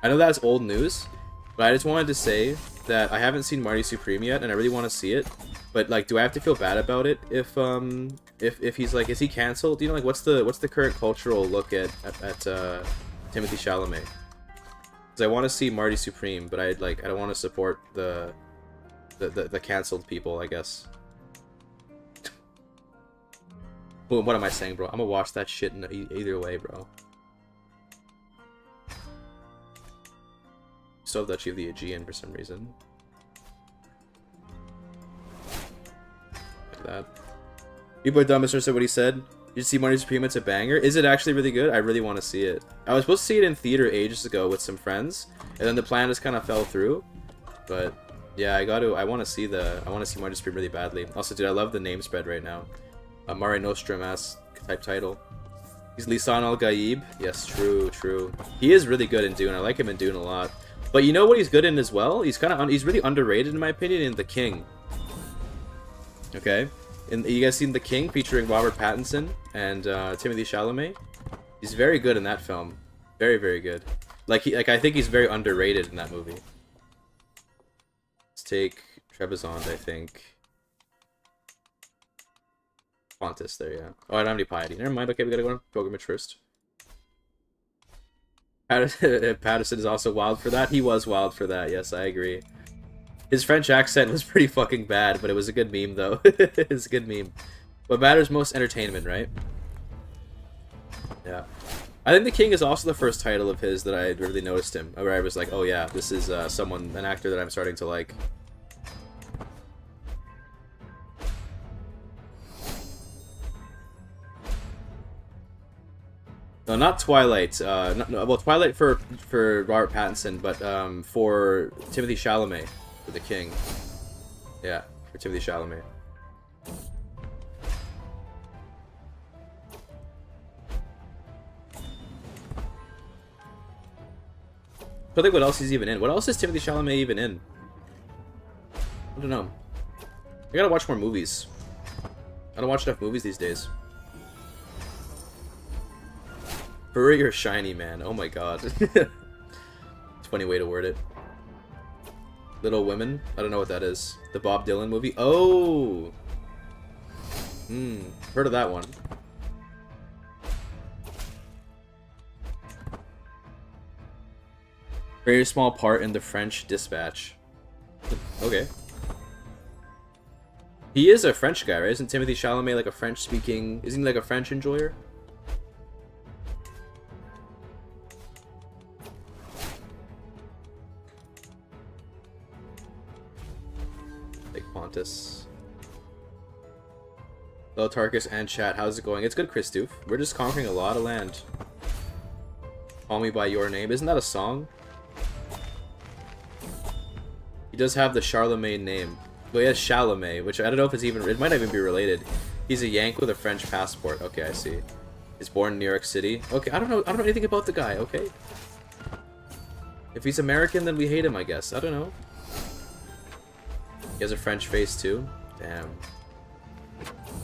I know that's old news, but I just wanted to say that I haven't seen Marty Supreme yet, and I really want to see it. But like, do I have to feel bad about it if he's like, is he canceled? Do you know, like, what's the current cultural look at Timothée Chalamet? Because I want to see Marty Supreme, but I don't want to support the canceled people, I guess. What am I saying, bro? I'm gonna watch that shit in either way, bro. Still have the Duchy of the Aegean for some reason. Like that. People are dumb, Mr. said what he said. You see Money Supreme, it's a banger. Is it actually really good? I really want to see it. I was supposed to see it in theater ages ago with some friends, and then the plan just kind of fell through. But yeah, I want to see Money Supreme really badly. Also, dude, I love the name spread right now. Mare Nostrum-esque type title. He's Lisan al-Gaib. Yes, true. He is really good in Dune. I like him in Dune a lot. But you know what he's good in as well? He's he's really underrated in my opinion in The King. Okay? You guys seen The King featuring Robert Pattinson and Timothée Chalamet? He's very good in that film. Very, very good. Like I think he's very underrated in that movie. Let's take Trebizond, I think. Pontus there, yeah. Oh, I don't have any piety. Never mind. Okay, we gotta go on pilgrimage first. Patterson is also wild for that. He was wild for that. Yes, I agree. His French accent was pretty fucking bad, but it was a good meme, though. It's a good meme. What matters most? Entertainment, right? Yeah. I think The King is also the first title of his that I really noticed him, where I was like, oh yeah, this is an actor that I'm starting to like. No, not Twilight. Well, Twilight for Robert Pattinson, but for Timothée Chalamet. For The King. Yeah, for Timothée Chalamet. I think what else he's even in. What else is Timothée Chalamet even in? I don't know. I gotta watch more movies. I don't watch enough movies these days. Furry or shiny, man? Oh my god. Funny way to word it. Little Women? I don't know what that is. The Bob Dylan movie? Oh! Heard of that one. Very small part in the French Dispatch. Okay. He is a French guy, right? Isn't Timothée Chalamet like a French-speaking... Isn't he like a French enjoyer? Pontus. Hello, Tarkus and chat. How's it going? It's good, Christoof. We're just conquering a lot of land. Call me by your name. Isn't that a song? He does have the Charlemagne name. Well, he has Chalamet, which I don't know if it's even... It might not even be related. He's a Yank with a French passport. Okay, I see. He's born in New York City. Okay, I don't know anything about the guy, okay? If he's American, then we hate him, I guess. I don't know. He has a French face too. Damn.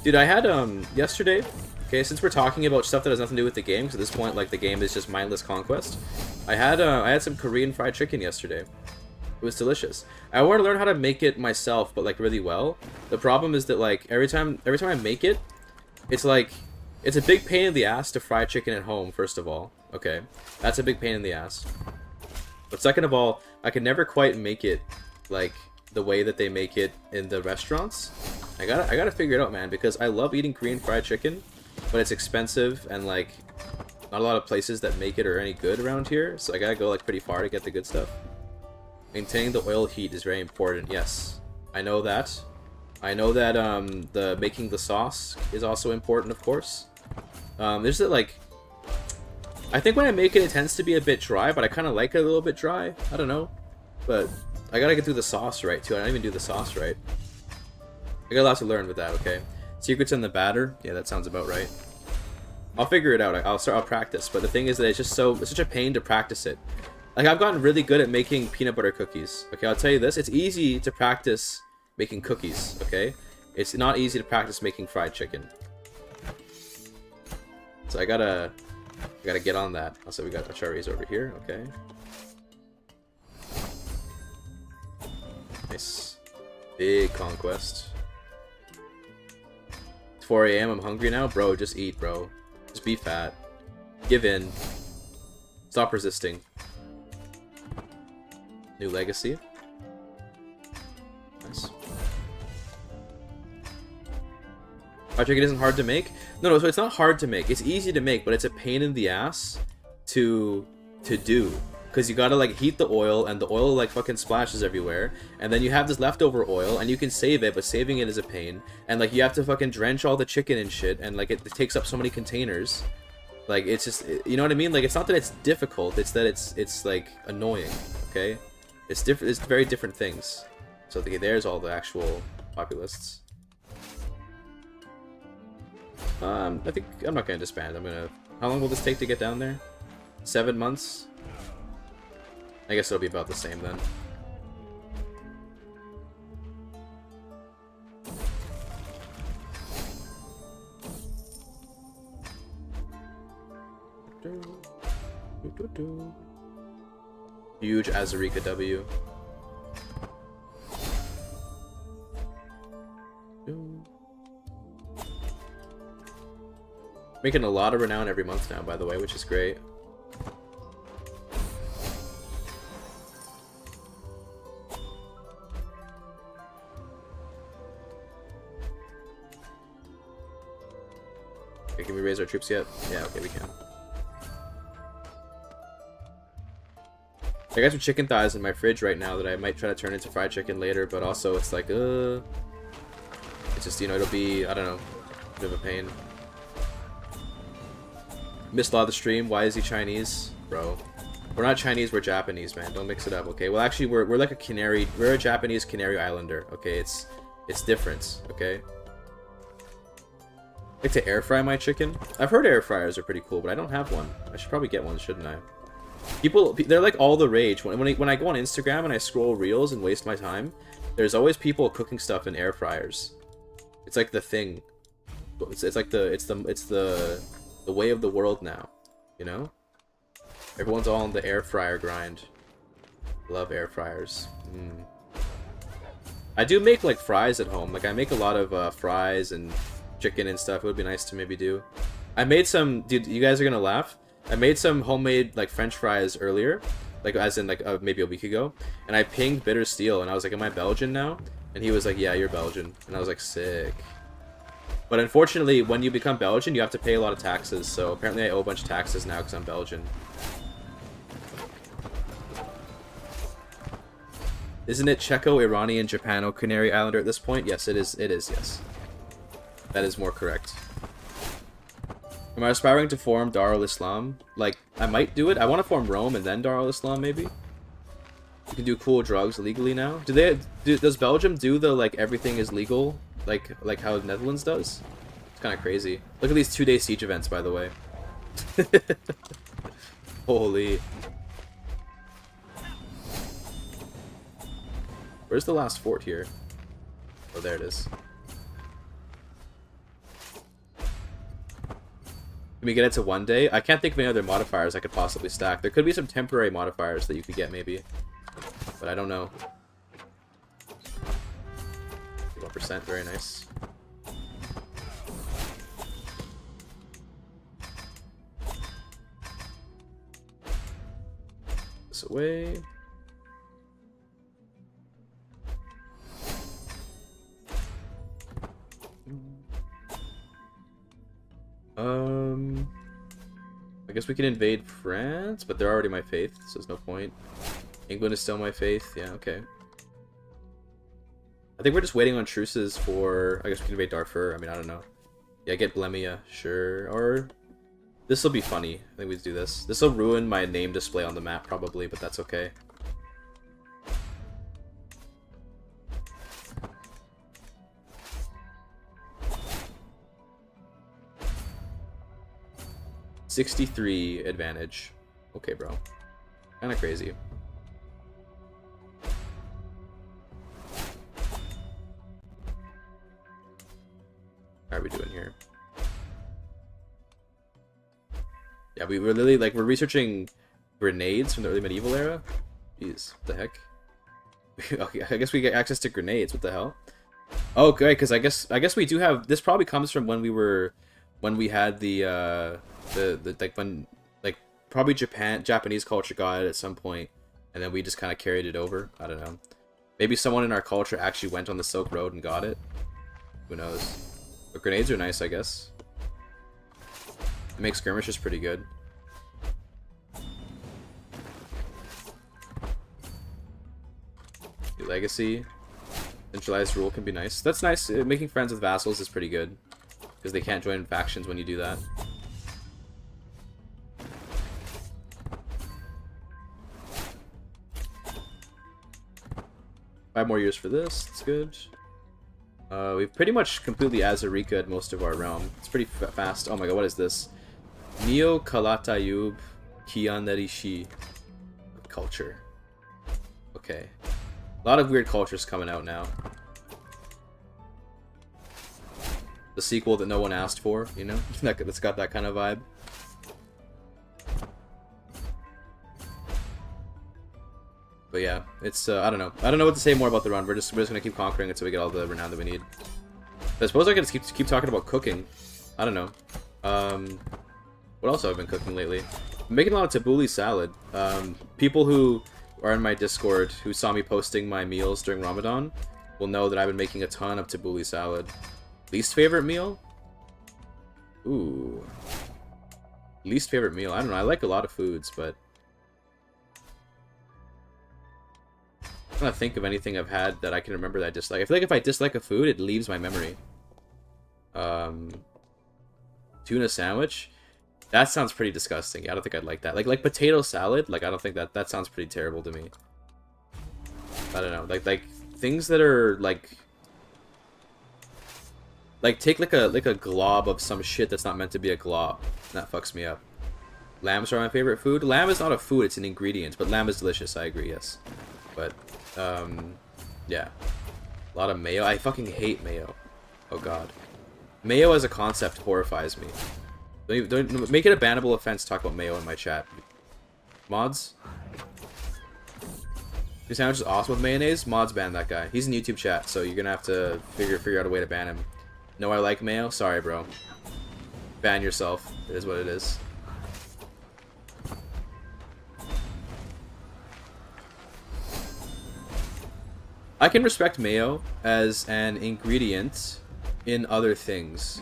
Dude, I had yesterday. Okay, since we're talking about stuff that has nothing to do with the game, because at this point, like the game is just mindless conquest. I had some Korean fried chicken yesterday. It was delicious. I want to learn how to make it myself, but like really well. The problem is that like every time I make it, it's like it's a big pain in the ass to fry chicken at home. First of all, okay, that's a big pain in the ass. But second of all, I can never quite make it like the way that they make it in the restaurants. I gotta figure it out, man, because I love eating Korean fried chicken, but it's expensive and like not a lot of places that make it are any good around here, so I gotta go like pretty far to get the good stuff. Maintaining the oil heat is very important. Yes, I know that. I know that the making the sauce is also important, of course. There's that like I think when I make it, it tends to be a bit dry, but I kind of like it a little bit dry. I don't know, but I gotta get through the sauce right too. I don't even do the sauce right. I got a lot to learn with that. Okay, secrets in the batter. Yeah, that sounds about right. I'll figure it out. I'll practice. But the thing is that it's such a pain to practice it. Like I've gotten really good at making peanut butter cookies. Okay, I'll tell you this. It's easy to practice making cookies. Okay, it's not easy to practice making fried chicken. So I gotta get on that. Also, we got the cherries over here. Okay. Nice. Big conquest. It's 4 AM. I'm hungry now. Bro, just eat, bro. Just be fat. Give in. Stop resisting. New legacy. Nice. Fried chicken isn't hard to make? No, so it's not hard to make. It's easy to make, but it's a pain in the ass to do. because you gotta like heat the oil, and the oil like fucking splashes everywhere, and then you have this leftover oil, and you can save it, but saving it is a pain, and like you have to fucking drench all the chicken and shit, and like it takes up so many containers. Like it's just, you know what I mean? Like it's not that it's difficult, it's that it's like annoying. Okay, it's different. It's very different things. So okay, there's all the actual populists. I think I'm not gonna disband. I'm gonna. How long will this take to get down there? 7 months? I guess it'll be about the same then. Huge Azarika W. Making a lot of renown every month now, by the way, which is great. Okay, can we raise our troops yet? Yeah, okay, we can. I got some chicken thighs in my fridge right now that I might try to turn into fried chicken later, but also it's like, it's just, you know, it'll be, I don't know, a bit of a pain. Missed a lot of the stream. Why is he Chinese? Bro. We're not Chinese, we're Japanese, man. Don't mix it up, okay? Well, actually, we're like a Canary... We're a Japanese Canary Islander, okay? It's different, okay? I like to air fry my chicken. I've heard air fryers are pretty cool, but I don't have one. I should probably get one, shouldn't I? People... They're like all the rage. When I go on Instagram and I scroll reels and waste my time, there's always people cooking stuff in air fryers. It's like the thing. It's like the way of the world now, you know? Everyone's all on the air fryer grind. Love air fryers. I do make like fries at home. Like I make a lot of fries and chicken and stuff. It would be nice to maybe do. I made some, dude, you guys are gonna laugh. I made some homemade like French fries earlier, like as in like maybe a week ago, and I pinged Bitter Steel and I was like, am I Belgian now? And he was like, yeah, you're Belgian. And I was like, sick. But unfortunately, when you become Belgian, you have to pay a lot of taxes, so apparently I owe a bunch of taxes now because I'm Belgian. Isn't it Czech, Iranian, Japano, Canary Islander at this point? Yes, it is, yes. That is more correct. Am I aspiring to form Darul Islam? Like, I might do it. I want to form Rome and then Darul Islam, maybe? You can do cool drugs legally now. Does Belgium do the, like, everything is legal? Like how the Netherlands does? It's kind of crazy. Look at these 2-day siege events, by the way. Holy. Where's the last fort here? Oh, there it is. Can we get it to 1 day? I can't think of any other modifiers I could possibly stack. There could be some temporary modifiers that you could get, maybe. But I don't know. 1%, very nice. This away. I guess we can invade France, but they're already my faith, so there's no point. England is still my faith, yeah, okay. I think we're just waiting on truces for... I guess we can invade Darfur. I mean, I don't know. Yeah, get Blemia, sure. Or... This will be funny. I think we do this. This will ruin my name display on the map, probably, but that's okay. $63 advantage. Okay, bro. Kinda crazy. How are we doing here? Yeah, we were literally, like, we're researching grenades from the early medieval era. Jeez, what the heck? Okay, I guess we get access to grenades. What the hell? Oh, good, because I guess we do have. This probably comes from when we had the like when like probably Japanese culture got it at some point, and then we just kind of carried it over. I don't know. Maybe someone in our culture actually went on the Silk Road and got it. Who knows? But grenades are nice, I guess. It makes skirmishes pretty good. Legacy. Centralized rule can be nice. That's nice. Making friends with vassals is pretty good. Because they can't join factions when you do that. Five more years for this. That's good. We've pretty much completely Azarika'd most of our realm. It's pretty fast. Oh my god, what is this? Neo Kalatayub Kianerishi. Culture. Okay. A lot of weird cultures coming out now. The sequel that no one asked for, you know? That's got that kind of vibe. But yeah, it's, I don't know. I don't know what to say more about the run. We're just gonna keep conquering until we get all the renown that we need. But I suppose I could just keep talking about cooking. I don't know. What else have I been cooking lately? I'm making a lot of tabbouleh salad. People who are in my Discord who saw me posting my meals during Ramadan will know that I've been making a ton of tabbouleh salad. Least favorite meal? Ooh. Least favorite meal? I don't know. I like a lot of foods, but I'm trying to think of anything I've had that I can remember that I dislike. I feel like if I dislike a food, it leaves my memory. Tuna sandwich? That sounds pretty disgusting. Yeah, I don't think I'd like that. Like potato salad? Like, I don't think that sounds pretty terrible to me. I don't know. Like things that are like take like a glob of some shit that's not meant to be a glob. That fucks me up. Lambs are my favorite food. Lamb is not a food, it's an ingredient, but lamb is delicious, I agree, yes. But yeah. A lot of mayo. I fucking hate mayo. Oh god. Mayo as a concept horrifies me. Don't make it a bannable offense to talk about mayo in my chat. Mods? Your sandwich is awesome with mayonnaise? Mods ban that guy. He's in YouTube chat, so you're gonna have to figure out a way to ban him. No, I like mayo? Sorry, bro. Ban yourself. It is what it is. I can respect mayo as an ingredient in other things.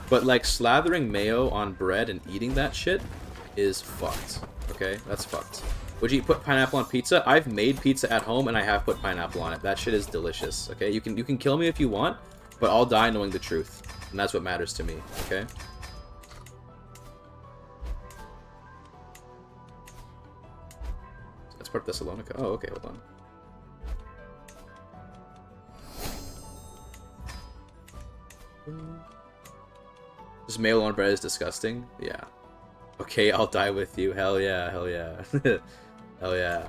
But, like, slathering mayo on bread and eating that shit is fucked. Okay? That's fucked. Would you put pineapple on pizza? I've made pizza at home and I have put pineapple on it. That shit is delicious. Okay? You can kill me if you want, but I'll die knowing the truth. And that's what matters to me. Okay? That's part of Thessalonica. Oh, okay, hold on. Just mayo on bread is disgusting? Yeah. Okay, I'll die with you. Hell yeah, hell yeah. Hell yeah.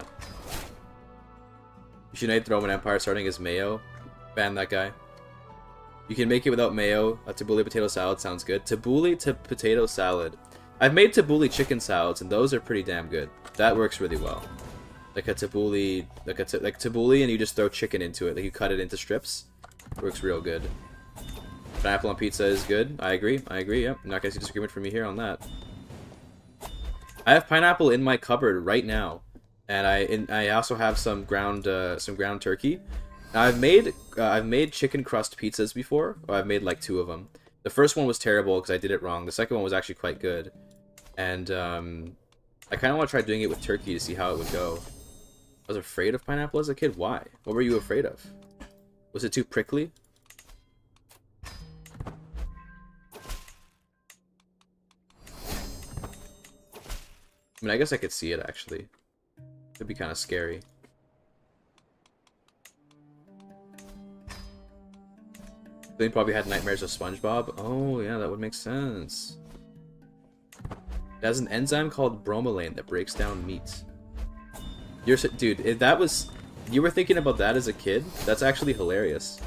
You should unite the Roman Empire starting as mayo. Ban that guy. You can make it without mayo. A tabbouleh potato salad sounds good. Tabbouleh to potato salad. I've made tabbouleh chicken salads, and those are pretty damn good. That works really well. Like a tabbouleh, like tabbouleh, and you just throw chicken into it. Like you cut it into strips. Works real good. Pineapple on pizza is good. I agree. I agree. Yep. I'm not gonna see disagreement from me here on that. I have pineapple in my cupboard right now, and I also have some ground turkey. Now, I've made chicken crust pizzas before. Or I've made like 2 of them. The first one was terrible because I did it wrong. The second one was actually quite good, and I kind of want to try doing it with turkey to see how it would go. I was afraid of pineapple as a kid. Why? What were you afraid of? Was it too prickly? I mean, I guess I could see it, actually. It'd be kind of scary. They probably had nightmares of SpongeBob. Oh, yeah, that would make sense. It has an enzyme called bromelain that breaks down meat. Dude, if that was... You were thinking about that as a kid? That's actually hilarious.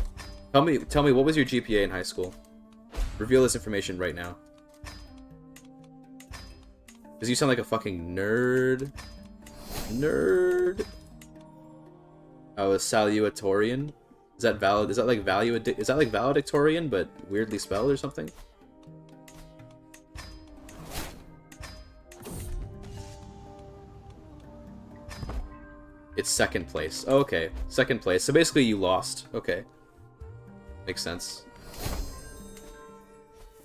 Tell me, what was your GPA in high school? Reveal this information right now. Because you sound like a fucking nerd. Nerd. Oh, a salutatorian? Is that valid? Is that like valedictorian, but weirdly spelled or something? It's second place. Oh, okay. Second place. So basically you lost. Okay. Makes sense.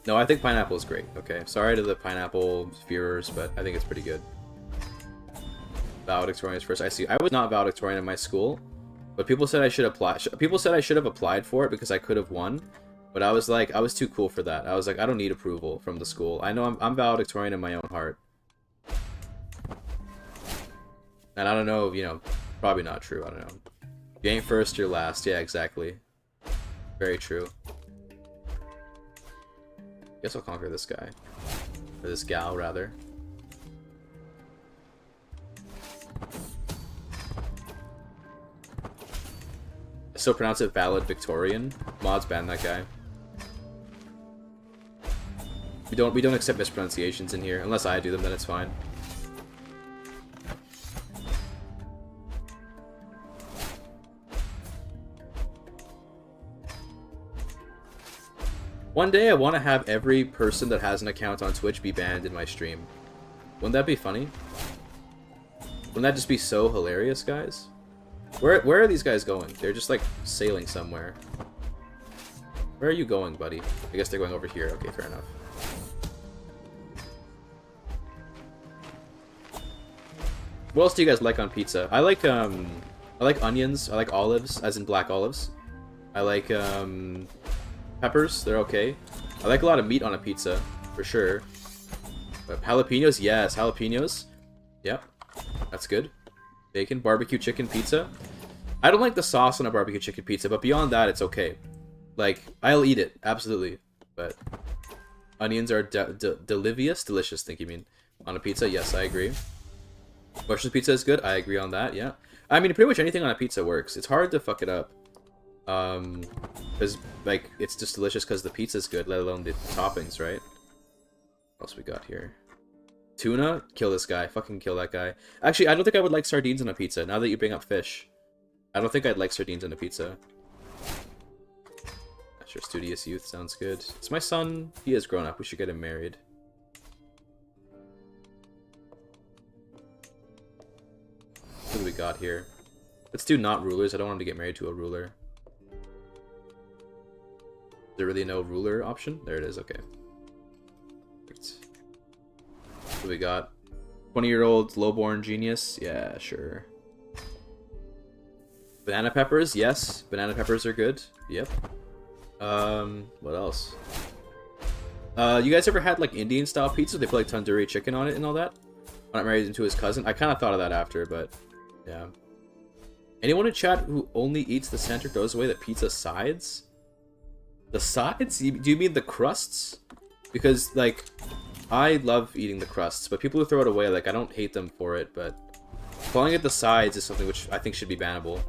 No, I think pineapple is great. Okay, sorry to the pineapple fearers, but I think it's pretty good. Valedictorian is first. I see. I was not valedictorian in my school, But people said I should apply. People said I should have applied for it because I could have won. But I was like, I was too cool for that. I was like, I don't need approval from the school. I know I'm valedictorian in my own heart. And I don't know, you know, probably not true. I don't know. If you ain't first, you're last. Yeah, exactly. Very true. Guess I'll conquer this guy. Or this gal, rather. I still pronounce it valid Victorian. Mods ban that guy. We don't accept mispronunciations in here. Unless I do them, then it's fine. One day I want to have every person that has an account on Twitch be banned in my stream. Wouldn't that be funny? Wouldn't that just be so hilarious, guys? Where are these guys going? They're just like sailing somewhere. Where are you going, buddy? I guess they're going over here. Okay, fair enough. What else do you guys like on pizza? I like onions. I like olives, as in black olives. I like peppers, they're okay. I like a lot of meat on a pizza, for sure. But jalapenos, yes, jalapenos. Yep, that's good. Bacon, barbecue chicken pizza. I don't like the sauce on a barbecue chicken pizza, but beyond that, it's okay. Like, I'll eat it, absolutely. But onions are delicious, think you mean. On a pizza, yes, I agree. Mushroom pizza is good, I agree on that, yeah. I mean, pretty much anything on a pizza works. It's hard to fuck it up. Because, like, it's just delicious because the pizza's good, let alone the toppings, right? What else we got here? Tuna? Kill this guy. Fucking kill that guy. Actually, I don't think I would like sardines on a pizza, now that you bring up fish. I don't think I'd like sardines on a pizza. Sure, studious youth sounds good. It's my son. He is grown up. We should get him married. What do we got here? Let's do not rulers. I don't want him to get married to a ruler. Is there really no ruler option? There it is. Okay. Perfect. What do we got? 20-year-old lowborn genius? Yeah, sure. Banana peppers? Yes. Banana peppers are good. Yep. What else? You guys ever had like Indian style pizza? They put like tandoori chicken on it and all that? When I married into his cousin? I kind of thought of that after, but yeah. Anyone in chat who only eats the center throws away the pizza sides? The sides? Do you mean the crusts? Because like, I love eating the crusts, but people who throw it away, like I don't hate them for it, but calling it the sides is something which I think should be bannable.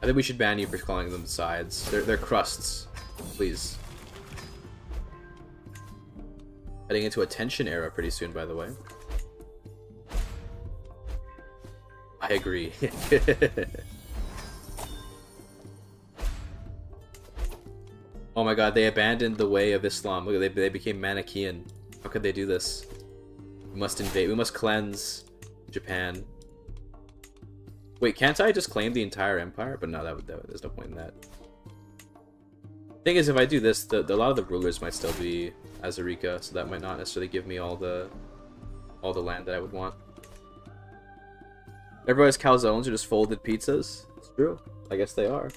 I think we should ban you for calling them sides. They're crusts. Please. Heading into a tension era pretty soon, by the way. I agree. Oh my god, they abandoned the way of Islam. Look, they became Manichaean. How could they do this? We must invade. We must cleanse Japan. Wait, can't I just claim the entire empire? But no, there's no point in that. Thing is, if I do this, a lot of the rulers might still be Azarika, so that might not necessarily give me all the land that I would want. Everybody's calzones are just folded pizzas. It's true. I guess they are.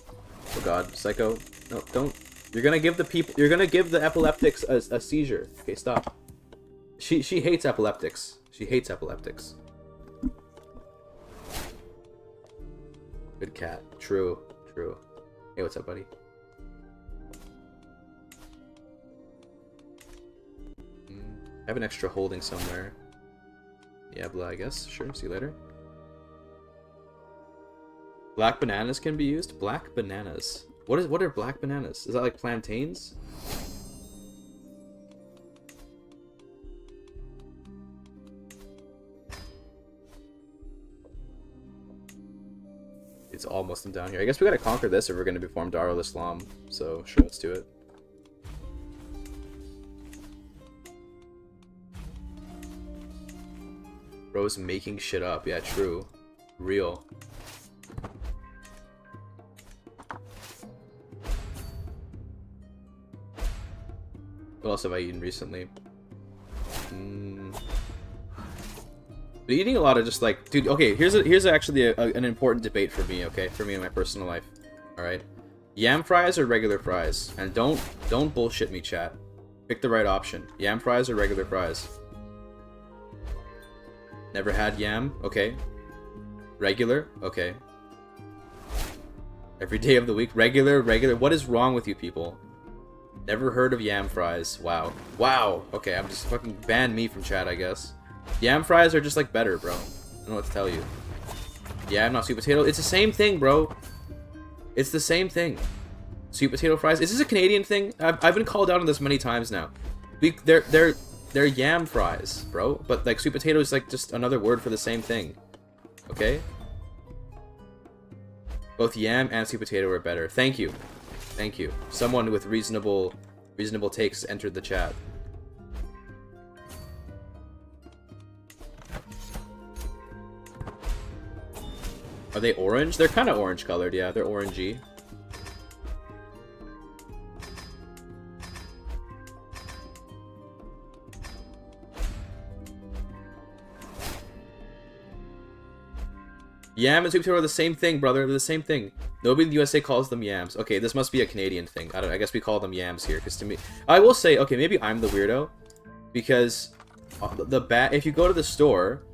Oh god, Psycho. No, don't. You're gonna give the people. You're gonna give the epileptics a seizure. Okay, stop. She hates epileptics. She hates epileptics. Good cat. True. True. Hey, what's up, buddy? I have an extra holding somewhere. Yeah, blah, I guess. Sure, see you later. Black bananas can be used? Black bananas. What are black bananas? Is that like plantains? It's all Muslim down here. I guess we gotta conquer this if we're gonna be formed Darul Islam. So sure, let's do it. Bro's making shit up. Yeah, true. Real. What else have I eaten recently? But eating a lot of just like, dude. Okay, here's actually an important debate for me. Okay, for me in my personal life. All right, yam fries or regular fries? And don't bullshit me, chat. Pick the right option. Yam fries or regular fries? Never had yam? Okay. Regular? Okay. Every day of the week? Regular? What is wrong with you people? Never heard of yam fries. Wow. Wow. Okay, I'm just fucking ban me from chat, I guess. Yam fries are just like better, bro. I don't know what to tell you. Yam, not sweet potato. It's the same thing, bro. It's the same thing. Sweet potato fries. Is this a Canadian thing? I've been called out on this many times now. They're yam fries, bro. But like sweet potato is like just another word for the same thing. Okay? Both yam and sweet potato are better. Thank you. Thank you. Someone with reasonable takes entered the chat. Are they orange? They're kind of orange colored, yeah. They're orangey. Yam and sweet potato are the same thing, brother. They're the same thing. Nobody in the USA calls them yams. Okay, this must be a Canadian thing. I guess we call them yams here, because to me... I will say, okay, maybe I'm the weirdo, because if you go to the store...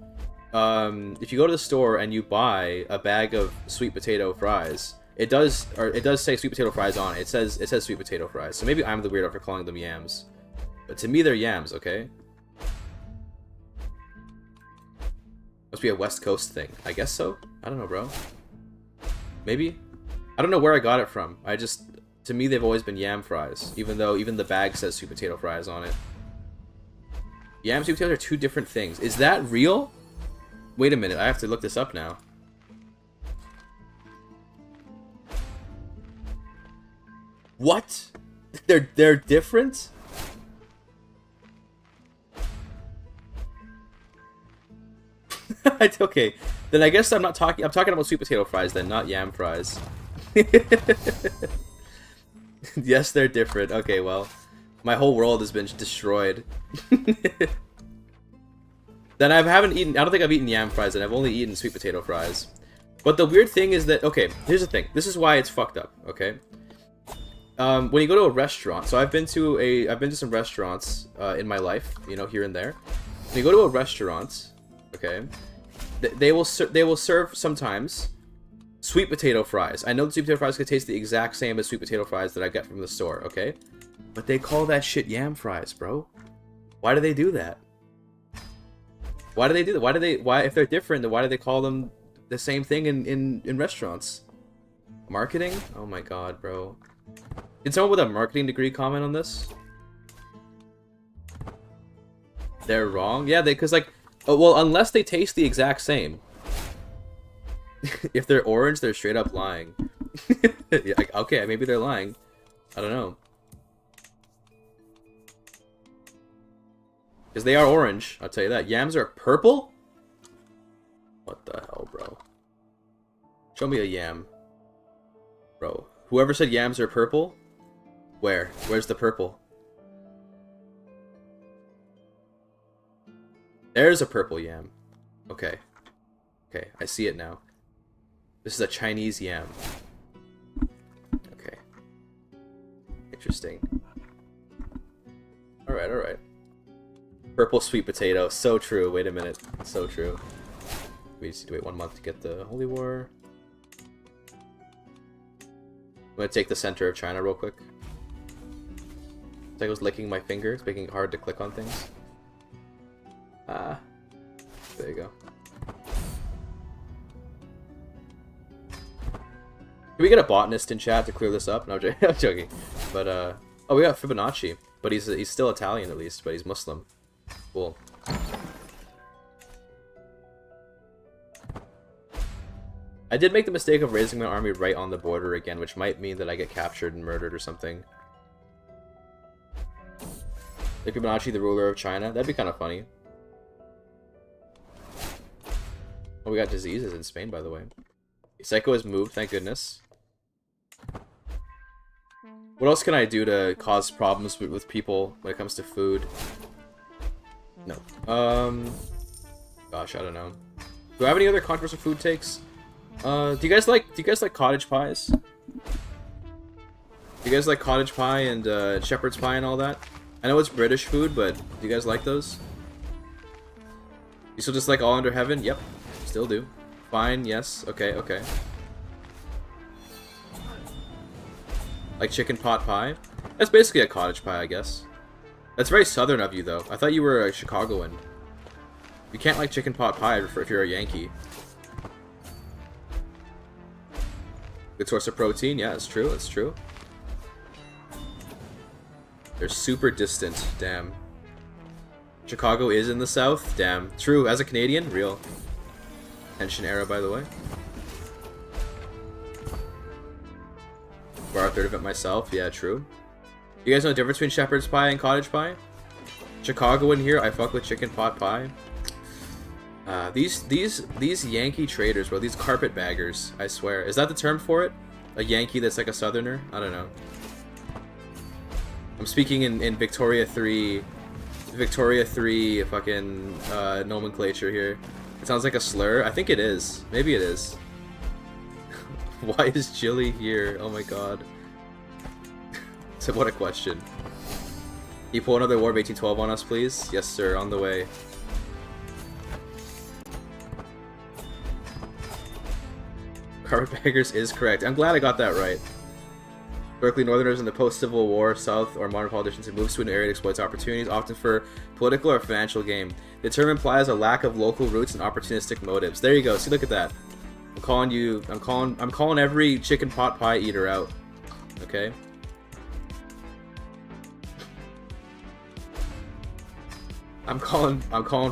if you go to the store and you buy a bag of sweet potato fries, it does say sweet potato fries on it. It says sweet potato fries. So maybe I'm the weirdo for calling them yams. But to me, they're yams, okay? Must be a West Coast thing. I guess so? I don't know, bro. Maybe? I don't know where I got it from. To me, they've always been yam fries. Even though even the bag says sweet potato fries on it. Yam and sweet potatoes are two different things. Is that real? Wait a minute, I have to look this up now. What? They're different? Okay, then I guess I'm talking about sweet potato fries then, not yam fries. Yes, they're different. Okay, well, my whole world has been destroyed. Then I don't think I've eaten yam fries, and I've only eaten sweet potato fries. But the weird thing is that, okay, here's the thing. This is why it's fucked up, okay? When you go to a restaurant, so I've been to some restaurants in my life, you know, here and there. When you go to a restaurant, okay, they will serve sometimes sweet potato fries. I know the sweet potato fries could taste the exact same as sweet potato fries that I get from the store, okay? But they call that shit yam fries, bro. Why do they do that? Why do they do that? Why if they're different, then why do they call them the same thing in restaurants? Marketing? Oh my god, bro. Did someone with a marketing degree comment on this? They're wrong? Yeah, because like, oh, well, unless they taste the exact same. If they're orange, they're straight up lying. Yeah, like, okay, maybe they're lying. I don't know. Because they are orange, I'll tell you that. Yams are purple? What the hell, bro? Show me a yam. Bro, whoever said yams are purple? Where? Where's the purple? There's a purple yam. Okay. Okay, I see it now. This is a Chinese yam. Okay. Interesting. Alright, alright. Purple sweet potato. So true. Wait a minute. So true. We just need to wait 1 month to get the Holy War. I'm gonna take the center of China real quick. It's like I was licking my fingers, making it hard to click on things. Ah. There you go. Can we get a botanist in chat to clear this up? No, I'm joking. But, oh, we got Fibonacci. But he's still Italian at least, but he's Muslim. Cool. I did make the mistake of raising my army right on the border again, which might mean that I get captured and murdered or something. Like Fibonacci, the ruler of China. That'd be kind of funny. Oh, we got diseases in Spain, by the way. Psycho has moved, thank goodness. What else can I do to cause problems with people when it comes to food? No. Gosh, I don't know. Do I have any other controversial food takes? Do you guys like cottage pies? Do you guys like cottage pie and shepherd's pie and all that? I know it's British food, but do you guys like those? You still just like all under heaven? Yep, still do. Fine, yes, okay, okay. Like chicken pot pie? That's basically a cottage pie, I guess. That's very southern of you, though. I thought you were a Chicagoan. You can't like chicken pot pie if you're a Yankee. Good source of protein, yeah, it's true, it's true. They're super distant, damn. Chicago is in the south, damn. True, as a Canadian, real. Tension era, by the way. Bar a third of it myself, yeah, true. You guys know the difference between shepherd's pie and cottage pie? Chicagoan here, I fuck with chicken pot pie. These Yankee traders, bro, these carpetbaggers, I swear. Is that the term for it? A Yankee that's like a southerner? I don't know. I'm speaking in Victoria 3 fucking nomenclature here. It sounds like a slur. I think it is. Maybe it is. Why is Chili here? Oh my god. So what a question. Can you pull another War of 1812 on us, please? Yes, sir. On the way. Carpetbaggers is correct. I'm glad I got that right. Historically, Northerners in the post-Civil War South or modern politicians who moves to an area that exploits opportunities, often for political or financial gain. The term implies a lack of local roots and opportunistic motives. There you go. See, look at that. I'm calling every chicken pot pie eater out. Okay? I'm calling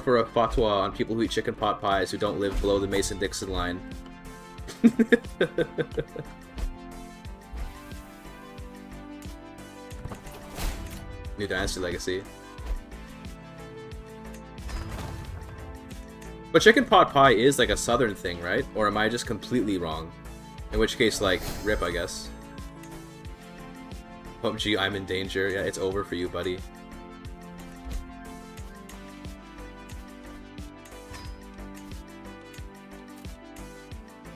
for a fatwa on people who eat chicken pot pies who don't live below the Mason-Dixon line. New Dynasty Legacy. But chicken pot pie is like a southern thing, right? Or am I just completely wrong? In which case, like, rip, I guess. PUBG, I'm in danger. Yeah, it's over for you, buddy.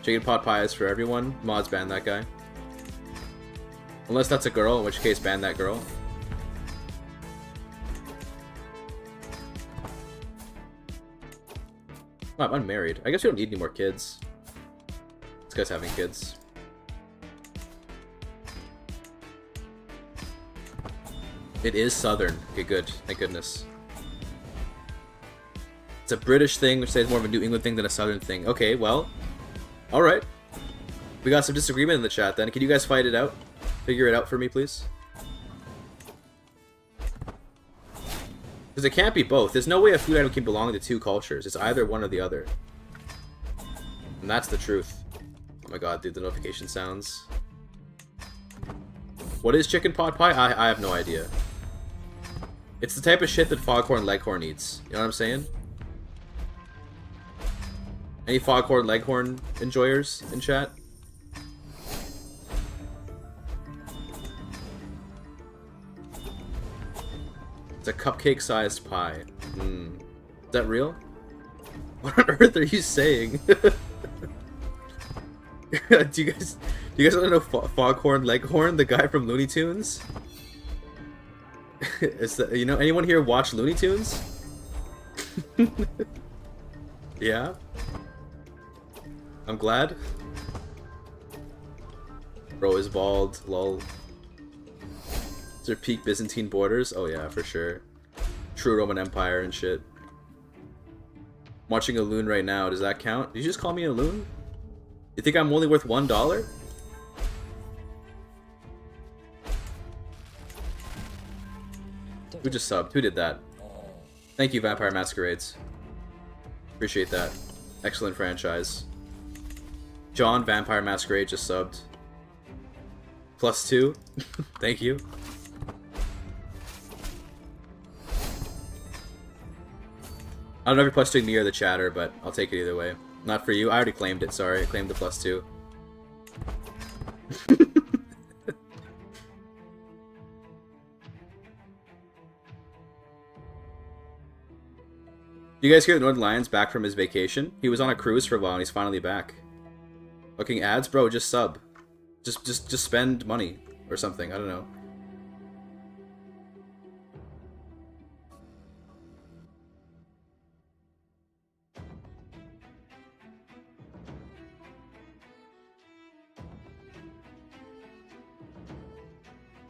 Chicken pot pie is for everyone. Mods ban that guy. Unless that's a girl, in which case ban that girl. Oh, I'm unmarried. I guess we don't need any more kids. This guy's having kids. It is southern. Okay, good. Thank goodness. It's a British thing, which says more of a New England thing than a southern thing. Okay, well. Alright. We got some disagreement in the chat then. Can you guys fight it out? Figure it out for me, please. Because it can't be both. There's no way a food item can belong to two cultures. It's either one or the other. And that's the truth. Oh my god, dude, the notification sounds. What is chicken pot pie? I have no idea. It's the type of shit that Foghorn Leghorn eats. You know what I'm saying? Any Foghorn Leghorn enjoyers in chat? It's a cupcake-sized pie. Is that real? What on earth are you saying? Do you guys want to know Foghorn Leghorn, the guy from Looney Tunes? Is that, you know, anyone here watch Looney Tunes? Yeah? I'm glad. Bro is bald, lol. Is there peak Byzantine borders? Oh yeah, for sure. True Roman Empire and shit. I'm watching a loon right now. Does that count? Did you just call me a loon? You think I'm only worth $1? Who just subbed? Who did that? Thank you, Vampire Masquerades. Appreciate that. Excellent franchise. John Vampire Masquerade just subbed. +2. Thank you. I don't know if you're +2 me or the chatter, but I'll take it either way. Not for you. I already claimed it, sorry. I claimed the +2. You guys hear the Northern Lion's back from his vacation? He was on a cruise for a while and he's finally back. Looking ads, bro, just sub. Just spend money or something, I don't know.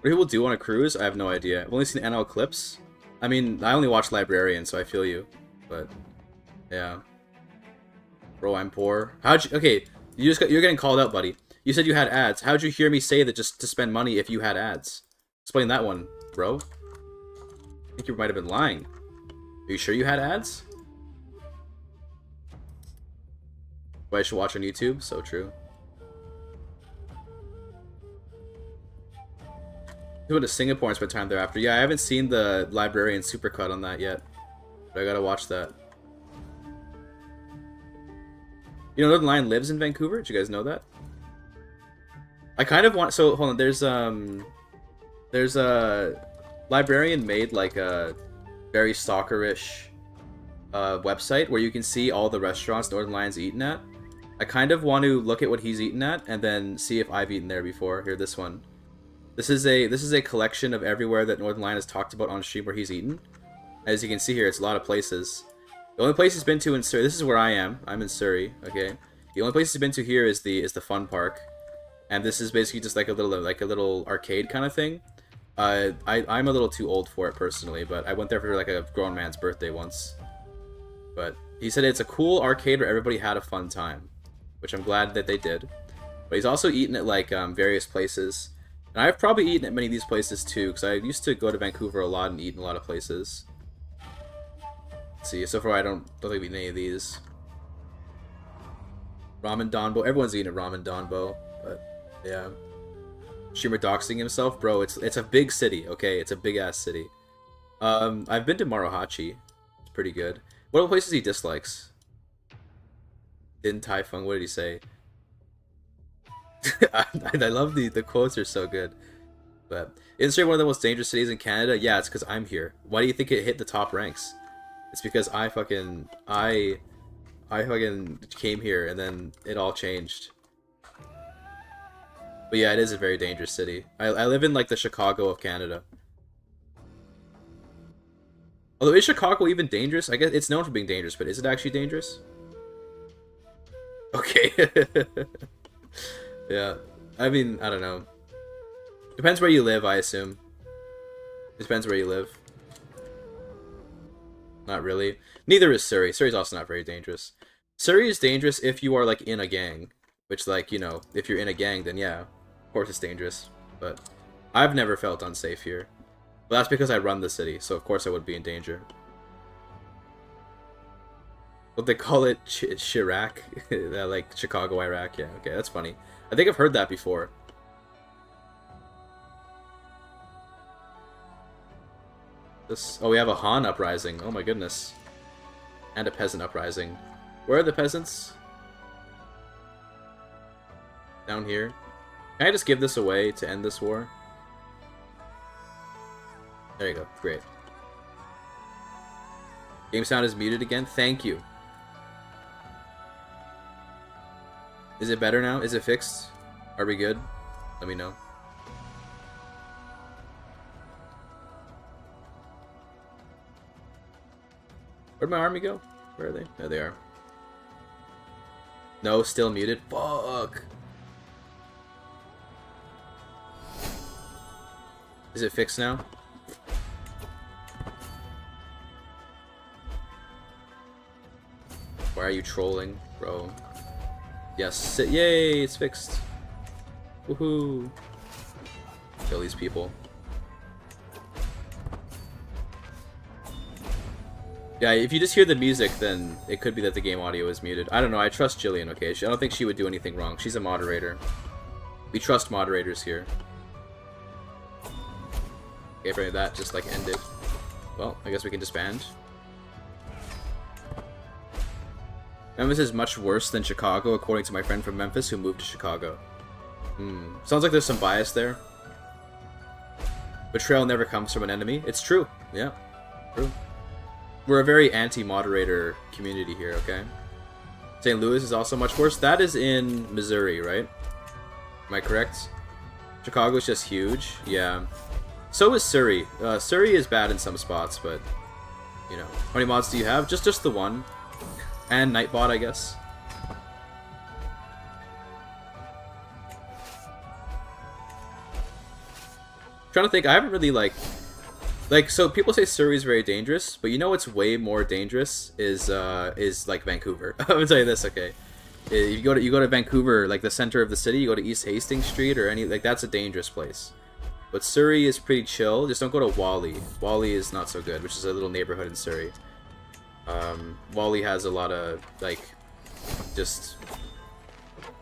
What do people do on a cruise? I have no idea. I've only seen NL clips. I mean, I only watch Librarian, so I feel you. But, yeah. Bro, I'm poor. How'd you... Okay, you're getting called out, buddy. You said you had ads. How'd you hear me say that just to spend money if you had ads? Explain that one, bro. I think you might have been lying. Are you sure you had ads? Why I should watch on YouTube? So true. He went to Singapore and spent time there after. Yeah, I haven't seen the Librarian supercut on that yet. But I gotta watch that. You know, Northern Lion lives in Vancouver? Did you guys know that? I kind of want... So, hold on. There's a... Librarian made, like, a very stalkerish website where you can see all the restaurants Northern Lion's eaten at. I kind of want to look at what he's eaten at and then see if I've eaten there before. Here, this one. This is a collection of everywhere that Northern Lion has talked about on stream where he's eaten. As you can see here, it's a lot of places. The only place he's been to in Surrey, this is where I am. I'm in Surrey, okay? The only place he's been to here is the fun park. And this is basically just like a little arcade kind of thing. I'm a little too old for it personally, but I went there for like a grown man's birthday once. But he said it's a cool arcade where everybody had a fun time, which I'm glad that they did. But he's also eaten at like various places. And I've probably eaten at many of these places too, because I used to go to Vancouver a lot and eat in a lot of places. Let's see, so far I don't think I've eaten any of these. Ramen Donbo, everyone's eaten at Ramen Donbo, but yeah. Streamer doxing himself, bro. It's a big city, okay? It's a big ass city. I've been to Maruhachi. It's pretty good. What are the places he dislikes? Din Tai Fung. What did he say? I love the quotes are so good. But is it one of the most dangerous cities in Canada? Yeah, it's because I'm here. Why do you think it hit the top ranks? It's because I fucking came here and then it all changed. But yeah, it is a very dangerous city. I live in like the Chicago of Canada. Although is Chicago even dangerous? I guess it's known for being dangerous, but is it actually dangerous? Okay. Yeah. I mean, I don't know. Depends where you live, I assume. It depends where you live. Not really. Neither is Surrey. Surrey's also not very dangerous. Surrey is dangerous if you are like in a gang. Which, like, you know, if you're in a gang, then yeah. Of course it's dangerous. But I've never felt unsafe here. But that's because I run the city, so of course I would be in danger. What they call it, Chirac? Like Chicago, Iraq. Yeah, okay, that's funny. I think I've heard that before. Oh, we have a Han uprising. Oh my goodness. And a peasant uprising. Where are the peasants? Down here. Can I just give this away to end this war? There you go. Great. Game sound is muted again. Thank you. Is it better now? Is it fixed? Are we good? Let me know. Where'd my army go? Where are they? There they are. No, still muted. Fuck. Is it fixed now? Why are you trolling, bro? Yes, yay, it's fixed. Woohoo. Kill these people. Yeah, if you just hear the music, then it could be that the game audio is muted. I don't know, I trust Jillian, okay? I don't think she would do anything wrong. She's a moderator. We trust moderators here. Okay, for that just like ended. Well, I guess we can disband. Memphis is much worse than Chicago, according to my friend from Memphis who moved to Chicago. Sounds like there's some bias there. Betrayal never comes from an enemy. It's true. Yeah, true. We're a very anti-moderator community here, okay? St. Louis is also much worse. That is in Missouri, right? Am I correct? Chicago's just huge. Yeah. So is Surrey. Surrey is bad in some spots, but, you know. How many mods do you have? Just the one. And Nightbot, I guess. Trying to think, I haven't really, like, so people say Surrey is very dangerous, but you know what's way more dangerous is like Vancouver. I'm gonna tell you this, okay? If you go to Vancouver, like the center of the city, you go to East Hastings Street or any, like, that's a dangerous place. But Surrey is pretty chill. Just don't go to Wally. Wally is not so good, which is a little neighborhood in Surrey. Wally has a lot of, like, just,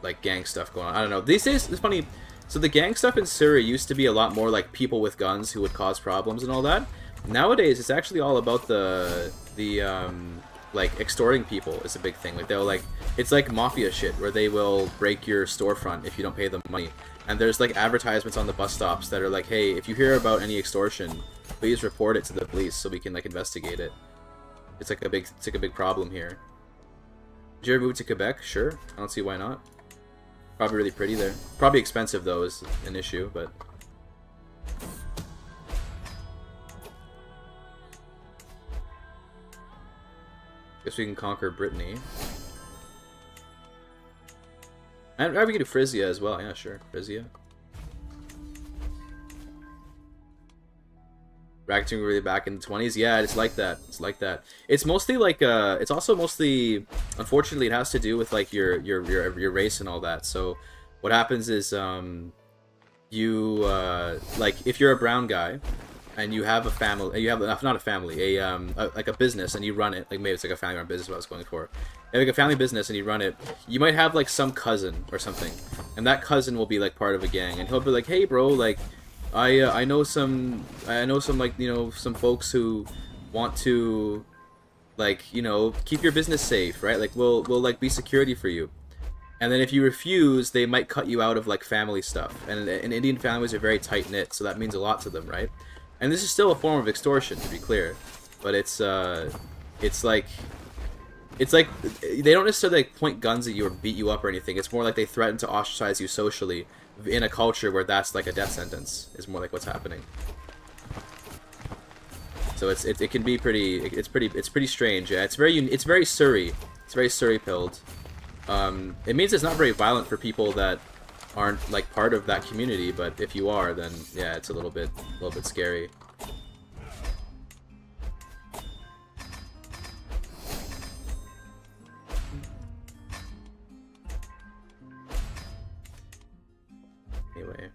like, gang stuff going on. I don't know. These days, it's funny. So the gang stuff in Surrey used to be a lot more like people with guns who would cause problems and all that. Nowadays, it's actually all about the like, extorting people is a big thing. Like, they'll, like, it's like mafia shit where they will break your storefront if you don't pay them money. And there's, like, advertisements on the bus stops that are like, hey, if you hear about any extortion, please report it to the police so we can, like, investigate it. It's like a big problem here. Did you ever move to Quebec? Sure. I don't see why not. Probably really pretty there. Probably expensive though is an issue, but guess we can conquer Brittany. And we can do Frisia as well. Yeah, sure. Frisia. Racketeering really back in the 20s. Yeah, it's like that. It's like that. It's mostly like it's also mostly, unfortunately, it has to do with like your race and all that. So what happens is you like, if you're a brown guy and you have a family, you have not a family, like a business, and you run it, like maybe it's like a family-run business, what I was going for. You have like a family business and you run it, you might have like some cousin or something, and that cousin will be like part of a gang, and he'll be like, hey bro, like I know some like, you know, some folks who want to, like, you know, keep your business safe, right? Like we'll like be security for you. And then if you refuse, they might cut you out of like family stuff. And Indian families are very tight knit, so that means a lot to them, right? And this is still a form of extortion, to be clear. But it's like they don't necessarily like point guns at you or beat you up or anything. It's more like they threaten to ostracize you socially in a culture where that's like a death sentence. Is more like what's happening. So it can be pretty pretty strange. Yeah, it's very Surrey. It's very Surrey pilled. It means it's not very violent for people that aren't like part of that community, but if you are, then yeah, it's a little bit scary. Anyway,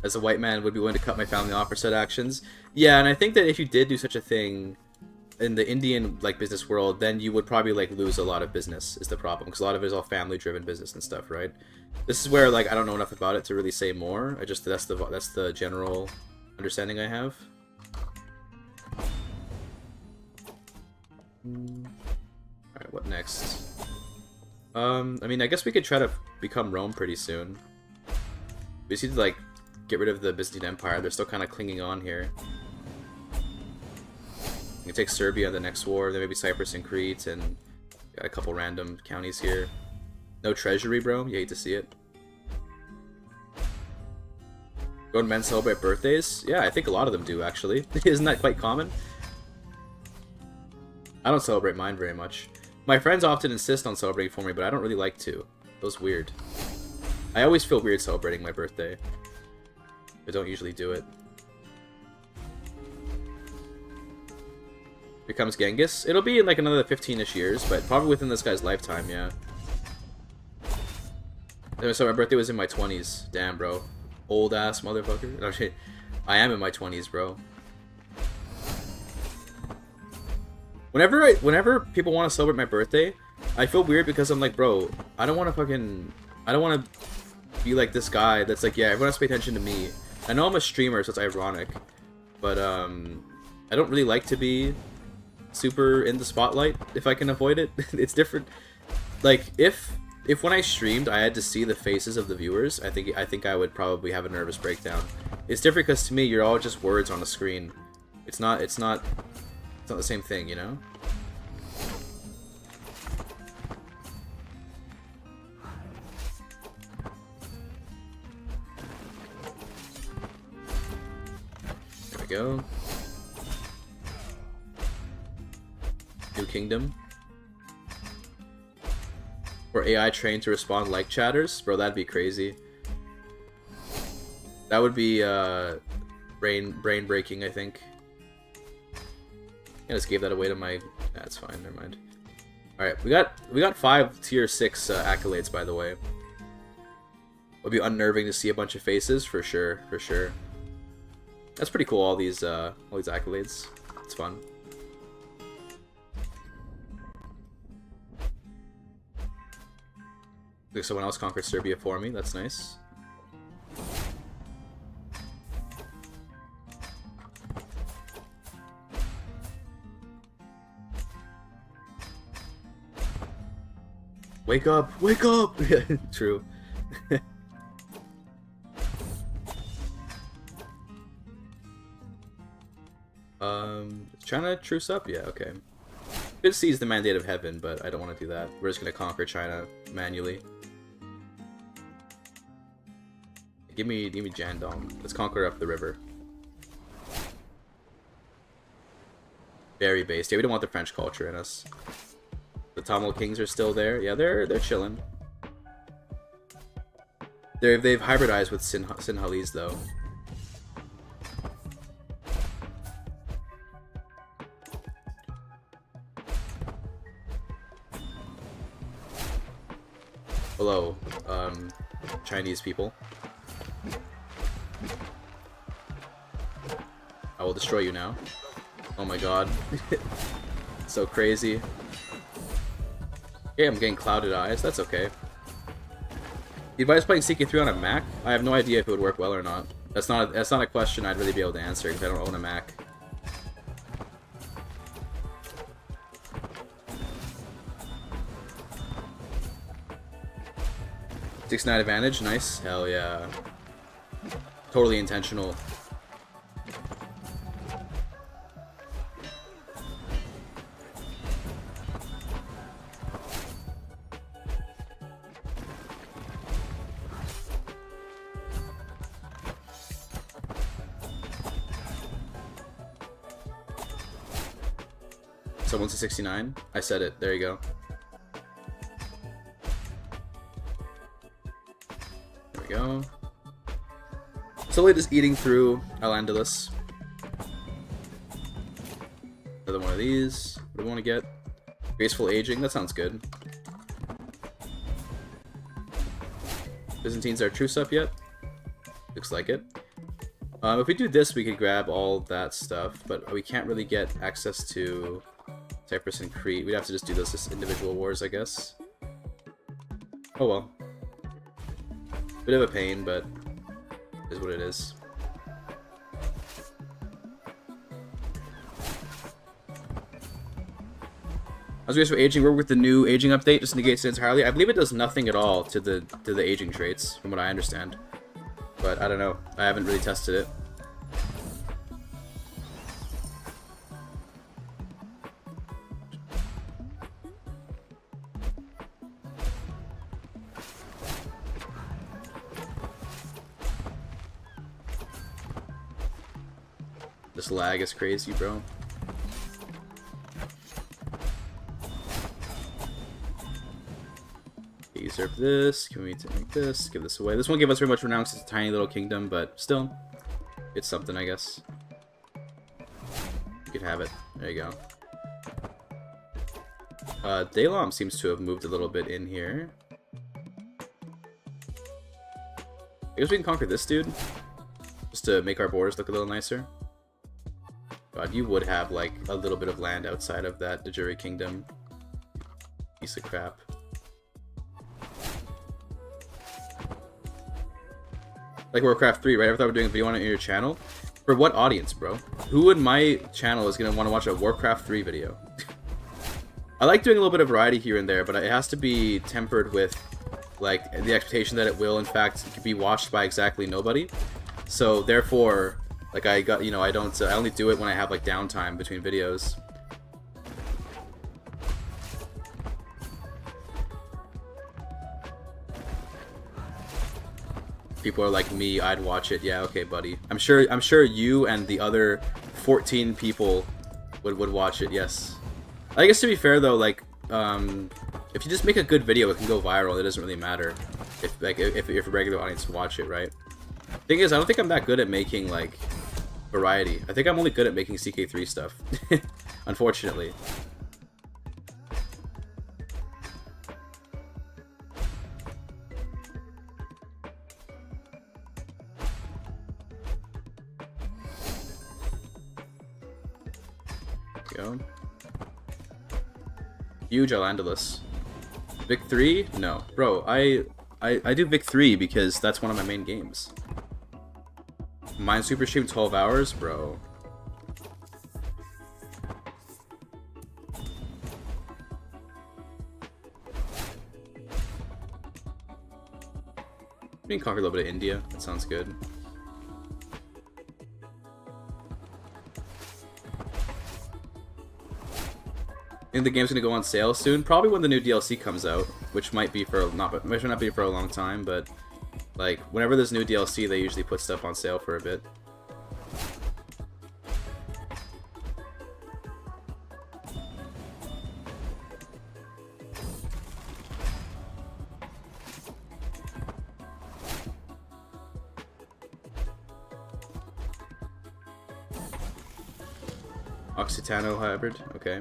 as a white man, would be willing to cut my family off for said actions. Yeah, and I think that if you did do such a thing in the Indian like business world, then you would probably like lose a lot of business, is the problem, because a lot of it is all family driven business and stuff, right? This is where like I don't know enough about it to really say more. I just that's the general understanding I have. Alright, what next? I mean, I guess we could try to become Rome pretty soon. We just need to like get rid of the Byzantine Empire. They're still kind of clinging on here. We can take Serbia the next war, then maybe Cyprus and Crete, and got a couple random counties here. No treasury, bro. You hate to see it. Don't men celebrate birthdays? Yeah, I think a lot of them do, actually. Isn't that quite common? I don't celebrate mine very much. My friends often insist on celebrating for me, but I don't really like to. It was weird. I always feel weird celebrating my birthday. I don't usually do it. Becomes Genghis. It'll be in like another 15-ish years, but probably within this guy's lifetime, yeah. So my birthday was in my 20s. Damn, bro. Old ass motherfucker. No shit. I am in my 20s, bro. Whenever people want to celebrate my birthday, I feel weird because I'm like, bro, I don't want to be like this guy that's like, yeah, everyone has to pay attention to me. I know I'm a streamer, so it's ironic, but I don't really like to be super in the spotlight if I can avoid it. It's different. Like if when I streamed I had to see the faces of the viewers, I think I would probably have a nervous breakdown. It's different because to me you're all just words on a screen, It's not the same thing, you know? There we go. New kingdom. Or AI trained to respond like chatters? Bro, that'd be crazy. That would be brain breaking, I think. I just gave that away to my... That's fine, never mind. Alright, we got 5 tier 6 accolades, by the way. It would be unnerving to see a bunch of faces, for sure, for sure. That's pretty cool, all these accolades. It's fun. Like someone else conquered Serbia for me, that's nice. Wake up! Wake up! True. Trying to truce up? Yeah, okay. Could seize the mandate of heaven, but I don't want to do that. We're just gonna conquer China manually. Give me Jandong. Let's conquer up the river. Very based. Yeah, we don't want the French culture in us. The Tamil kings are still there. Yeah, they're chilling. They've hybridized with Sinhalese though. Hello, Chinese people. I will destroy you now. Oh my god. So crazy. Okay, I'm getting clouded eyes. That's okay. You advise playing CK3 on a Mac? I have no idea if it would work well or not. That's not a question I'd really be able to answer because I don't own a Mac. Six-9 advantage, nice. Hell yeah. Totally intentional. Someone's a 69. I said it. There you go. There we go. Slowly just eating through Al-Andalus. Another one of these. What do we want to get? Graceful aging. That sounds good. Byzantines are truce up yet? Looks like it. If we do this, we could grab all that stuff, but we can't really get access to Cyprus and Crete. We'd have to just do those as individual wars, I guess. Oh well. Bit of a pain, but it is what it is. I was curious for aging. We're with the new aging update, just negates it entirely. I believe it does nothing at all to the aging traits, from what I understand. But I don't know. I haven't really tested it. This lag is crazy, bro. Usurp this. Can we take this? Give this away. This won't give us very much renown because it's a tiny little kingdom, but still, it's something, I guess. You can have it. There you go. Dalam seems to have moved a little bit in here. I guess we can conquer this dude, just to make our borders look a little nicer. God, you would have, like, a little bit of land outside of that Dejuri Kingdom. Piece of crap. Like Warcraft 3, right? I thought we were doing a video on it in your channel. For what audience, bro? Who in my channel is going to want to watch a Warcraft 3 video? I like doing a little bit of variety here and there, but it has to be tempered with, like, the expectation that it will, in fact, be watched by exactly nobody. So, therefore, Like I got, you know, I only do it when I have like downtime between videos. People are like me, I'd watch it. Yeah, okay, buddy. I'm sure you and the other 14 people would watch it. Yes. I guess to be fair though, like if you just make a good video, it can go viral. It doesn't really matter if a regular audience watch it, right? Thing is, I don't think I'm that good at making like variety. I think I'm only good at making CK3 stuff. Unfortunately. Go. Huge Islandolus. Vic 3? No. Bro, I do Vic 3 because that's one of my main games. Mine super stream 12 hours? Bro. We can conquer a little bit of India. That sounds good. I think the game's gonna go on sale soon. Probably when the new DLC comes out, which might be for might not be for a long time, but like whenever there's new DLC, they usually put stuff on sale for a bit. Occitano hybrid, okay.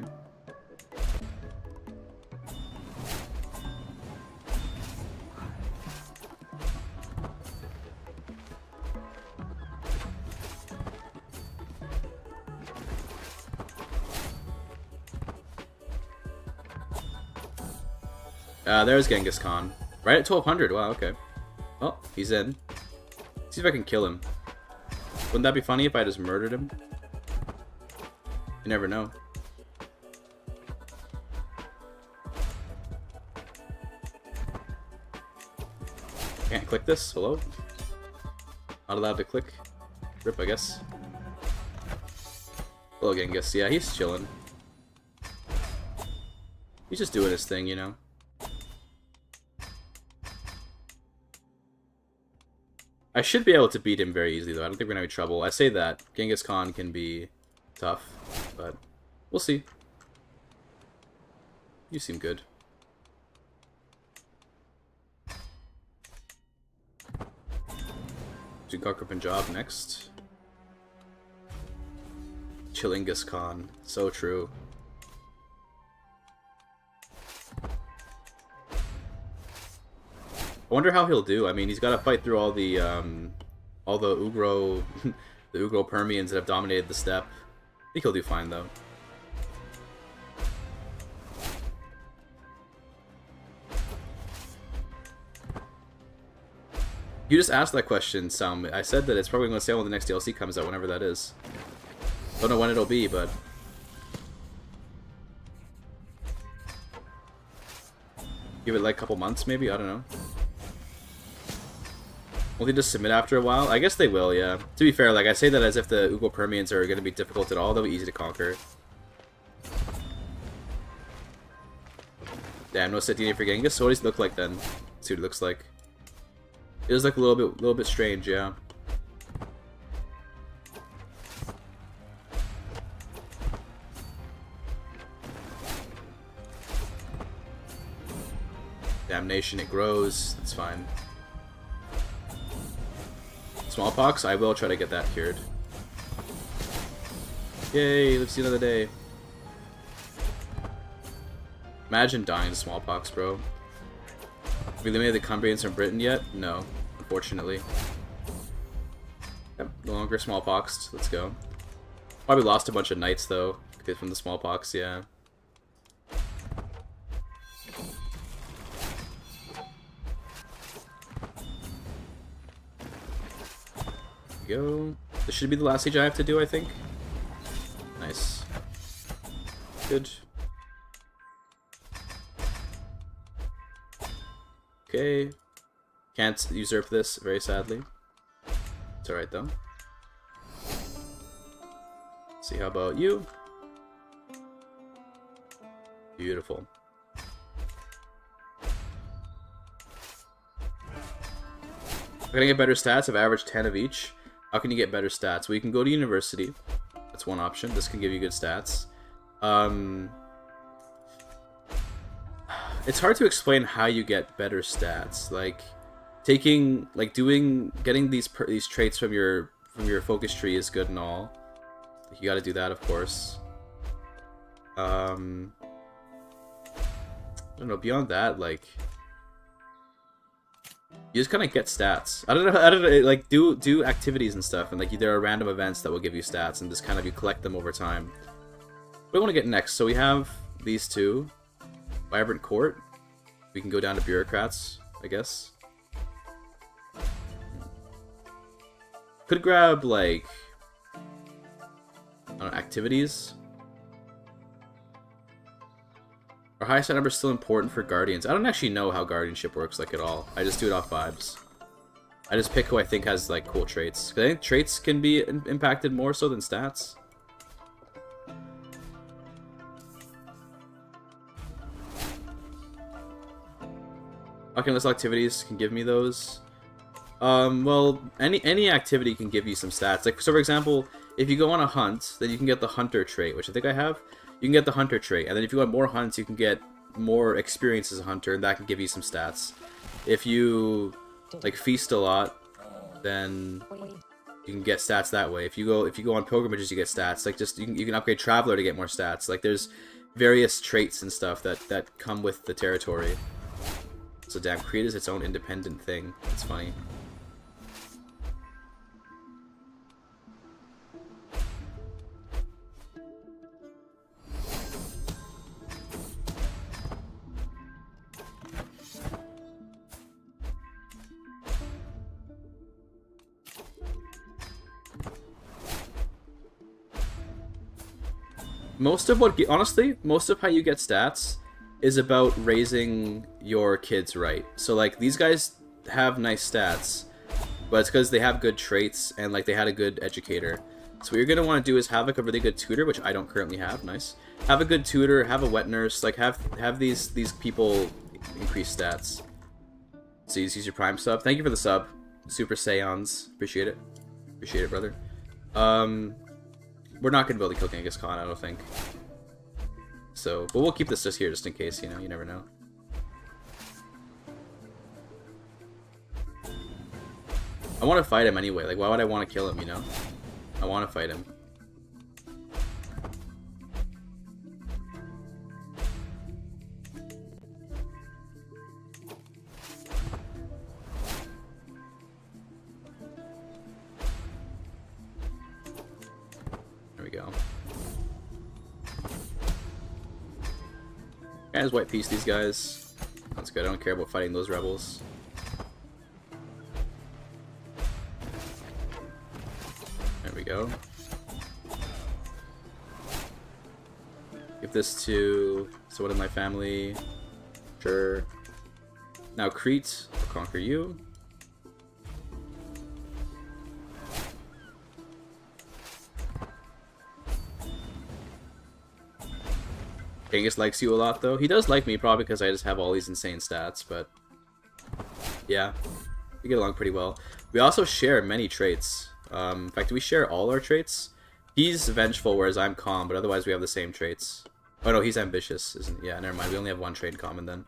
There's Genghis Khan. Right at 1200, wow, okay. Well, he's in. See if I can kill him. Wouldn't that be funny if I just murdered him? You never know. Can't click this? Hello? Not allowed to click? Rip, I guess. Hello, Genghis. Yeah, he's chilling. He's just doing his thing, you know? I should be able to beat him very easily, though. I don't think we're gonna have any trouble. I say that. Genghis Khan can be tough, but we'll see. You seem good. To conquer Punjab next. Chillinghis Khan. So true. I wonder how he'll do. I mean, he's got to fight through all the Ugro, the Ugro Permians that have dominated the steppe. I think he'll do fine though. You just asked that question, Sam. I said that it's probably going to sale when the next DLC comes out, whenever that is. Don't know when it'll be, but give it like a couple months, maybe. I don't know. Will they just submit after a while? I guess they will, yeah. To be fair, like, I say that as if the Ugro Permians are going to be difficult at all. They'll be easy to conquer. Damn, no set DNA for Genghis. So what does he look like then? Let's see what it looks like. It does look a little bit strange, yeah. Damnation, it grows. That's fine. Smallpox? I will try to get that cured. Yay, let's see another day. Imagine dying to smallpox, bro. Have we eliminated the Cumbrians from Britain yet? No, unfortunately. Yep, no longer smallpoxed. Let's go. Probably lost a bunch of knights, though, from the smallpox, yeah. Go. This should be the last siege I have to do, I think. Nice. Good. Okay. Can't usurp this, very sadly. It's alright, though. see, how about you? Beautiful. I'm gonna get better stats. I've averaged 10 of each. How can you get better stats? Well, you can go to university. That's one option. This can give you good stats. It's hard to explain how you get better stats. Like getting these traits from your focus tree is good and all. You got to do that, of course. I don't know. Beyond that, like, you just kind of get stats. I don't know. Like, do activities and stuff, and like there are random events that will give you stats, and just kind of you collect them over time. What do we want to get next? So we have these two. Vibrant Court. We can go down to bureaucrats, I guess. Could grab, like, I don't know, activities. Our highest number is still important for guardians. I don't actually know how guardianship works, like, at all. I just do it off vibes. I just pick who I think has, like, cool traits. 'Cause I think traits can be impacted more so than stats. Bucket list activities can give me those. Well, any activity can give you some stats. Like, so for example, if you go on a hunt, then you can get the hunter trait, which I think I have. You can get the hunter trait, and then if you go on more hunts, you can get more experience as a hunter, and that can give you some stats. If you like feast a lot, then you can get stats that way. If you go on pilgrimages, you get stats. Like, just you can upgrade traveler to get more stats. Like, there's various traits and stuff that come with the territory. So damn, Crete is its own independent thing. It's funny. Honestly, most of how you get stats is about raising your kids right. So like these guys have nice stats, but it's because they have good traits and like they had a good educator. So what you're gonna want to do is have like a really good tutor, which I don't currently have. Nice. Have a good tutor, have a wet nurse, like have these people increase stats. So you use your prime sub. Thank you for the sub, Super Saiyans. Appreciate it. Appreciate it, brother. We're not gonna be able to kill Genghis Khan, I don't think. So, but we'll keep this just here, just in case, you know, you never know. I want to fight him anyway, like, why would I want to kill him, you know? I want to fight him. There we go. Guys, white piece these guys. That's good. I don't care about fighting those rebels. There we go. Give this to someone in my family. Sure. Now Crete, I'll conquer you. Genghis likes you a lot, though. He does like me, probably because I just have all these insane stats, but yeah, we get along pretty well. We also share many traits. In fact, do we share all our traits? He's vengeful, whereas I'm calm, but otherwise we have the same traits. Oh no, he's ambitious, isn't he? Yeah, never mind. We only have one trait in common then.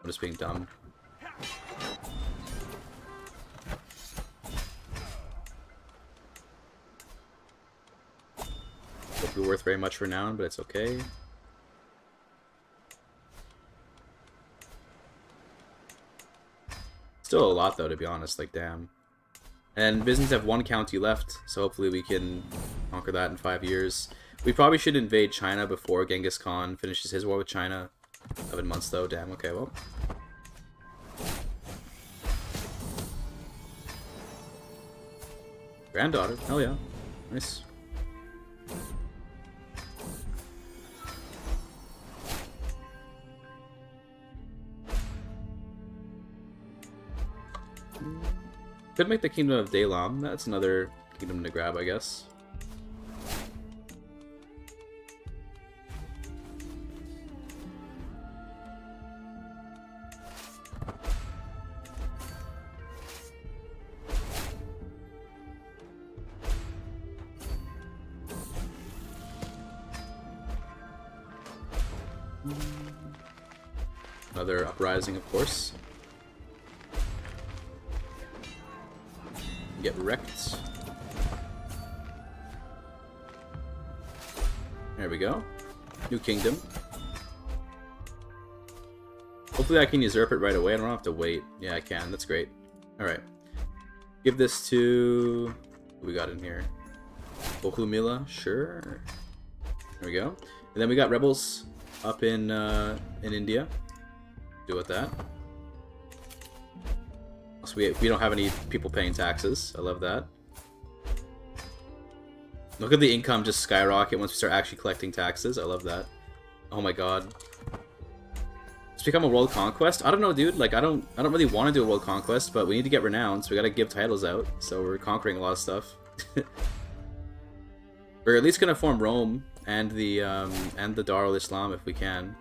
I'm just being dumb. Won't be worth very much renown, but it's okay. Still a lot though, to be honest, like damn. And Byzantines have one county left, so hopefully we can conquer that in 5 years. We probably should invade China before Genghis Khan finishes his war with China. 7 months though, damn, okay, well. Granddaughter, hell yeah. Nice. Could make the Kingdom of Dalam. That's another kingdom to grab, I guess. Another uprising, of course. Get wrecked. There we go. New kingdom. Hopefully I can usurp it right away. I don't have to wait. Yeah, I can. That's great. Alright. Give this to... What we got in here? Bohumila? Sure. There we go. And then we got rebels up in India. Do with that. So we don't have any people paying taxes. I love that. Look at the income just skyrocket once we start actually collecting taxes. I love that. Oh my god. It's become a world conquest? I don't know, dude. Like, I don't really want to do a world conquest, but we need to get renowned, so we gotta give titles out. So we're conquering a lot of stuff. We're at least gonna form Rome and the Darul Islam if we can.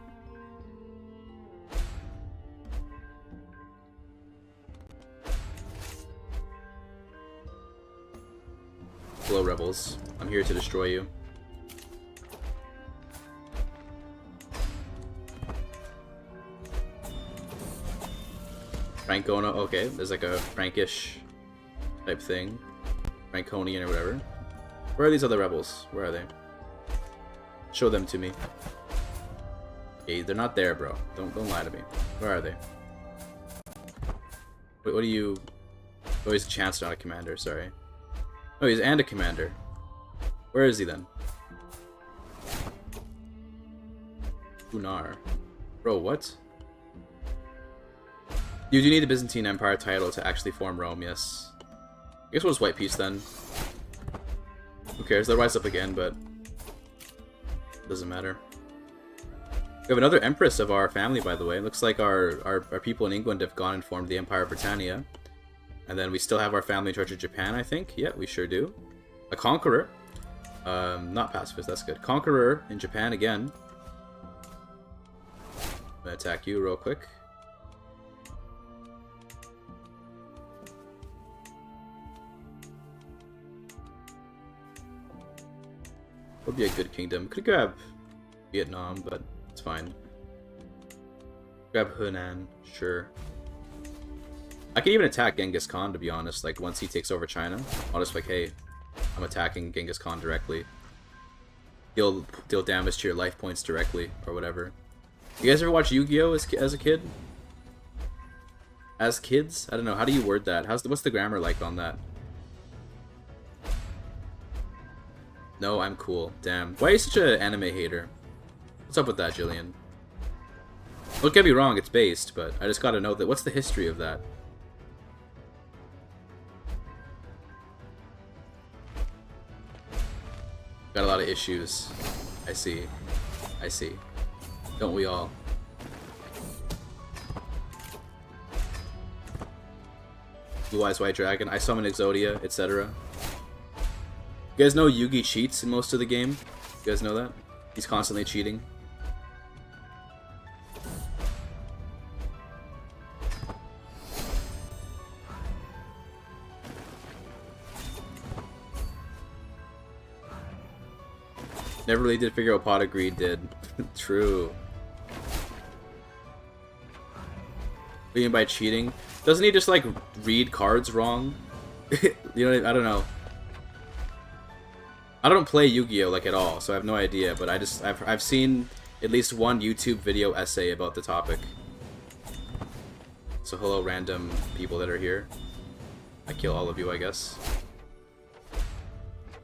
Hello, rebels. I'm here to destroy you. Francona, okay, there's like a Frankish type thing. Franconian or whatever. Where are these other rebels? Where are they? Show them to me. Okay, they're not there, bro. Don't lie to me. Where are they? Wait, what do you... Oh, he's a chancellor, not a commander, sorry. Oh, he's and a commander. Where is he then? Unar. Bro, what? You do need the Byzantine Empire title to actually form Rome, yes. I guess we'll just white peace then. Who cares? They'll rise up again, but... doesn't matter. We have another empress of our family, by the way. It looks like our people in England have gone and formed the Empire of Britannia. And then we still have our family in charge of Japan, I think. Yeah, we sure do. A conqueror. Not pacifist, that's good. Conqueror in Japan again. I'm gonna attack you real quick. Would be a good kingdom. Could grab Vietnam, but it's fine. Grab Hunan, sure. I can even attack Genghis Khan, to be honest. Like, once he takes over China, I'll just like, hey, I'm attacking Genghis Khan directly. He'll deal damage to your life points directly, or whatever. You guys ever watch Yu-Gi-Oh! As a kid? As kids? I don't know. How do you word that? What's the grammar like on that? No, I'm cool. Damn. Why are you such an anime hater? What's up with that, Jillian? Don't get me wrong, it's based, but I just gotta know that. What's the history of that? Got a lot of issues. I see. I see. Don't we all? Blue Eyes White Dragon. I summon Exodia, etc. You guys know Yugi cheats in most of the game? You guys know that? He's constantly cheating. Never really did figure out what Pot of Greed did. True. What do you mean by cheating? Doesn't he just like read cards wrong? You know, I don't know. I don't play Yu-Gi-Oh! Like at all, so I have no idea, but I've seen at least one YouTube video essay about the topic. So hello random people that are here. I kill all of you, I guess.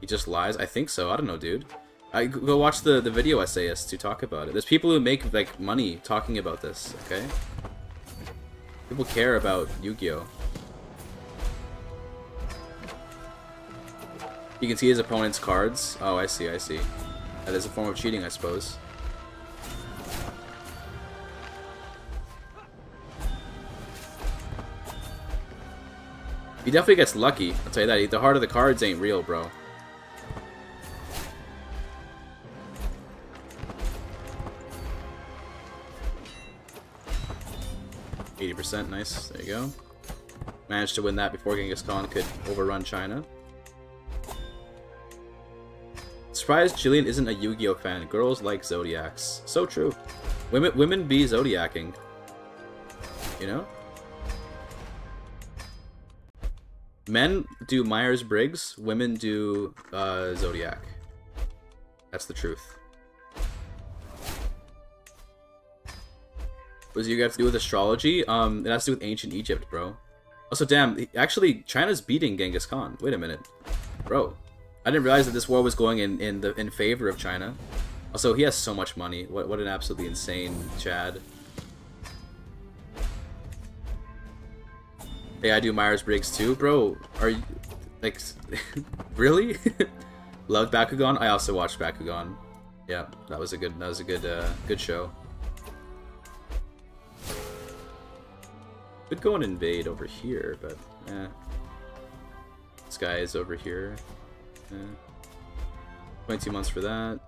He just lies? I think so. I don't know, dude. Go watch the video essayists who talk about it. There's people who make like money talking about this, okay? People care about Yu-Gi-Oh! You can see his opponent's cards. Oh, I see, I see. That is a form of cheating, I suppose. He definitely gets lucky, I'll tell you that. The heart of the cards ain't real, bro. %, nice. There you go. Managed to win that before Genghis Khan could overrun China. Surprised Jillian isn't a Yu-Gi-Oh fan. Girls like Zodiacs. So true. Women be zodiacking. You know? Men do Myers-Briggs, women do Zodiac. That's the truth. What does you have to do with astrology? It has to do with ancient Egypt, bro. Also, damn, actually, China's beating Genghis Khan. Wait a minute. Bro, I didn't realize that this war was going in favor of China. Also, he has so much money. What an absolutely insane Chad. Hey, I do Myers-Briggs too, bro. Are you like really? Loved Bakugan. I also watched Bakugan. Yeah, that was a good show. Could go and invade over here, but this guy is over here. 22 months for that.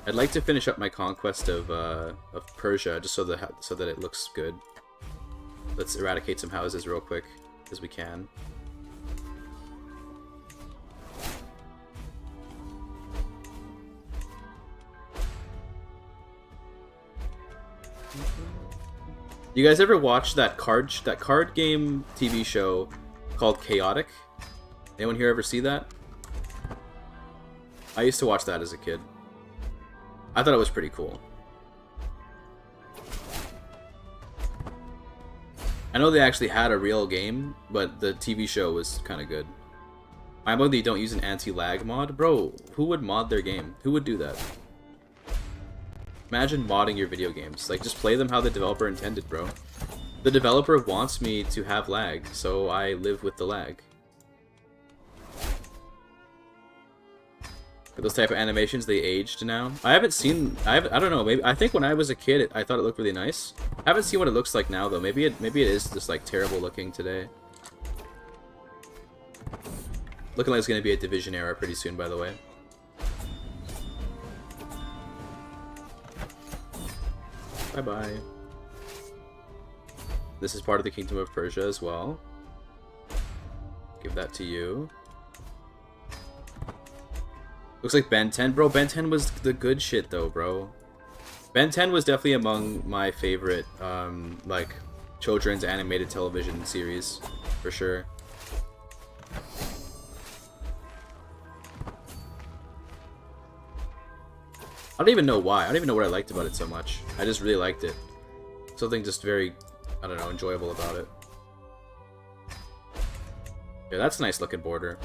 I'd like to finish up my conquest of Persia, just so that it looks good. Let's eradicate some houses real quick, as we can. You guys ever watch that card game TV show called Chaotic? Anyone here ever see that? I used to watch that as a kid. I thought it was pretty cool. I know they actually had a real game, but the TV show was kind of good. I'm glad they don't use an anti-lag mod. Bro, who would mod their game? Who would do that? Imagine modding your video games. Like, just play them how the developer intended, bro. The developer wants me to have lag, so I live with the lag. For those type of animations, they aged now. I haven't seen. I don't know. Maybe I think when I was a kid, I thought it looked really nice. I haven't seen what it looks like now though. Maybe it is just like terrible looking today. Looking like it's gonna be a Division era pretty soon, by the way. Bye bye. This is part of the Kingdom of Persia as well. Give that to you. Looks like Ben 10. Bro, Ben 10 was the good shit though, bro. Ben 10 was definitely among my favorite, like, children's animated television series, for sure. I don't even know why. I don't even know what I liked about it so much. I just really liked it. Something just very, I don't know, enjoyable about it. Yeah, that's a nice looking border.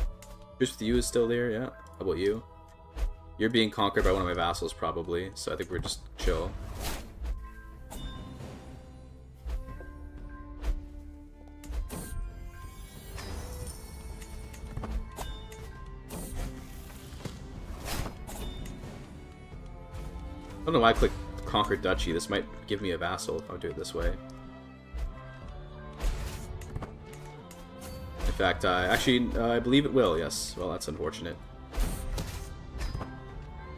Truce with you is still there, yeah. How about you? You're being conquered by one of my vassals, probably, so I think we're just chill. I don't know why I clicked Conquer Duchy. This might give me a vassal if I do it this way. In fact, actually, I believe it will, yes. Well, that's unfortunate.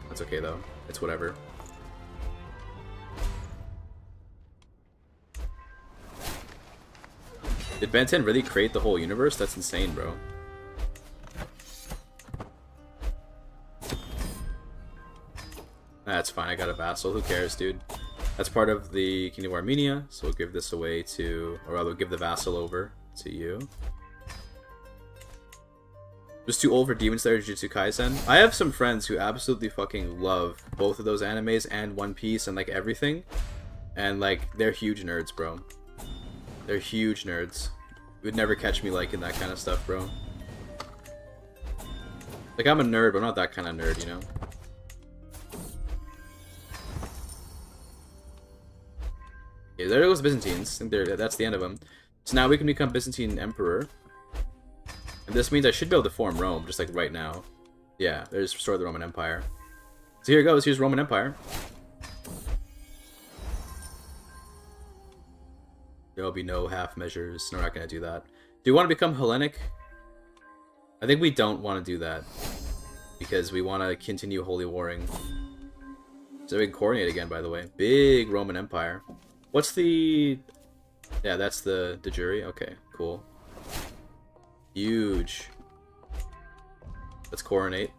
That's okay, though. It's whatever. Did Ben 10 really create the whole universe? That's insane, bro. That's fine, I got a vassal. Who cares, dude? That's part of the Kingdom of Armenia, so we'll give this away to... Or rather, give the vassal over to you. Just too old for Demon Slayer Jujutsu Kaisen. I have some friends who absolutely fucking love both of those animes and One Piece and, like, everything. And, like, they're huge nerds, bro. They're huge nerds. You would never catch me liking that kind of stuff, bro. Like, I'm a nerd, but I'm not that kind of nerd, you know? Yeah, there goes the Byzantines. I think that's the end of them. So now we can become Byzantine Emperor. And this means I should be able to form Rome, just like right now. Yeah, there's restore the Roman Empire. So here it goes, here's Roman Empire. There'll be no half measures. No, we're not going to do that. Do you want to become Hellenic? I think we don't want to do that. Because we want to continue holy warring. So we can coordinate again, by the way. Big Roman Empire. What's the... Yeah, that's the de jure. Okay, cool. Huge. Let's coronate.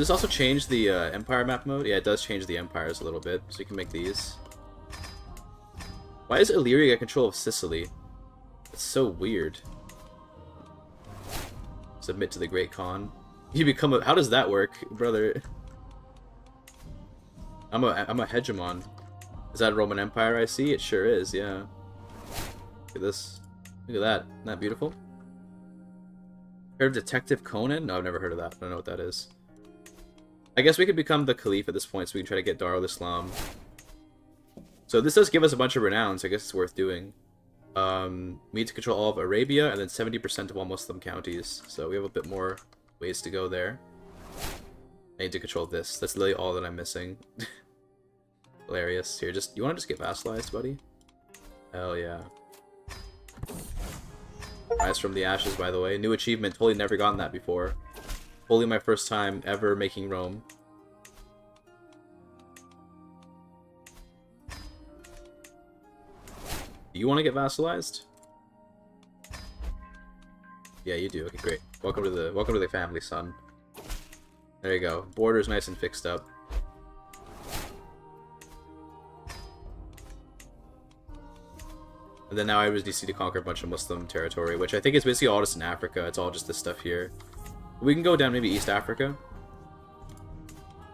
Does this also change the empire map mode? Yeah, it does change the empires a little bit, so you can make these. Why does Illyria get control of Sicily? It's so weird. Submit to the Great Khan. You become a... How does that work, brother? I'm a hegemon. Is that a Roman Empire I see? It sure is, yeah. Look at this. Look at that. Isn't that beautiful? Heard of Detective Conan? No, I've never heard of that. I don't know what that is. I guess we could become the Caliph at this point, so we can try to get Darul Islam. So this does give us a bunch of renown, so I guess it's worth doing. We need to control all of Arabia, and then 70% of all Muslim counties. So we have a bit more ways to go there. I need to control this. That's literally all that I'm missing. Hilarious. Here, you want to just get vassalized, buddy? Hell yeah. Rise from the ashes, by the way. New achievement. Totally never gotten that before. Totally my first time ever making Rome. Do you want to get vassalized? Yeah, you do. Okay, great. Welcome to the family, son. There you go. Border's nice and fixed up. And then now I just need to conquer a bunch of Muslim territory, which I think is basically all just in Africa. It's all just this stuff here. We can go down maybe East Africa.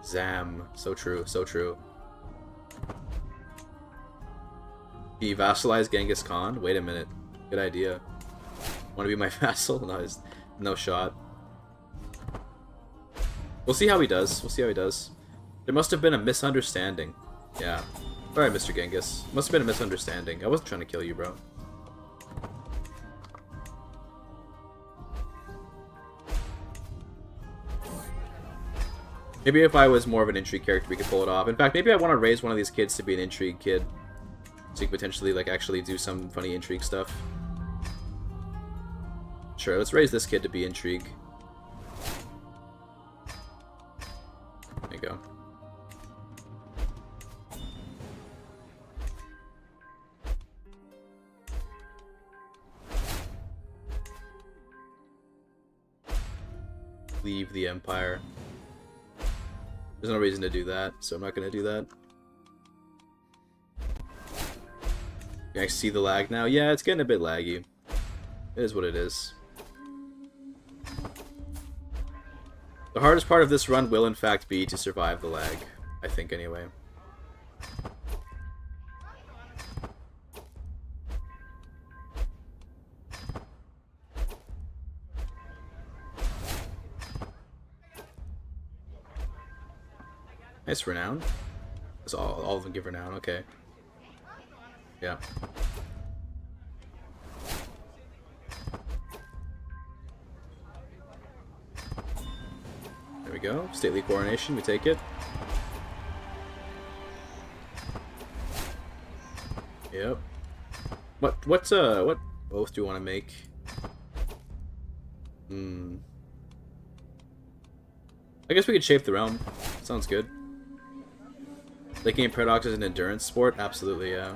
Zam. So true, so true. He vassalized Genghis Khan? Wait a minute. Good idea. Want to be my vassal? No, no shot. We'll see how he does. We'll see how he does. There must have been a misunderstanding. Yeah. Alright, Mr. Genghis. Must have been a misunderstanding. I wasn't trying to kill you, bro. Maybe if I was more of an intrigue character, we could pull it off. In fact, maybe I want to raise one of these kids to be an intrigue kid. So you can potentially, like, actually do some funny intrigue stuff. Sure, let's raise this kid to be intrigue. There you go. Leave the Empire. There's no reason to do that, so I'm not going to do that. I see the lag now. Yeah, it's getting a bit laggy. It is what it is. The hardest part of this run will in fact be to survive the lag. I think anyway. Nice renown. That's all of them give renown, okay. Yeah. There we go. Stately coronation, we take it. Yep. What oath do you want to make? I guess we could shape the realm. Sounds good. Making a paradox is an endurance sport? Absolutely, yeah.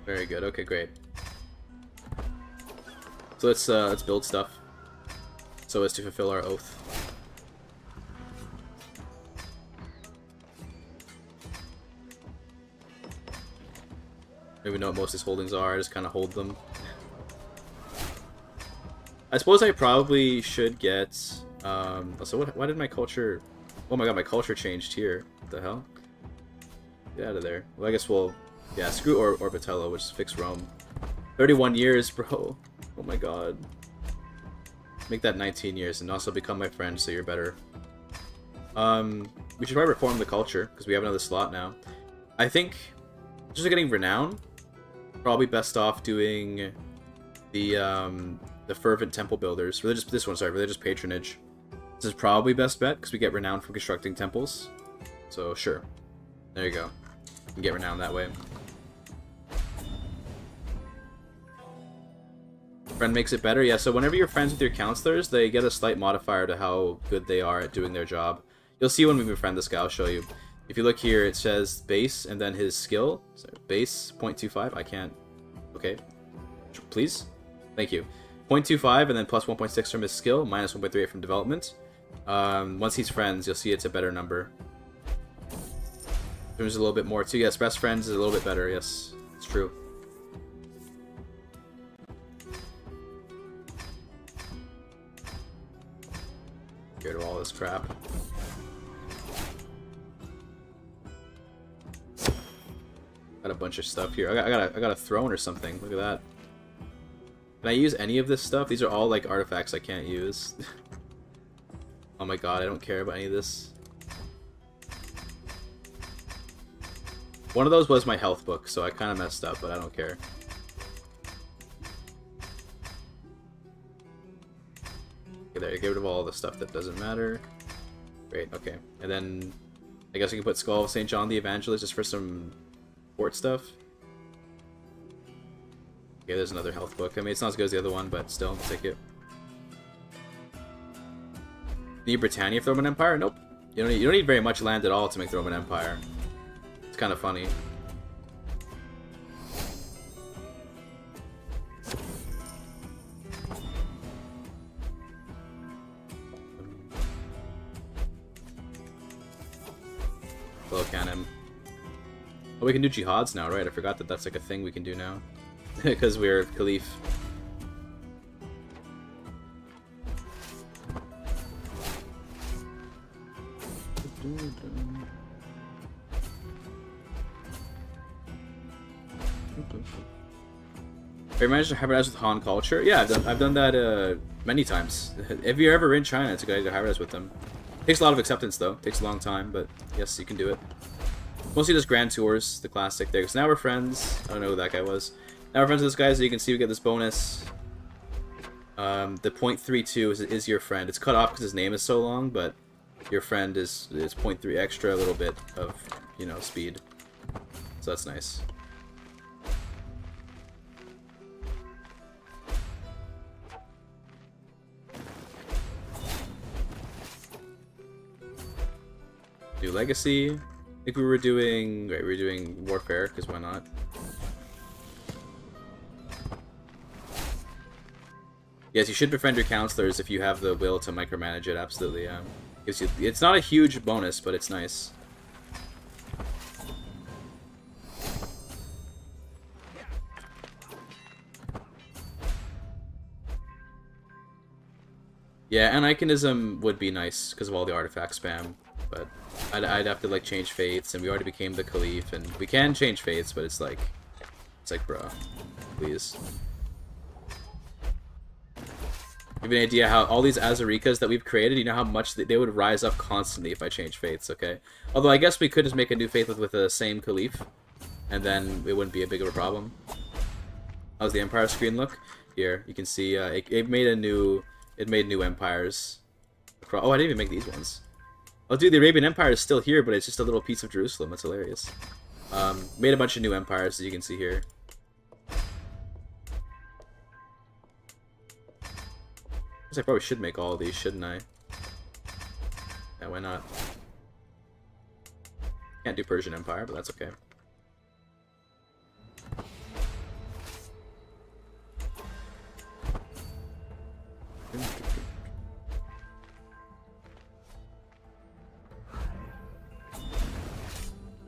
Very good. Okay, great. So let's build stuff so as to fulfill our oath. I don't even know what most of these holdings are. I just kind of hold them. I suppose I probably should get. So why did my culture? Oh my god, my culture changed here. What the hell? Get out of there. Well, I guess we'll. Yeah, screw Orbitello, which is fix Rome. 31 years, bro. Oh my god. Make that 19 years and also become my friend so you're better. We should probably reform the culture, because we have another slot now. I think, just getting renown, probably best off doing the fervent temple builders. Religious patronage. This is probably best bet, because we get renown from constructing temples. So, sure. There you go. You can get renown that way. Friend makes it better? Yeah, so whenever you're friends with your counselors, they get a slight modifier to how good they are at doing their job. You'll see when we befriend this guy, I'll show you. If you look here, it says base and then his skill. So base 0.25. I can't. Okay. Please. Thank you. 0.25 and then plus 1.6 from his skill, minus 1.38 from development. Once he's friends, you'll see it's a better number. There's a little bit more too. Yes, best friends is a little bit better. Yes, it's true. Get rid of all this crap. Got a bunch of stuff here. I got a throne or something. Look at that. Can I use any of this stuff? These are all like artifacts I can't use. Oh my god, I don't care about any of this. One of those was my health book, so I kind of messed up, but I don't care. Okay, there, get rid of all the stuff that doesn't matter. Great, okay. And then I guess we can put Skull of St. John the Evangelist just for some port stuff. Okay, there's another health book. I mean, it's not as good as the other one, but still, I'll take it. Need Britannia for the Roman Empire? Nope. You don't need very much land at all to make the Roman Empire. It's kind of funny. Blow cannon. Oh, we can do jihads now, right? I forgot that that's like a thing we can do now. Because we're Caliph. Have you managed to hybridize with Han culture? Yeah, I've done that many times. If you're ever in China, it's a good idea to hybridize with them. Takes a lot of acceptance though. Takes a long time, but yes, you can do it. Mostly just grand tours, the classic there. So now we're friends. I don't know who that guy was. Now we're friends with this guy, so you can see we get this bonus. The 0.32 is your friend. It's cut off because his name is so long, but your friend is 0.3 extra, a little bit of, you know, speed. So that's nice. New legacy. I think we were doing... Right, we were doing warfare, because why not? Yes, you should befriend your counselors if you have the will to micromanage it, absolutely, yeah. Gives you, it's not a huge bonus, but it's nice. Yeah, and Iconism would be nice because of all the artifact spam, but I'd have to like change fates, and we already became the Caliph, and we can change fates, but it's like, bruh, please. Give you an idea how all these Azarikas that we've created, you know how much they would rise up constantly if I change fates, okay? Although I guess we could just make a new faith with the same Caliph, and then it wouldn't be a big of a problem. How's the Empire screen look? Here, you can see it made new empires. Oh, I didn't even make these ones. Oh, dude, the Arabian Empire is still here, but it's just a little piece of Jerusalem. That's hilarious. Made a bunch of new empires, as you can see here. I guess I probably should make all of these, shouldn't I? Yeah, why not? Can't do Persian Empire, but that's okay.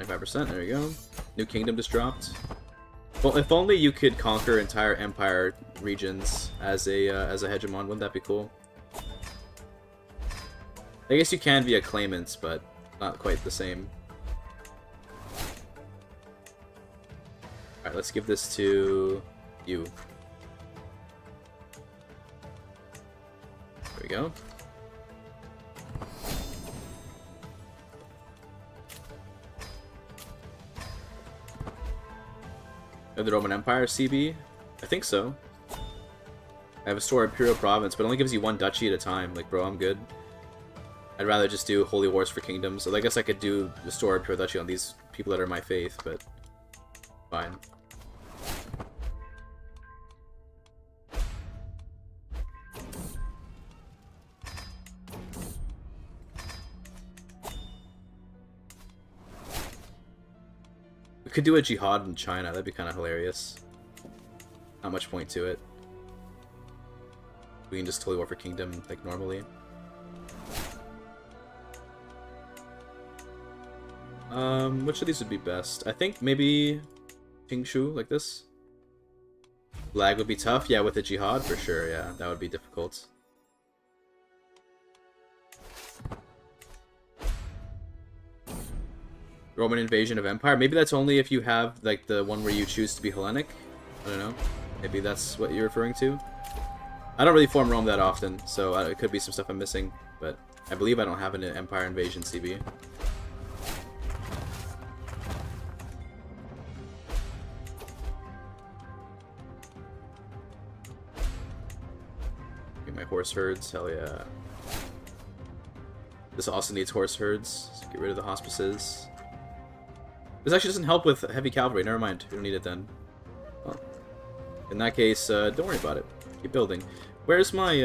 %, there you go. New kingdom just dropped. Well, if only you could conquer entire empire regions as a hegemon, wouldn't that be cool? I guess you can via claimants, but not quite the same. Alright, let's give this to you. There we go. The Roman Empire CB? I think so. I have a store Imperial Province, but it only gives you one duchy at a time. Like, bro, I'm good. I'd rather just do Holy Wars for Kingdoms. So I guess I could do the store Imperial Duchy on these people that are my faith, but fine. could do a jihad in China. That'd be kind of hilarious. Not much point to it. We can just totally war for kingdom like normally. Which of these would be best? I think maybe Pingshu, like this. Lag would be tough, yeah, with the jihad for sure, yeah, that would be difficult. Roman invasion of empire, maybe that's only if you have like the one where you choose to be Hellenic. I don't know, maybe that's what you're referring to. I don't really form Rome that often, so it could be some stuff I'm missing, but I believe I don't have an empire invasion CB. My horse herds, hell yeah. This also needs horse herds, so get rid of the hospices. This actually doesn't help with heavy cavalry, never mind, we don't need it then. Well, in that case, don't worry about it. Keep building. Where's my,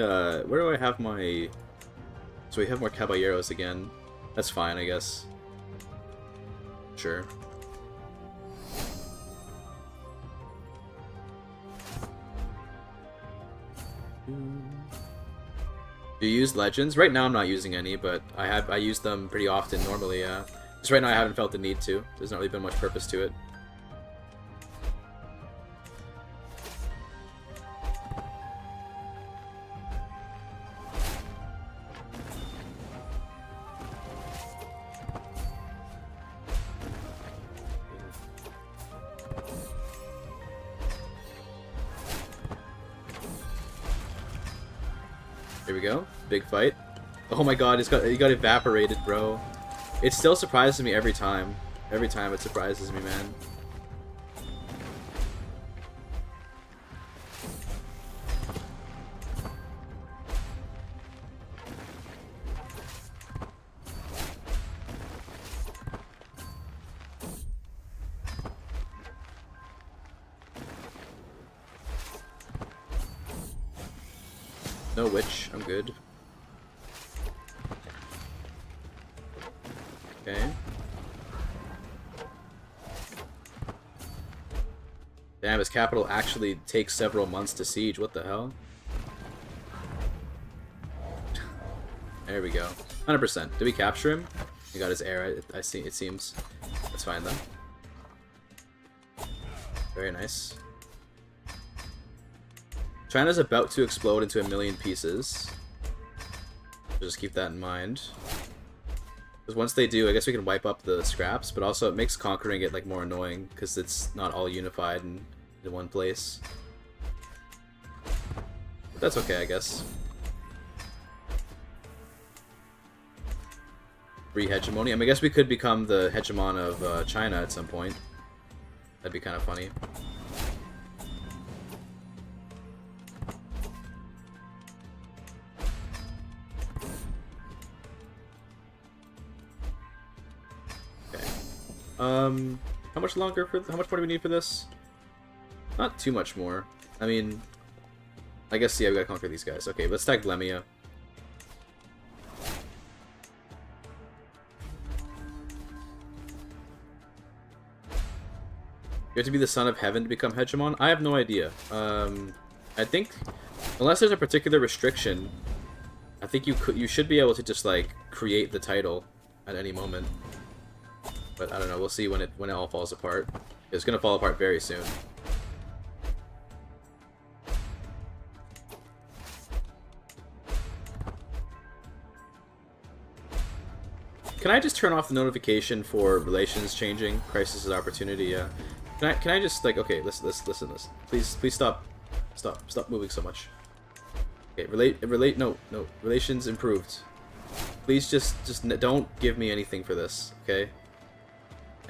where do I have my... So we have more caballeros again. That's fine, I guess. Sure. Do you use legends? Right now I'm not using any, but I use them pretty often normally, yeah. Just right now I haven't felt the need to. There's not really been much purpose to it. Here we go. Big fight. Oh my god, he got evaporated, bro. It still surprises me every time. Every time it surprises me, man. No witch, I'm good. Okay. Damn, his capital actually takes several months to siege. What the hell? There we go. 100%. Did we capture him? He got his heir, I see, it seems. That's fine, though. Very nice. China's about to explode into 1,000,000 pieces. Just keep that in mind. Because once they do, I guess we can wipe up the scraps, but also it makes conquering it like more annoying because it's not all unified in one place. But that's okay, I guess. Free hegemony. I mean, I guess we could become the hegemon of China at some point. That'd be kind of funny. How much longer for how much more do we need for this? Not too much more. I mean, I guess yeah, we gotta conquer these guys. Okay, let's tag Lemia. You have to be the son of heaven to become hegemon? I have no idea. I think unless there's a particular restriction, I think you should be able to just like create the title at any moment. But I don't know, we'll see when it all falls apart. It's gonna fall apart very soon. Can I just turn off the notification for relations changing? Crisis is opportunity, yeah. Can I just like okay, listen. Please stop moving so much. Okay, no, relations improved. Please just don't give me anything for this, okay?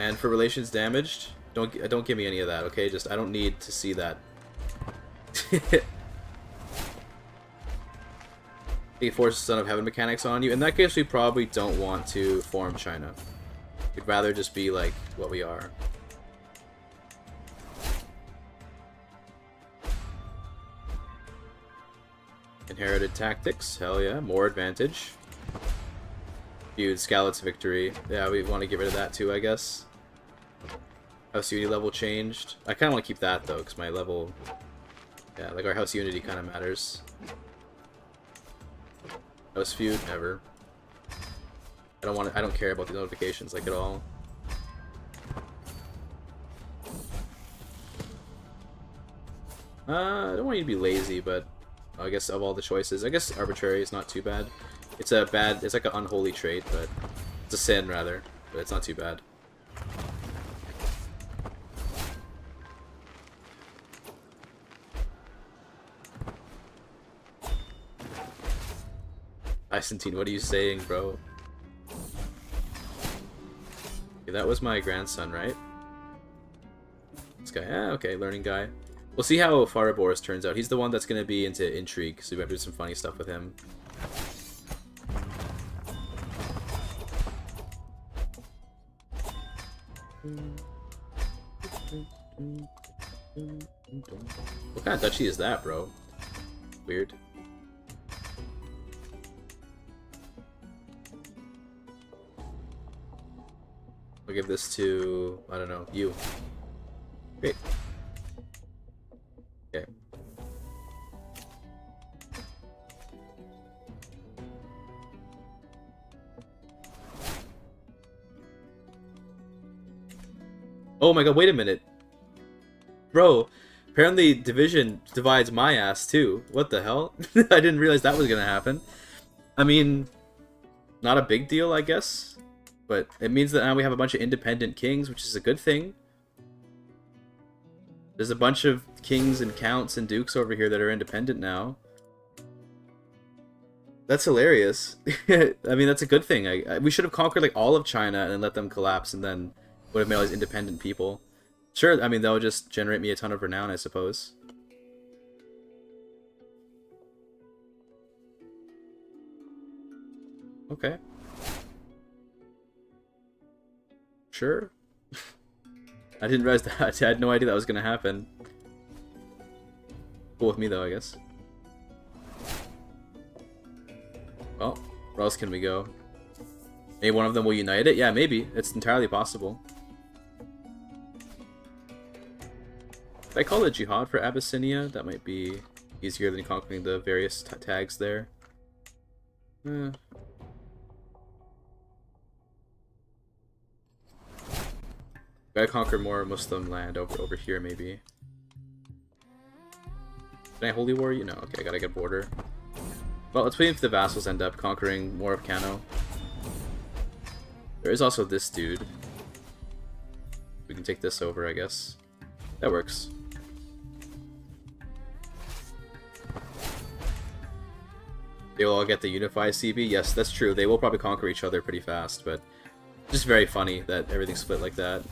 And for relations damaged, don't give me any of that, okay? Just I don't need to see that. He forces Son of Heaven mechanics on you. In that case, we probably don't want to form China. We'd rather just be like what we are. Inherited tactics, hell yeah, more advantage. Feud, Scallott's victory. Yeah, we want to get rid of that too, I guess. House Unity level changed. I kind of want to keep that though, because my level, yeah, like our House Unity kind of matters. House Feud, never. I don't care about the notifications like at all. I don't want you to be lazy, but I guess of all the choices, I guess arbitrary is not too bad. It's like an unholy trait, but it's a sin rather, but it's not too bad. Isentine, what are you saying, bro? Okay, that was my grandson, right? This guy, okay, learning guy. We'll see how Faraboros turns out. He's the one that's going to be into intrigue, so we might do some funny stuff with him. What kind of duchy is that, bro? Weird. I'll give this to, I don't know, you. Great. Okay. Oh my god, wait a minute. Bro, apparently division divides my ass too. What the hell? I didn't realize that was gonna happen. I mean, not a big deal, I guess. But it means that now we have a bunch of independent kings, which is a good thing. There's a bunch of kings and counts and dukes over here that are independent now. That's hilarious. I mean, that's a good thing. We should have conquered like all of China and then let them collapse, and then would have made all these independent people. Sure, I mean, they'll just generate me a ton of renown, I suppose. Okay. Sure. I didn't realize that. I had no idea that was going to happen. Cool with me, though, I guess. Well, where else can we go? Maybe one of them will unite it? Yeah, maybe. It's entirely possible. If I call it jihad for Abyssinia, that might be easier than conquering the various tags there. Gotta conquer more Muslim land over here, maybe. Can I holy war you? No, okay, I gotta get border. Well, let's wait if the vassals end up conquering more of Kano. There is also this dude. We can take this over, I guess. That works. They will all get the unified CB? Yes, that's true. They will probably conquer each other pretty fast, but just very funny that everything's split like that.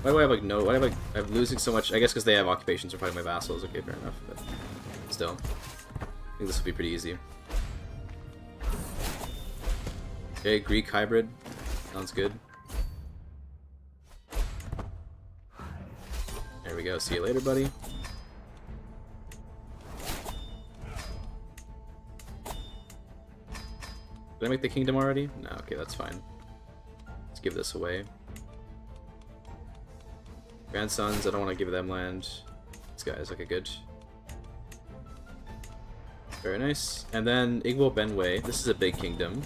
Why do I have like no? Why do I have like I'm losing so much? I guess because they have occupations. They're probably my vassals. Okay, fair enough. But still, I think this will be pretty easy. Okay, Greek hybrid. Sounds good. There we go. See you later, buddy. Did I make the kingdom already? No, okay, that's fine. Let's give this away. Grandsons, I don't want to give them land. These guys, okay, good. Very nice. And then Igbo Benway. This is a big kingdom.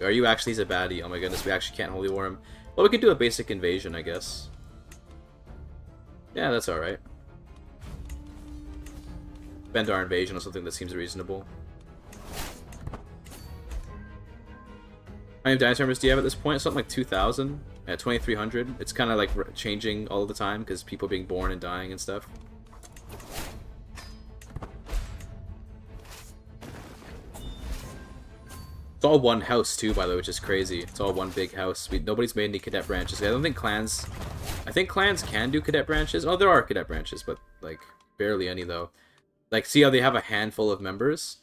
Are you actually? He's a baddie. Oh my goodness, we actually can't holy war him. Well, we could do a basic invasion, I guess. Yeah, that's alright. Bendar invasion or something that seems reasonable. How many dynasty members do you have at this point? Something like 2,000? Yeah, 2,300. It's kind of like changing all the time because people being born and dying and stuff. It's all one house too, by the way, which is crazy. It's all one big house. Nobody's made any cadet branches. I don't think clans... I think clans can do cadet branches. Oh, there are cadet branches, but like barely any though. Like, see how they have a handful of members?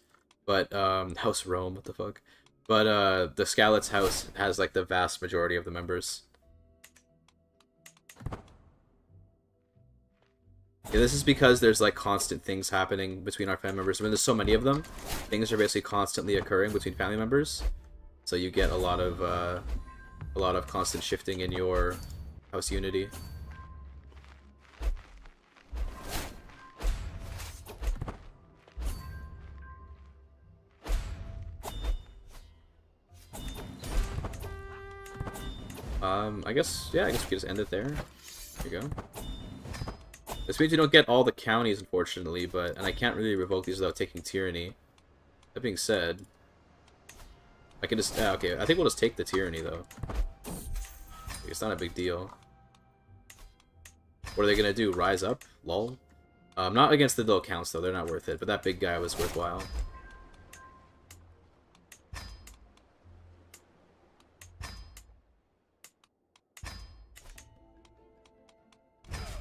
But, House Rome, what the fuck? But, the Scalit's house has like the vast majority of the members. Yeah, this is because there's like constant things happening between our family members. I mean, there's so many of them. Things are basically constantly occurring between family members. So you get a lot of constant shifting in your house unity. I guess we can just end it there. There you go. This means you don't get all the counties, unfortunately, and I can't really revoke these without taking tyranny. That being said, I can just, okay, I think we'll just take the tyranny, though. It's not a big deal. What are they gonna do? Rise up? Lol? Not against the little counts, though. They're not worth it, but that big guy was worthwhile.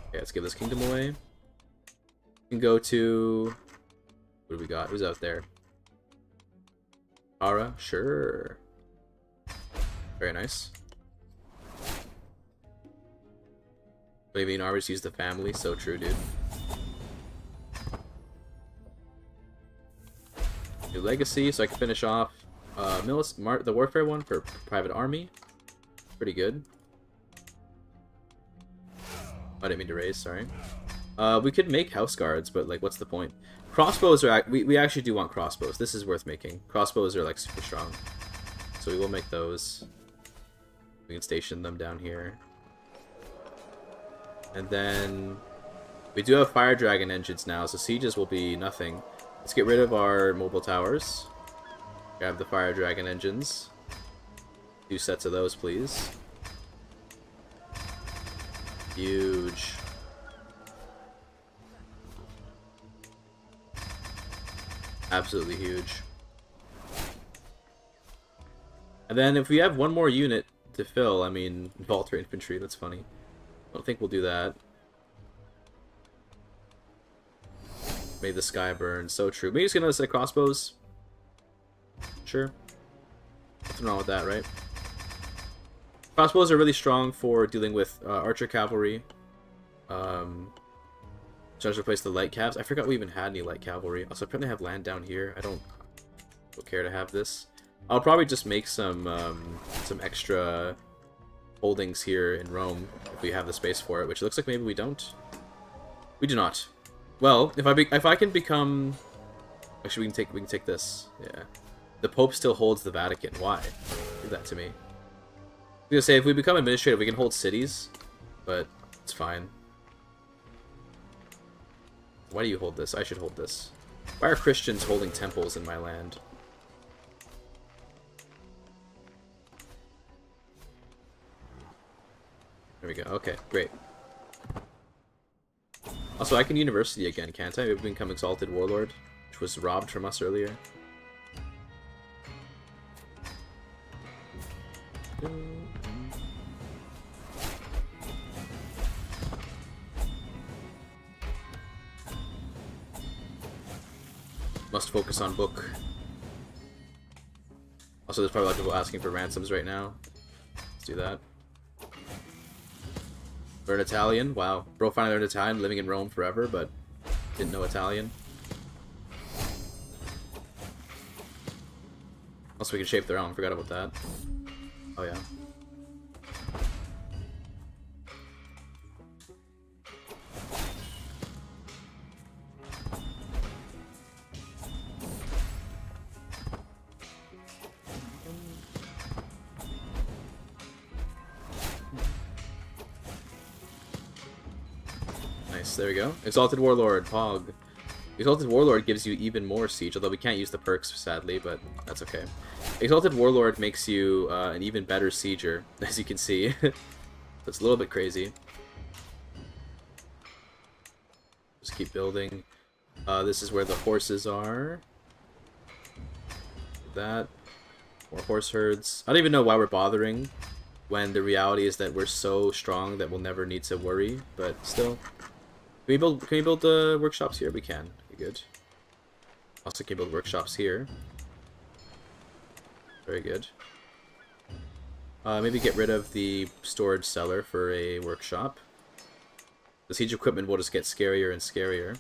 Okay, let's give this kingdom away. We can go to... What do we got? Who's out there? Ara? Sure. Very nice. Maybe Ara's used the family. So true, dude. New legacy, so I can finish off the warfare one for private army. Pretty good. I didn't mean to raise, sorry. We could make house guards, but like, what's the point? Crossbows are we actually do want crossbows. This is worth making. Crossbows are like super strong, so we will make those. We can station them down here, and then we do have fire dragon engines now, so sieges will be nothing. Let's get rid of our mobile towers. Grab the fire dragon engines. 2 sets of those, please. Huge. Absolutely huge. And then if we have one more unit to fill, I mean, Volter infantry, that's funny. I don't think we'll do that. May the sky burn, so true. Maybe just get another set of crossbows. Sure. Nothing wrong with that, right? Crossbows are really strong for dealing with archer cavalry. Just replace the light calves. I forgot we even had any light cavalry. Also, I probably have land down here. I don't care to have this. I'll probably just make some extra holdings here in Rome if we have the space for it, which looks like maybe we don't. We do not. Well, if I can become, actually we can take this. Yeah, the Pope still holds the Vatican. Why? Give that to me. I was gonna say, if we become administrative, we can hold cities, but it's fine. Why do you hold this? I should hold this. Why are Christians holding temples in my land? There we go. Okay, great. Also, I can university again, can't I? Maybe we can become Exalted Warlord, which was robbed from us earlier. Must focus on book. Also, there's probably a lot of people asking for ransoms right now. Let's do that. Learn Italian? Wow. Bro finally learned Italian, living in Rome forever, but didn't know Italian. Also, we can shape their own. Forgot about that. Oh, yeah. There we go. Exalted Warlord, Pog. Exalted Warlord gives you even more siege, although we can't use the perks, sadly, but that's okay. Exalted Warlord makes you an even better sieger, as you can see. It's a little bit crazy. Just keep building. This is where the horses are. That. More horse herds. I don't even know why we're bothering, when the reality is that we're so strong that we'll never need to worry, but still. Can we build the workshops here? We can. Okay, good. Also can build workshops here. Very good. Maybe get rid of the storage cellar for a workshop. The siege equipment will just get scarier and scarier.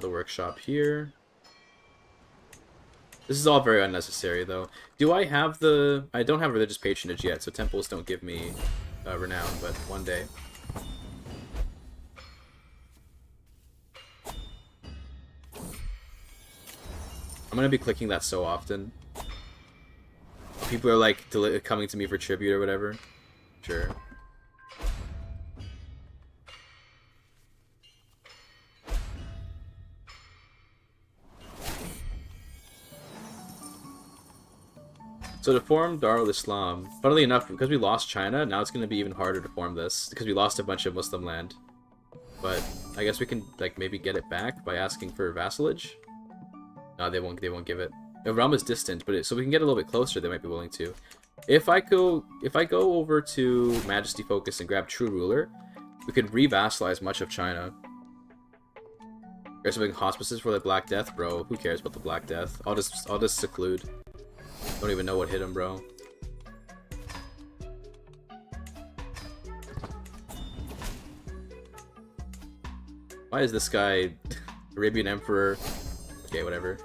build a workshop here. This is all very unnecessary, though. Do I have the... I don't have religious patronage yet, so temples don't give me renown, but one day. I'm gonna be clicking that so often. People are like coming to me for tribute or whatever. Sure. So to form Darul Islam, funnily enough, because we lost China, now it's going to be even harder to form this, because we lost a bunch of Muslim land. But I guess we can like maybe get it back by asking for vassalage. No, they won't give it. The realm is distant, but so we can get a little bit closer, they might be willing to. If I go over to Majesty Focus and grab True Ruler, we could re-vassalize much of China. There's some hospices for the Black Death, bro. Who cares about the Black Death? I'll just seclude. Don't even know what hit him, bro. Why is this guy Arabian Emperor? Okay, whatever.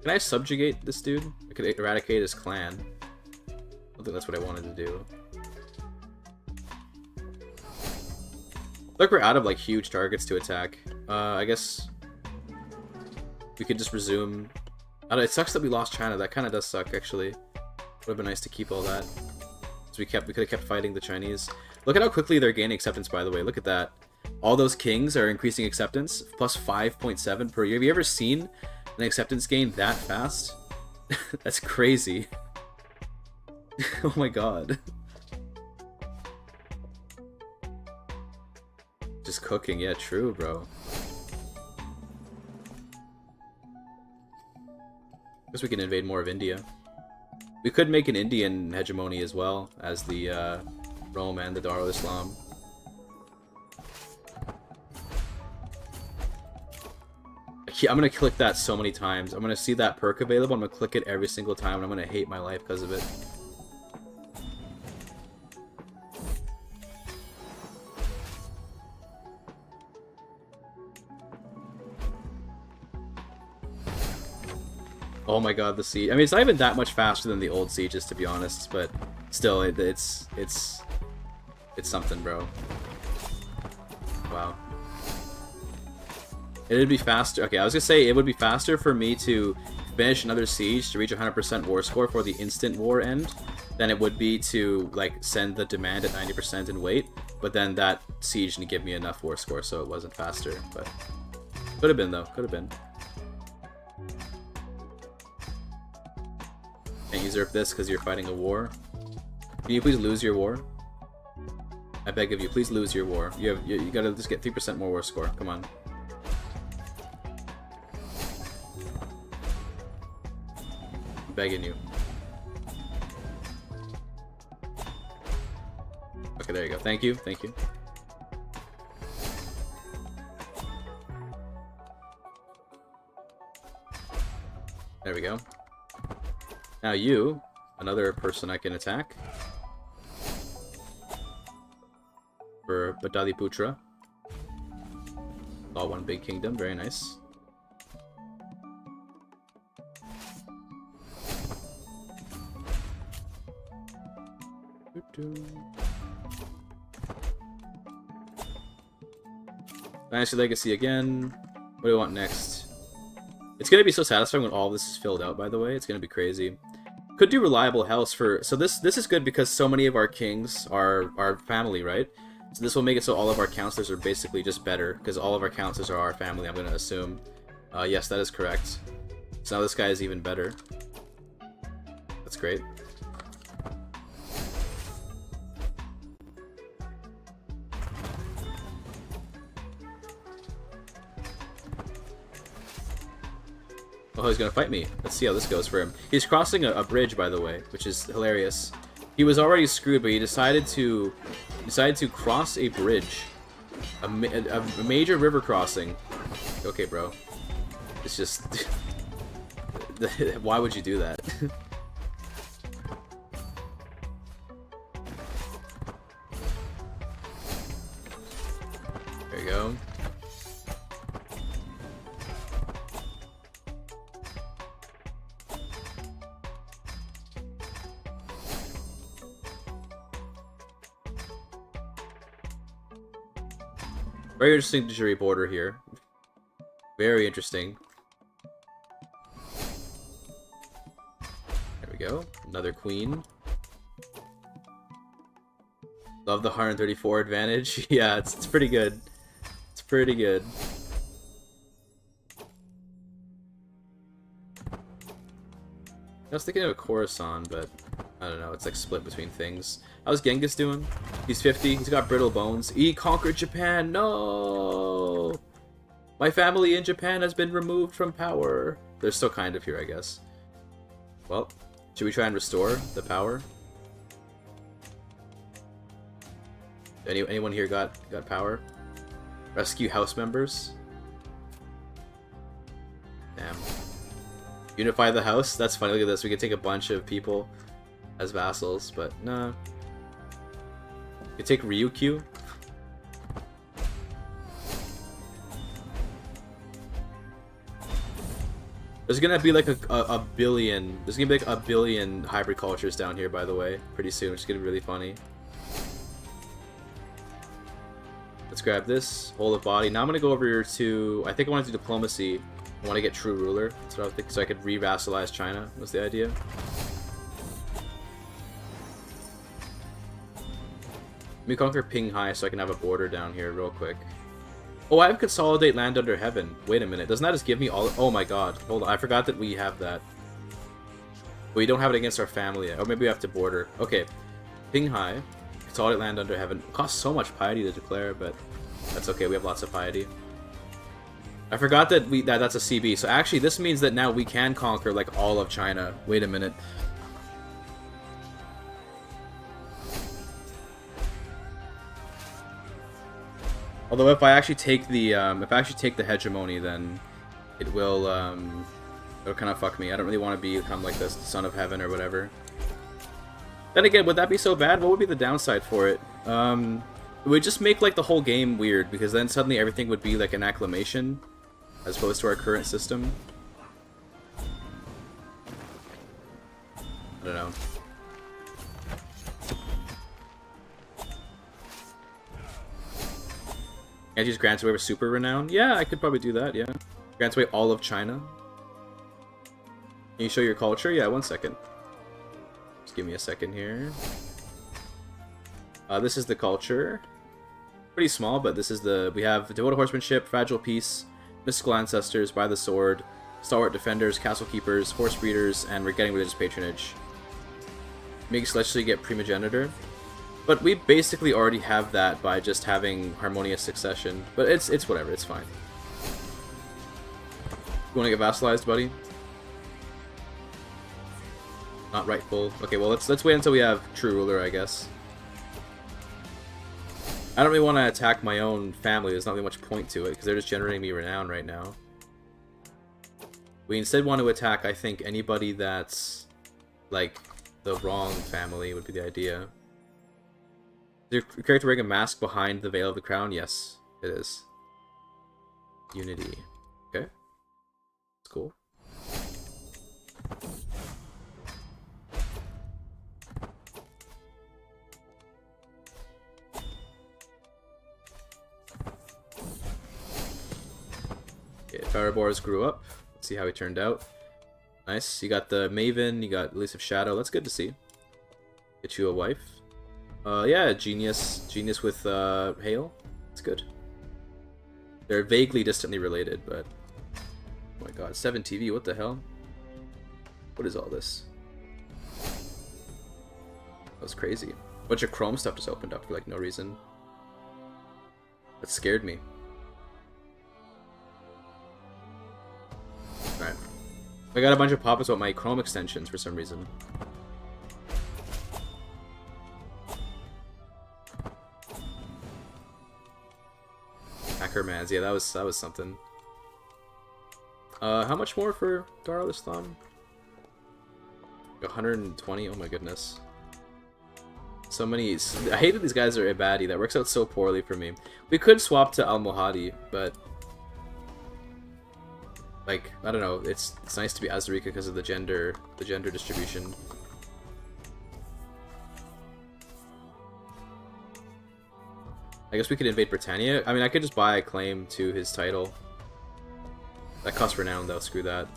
Can I subjugate this dude? I could eradicate his clan. I don't think that's what I wanted to do. Look, we're out of like huge targets to attack. I guess we could just resume. It sucks that we lost China. That kind of does suck, actually. Would have been nice to keep all that. So we could have kept fighting the Chinese. Look at how quickly they're gaining acceptance, by the way. Look at that. All those kings are increasing acceptance, plus 5.7 per year. Have you ever seen an acceptance gain that fast? That's crazy. Oh my god. Just cooking, yeah, true, bro. Guess we can invade more of India. We could make an Indian hegemony as well as the Rome and the Darul Islam. I'm gonna click that so many times. I'm gonna see that perk available. I'm gonna click it every single time, and I'm gonna hate my life because of it. Oh my god, the siege. I mean, it's not even that much faster than the old sieges, to be honest, but still, it's something, bro. Wow. It'd be faster. Okay, I was gonna say it would be faster for me to finish another siege to reach 100% war score for the instant war end than it would be to like send the demand at 90% and wait. But then that siege didn't give me enough war score, so it wasn't faster. But could have been though. Could have been. Can't usurp this because you're fighting a war. Can you please lose your war? I beg of you, please lose your war. You gotta just get 3% more war score. Come on. I'm begging you. Okay, there you go. Thank you. Thank you. There we go. Now you, another person I can attack. For Badaliputra. All one big kingdom, very nice. Dynasty Legacy again. What do we want next? It's gonna be so satisfying when all this is filled out, by the way. It's gonna be crazy. Could do reliable house for... So this is good because so many of our kings are family, right? So this will make it so all of our counselors are basically just better, because all of our counselors are our family, I'm gonna assume. Yes, that is correct. So now this guy is even better. That's great. Oh, he's gonna fight me. Let's see how this goes for him. He's crossing a bridge, by the way, which is hilarious. He was already screwed, but he decided to cross a bridge, a major river crossing. Okay, bro. It's just why would you do that? There you go. Very interesting jury border here. Very interesting. There we go. Another queen. Love the 134 advantage. Yeah, it's pretty good. It's pretty good. I was thinking of a Coruscant, but I don't know. It's like split between things. How's Genghis doing? He's 50. He's got brittle bones. He conquered Japan. No! My family in Japan has been removed from power. They're still kind of here, I guess. Well, should we try and restore the power? Anyone here got power? Rescue house members? Damn. Unify the house? That's funny, look at this. We could take a bunch of people as vassals, but nah. We could take Ryukyu. There's gonna be like a billion. There's gonna be like a billion hybrid cultures down here, by the way, pretty soon, which is gonna be really funny. Let's grab this, hold of body. Now I'm gonna go over here to. I think I want to do diplomacy. I want to get true ruler. That's what I was thinking, so I could re-vassalize China. Was the idea? Let me conquer Pinghai so I can have a border down here real quick. Oh, I have consolidate land under heaven. Wait a minute, doesn't that just give me all? Oh my god, hold on, I forgot that we have that. We don't have it against our family yet. Or maybe we have to border. Okay, Pinghai, consolidate land under heaven. It costs so much piety to declare, but that's okay. We have lots of piety. I forgot that that's a CB. So actually, this means that now we can conquer like all of China. Wait a minute. Although if I actually take the hegemony, then it will it'll kind of fuck me. I don't really want to become like this son of heaven or whatever. Then again, would that be so bad? What would be the downside for it? It would just make like the whole game weird, because then suddenly everything would be like an acclamation as opposed to our current system. I don't know. And just grants away with super renown? Yeah, I could probably do that, yeah. Grants away all of China. Can you show your culture? Yeah, 1 second. Just give me a second here. This is the culture. Pretty small, but this is the... We have Devoted Horsemanship, Fragile Peace, Mystical Ancestors, By the Sword, Stalwart Defenders, Castle Keepers, Horse Breeders, and we're getting Religious Patronage. Makes Celestially get Primogenitor. But we basically already have that by just having Harmonious Succession. But it's whatever, it's fine. You wanna get vassalized, buddy? Not rightful. Okay, well let's wait until we have True Ruler, I guess. I don't really want to attack my own family. There's not really much point to it, because they're just generating me renown right now. We instead want to attack, I think, anybody that's, like, the wrong family would be the idea. Is your character wearing a mask behind the veil of the crown? Yes, it is. Unity. Okay. That's cool. Pharaohs grew up. Let's see how he turned out. Nice. You got the Maven, you got Release of Shadow. That's good to see. Get you a wife. Yeah, Genius with Hail. That's good. They're vaguely distantly related, but... Oh my god, 7 TV, what the hell? What is all this? That was crazy. A bunch of Chrome stuff just opened up for like no reason. That scared me. Alright. I got a bunch of pop-ups about my Chrome extensions for some reason. Hackermans, yeah, that was something. How much more for Dar al-Islam? 120, oh my goodness. So many... I hate that these guys are a baddie. That works out so poorly for me. We could swap to Al-Mohadi, but... Like, I don't know, it's nice to be Azarika because of the gender distribution. I guess we could invade Britannia. I mean, I could just buy a claim to his title. That costs Renown, though. Screw that.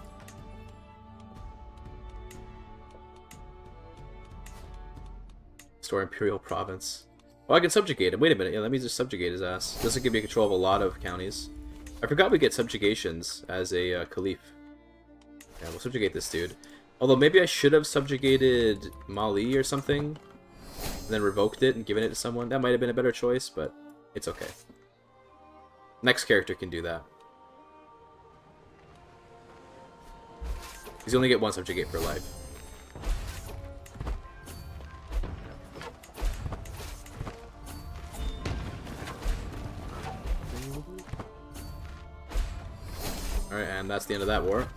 Store Imperial Province. Well, I can subjugate him. Wait a minute. Yeah, let me just subjugate his ass. This will give me control of a lot of counties. I forgot we get subjugations as a Caliph. Yeah, we'll subjugate this dude. Although, maybe I should have subjugated Mali or something. And then revoked it and given it to someone. That might have been a better choice, but it's okay. Next character can do that. Because you only get one subjugate per life. Alright, and that's the end of that war.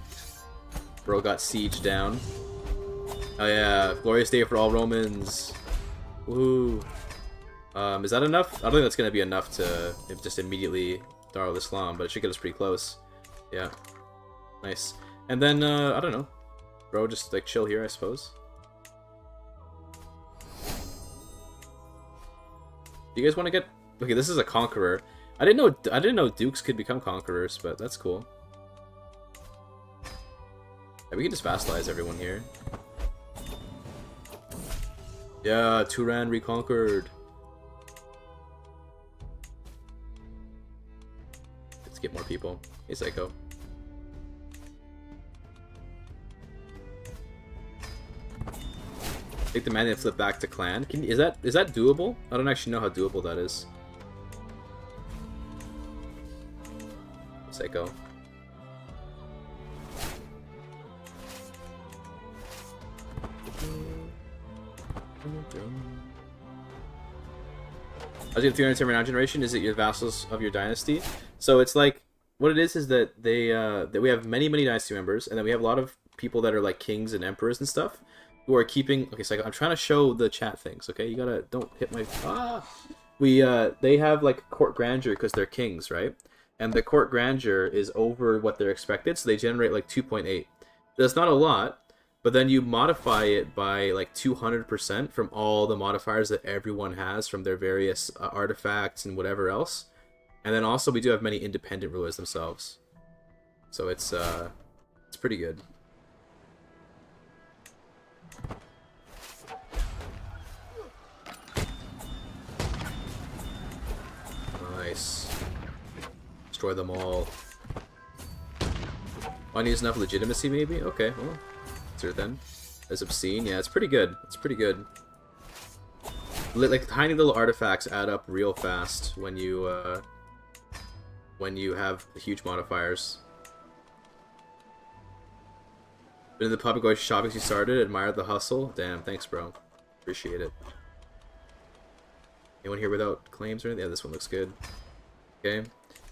Bro got sieged down. Oh yeah, glorious day for all Romans. Woo. Is that enough? I don't think that's gonna be enough to just immediately Darul Islam, but it should get us pretty close. Yeah. Nice. And then, I don't know. Bro, just like chill here, I suppose. Do you guys want to get... Okay, this is a conqueror. I didn't know dukes could become conquerors, but that's cool. Yeah, we can just vassalize everyone here. Yeah, Turan reconquered. Let's get more people. Hey, Psycho. Take the man and flip back to clan. Is that doable? I don't actually know how doable that is. Psycho. As you have 300 Renown generation, is it your vassals of your dynasty? So it's like, what it is that they that we have many dynasty members, and then we have a lot of people that are like kings and emperors and stuff who are keeping. Okay, so I'm trying to show the chat things. Okay, you gotta don't hit my. They have like court grandeur because they're kings, right? And the court grandeur is over what they're expected, so they generate like 2.8. That's not a lot. But then you modify it by like 200% from all the modifiers that everyone has from their various artifacts and whatever else. And then also we do have many independent rulers themselves. So it's pretty good. Nice. Destroy them all. One needs enough legitimacy maybe? Okay, well. Then as obscene, yeah, it's pretty good. It's pretty good. Like tiny little artifacts add up real fast when you have huge modifiers. Been in the pub going shopping since you started. Admired the hustle. Damn, thanks, bro. Appreciate it. Anyone here without claims or anything? Yeah, this one looks good. Okay,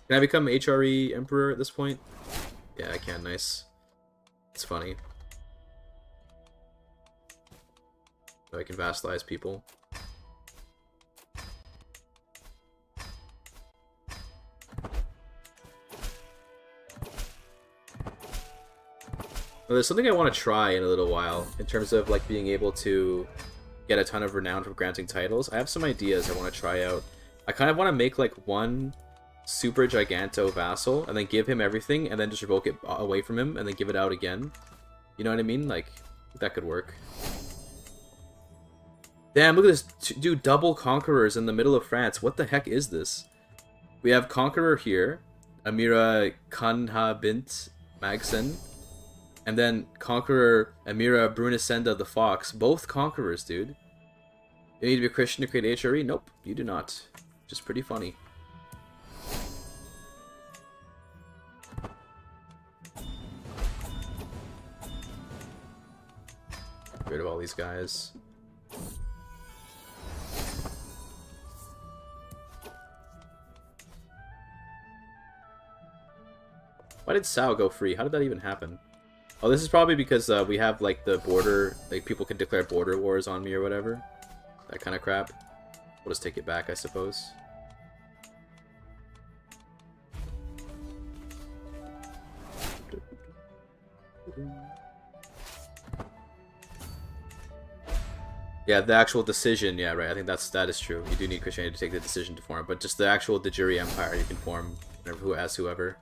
can I become HRE Emperor at this point? Yeah, I can. Nice. It's funny. So I can vassalize people. Well, there's something I want to try in a little while in terms of like being able to get a ton of renown from granting titles. I have some ideas I want to try out. I kind of want to make like one super giganto vassal and then give him everything and then just revoke it away from him and then give it out again. You know what I mean? Like, that could work. Damn, look at this dude, double conquerors in the middle of France. What the heck is this? We have conqueror here, Amira Kanha bint Magson, and then conqueror Amira Brunisenda the Fox. Both conquerors, dude. You need to be a Christian to create HRE? Nope, you do not. Just pretty funny. Get rid of all these guys. Why did Sao go free? How did that even happen? Oh, this is probably because we have like the border, like people can declare border wars on me or whatever. That kind of crap. We'll just take it back, I suppose. Yeah, the actual decision, yeah, right. I think that is true. You do need Christianity to take the decision to form, but just the actual de jure empire you can form as whoever.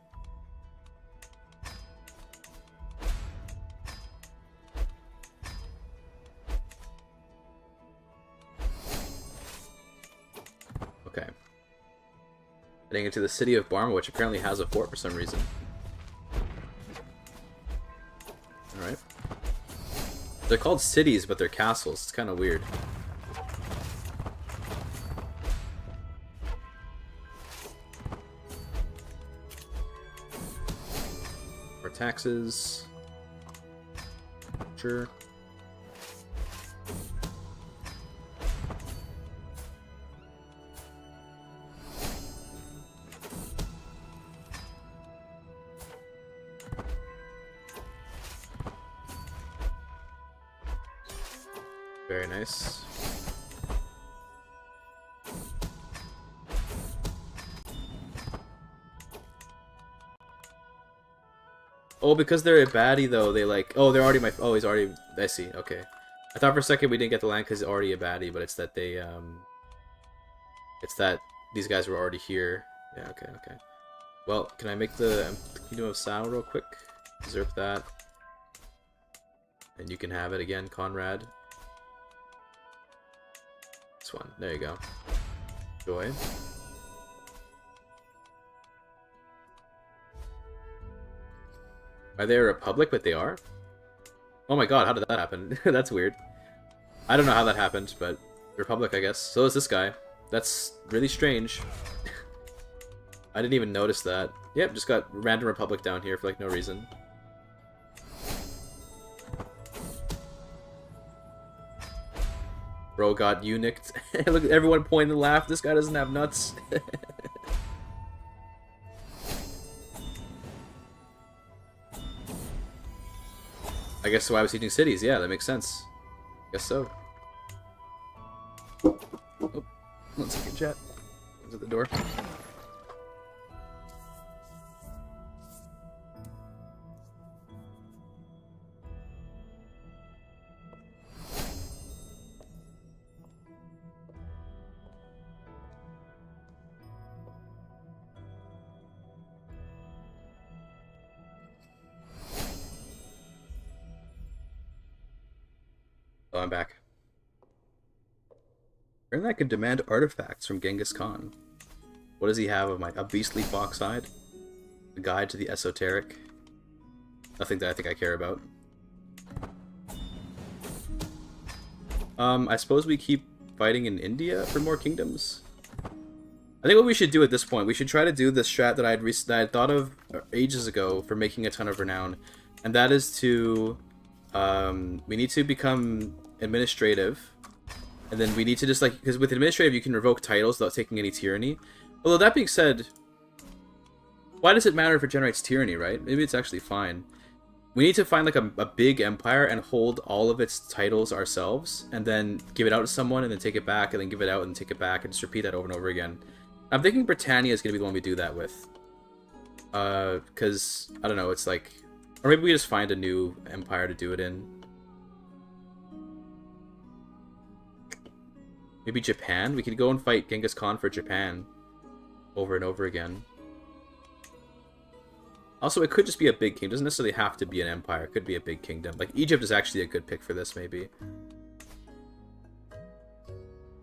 Okay. Heading into the city of Barma, which apparently has a fort for some reason. Alright. They're called cities, but they're castles. It's kind of weird. More taxes. Sure. Very nice. Oh, because they're a baddie though, they like... Oh, they're already my... Oh, he's already... I see, okay. I thought for a second we didn't get the land because he's already a baddie, but it's that they, It's that these guys were already here. Yeah, okay, okay. Well, can I make the Kingdom of Sao real quick? Usurp that. And you can have it again, Conrad. This one. There you go. Joy. Are they a republic? But they are? Oh my god, how did that happen? That's weird. I don't know how that happened, but republic, I guess. So is this guy. That's really strange. I didn't even notice that. Yep, just got random republic down here for like no reason. Bro got eunuched. Look at everyone pointing and laugh. This guy doesn't have nuts. I guess so I was teaching cities. Yeah, that makes sense. Guess so. Oh, 1 second, chat. I was at the door. Oh, I'm back. Apparently I can demand artifacts from Genghis Khan. What does he have of a beastly fox hide? A guide to the esoteric? Nothing that I think I care about. I suppose we keep fighting in India for more kingdoms? I think what we should do at this point, we should try to do this strat that I had thought of ages ago for making a ton of renown. And that is to... we need to become administrative, and then we need to just like, because with administrative you can revoke titles without taking any tyranny. Although that being said, why does it matter if it generates tyranny, right? Maybe it's actually fine. We need to find like a big empire and hold all of its titles ourselves, and then give it out to someone, and then take it back, and then give it out and take it back, and just repeat that over and over again. I'm thinking Britannia is going to be the one we do that with. Because, I don't know, it's like... Or maybe we just find a new empire to do it in. Maybe Japan? We could go and fight Genghis Khan for Japan. Over and over again. Also, it could just be a big kingdom. It doesn't necessarily have to be an empire. It could be a big kingdom. Like, Egypt is actually a good pick for this, maybe.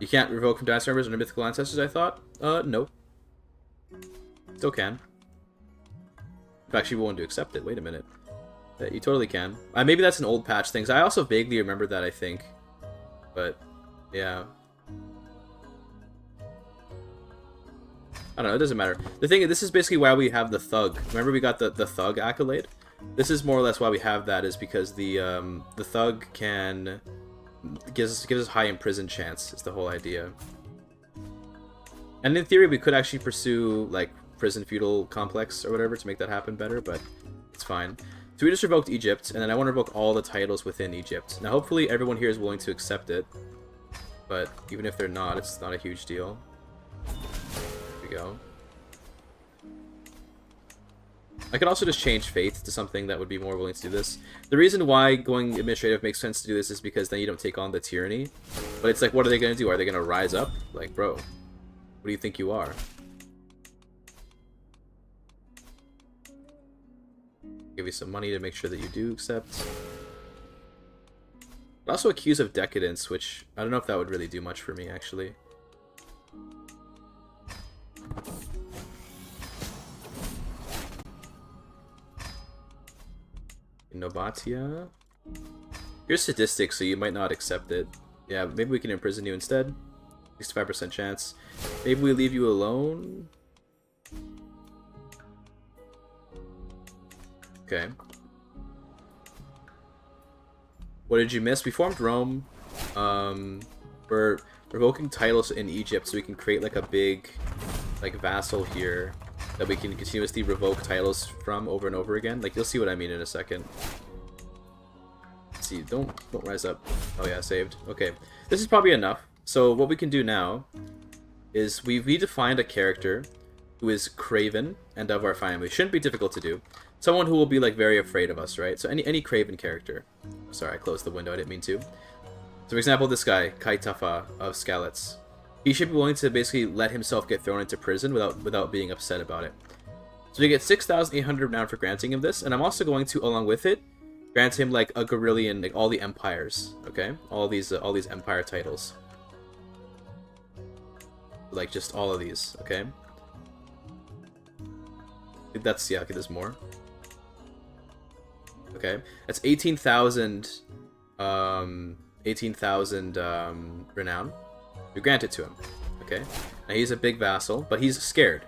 You can't revoke from dynasty members under mythical ancestors, I thought? No. Still can. In fact, she won't to accept it. Wait a minute. You totally can. Maybe that's an old patch thing. I also vaguely remember that, I think. But, yeah. I don't know, it doesn't matter. The thing is, this is basically why we have the thug. Remember we got the thug accolade? This is more or less why we have that, is because the thug can... gives us high imprisoned chance, is the whole idea. And in theory, we could actually pursue, like, prison feudal complex or whatever to make that happen better, but it's fine. So we just revoked Egypt, and then I want to revoke all the titles within Egypt. Now hopefully everyone here is willing to accept it, but even if they're not, it's not a huge deal. There we go. I could also just change faith to something that would be more willing to do this. The reason why going administrative makes sense to do this is because then you don't take on the tyranny. But it's like, what are they going to do? Are they going to rise up? Like, bro, what do you think you are? Give you some money to make sure that you do accept. But also accused of decadence, which I don't know if that would really do much for me, actually. Nobatia. You're sadistic, so you might not accept it. Yeah, maybe we can imprison you instead. 65% chance. Maybe we leave you alone. Okay. What did you miss? We formed Rome. We're revoking titles in Egypt so we can create like a big like vassal here that we can continuously revoke titles from over and over again. Like, you'll see what I mean in a second. Let's see, don't rise up. Oh yeah, saved. Okay, this is probably enough. So what we can do now is we've redefined a character who is craven and of our family. Shouldn't be difficult to do. Someone who will be like very afraid of us, right? So any craven character. Sorry, I closed the window. I didn't mean to. So for example, this guy, Kaitafa of Skalitz. He should be willing to basically let himself get thrown into prison without being upset about it. So we get 6,800 renown for granting him this, and I'm also going to, along with it, grant him like a Gorillion, like all the empires, okay? All these empire titles. Like just all of these, okay? I think that's, yeah, okay, there's more. Okay, that's 18,000 renown. We grant it to him. Okay. Now he's a big vassal, but he's scared.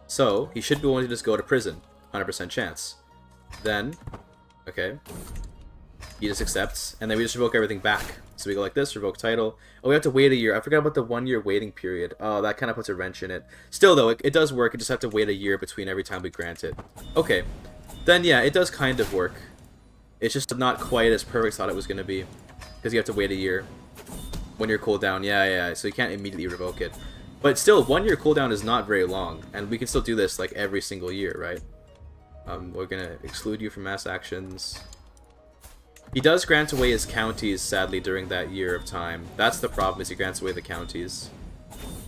So he should be willing to just go to prison. 100% chance. Then, okay, he just accepts, and then we just revoke everything back. So we go like this, revoke title. Oh, we have to wait a year. I forgot about the 1 year waiting period. Oh, that kind of puts a wrench in it. Still though, it does work. You just have to wait a year between every time we grant it. Okay. Then yeah, it does kind of work. It's just not quite as perfect as I thought it was going to be. Because you have to wait a year. 1 year cooldown, yeah, so you can't immediately revoke it. But still, 1 year cooldown is not very long, and we can still do this like every single year, right? We're gonna exclude you from mass actions. He does grant away his counties, sadly, during that year of time. That's the problem, is he grants away the counties.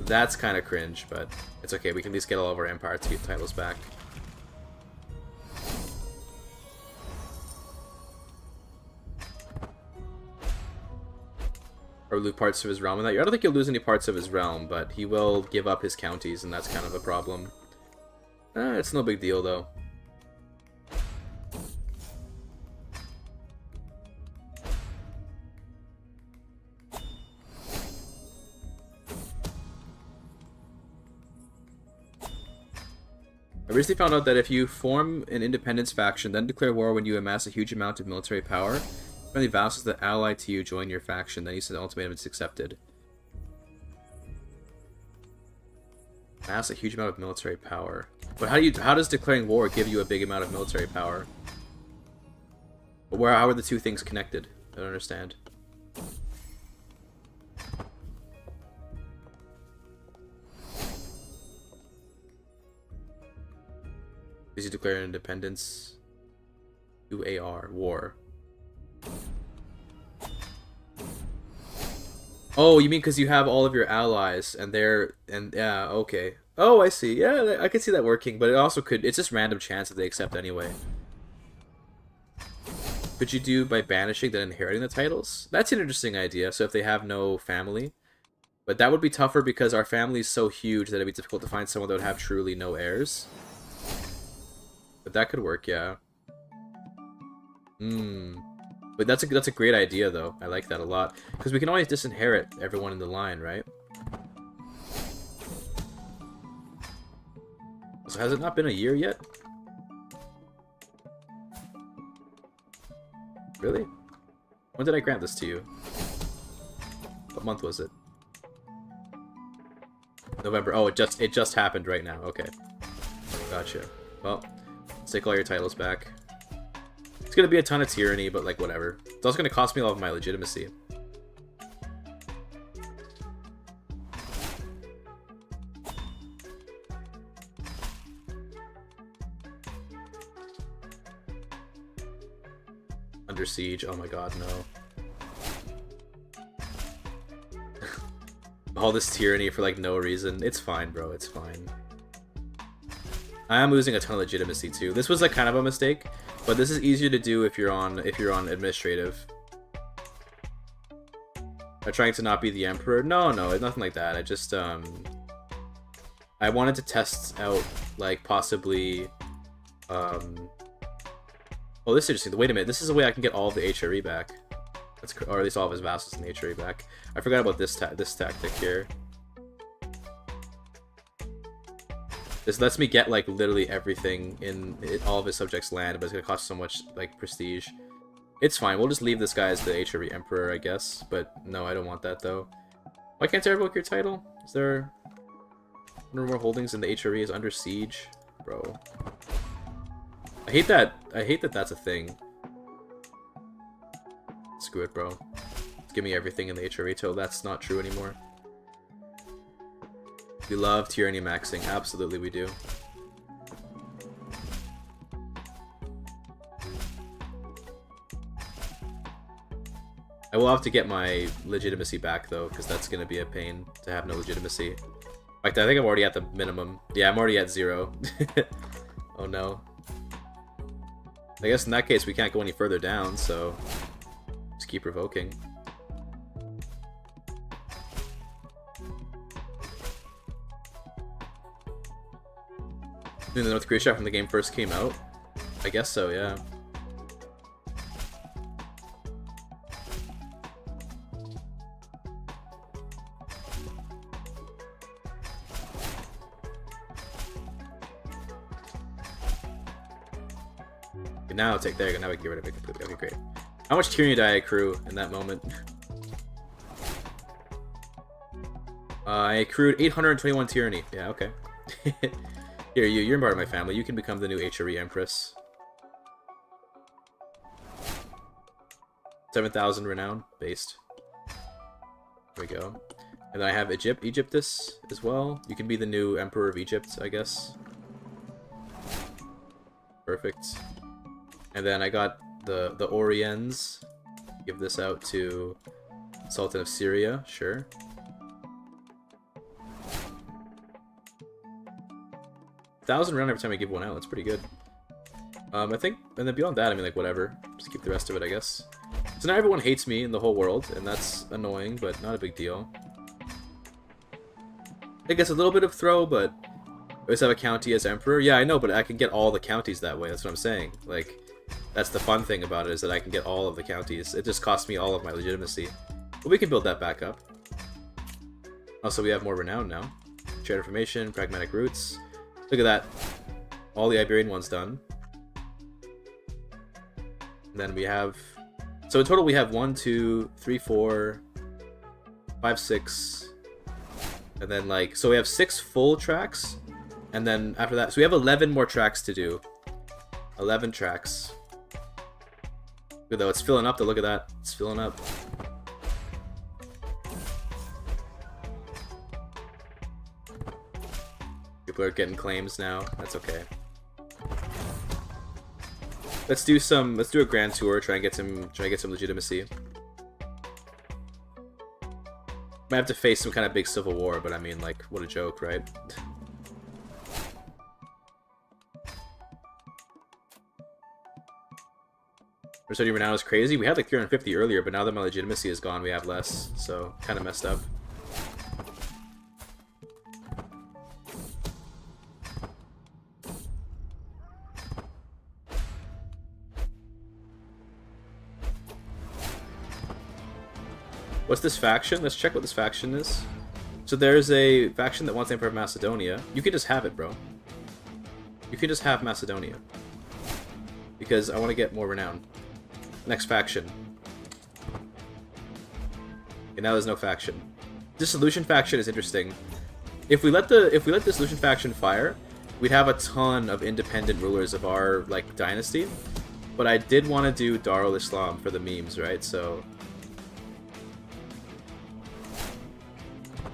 That's kind of cringe, but it's okay. We can at least get all of our empire titles back. Or lose parts of his realm in that year. I don't think he'll lose any parts of his realm, but he will give up his counties, and that's kind of a problem. It's no big deal, though. I recently found out that if you form an independence faction, then declare war when you amass a huge amount of military power, friendly vassals that ally to you join your faction, then you said the ultimatum is accepted. Amass a huge amount of military power. But how does declaring war give you a big amount of military power? But how are the two things connected? I don't understand. Did you declare independence? UAR, war. Oh, you mean because you have all of your allies and yeah, okay. Oh, I see. Yeah, I can see that working, but it also could, it's just random chance that they accept anyway. Could you do by banishing then inheriting the titles? That's an interesting idea. So if they have no family, but that would be tougher because our family is so huge that it'd be difficult to find someone that would have truly no heirs. But that could work, yeah. But that's a great idea, though. I like that a lot. Because we can always disinherit everyone in the line, right? So has it not been a year yet? Really? When did I grant this to you? What month was it? November. Oh, it just happened right now. Okay. Gotcha. Well, let's take all your titles back. It's gonna be a ton of tyranny, but like whatever. It's also gonna cost me all of my legitimacy. Under siege. Oh my god, no. All this tyranny for like no reason. It's fine, bro. It's fine. I am losing a ton of legitimacy too. This was like kind of a mistake, but this is easier to do if you're on administrative. I'm trying to not be the emperor. No, nothing like that. I just I wanted to test out like possibly oh, this is interesting. Wait a minute. This is a way I can get all of the HRE back. Or at least all of his vassals in the HRE back. I forgot about this tactic here. This lets me get like literally everything in all of his subjects' land, but it's gonna cost so much like prestige. It's fine. We'll just leave this guy as the HRE emperor, I guess. But no, I don't want that though. Why can't I revoke your title? Is there no more holdings in the HRE is under siege, bro? I hate that. I hate that that's a thing. Screw it, bro. Give me everything in the HRE till that's not true anymore. We love tyranny maxing. Absolutely we do. I will have to get my legitimacy back though, because that's going to be a pain to have no legitimacy. In fact, I think I'm already at the minimum. Yeah, I'm already at 0. Oh no. I guess in that case we can't go any further down, so just keep revoking. In the North Korea shot when the game first came out? I guess so, yeah. Okay, now there you go, now we can get rid of it completely. Okay, great. How much tyranny did I accrue in that moment? I accrued 821 tyranny. Yeah, okay. Here, you're part of my family. You can become the new HRE Empress. 7,000 renown based. There we go. And then I have Egyptus as well. You can be the new Emperor of Egypt, I guess. Perfect. And then I got the Oriens. Give this out to Sultan of Syria, sure. 1,000 round every time I give one out. That's pretty good. I think, and then beyond that, I mean, like, whatever. Just keep the rest of it, I guess. So now everyone hates me in the whole world, and that's annoying, but not a big deal. I guess a little bit of throw, but I always have a county as emperor. Yeah, I know, but I can get all the counties that way. That's what I'm saying. Like, that's the fun thing about it, is that I can get all of the counties. It just costs me all of my legitimacy. But we can build that back up. Also, we have more renown now. Shared information, pragmatic roots. Look at that. All the Iberian ones done. And then we have... So in total we have 1, 2, 3, 4, 5, 6. And then like... So we have 6 full tracks. And then after that... So we have 11 more tracks to do. 11 tracks. Good though, it's filling up though. Look at that. It's filling up. People are getting claims now. That's okay. Let's do a grand tour. Try and get some legitimacy. Might have to face some kind of big civil war, but I mean, like, what a joke, right? Researching Renown is crazy. We had like 350 earlier, but now that my legitimacy is gone, we have less. So kind of messed up. What's this faction? Let's check what this faction is. So there's a faction that wants Emperor of Macedonia. You can just have it, bro. You can just have Macedonia. Because I want to get more renown. Next faction. Okay, now there's no faction. Dissolution faction is interesting. If we let Dissolution faction fire, we'd have a ton of independent rulers of our like dynasty. But I did want to do Darul Islam for the memes, right? So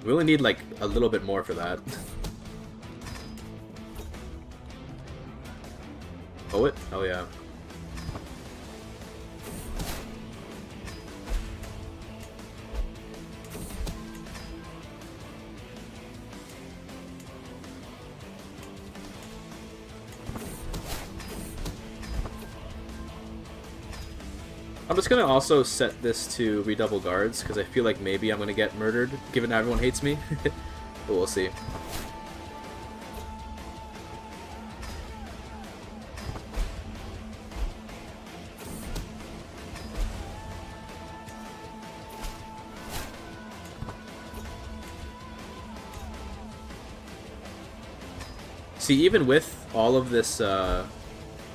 we only need like a little bit more for that. Poet? Oh yeah. I'm just gonna also set this to redouble guards, because I feel like maybe I'm gonna get murdered, given everyone hates me. But we'll see. See, even with all of this,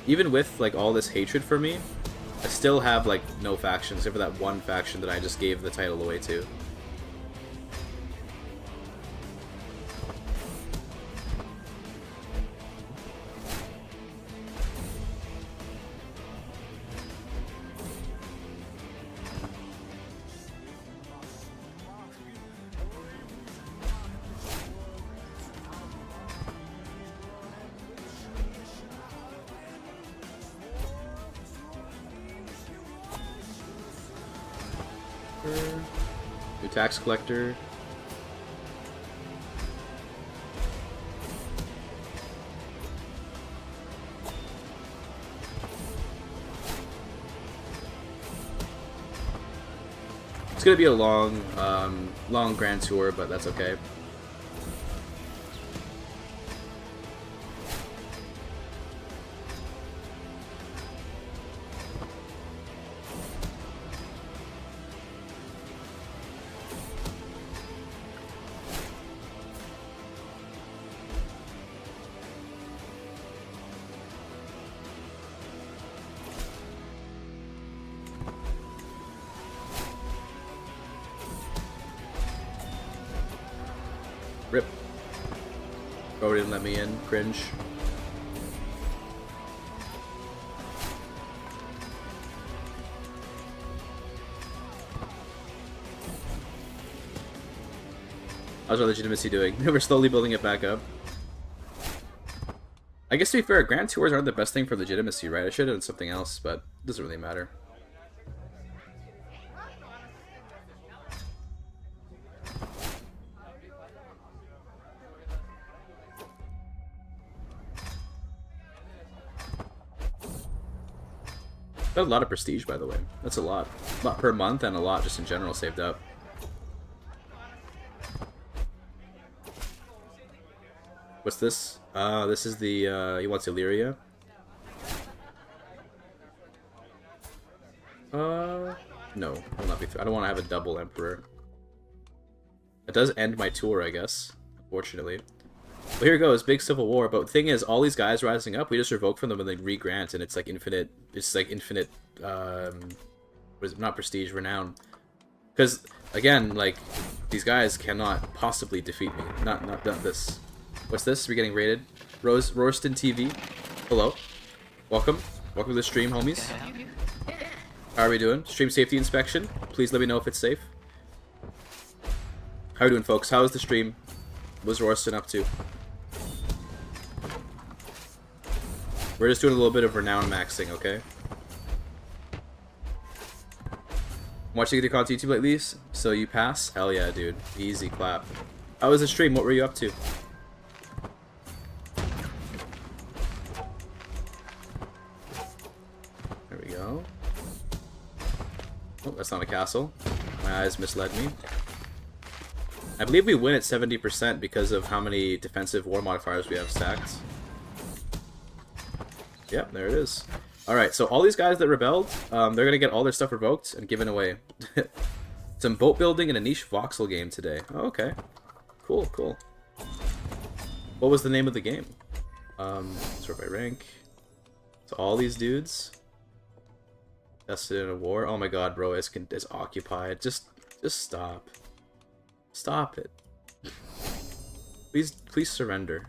even with like all this hatred for me, I still have like no factions, except for that one faction that I just gave the title away to. New tax collector. It's gonna be a long, long grand tour, but that's okay. Rip. Oh, didn't let me in. Cringe. How's our legitimacy doing? We're slowly building it back up. I guess to be fair, Grand Tours aren't the best thing for legitimacy, right? I should have done something else, but it doesn't really matter. Got a lot of prestige, by the way. That's a lot. A lot per month and a lot just in general saved up. What's this? This is the, he wants Illyria. No, will not be. I don't want to have a double Emperor. It does end my tour, I guess, unfortunately. But here goes, big civil war. But the thing is, all these guys rising up, we just revoke from them and then re-grant, and it's like infinite. It's like infinite. What is it? Not prestige, renown. Because again, like these guys cannot possibly defeat me. Not this. What's this? We're getting raided. Royston TV. Hello. Welcome. Welcome to the stream, homies. How are we doing? Stream safety inspection. Please let me know if it's safe. How are we doing, folks? How is the stream? What's Royston up to? We're just doing a little bit of renown maxing, okay? Watching the content YouTube lately? So you pass? Hell yeah, dude. Easy clap. How was the stream? What were you up to? There we go. Oh, that's not a castle. My eyes misled me. I believe we win at 70% because of how many defensive war modifiers we have stacked. Yep, there it is. Alright, so all these guys that rebelled, they're gonna get all their stuff revoked and given away. Some boat building and a niche voxel game today. Oh, okay. Cool, cool. What was the name of the game? Sort by rank. So all these dudes tested in a war. Oh my god, bro, is occupied. Just stop. Stop it. Please surrender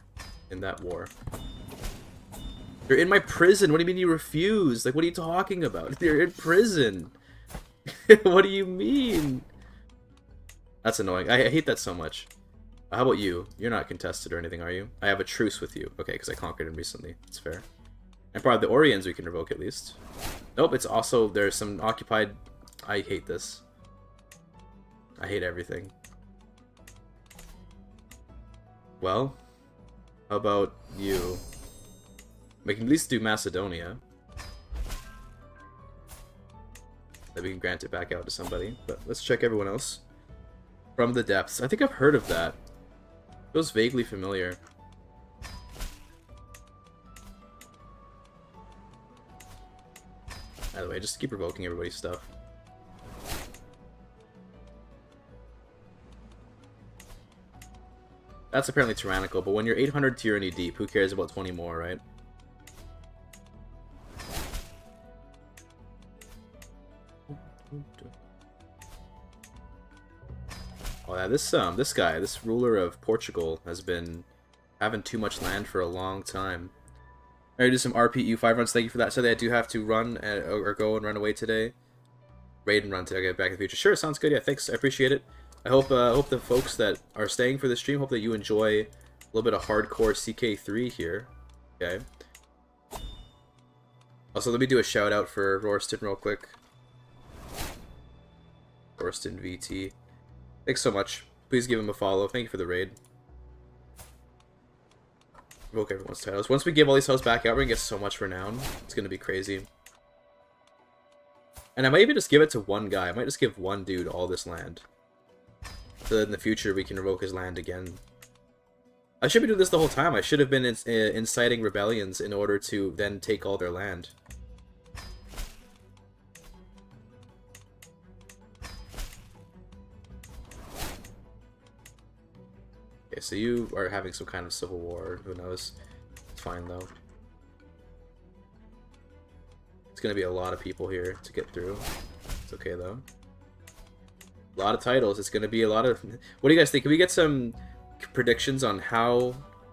in that war. You're in my prison. What do you mean you refuse? Like, what are you talking about? You're in prison. What do you mean? That's annoying. I hate that so much. How about you? You're not contested or anything, are you? I have a truce with you. Okay, because I conquered him recently. It's fair. And probably the Oriens we can revoke at least. Nope, it's also... There's some occupied... I hate this. I hate everything. Well, how about you? We can at least do Macedonia. that we can grant it back out to somebody. But let's check everyone else. From the Depths. I think I've heard of that. Feels vaguely familiar. By the way, just keep revoking everybody's stuff. That's apparently tyrannical, but when you're 800 tyranny deep, who cares about 20 more, right? Oh yeah, this guy, this ruler of Portugal, has been having too much land for a long time. I do some RPU 5 runs. Thank you for that. So I do have to run or go and run away today. Raid and run today. I'll get back in the future. Sure, sounds good. Yeah, thanks. I appreciate it. I hope the folks that are staying for the stream, hope that you enjoy a little bit of hardcore CK3 here. Okay. Also, let me do a shout out for Rorston real quick. Rorston VT. Thanks so much. Please give him a follow. Thank you for the raid. Revoke everyone's titles. Once we give all these titles back out, we're gonna get so much renown. It's gonna be crazy. And I might even just give it to one guy. I might just give one dude all this land. So that in the future we can revoke his land again. I should be doing this the whole time. I should have been inciting rebellions in order to then take all their land. Okay, so you are having some kind of civil war. Who knows? It's fine though. It's gonna be a lot of people here to get through. It's okay though. A lot of titles. It's gonna be a lot of. What do you guys think? Can we get some predictions on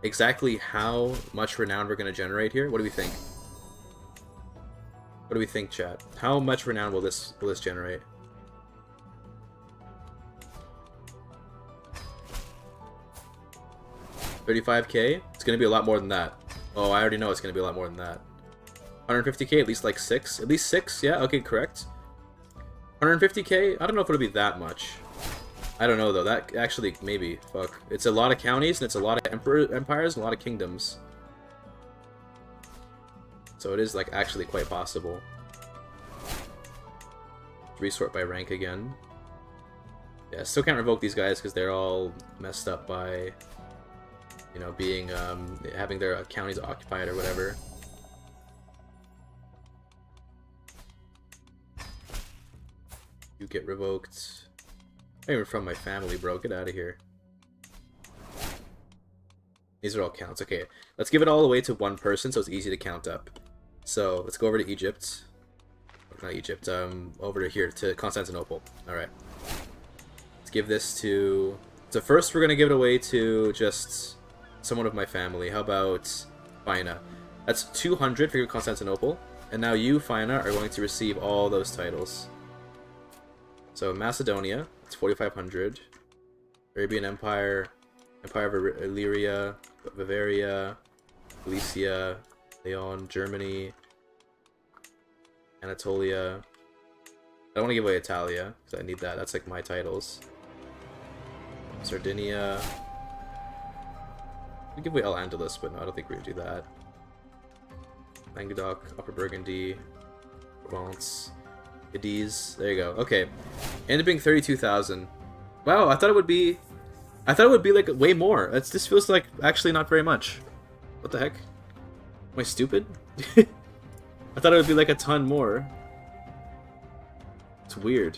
exactly how much renown we're gonna generate here? What do we think? What do we think, chat? How much renown will this generate? $35K? It's gonna be a lot more than that. Oh, I already know it's gonna be a lot more than that. 150K, at least like 6. At least 6, yeah, okay, correct. 150K? I don't know if it'll be that much. I don't know though, that actually, maybe, fuck. It's a lot of counties, and it's a lot of empires, and a lot of kingdoms. So it is like actually quite possible. Resort by rank again. Yeah, still can't revoke these guys because they're all messed up by, you know, being, having their counties occupied or whatever. You get revoked. Not even from my family, bro. Get out of here. These are all counts. Okay, let's give it all away to one person so it's easy to count up. So let's go over to Egypt. Not Egypt. Over to here to Constantinople. All right. Let's give this to. So first, we're gonna give it away to just someone of my family. How about Fina? That's 200 for Constantinople, and now you, Fina, are going to receive all those titles. So Macedonia, it's 4,500. Arabian Empire, Empire of Illyria, Bavaria, Galicia, Leon, Germany, Anatolia. I don't want to give away Italia, because I need that. That's like my titles. Sardinia. We give away Al-Andalus, but no, I don't think we're going to do that. Languedoc, Upper Burgundy, Provence. Cadiz. There you go. Okay. Ended up being 32,000. Wow, I thought it would be like way more. This feels like actually not very much. What the heck? Am I stupid? I thought it would be like a ton more. It's weird.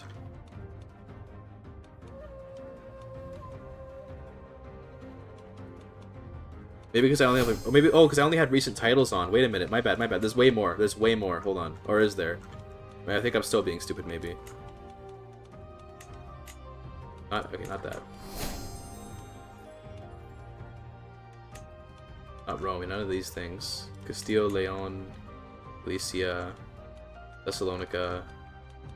Maybe because I only have because I only had recent titles on. Wait a minute, my bad. There's way more. There's way more. Hold on. Or is there? I think I'm still being stupid, maybe. Okay, not that. Not Rome, none of these things. Castile, Leon, Galicia, Thessalonica,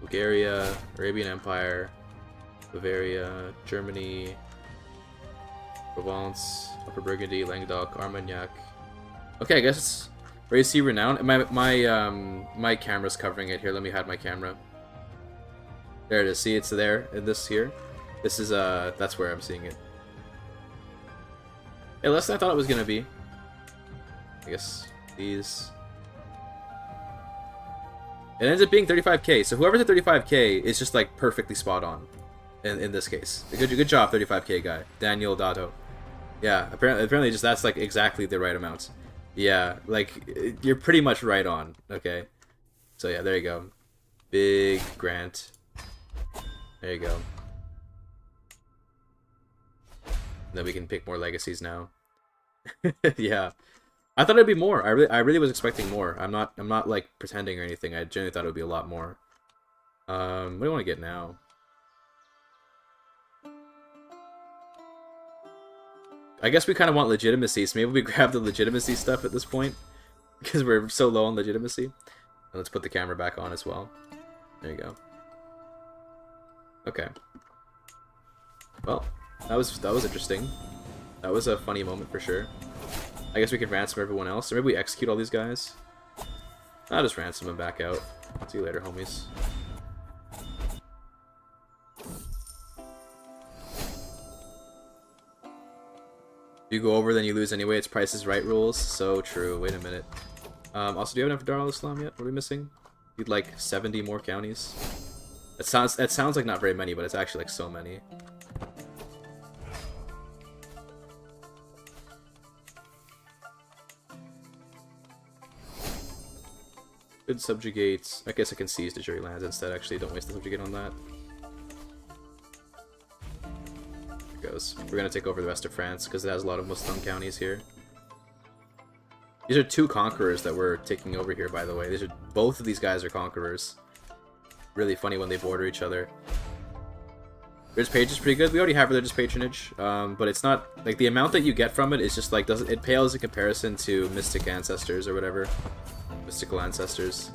Bulgaria, Arabian Empire, Bavaria, Germany, Provence, Upper Burgundy, Languedoc, Armagnac. Okay, I guess it's where you see Renown. My camera's covering it here. Let me hide my camera. There it is. See, it's there in this here. This is that's where I'm seeing it. Yeah, less than I thought it was gonna be. I guess these. It ends up being 35k. So whoever's at 35k is just like perfectly spot on. In this case, good job, 35k guy, Daniel Dato. Yeah, apparently just that's like exactly the right amount. Yeah, like you're pretty much right on. Okay, so yeah, there you go. Big grant. There you go. Then we can pick more legacies now. Yeah, I thought it'd be more. I really was expecting more. I'm not like pretending or anything. I genuinely thought it would be a lot more. What do you want to get now? I guess we kind of want legitimacy, so maybe we grab the legitimacy stuff at this point. Because we're so low on legitimacy. And let's put the camera back on as well. There you go. Okay. Well, that was interesting. That was a funny moment for sure. I guess we could ransom everyone else. Or maybe we execute all these guys. I'll just ransom them back out. See you later, homies. If you go over, then you lose anyway. It's Price is Right rules. So true. Wait a minute. Also, do you have enough Dar al-Islam yet? What are we missing? Need like 70 more counties. That sounds like not very many, but it's actually like so many. Could subjugate. I guess I can seize the jury lands instead. Actually, don't waste the subjugate on that. Goes. We're gonna take over the rest of France because it has a lot of Muslim counties here. These are two conquerors that we're taking over here, by the way. Both of these guys are conquerors. Really funny when they border each other. Religious patronage is pretty good. We already have religious patronage, but it's not like the amount that you get from it is just like it pales in comparison to mystic ancestors or whatever, mystical ancestors.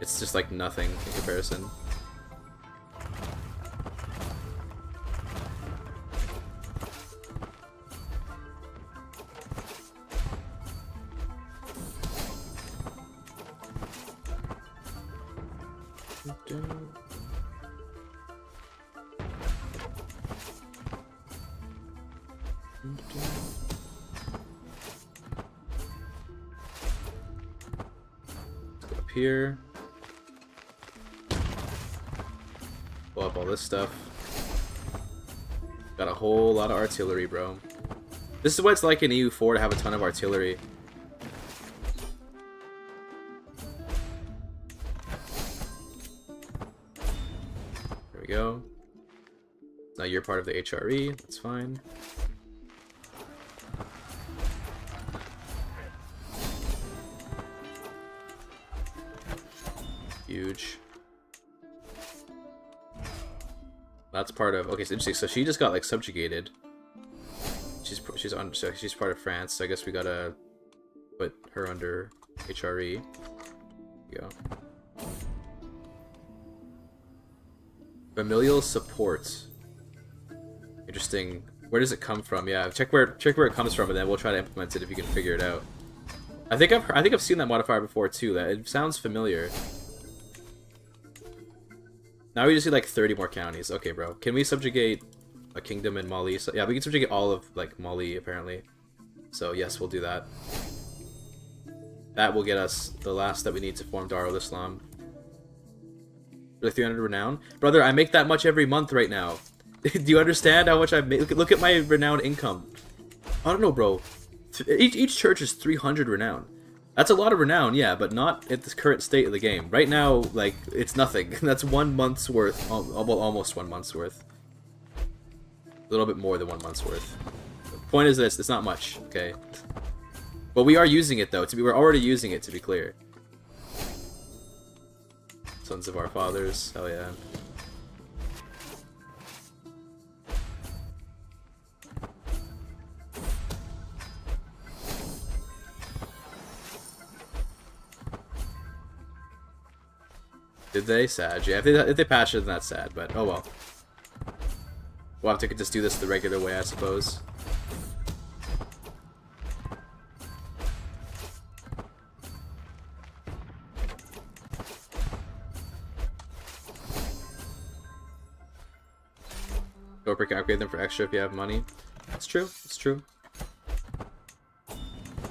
It's just like nothing in comparison. Let's go up here. Blow up all this stuff. Got a whole lot of artillery, bro. This is what it's like in EU4 to have a ton of artillery. There we go. Now you're part of the HRE, that's fine. Huge. That's part of. Okay, so interesting. So she just got like subjugated. She's part of France. So I guess we gotta put her under HRE. There we go. Familial support. Interesting. Where does it come from? Yeah, check where it comes from, and then we'll try to implement it if you can figure it out. I think I've seen that modifier before too. That it sounds familiar. Now we just need like 30 more counties. Okay, bro. Can we subjugate a kingdom in Mali? So, yeah, we can subjugate all of like Mali apparently. So yes, we'll do that. That will get us the last that we need to form Dar al-Islam. Like 300 renown, brother. I make that much every month right now. Do you understand how much I make? Look at my renown income. I don't know, bro. Each church is 300 renown. That's a lot of renown, yeah, but not at the current state of the game. Right now, like, it's nothing. That's 1 month's worth. Well, almost 1 month's worth. A little bit more than 1 month's worth. The point is this, it's not much, okay? But we are using it, though. We're already using it, to be clear. Sons of our fathers, hell yeah. Did they? Sad. Yeah, if they patched it, then that's sad, but oh well. We'll have to just do this the regular way, I suppose. Corporate can upgrade them for extra if you have money. It's true. It's true.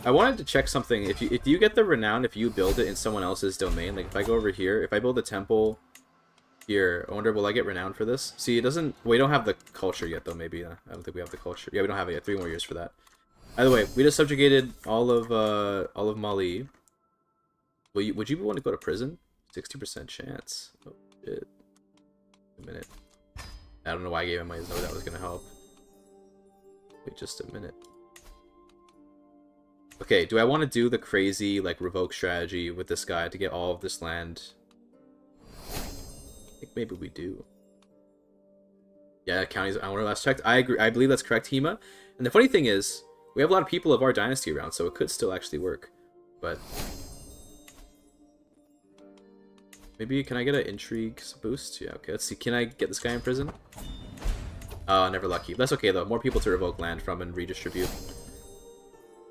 I wanted to check something. If you get the renown, if you build it in someone else's domain, like if I go over here, if I build a temple here, I wonder will I get renown for this? See, it doesn't. We don't have the culture yet, though. Maybe I don't think we have the culture. Yeah, we don't have it yet. 3 more years for that. Either way, we just subjugated all of Mali. Would you want to go to prison? 60% chance. Oh shit. A minute. I don't know why I gave him my note. That was gonna help. Wait just a minute. Okay, do I want to do the crazy, like, revoke strategy with this guy to get all of this land? I think maybe we do. Yeah, counties, I wonder last checked. I agree. I believe that's correct, Hema. And the funny thing is, we have a lot of people of our dynasty around, so it could still actually work. But maybe, can I get an intrigue boost? Yeah, okay, let's see. Can I get this guy in prison? Never lucky. That's okay, though. More people to revoke land from and redistribute.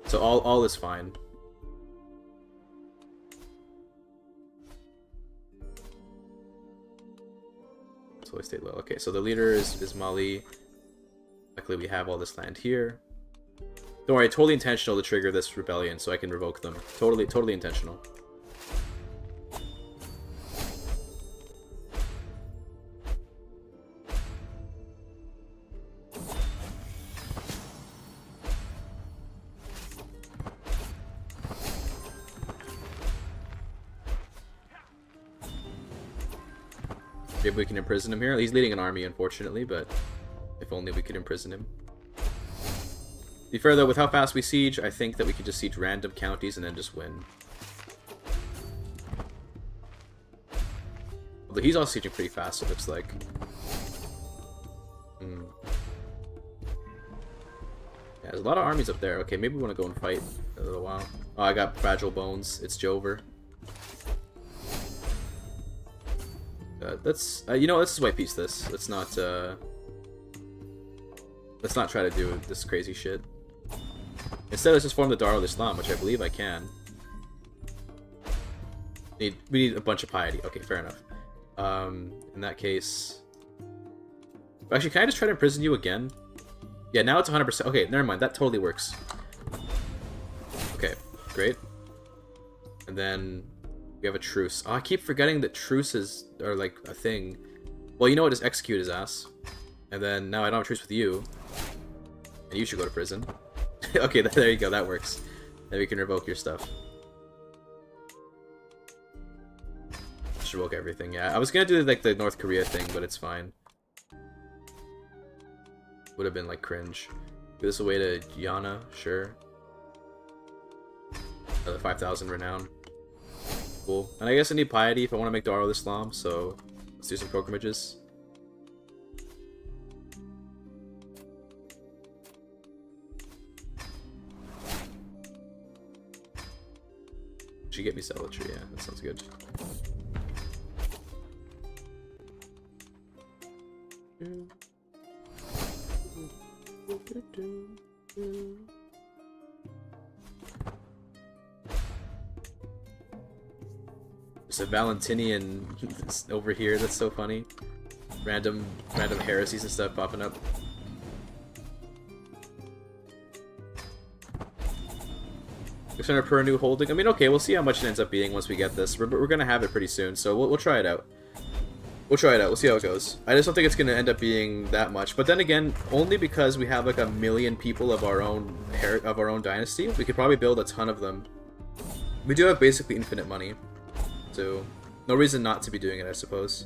So all is fine. So I stayed low. Okay, so the leader is Mali. Luckily we have all this land here. Don't worry, totally intentional to trigger this rebellion so I can revoke them. Totally intentional. Maybe we can imprison him here. He's leading an army, unfortunately, but if only we could imprison him. To be fair, though, with how fast we siege, I think that we could just siege random counties and then just win. Although he's also sieging pretty fast, it looks like. Yeah, there's a lot of armies up there. Okay, maybe we want to go and fight in a little while. Oh, I got fragile bones. It's Jover. Let's you know, let's just white piece this. Let's not try to do this crazy shit. Instead, let's just form the Darul Islam, which I believe I can. We need a bunch of piety. Okay, fair enough. In that case, actually, can I just try to imprison you again? Yeah, now it's 100%. Okay, never mind. That totally works. Okay, great. And then we have a truce. Oh, I keep forgetting that truces are like a thing. Well, you know what? Just execute his ass. And then now I don't have a truce with you. And you should go to prison. Okay, there you go. That works. Then we can revoke your stuff. Just revoke everything. Yeah, I was gonna do like the North Korea thing, but it's fine. Would have been like cringe. Give this away to Yana, sure. Another 5,000 renown. Cool. And I guess I need piety if I want to make Darul Islam, so let's do some pilgrimages. Should get me zealotry, yeah, that sounds good. There's a Valentinian over here, that's so funny. Random heresies and stuff popping up. $600 per new holding. I mean, okay, we'll see how much it ends up being once we get this. We're gonna have it pretty soon, so we'll try it out. We'll try it out. We'll see how it goes. I just don't think it's gonna end up being that much. But then again, only because we have like 1 million people of our own dynasty, we could probably build a ton of them. We do have basically infinite money, so no reason not to be doing it, I suppose.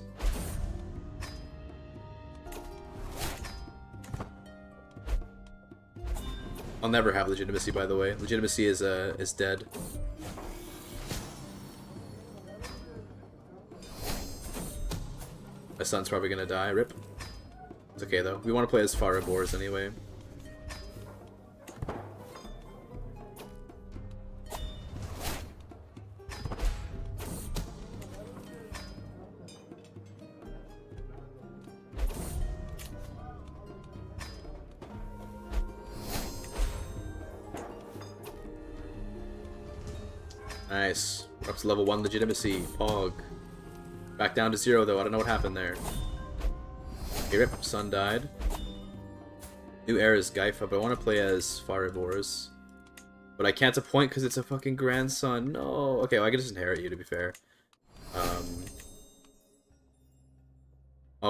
I'll never have legitimacy, by the way. Legitimacy is dead. My son's probably gonna die. Rip. It's okay though. We want to play as far abors anyway. Nice. We're up to level 1 legitimacy. Pog. Back down to 0 though. I don't know what happened there. Okay, rip. Son died. New era is Gaifa, but I want to play as Faribors. But I can't appoint because it's a fucking grandson. No. Okay, well, I can just inherit you, to be fair. Oh,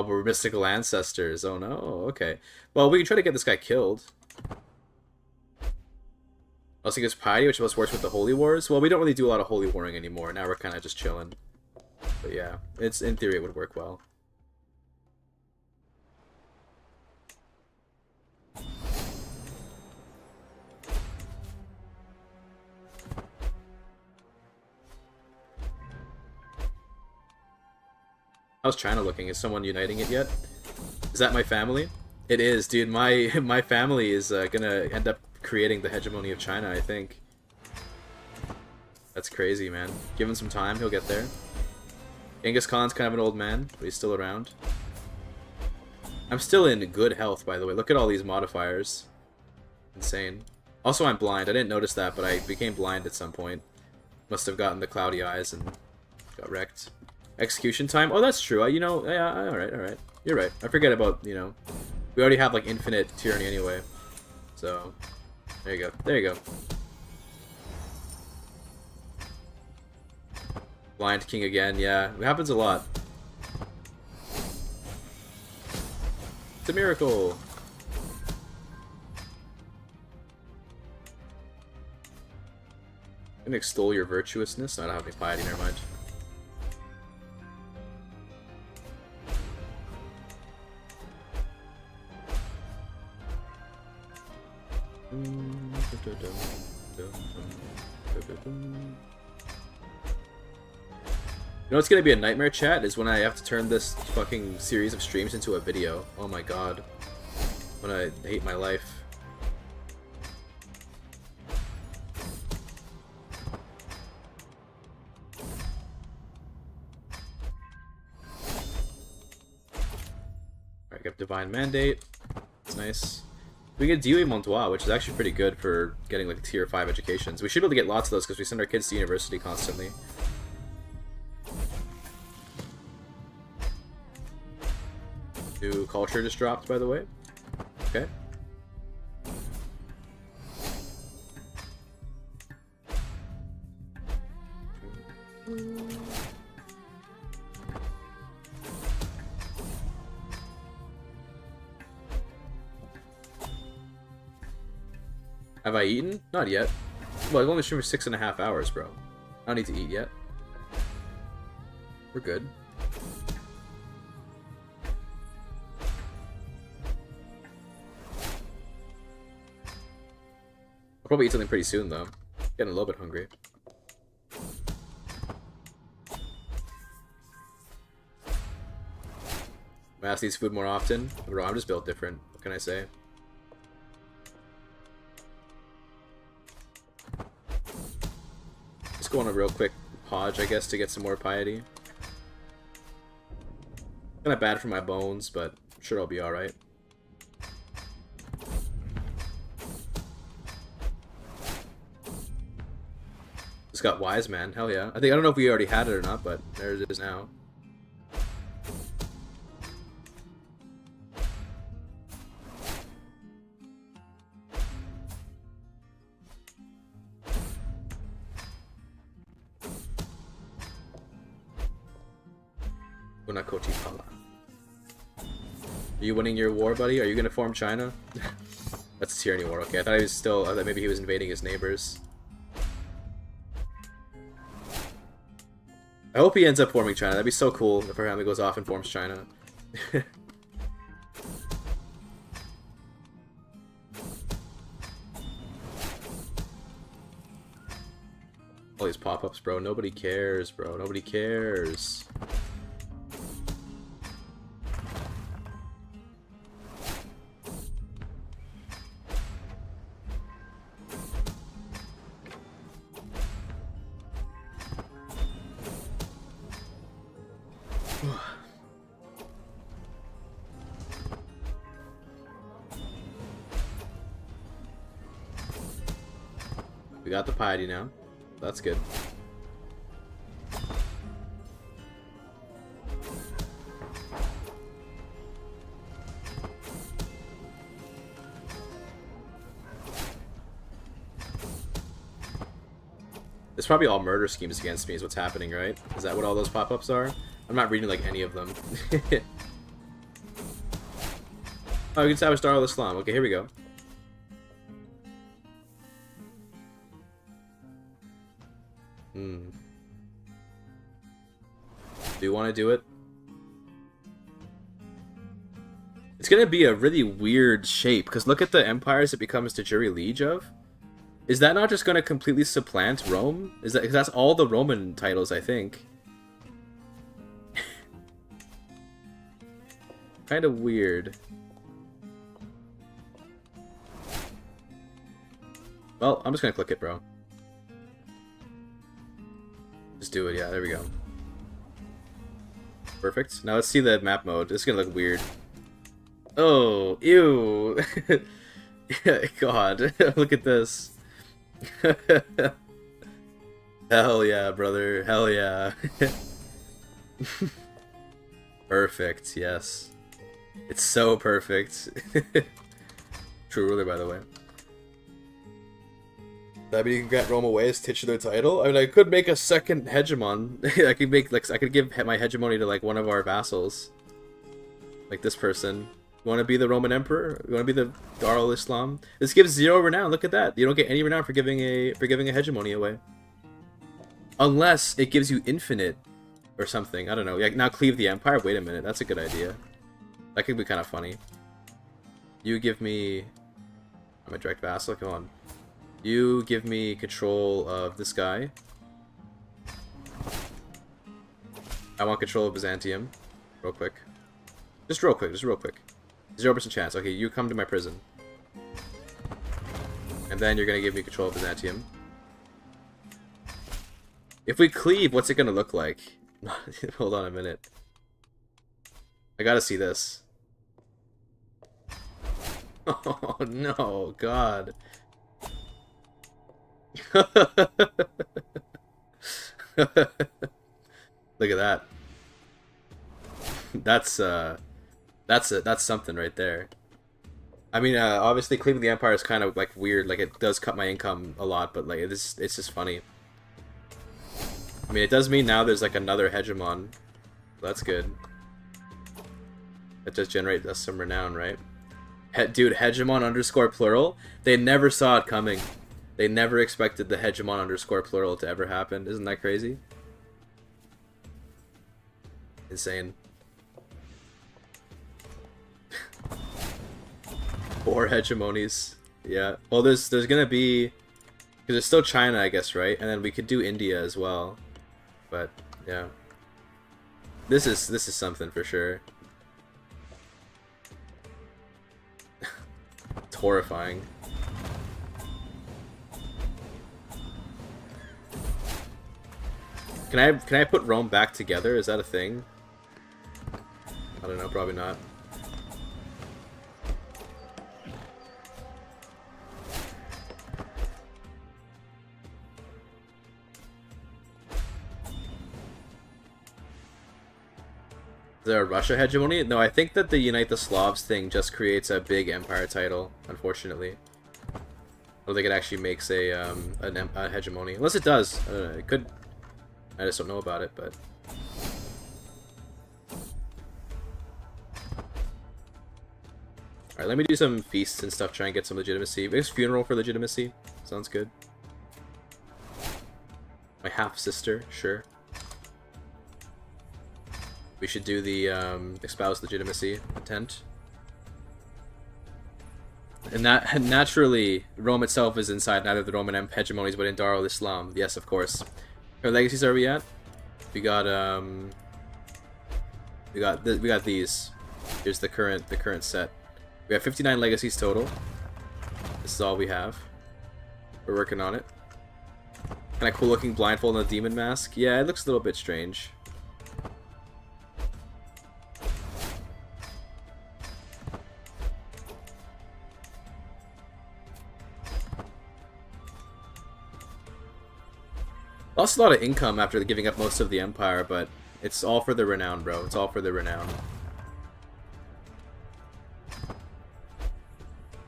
but we're mystical ancestors. Oh, no. Okay. Well, we can try to get this guy killed. Also, he gets piety, which most works with the holy wars. Well, we don't really do a lot of holy warring anymore. Now we're kind of just chilling. But yeah, it's in theory it would work well. How's China looking? Is someone uniting it yet? Is that my family? It is, dude. My family is gonna end up creating the hegemony of China, I think. That's crazy, man. Give him some time, he'll get there. Genghis Khan's kind of an old man, but he's still around. I'm still in good health, by the way. Look at all these modifiers. Insane. Also, I'm blind. I didn't notice that, but I became blind at some point. Must have gotten the cloudy eyes and got wrecked. Execution time? Oh, that's true. You know, yeah, alright. You're right. I forget about, you know, we already have, like, infinite tyranny anyway. So, there you go. There you go. Blind king again, yeah. It happens a lot. It's a miracle. I'm gonna extol your virtuousness. No, I don't have any piety, never mind. You know what's gonna be a nightmare, chat, is when I have to turn this fucking series of streams into a video. Oh my god. When I hate my life. Alright, got Divine Mandate. That's nice. We get DUE Montois, which is actually pretty good for getting like tier 5 educations. We should be able to get lots of those because we send our kids to university constantly. New culture just dropped, by the way. Okay. Have I eaten? Not yet. Well, I've only streamed for 6.5 hours, bro. I don't need to eat yet. We're good. I'll probably eat something pretty soon, though. Getting a little bit hungry. Mass needs food more often. Bro, I'm just built different. What can I say? Just go on a real quick podge, I guess, to get some more piety. Kinda bad for my bones, but I'm sure I'll be alright. Just got Wise Man, hell yeah. I don't know if we already had it or not, but there it is now. Unakoti Pala. Are you winning your war, buddy? Are you gonna form China? That's a tyranny war. Okay, I thought he was still. I thought maybe he was invading his neighbors. I hope he ends up forming China. That'd be so cool if our family goes off and forms China. All these pop-ups, bro. Nobody cares, bro. Nobody cares. We got the piety now. That's good. It's probably all murder schemes against me is what's happening, right? Is that what all those pop-ups are? I'm not reading like any of them. Oh, you can establish Darul Islam. Okay, here we go. Do you want to do it? It's gonna be a really weird shape, because look at the empires it becomes Tajiri Liege of. Is that not just gonna completely supplant Rome? Is that because that's all the Roman titles, I think. Kind of weird. Well, I'm just gonna click it, bro. Just do it, yeah, there we go. Perfect. Now let's see the map mode. This is gonna look weird. Oh, ew! God, look at this. Hell yeah, brother. Hell yeah. Perfect, yes. It's so perfect. True ruler, by the way. That mean you can grant Rome away as titular title? I mean, I could make a second hegemon. I could make, like, I could give my hegemony to, like, one of our vassals. Like this person. You want to be the Roman Emperor? You want to be the Darul Islam? This gives 0 renown. Look at that. You don't get any renown for giving a hegemony away. Unless it gives you infinite or something. I don't know. Like, now cleave the empire? Wait a minute. That's a good idea. That could be kind of funny. You give me... I'm a direct vassal. Come on. You give me control of this guy. I want control of Byzantium. Real quick. Just real quick. 0% chance. Okay, you come to my prison. And then you're going to give me control of Byzantium. If we cleave, what's it going to look like? Hold on a minute. I gotta see this. Oh no, God. Look at that. That's something right there. I mean, obviously cleaving the empire is kind of like weird. Like, it does cut my income a lot, but like it's just funny. I mean, it does mean now there's like another hegemon. That's good. That just generates us some renown, right? Dude, hegemon underscore plural. They never saw it coming. They never expected the hegemon underscore plural to ever happen. Isn't that crazy? Insane. 4 hegemonies. Yeah. Well, there's gonna be, because there's still China, I guess, right? And then we could do India as well. But yeah, this is something for sure. It's horrifying. Can I put Rome back together? Is that a thing? I don't know. Probably not. Is there a Russia hegemony? No, I think that the Unite the Slavs thing just creates a big empire title, unfortunately. I don't think it actually makes a hegemony. Unless it does. I don't know. It could. I just don't know about it, but... Alright, let me do some feasts and stuff, try and get some legitimacy. Maybe funeral for legitimacy. Sounds good. My half-sister, sure. We should do the espouse legitimacy tent. And that naturally, Rome itself is inside neither the Roman hegemonies, but in Darul Islam. Yes, of course. What legacies are we at? We got these. Here's the current set. We have 59 legacies total. This is all we have. We're working on it. Kind of cool looking blindfold and a demon mask. Yeah, it looks a little bit strange. Lost a lot of income after giving up most of the empire, but it's all for the renown, bro. It's all for the renown.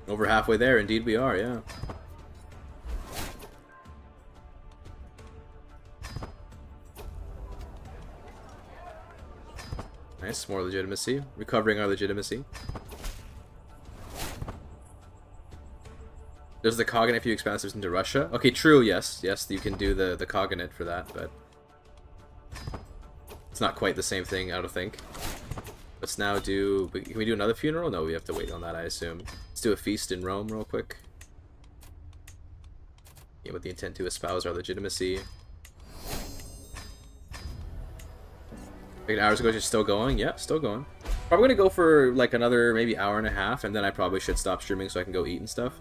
Over halfway there, indeed we are, yeah. Nice, more legitimacy. Recovering our legitimacy. There's the cognate if you expand this into Russia. Okay, true, yes. Yes, you can do the cognate for that, but... it's not quite the same thing, I don't think. Let's now do... can we do another funeral? No, we have to wait on that, I assume. Let's do a feast in Rome real quick. Yeah, with the intent to espouse our legitimacy. Like an hours ago, just still going? Yeah, still going. Probably gonna go for like another maybe hour and a half, and then I probably should stop streaming so I can go eat and stuff.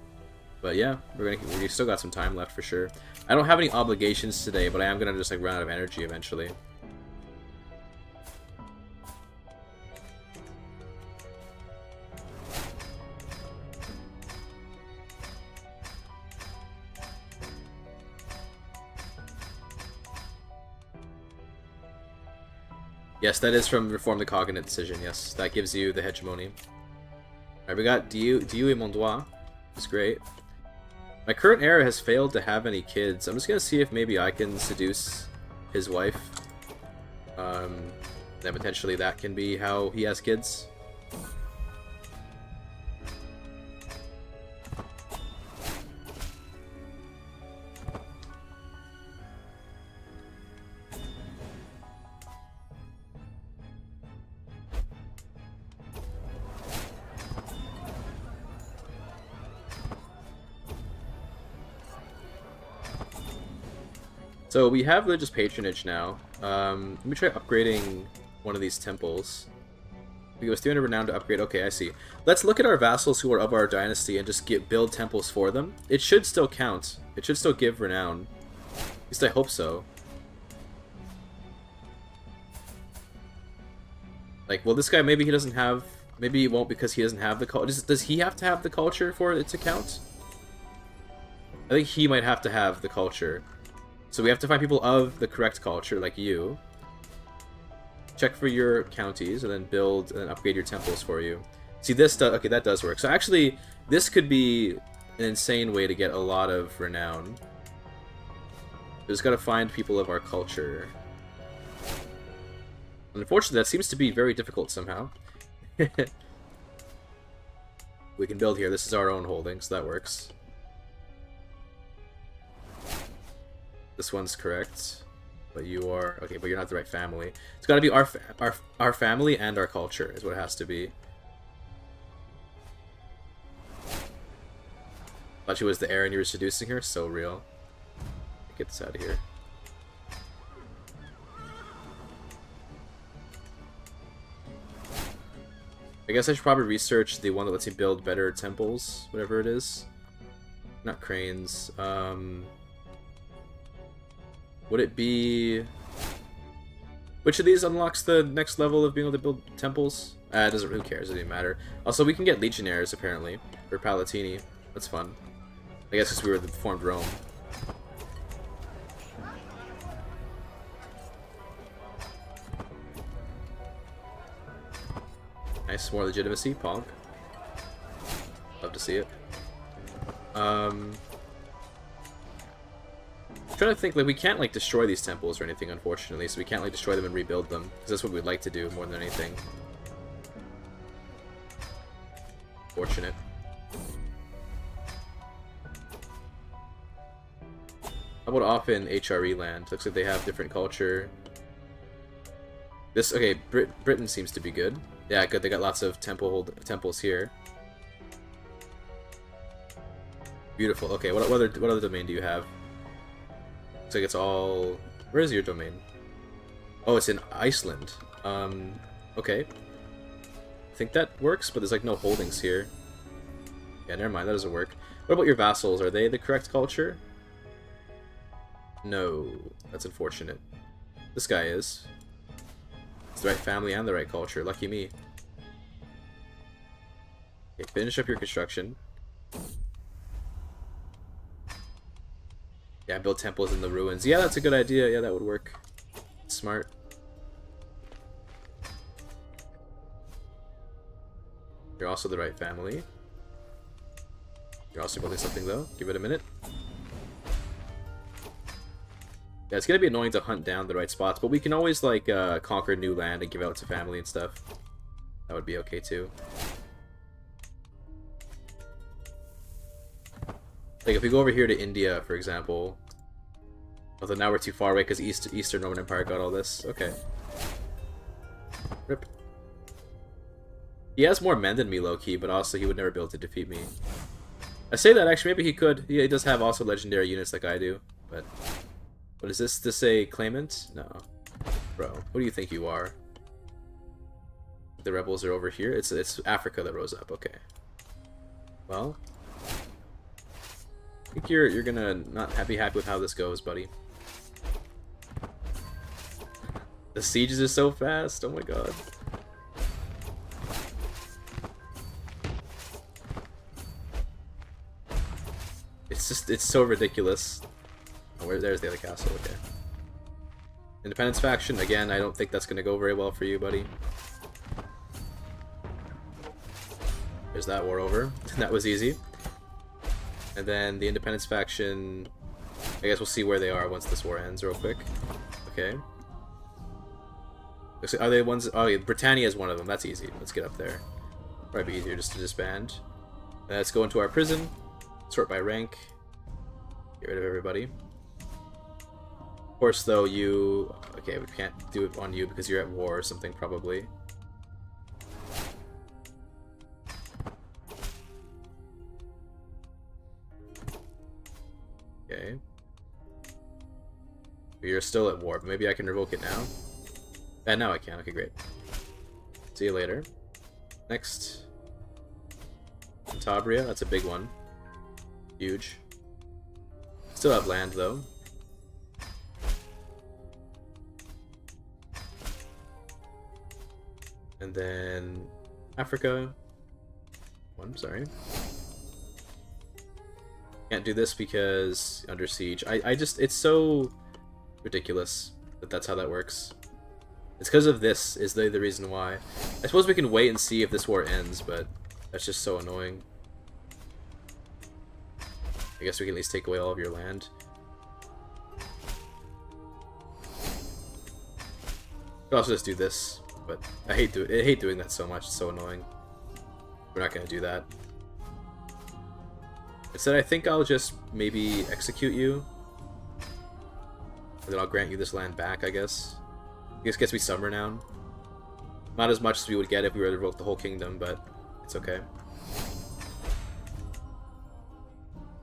But yeah, we still got some time left for sure. I don't have any obligations today, but I am gonna just like run out of energy eventually. Yes, that is from Reform the Cognate decision, yes. That gives you the hegemony. Alright, we got Dieu et mon droit. It's great. My current heir has failed to have any kids. I'm just gonna see if maybe I can seduce his wife. Then potentially that can be how he has kids. So we have religious patronage now. Let me try upgrading one of these temples. We go 300 renown to upgrade. Okay, I see. Let's look at our vassals who are of our dynasty and just build temples for them. It should still count. It should still give renown. At least I hope so. Like, well, this guy, maybe he doesn't have... maybe he won't because he doesn't have the culture. Does he have to have the culture for it to count? I think he might have to have the culture. So we have to find people of the correct culture, like you. Check for your counties, and then build and upgrade your temples for you. See, this does... okay, that does work. So actually, this could be an insane way to get a lot of renown. We just gotta find people of our culture. Unfortunately, that seems to be very difficult somehow. We can build here. This is our own holding, so that works. This one's correct, but you are... okay, but you're not the right family. It's got to be our family and our culture is what it has to be. Thought she was the heir and you were seducing her? So real. Get this out of here. I guess I should probably research the one that lets you build better temples, whatever it is. Not cranes. Would it be... which of these unlocks the next level of being able to build temples? It doesn't... who cares? It doesn't even matter. Also, we can get legionnaires, apparently. For Palatini. That's fun. I guess because we were the formed Rome. Nice, more legitimacy, Pog. Love to see it. I'm trying to think, like, we can't, like, destroy these temples or anything, unfortunately, so we can't, like, destroy them and rebuild them, because that's what we'd like to do more than anything. Fortunate. How about off in HRE land? Looks like they have different culture. This, okay, Britain seems to be good. Yeah, good, they got lots of temples here. Beautiful. Okay, what other domain do you have? Looks like it's all... where is your domain? Oh, it's in Iceland. Okay. I think that works, but there's like no holdings here. Yeah, never mind, that doesn't work. What about your vassals? Are they the correct culture? No. That's unfortunate. This guy is. It's the right family and the right culture. Lucky me. Okay, finish up your construction. Yeah, build temples in the ruins. Yeah, that's a good idea. Yeah, that would work. Smart. You're also the right family. You're also building something, though. Give it a minute. Yeah, it's gonna be annoying to hunt down the right spots, but we can always, like, conquer new land and give out to family and stuff. That would be okay, too. Like, if we go over here to India, for example... Although now we're too far away because Eastern Roman Empire got all this. Okay. Rip. He has more men than me, low-key, but also he would never be able to defeat me. I say that, actually, maybe he could. He does have also legendary units like I do, but... What is this? This a claimant? No. Bro, what do you think you are? The rebels are over here? It's Africa that rose up, okay. Well... I think you're gonna not be happy with how this goes, buddy. The sieges are so fast, oh my god. It's so ridiculous. Oh, there's the other castle, okay. Independence faction, again, I don't think that's gonna go very well for you, buddy. There's that war over. That was easy. And then the Independence faction, I guess we'll see where they are once this war ends real quick. Okay. Are they ones? Oh, yeah, Britannia is one of them. That's easy. Let's get up there. Might be easier just to disband. Let's go into our prison. Sort by rank. Get rid of everybody. Of course, though, you... Okay, we can't do it on you because you're at war or something, probably. Okay. You're still at war, but maybe I can revoke it now. And now I can. Okay, great. See you later. Next. Cantabria, that's a big one. Huge. Still have land, though. And then... Africa. One, sorry. Can't do this because under siege. I just... It's so ridiculous that that's how that works. It's because of this is the reason why. I suppose we can wait and see if this war ends, but that's just so annoying. I guess we can at least take away all of your land. Could also just do this, but I hate doing that so much. It's so annoying. We're not gonna do that. Instead, I think I'll just maybe execute you, and then I'll grant you this land back. I guess. I guess gets me some renown. Not as much as we would get if we were to revoke the whole kingdom, but it's okay.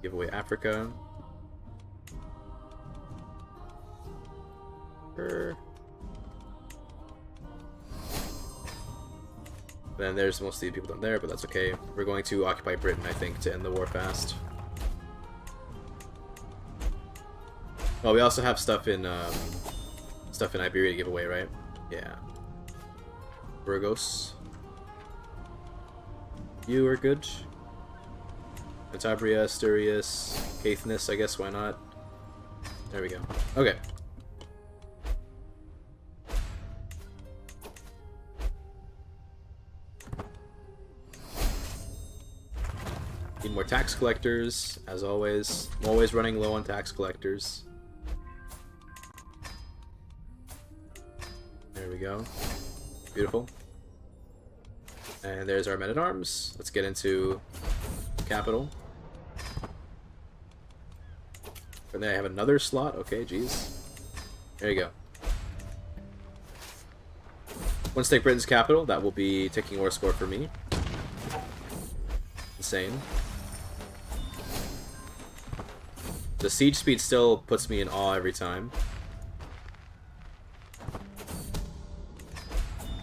Give away Africa. Then there's mostly people down there, but that's okay. We're going to occupy Britain, I think, to end the war fast. Oh, we also have stuff in Iberia to give away, right? Yeah. Burgos. You are good. Cantabria, Asturias, Caithness, I guess, why not? There we go. Okay. Need more tax collectors, as always. I'm always running low on tax collectors. There we go. Beautiful. And there's our men-at-arms. Let's get into capital. And then I have another slot. Okay, geez. There you go. Once take Britain's capital, that will be ticking war score for me. Insane. The siege speed still puts me in awe every time.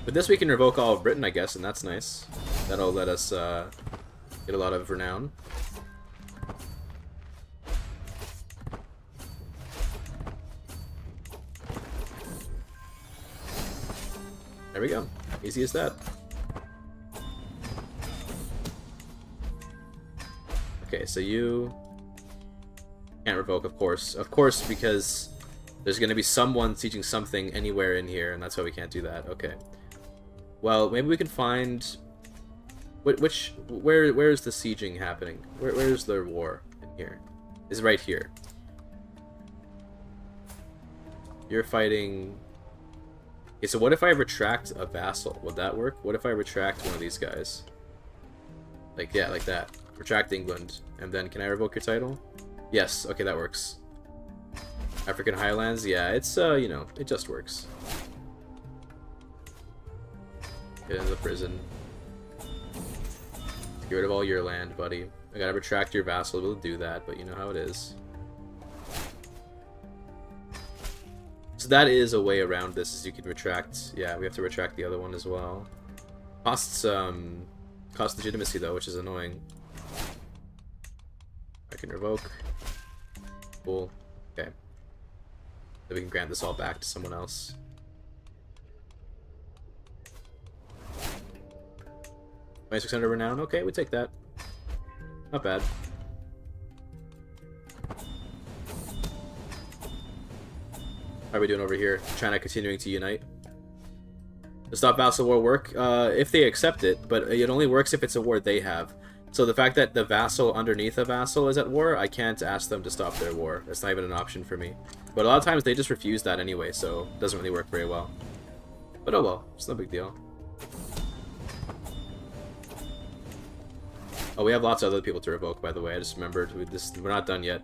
With this we can revoke all of Britain, I guess, and that's nice. That'll let us get a lot of renown. There we go. Easy as that. Okay, so you can't revoke, of course. Of course, because there's going to be someone sieging something anywhere in here, and that's why we can't do that. Okay. Well, maybe we can find... Where is the sieging happening? Where's the war in here? Is right here. You're fighting... Okay, so what if I retract a vassal? Would that work? What if I retract one of these guys? Like, yeah, like that. Retract England. And then, can I revoke your title? Yes, okay, that works. African Highlands, yeah, it's, you know, it just works. Get into the prison. Get rid of all your land, buddy. I gotta retract your vassal, we'll do that, but you know how it is. So that is a way around this, is you can retract, yeah, we have to retract the other one as well. Costs legitimacy though, which is annoying. I can revoke. Cool. Okay. Then we can grant this all back to someone else. $2,600 renown? Okay, we take that. Not bad. How are we doing over here? China continuing to unite. Does stop vassal war work? If they accept it, but it only works if it's a war they have. So the fact that the vassal underneath a vassal is at war, I can't ask them to stop their war. That's not even an option for me. But a lot of times they just refuse that anyway, so it doesn't really work very well. But oh well, it's no big deal. Oh, we have lots of other people to revoke, by the way. I just remembered we're not done yet.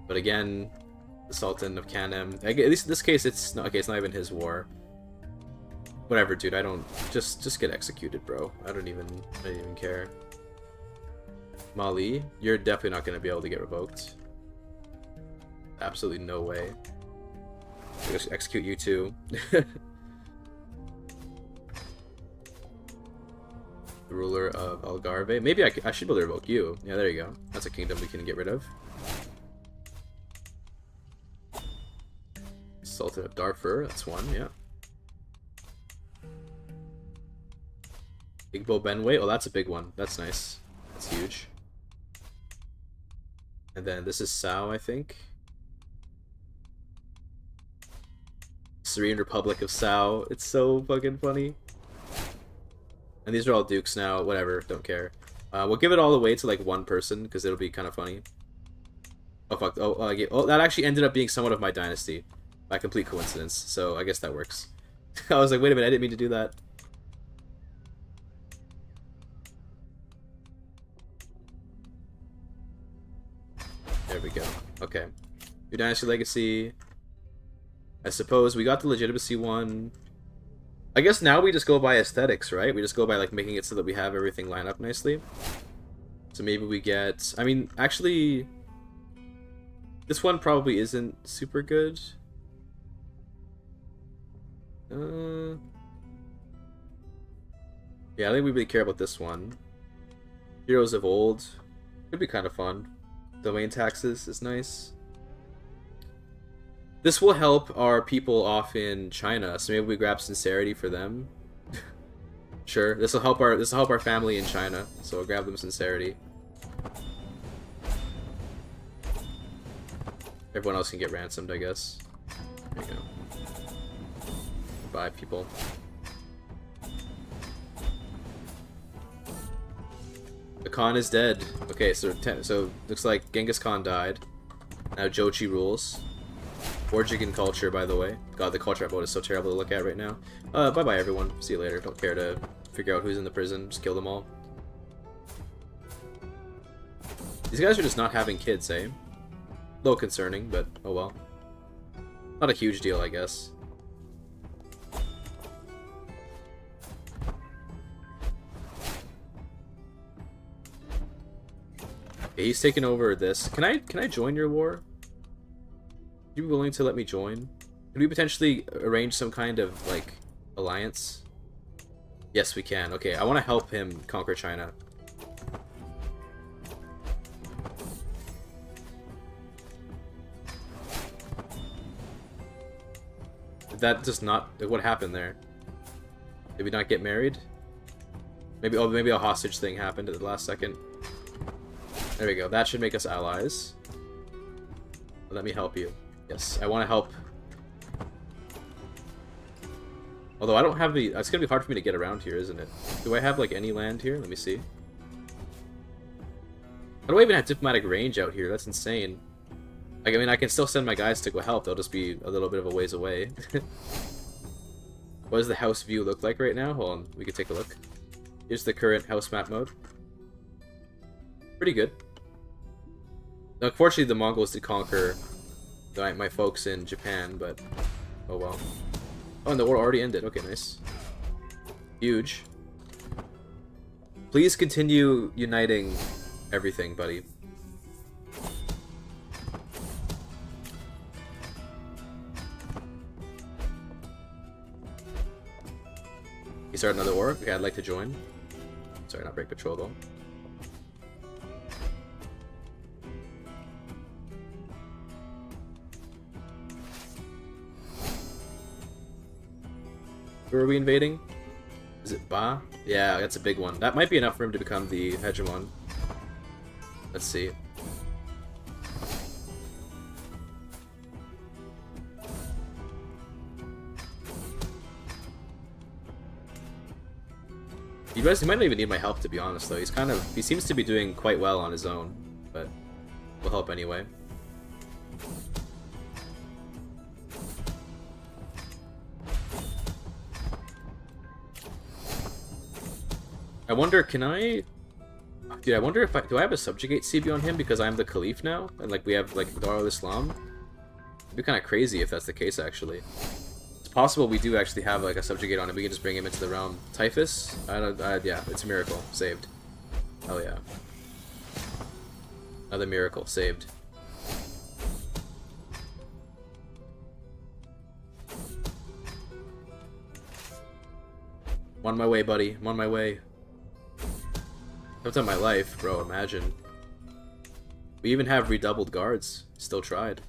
But again, the Sultan of Kanem. At least in this case, it's not okay. It's not even his war. Whatever, dude. I don't just get executed, bro. I don't even care. Mali, you're definitely not gonna be able to get revoked. Absolutely no way. I'll just execute you too. The ruler of Algarve. Maybe I should be able to revoke you. Yeah, there you go. That's a kingdom we can get rid of. Sultan of Darfur. That's one. Yeah. Igbo Benway. Oh, that's a big one. That's nice. That's huge. And then this is Sao, I think. Serene Republic of Sao. It's so fucking funny. And these are all dukes now. Whatever. Don't care. We'll give it all away to like one person because it'll be kind of funny. Oh fuck. Oh, that actually ended up being somewhat of my dynasty. By complete coincidence. So I guess that works. I was like, wait a minute. I didn't mean to do that. There we go. Okay. New Dynasty Legacy. I suppose we got the legitimacy one. I guess now we just go by aesthetics, right? We just go by like making it so that we have everything line up nicely. So maybe we get... I mean, actually... This one probably isn't super good. Yeah, I think we really care about this one. Heroes of Old. Could be kind of fun. Domain taxes is nice. This will help our people off in China, so maybe we grab sincerity for them. Sure, this will help our family in China, so we'll grab them sincerity. Everyone else can get ransomed, I guess. There you go. Bye, people. The Khan is dead. Okay, so looks like Genghis Khan died. Now Jochi rules. Orjigan culture, by the way. God, the culture mode is so terrible to look at right now. Bye-bye, everyone. See you later. Don't care to figure out who's in the prison. Just kill them all. These guys are just not having kids, eh? A little concerning, but oh well. Not a huge deal, I guess. Okay, he's taking over this. Can I join your war? Are you willing to let me join? Can we potentially arrange some kind of, like, alliance? Yes, we can. Okay, I want to help him conquer China. Did that just not... What happened there? Did we not get married? Maybe, oh, maybe a hostage thing happened at the last second. There we go. That should make us allies. Let me help you. Yes, I want to help. Although I don't have the... It's going to be hard for me to get around here, isn't it? Do I have, like, any land here? Let me see. How do I even have diplomatic range out here? That's insane. Like, I mean, I can still send my guys to go help. They'll just be a little bit of a ways away. What does the house view look like right now? Hold on, we can take a look. Here's the current house map mode. Pretty good. Now, unfortunately, the Mongols did conquer my folks in Japan, but oh well. Oh, and the war already ended. Okay, nice. Huge. Please continue uniting everything, buddy. You start another war? Okay, I'd like to join. Sorry, not break patrol though. Who are we invading? Is it Ba? Yeah, that's a big one. That might be enough for him to become the hegemon. Let's see. He might not even need my help, to be honest, though. He seems to be doing quite well on his own, but we'll help anyway. I wonder, can I... Dude, I wonder if do I have a subjugate CB on him because I'm the Caliph now? And, like, we have, like, Dar al-Islam? It'd be kind of crazy if that's the case, actually. It's possible we do actually have, like, a subjugate on him. We can just bring him into the realm. Typhus? Yeah, it's a miracle. Saved. Hell yeah. Another miracle. Saved. I'm on my way, buddy. I'm on my way. I've done my life, bro, imagine. We even have redoubled guards. Still tried.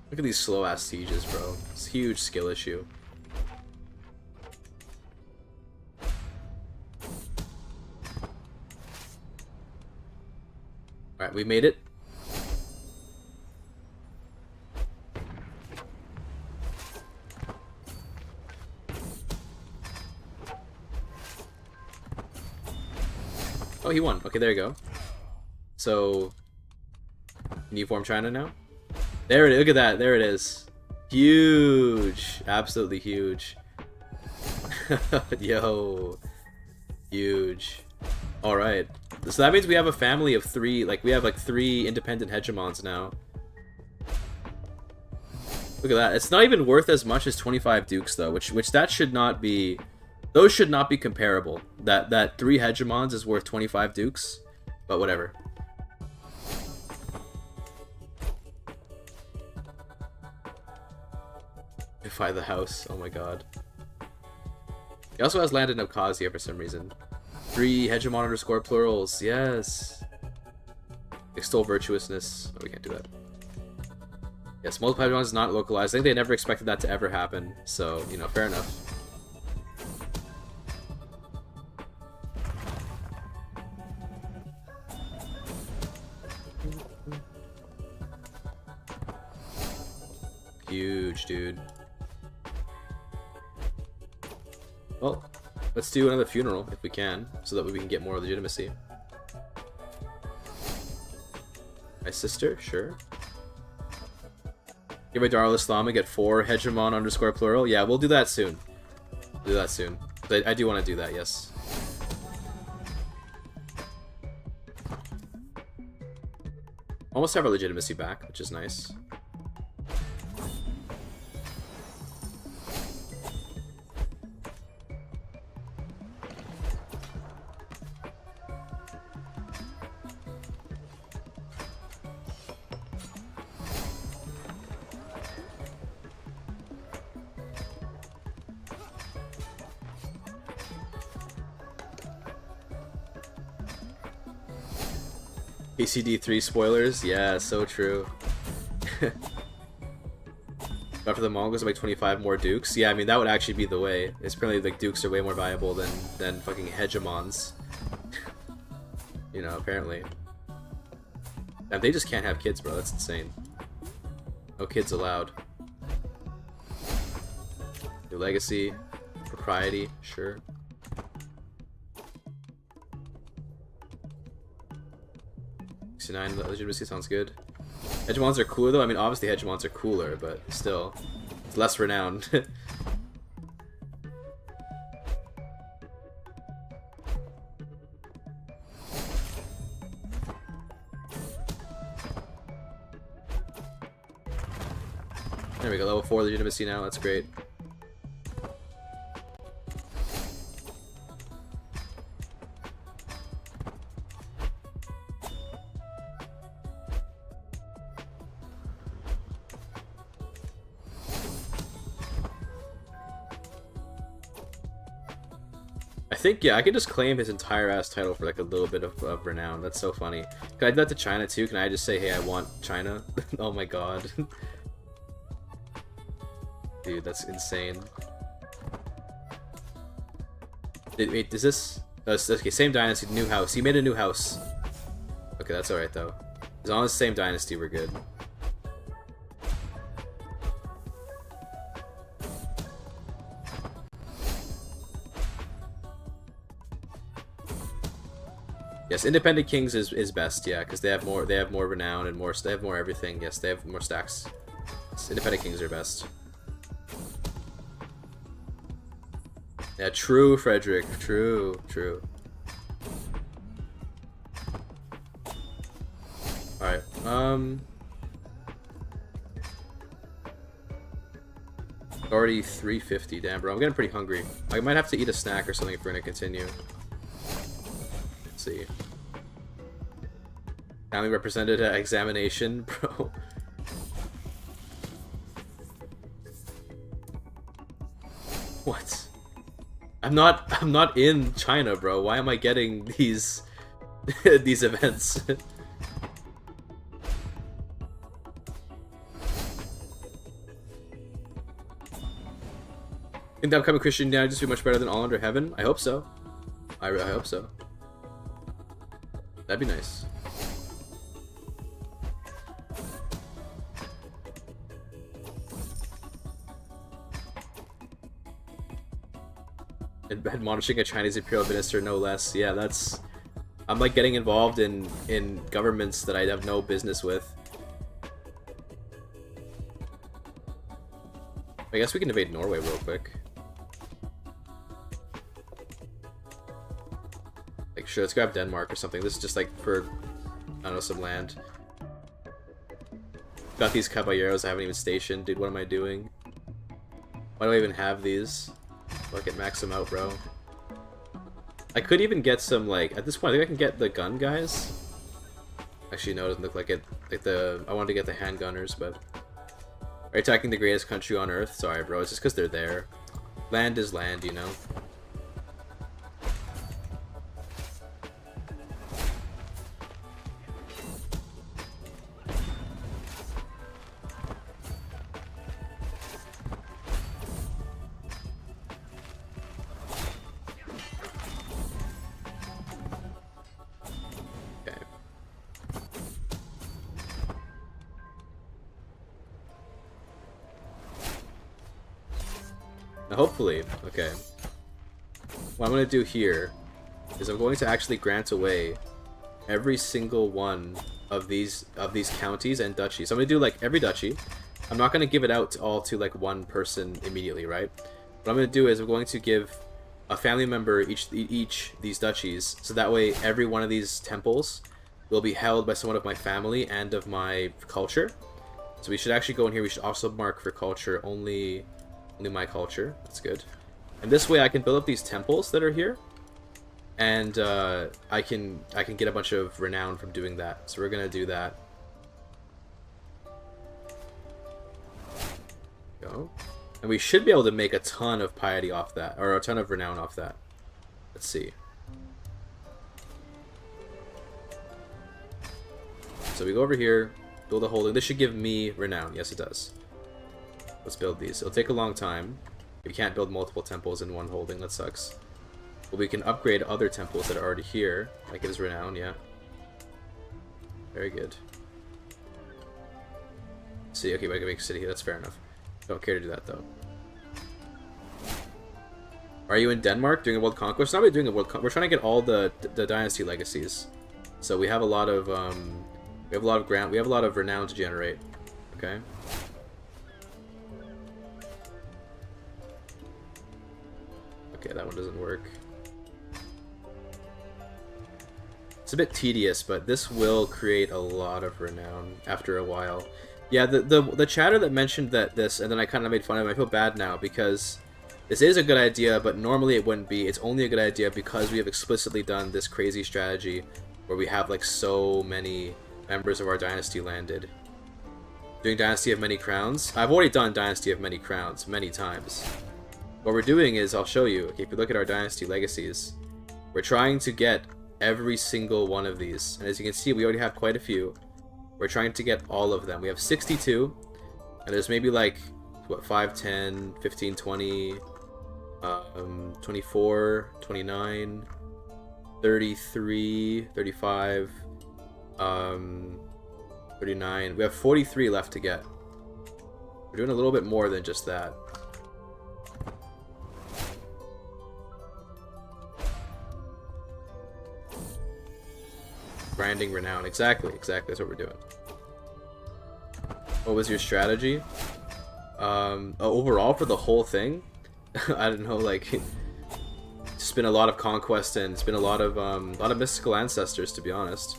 Look at these slow-ass sieges, bro. It's a huge skill issue. Alright, we made it. Oh, he won. Okay, there you go. So, can you form China now? There it is. Look at that. There it is. Huge. Absolutely huge. Yo. Huge. Alright. So that means we have a family of 3, like, we have, like, 3 independent hegemons now. Look at that. It's not even worth as much as 25 dukes, though, which that should not be... Those should not be comparable. That 3 hegemons is worth 25 dukes, but whatever. Defy the house. Oh my god. He also has land in Abkhazia for some reason. 3 hegemon underscore plurals. Yes. Extol virtuousness. Oh, we can't do that. Yes, multiple hegemons is not localized. I think they never expected that to ever happen. So, you know, fair enough. Huge, dude. Well, let's do another funeral if we can, so that we can get more legitimacy. My sister? Sure. Give a Dar al-Islam and get 4 hegemon underscore plural? Yeah, we'll do that soon. We'll do that soon. I do want to do that, yes. Almost have our legitimacy back, which is nice. ACD3 spoilers? Yeah, so true. After the Mongols, like 25 more dukes? Yeah, I mean, that would actually be the way. It's apparently, like, dukes are way more valuable than fucking hegemons. You know, apparently. And they just can't have kids, bro. That's insane. No kids allowed. Your legacy. Propriety. Sure. 69 legitimacy sounds good. Hegemons are cooler though. I mean, obviously hegemons are cooler, but still, it's less renowned. There we go, level 4 legitimacy now, that's great. I think, yeah, I could just claim his entire ass title for like a little bit of renown. That's so funny. Can I do that to China too? Can I just say, hey, I want China? Oh my god. Dude, that's insane. Wait, is this... okay, same dynasty, new house. He made a new house. Okay, that's alright though. As long as the same dynasty, we're good. Yes, independent kings is best, yeah, because they have more renown and more, they have more everything. Yes, they have more stacks. Yes, independent kings are best. Yeah, true, Frederick. True, true. Alright, already 350, damn bro, I'm getting pretty hungry. I might have to eat a snack or something if we're gonna continue. Let's see. Family represented at examination, bro. What? I'm not in China, bro. Why am I getting these these events? Think the upcoming Christian now just be much better than All Under Heaven? I hope so. I hope so. That'd be nice. Admonishing a Chinese imperial minister, no less. Yeah, that's... I'm like getting involved in governments that I have no business with. I guess we can invade Norway real quick. Like, sure, let's grab Denmark or something. This is just like for, I don't know, some land. Got these caballeros I haven't even stationed. Dude, what am I doing? Why do I even have these? Fuck it, max them out, bro. I could even get some, like, at this point, I think I can get the gun guys. Actually, no, it doesn't look like it. Like I wanted to get the handgunners, but... Are you attacking the greatest country on Earth? Sorry, bro, it's just because they're there. Land is land, you know? Hopefully. Okay. What I'm going to do here is I'm going to actually grant away every single one of these counties and duchies. So I'm going to do like every duchy. I'm not going to give it out all to like one person immediately, right? What I'm going to do is I'm going to give a family member each these duchies, so that way every one of these temples will be held by someone of my family and of my culture. So we should actually go in here. We should also mark for culture only my culture. That's good. And this way I can build up these temples that are here, and I can get a bunch of renown from doing that. So we're gonna do that. Go. And we should be able to make a ton of piety off that, or a ton of renown off that. Let's see. So we go over here, build a holding. This should give me renown. Yes, it does. Let's build these. It'll take a long time. We can't build multiple temples in one holding. That sucks. But we can upgrade other temples that are already here. That gives renown, yeah. Very good. See, okay, I can make a city here. That's fair enough. Don't care to do that, though. Are you in Denmark doing a world conquest? Not really doing a world conquest. We're trying to get all the dynasty legacies. So we have a lot of We have a lot of we have a lot of renown to generate. Okay. Okay, that one doesn't work. It's a bit tedious, but this will create a lot of renown after a while. Yeah, the chatter that mentioned that this, and then I kind of made fun of him, I feel bad now, because this is a good idea, but normally it wouldn't be. It's only a good idea because we have explicitly done this crazy strategy where we have like so many members of our dynasty landed. Doing Dynasty of Many Crowns. I've already done Dynasty of Many Crowns many times. What we're doing is, I'll show you, okay, if you look at our Dynasty Legacies, we're trying to get every single one of these. And as you can see, we already have quite a few. We're trying to get all of them. We have 62, and there's maybe like, what, 5, 10, 15, 20, 24, 29, 33, 35, 39. We have 43 left to get. We're doing a little bit more than just that. Grinding renown. Exactly, that's what we're doing. What was your strategy? Overall for the whole thing? I don't know, like, it's been a lot of conquest and it's been a lot of mystical ancestors, to be honest.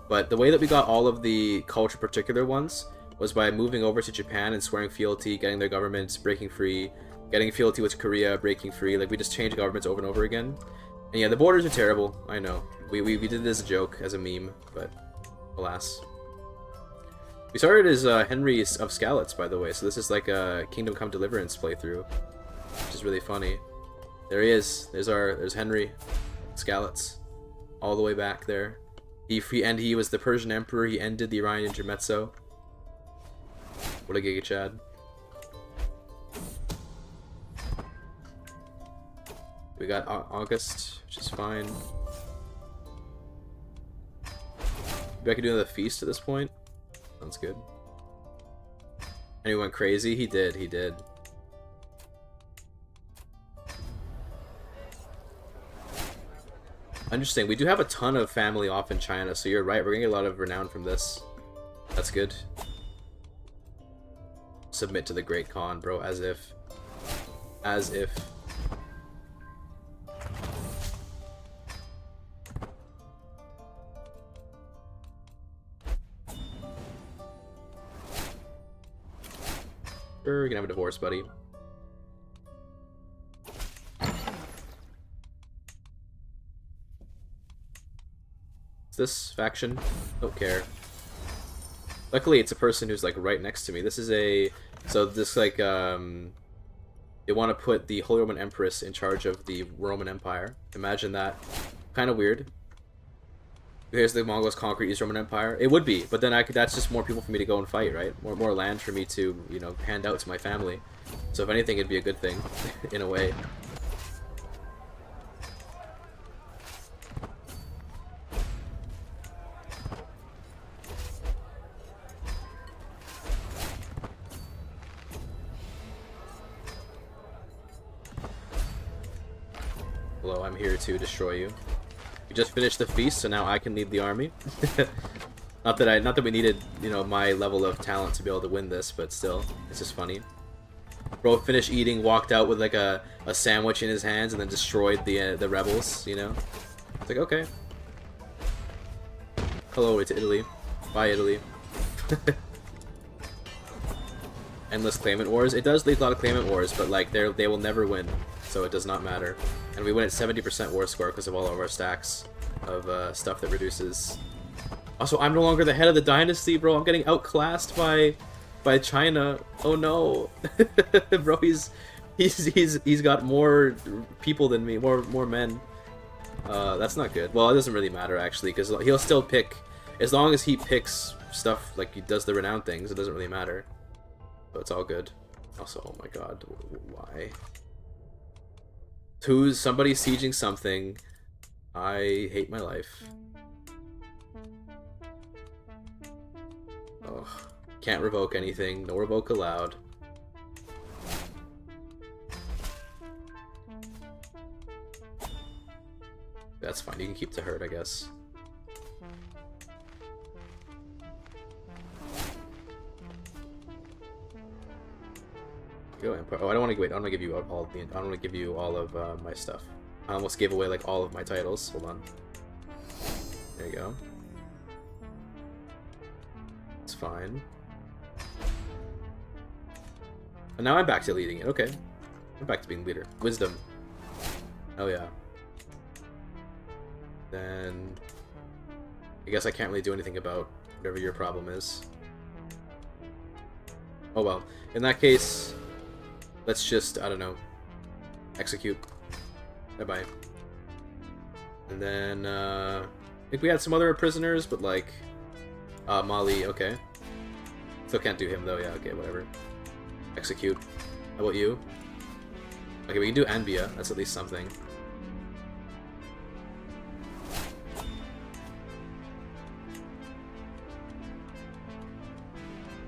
But the way that we got all of the culture particular ones was by moving over to Japan and swearing fealty, getting their governments, breaking free, getting fealty with Korea, breaking free. Like, we just changed governments over and over again. And yeah, the borders are terrible, I know. We did it as a joke, as a meme, but alas. We started as Henry of Skalitz, by the way, so this is like a Kingdom Come Deliverance playthrough, which is really funny. There he is. There's Henry Skalitz, all the way back there. He was the Persian Emperor. He ended the Iranian Intermezzo. What a GIGACHAD. We got August, which is fine. Maybe I could do another feast at this point. Sounds good. And he went crazy? He did. Interesting. We do have a ton of family off in China, so you're right. We're gonna get a lot of renown from this. That's good. Submit to the Great Khan, bro. As if. Sure, you can have a divorce, buddy. Is this faction? Don't care. Luckily, it's a person who's like right next to me. This is a... So this like, they want to put the Holy Roman Empress in charge of the Roman Empire. Imagine that. Kind of weird. Here's the Mongols conquer East Roman Empire. It would be, but then that's just more people for me to go and fight, right? More land for me to, you know, hand out to my family. So if anything, it'd be a good thing, in a way. Hello, I'm here to destroy you. We just finished the feast, so now I can lead the army. not that we needed, you know, my level of talent to be able to win this, but still, it's just funny. Bro finished eating, walked out with like a sandwich in his hands, and then destroyed the rebels. You know, it's like, okay. Hello to Italy. Bye, Italy. Endless claimant wars. It does lead a lot of claimant wars, but like they will never win, so it does not matter. And we win at 70% war score because of all of our stacks of stuff that reduces. Also, I'm no longer the head of the dynasty, bro. I'm getting outclassed by China. Oh no, bro. He's got more people than me, more men. That's not good. Well, it doesn't really matter actually, because he'll still pick, as long as he picks stuff like he does the renown things. It doesn't really matter. So it's all good. Also, oh my god, why? Who's somebody sieging something? I hate my life. Ugh. Can't revoke anything. No revoke allowed. That's fine. You can keep the herd, I guess. Go Empire. Oh, I don't want to wait. I don't want to give you all of the. I don't want to give you all of my stuff. I almost gave away like all of my titles. Hold on. There you go. It's fine. And now I'm back to leading it. Okay. I'm back to being leader. Wisdom. Oh yeah. Then I guess I can't really do anything about whatever your problem is. Oh well. In that case, let's just, I don't know, execute. Bye-bye. And then, I think we had some other prisoners, but like, Mali, okay. Still can't do him though, yeah, okay, whatever. Execute. How about you? Okay, we can do Anbia, that's at least something.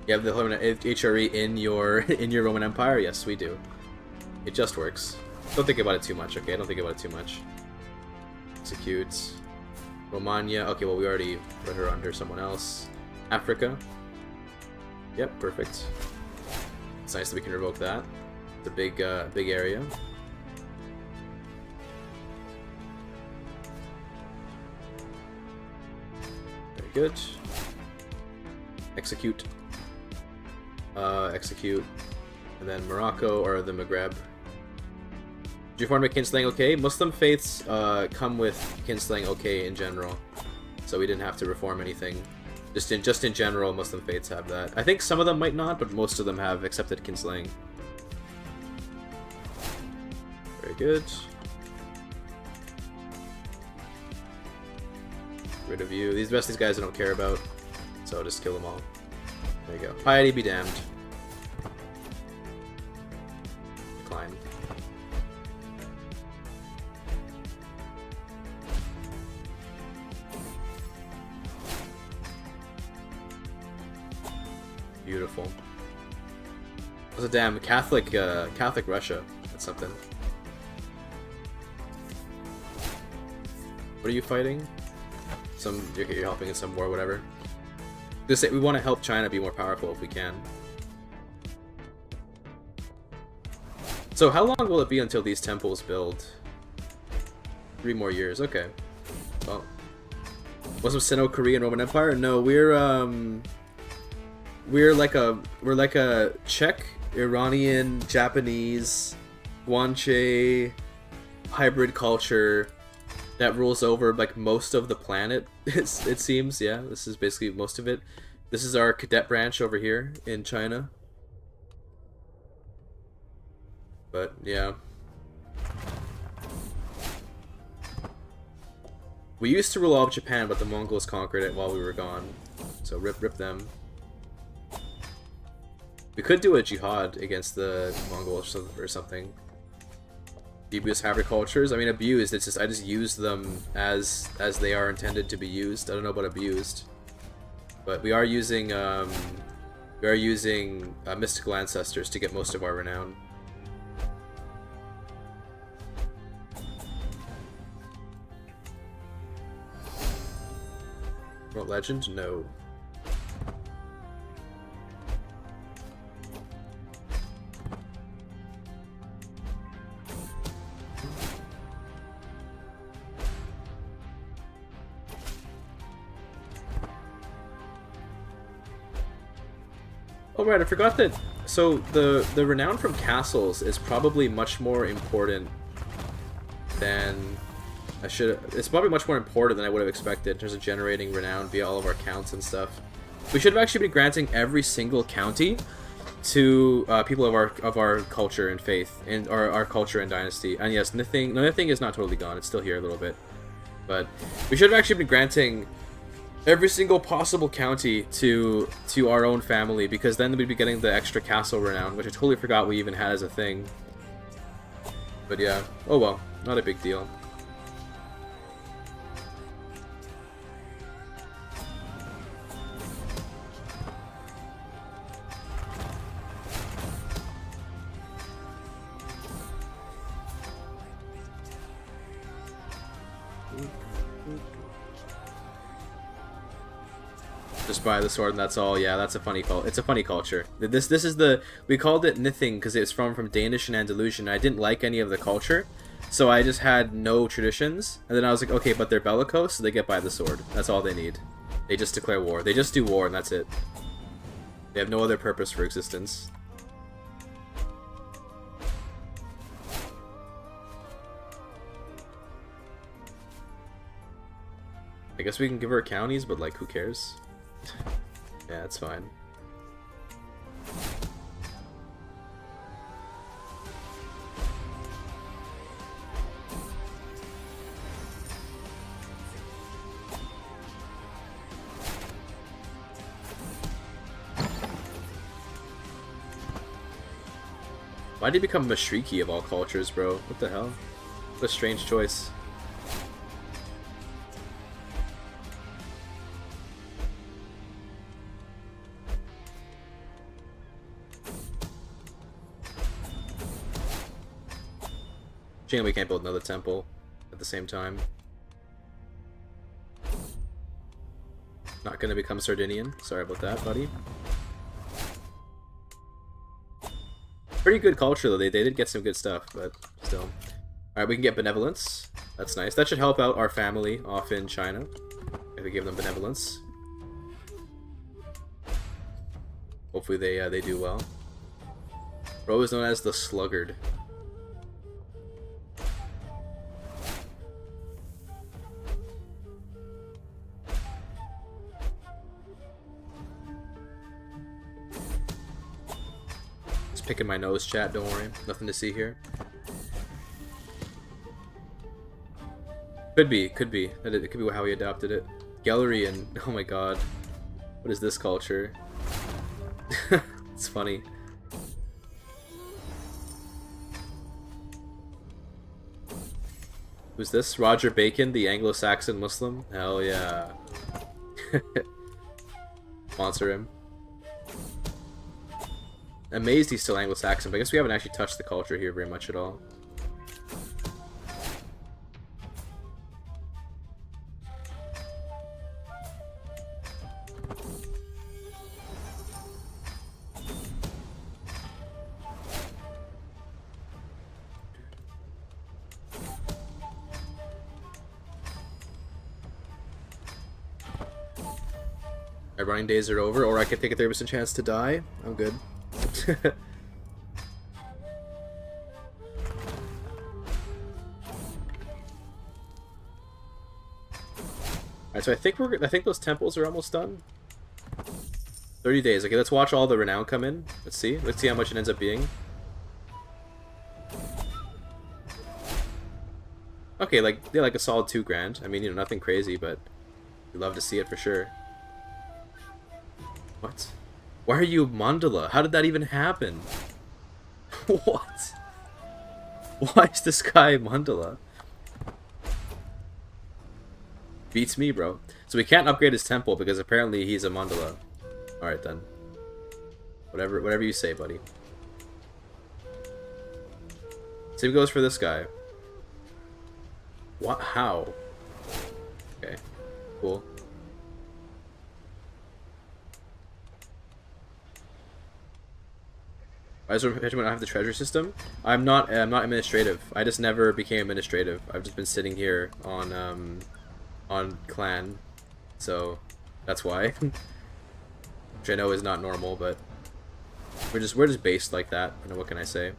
You have the HRE in your Roman Empire? Yes, we do. It just works. Don't think about it too much, okay? Don't think about it too much. Execute. Romania. Okay, well, we already put her under someone else. Africa. Yep, perfect. It's nice that we can revoke that. It's a big, big area. Very good. Execute. Execute. And then Morocco or the Maghreb. Did you form a kinslaying okay? Muslim faiths come with kinslaying okay in general. So we didn't have to reform anything. Just in general, Muslim faiths have that. I think some of them might not, but most of them have accepted kinslaying. Very good. Get rid of you. The rest of these guys I don't care about. So I'll just kill them all. There you go. Piety be damned. Decline. Beautiful. That's a damn Catholic Russia. That's something. What are you fighting? You're helping in some war, whatever. We want to help China be more powerful if we can. So how long will it be until these temples build? 3 more years. Okay. Well, wasn't Sino-Korean Roman Empire? No, we're like a Czech, Iranian, Japanese, Guanche hybrid culture that rules over like most of the planet. It seems, yeah. This is basically most of it. This is our cadet branch over here in China. But yeah. We used to rule all of Japan, but the Mongols conquered it while we were gone. So rip them. We could do a jihad against the Mongols or something. Abuse hybrid cultures. I mean, abused. It's just I just use them as they are intended to be used. I don't know about abused, but we are using mystical ancestors to get most of our renown. What legend? No. Oh right, I forgot that. So the renown from castles is probably much more important than I should. It's probably much more important than I would have expected in terms of generating renown via all of our counts and stuff. We should have actually been granting every single county to people of our culture and faith, and our culture and dynasty. And yes, the thing is not totally gone. It's still here a little bit, but we should have actually been granting every single possible county to our own family, because then we'd be getting the extra castle renown, which I totally forgot we even had as a thing. But yeah, oh well, not a big deal. Just buy the sword and that's all. Yeah, that's a funny It's a funny culture. This is we called it Nithing because it's from Danish and Andalusian. I didn't like any of the culture, so I just had no traditions. And then I was like, okay, but they're bellicose, so they get by the sword. That's all they need. They just declare war. They just do war and that's it. They have no other purpose for existence. I guess we can give her counties, but like, who cares? Yeah, it's fine. Why did he become Mashriki of all cultures, bro? What the hell? What a strange choice. Shame we can't build another temple at the same time. Not gonna become Sardinian. Sorry about that, buddy. Pretty good culture though. They did get some good stuff, but still. Alright, we can get benevolence. That's nice. That should help out our family off in China if we give them benevolence. Hopefully they do well. Bro is known as the Sluggard. Picking my nose, chat, don't worry. Nothing to see here. Could be. It could be how he adopted it. Gallery and oh my god. What is this culture? It's funny. Who's this? Roger Bacon, the Anglo-Saxon Muslim? Hell yeah. Sponsor him. Amazed he's still Anglo-Saxon, but I guess we haven't actually touched the culture here very much at all. My running days are over, or I could take a 30% chance to die. I'm good. Alright, so I think those temples are almost done. 30 days. Okay, let's watch all the renown come in. Let's see how much it ends up being. Okay, like they're like a solid 2 grand. I mean, you know, nothing crazy, but we'd love to see it for sure. What? Why are you Mandala? How did that even happen? What? Why is this guy Mandala? Beats me, bro. So we can't upgrade his temple because apparently he's a Mandala. Alright then. Whatever you say, buddy. Same goes for this guy. What? How? Okay. Cool. I don't have the treasure system. I'm not administrative. I just never became administrative. I've just been sitting here on clan, so that's why. Which I know is not normal, but we're just based like that. You know, what can I say?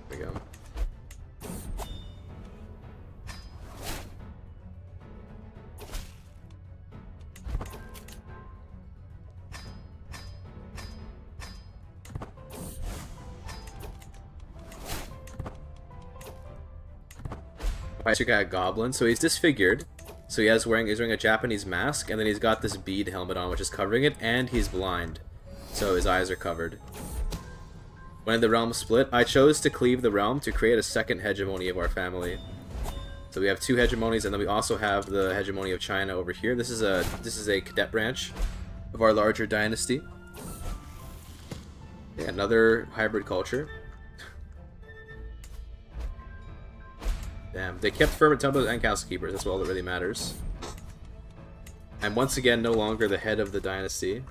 There we go. This guy a goblin, so he's disfigured. So he's wearing a Japanese mask, and then he's got this bead helmet on, which is covering it, and he's blind, so his eyes are covered. When the realm split, I chose to cleave the realm to create a second hegemony of our family. So we have 2 hegemonies, and then we also have the hegemony of China over here. This is a cadet branch of our larger dynasty. Yeah, another hybrid culture. Damn, they kept ferment tumblers and castle keepers. That's all that really matters. I'm once again no longer the head of the dynasty,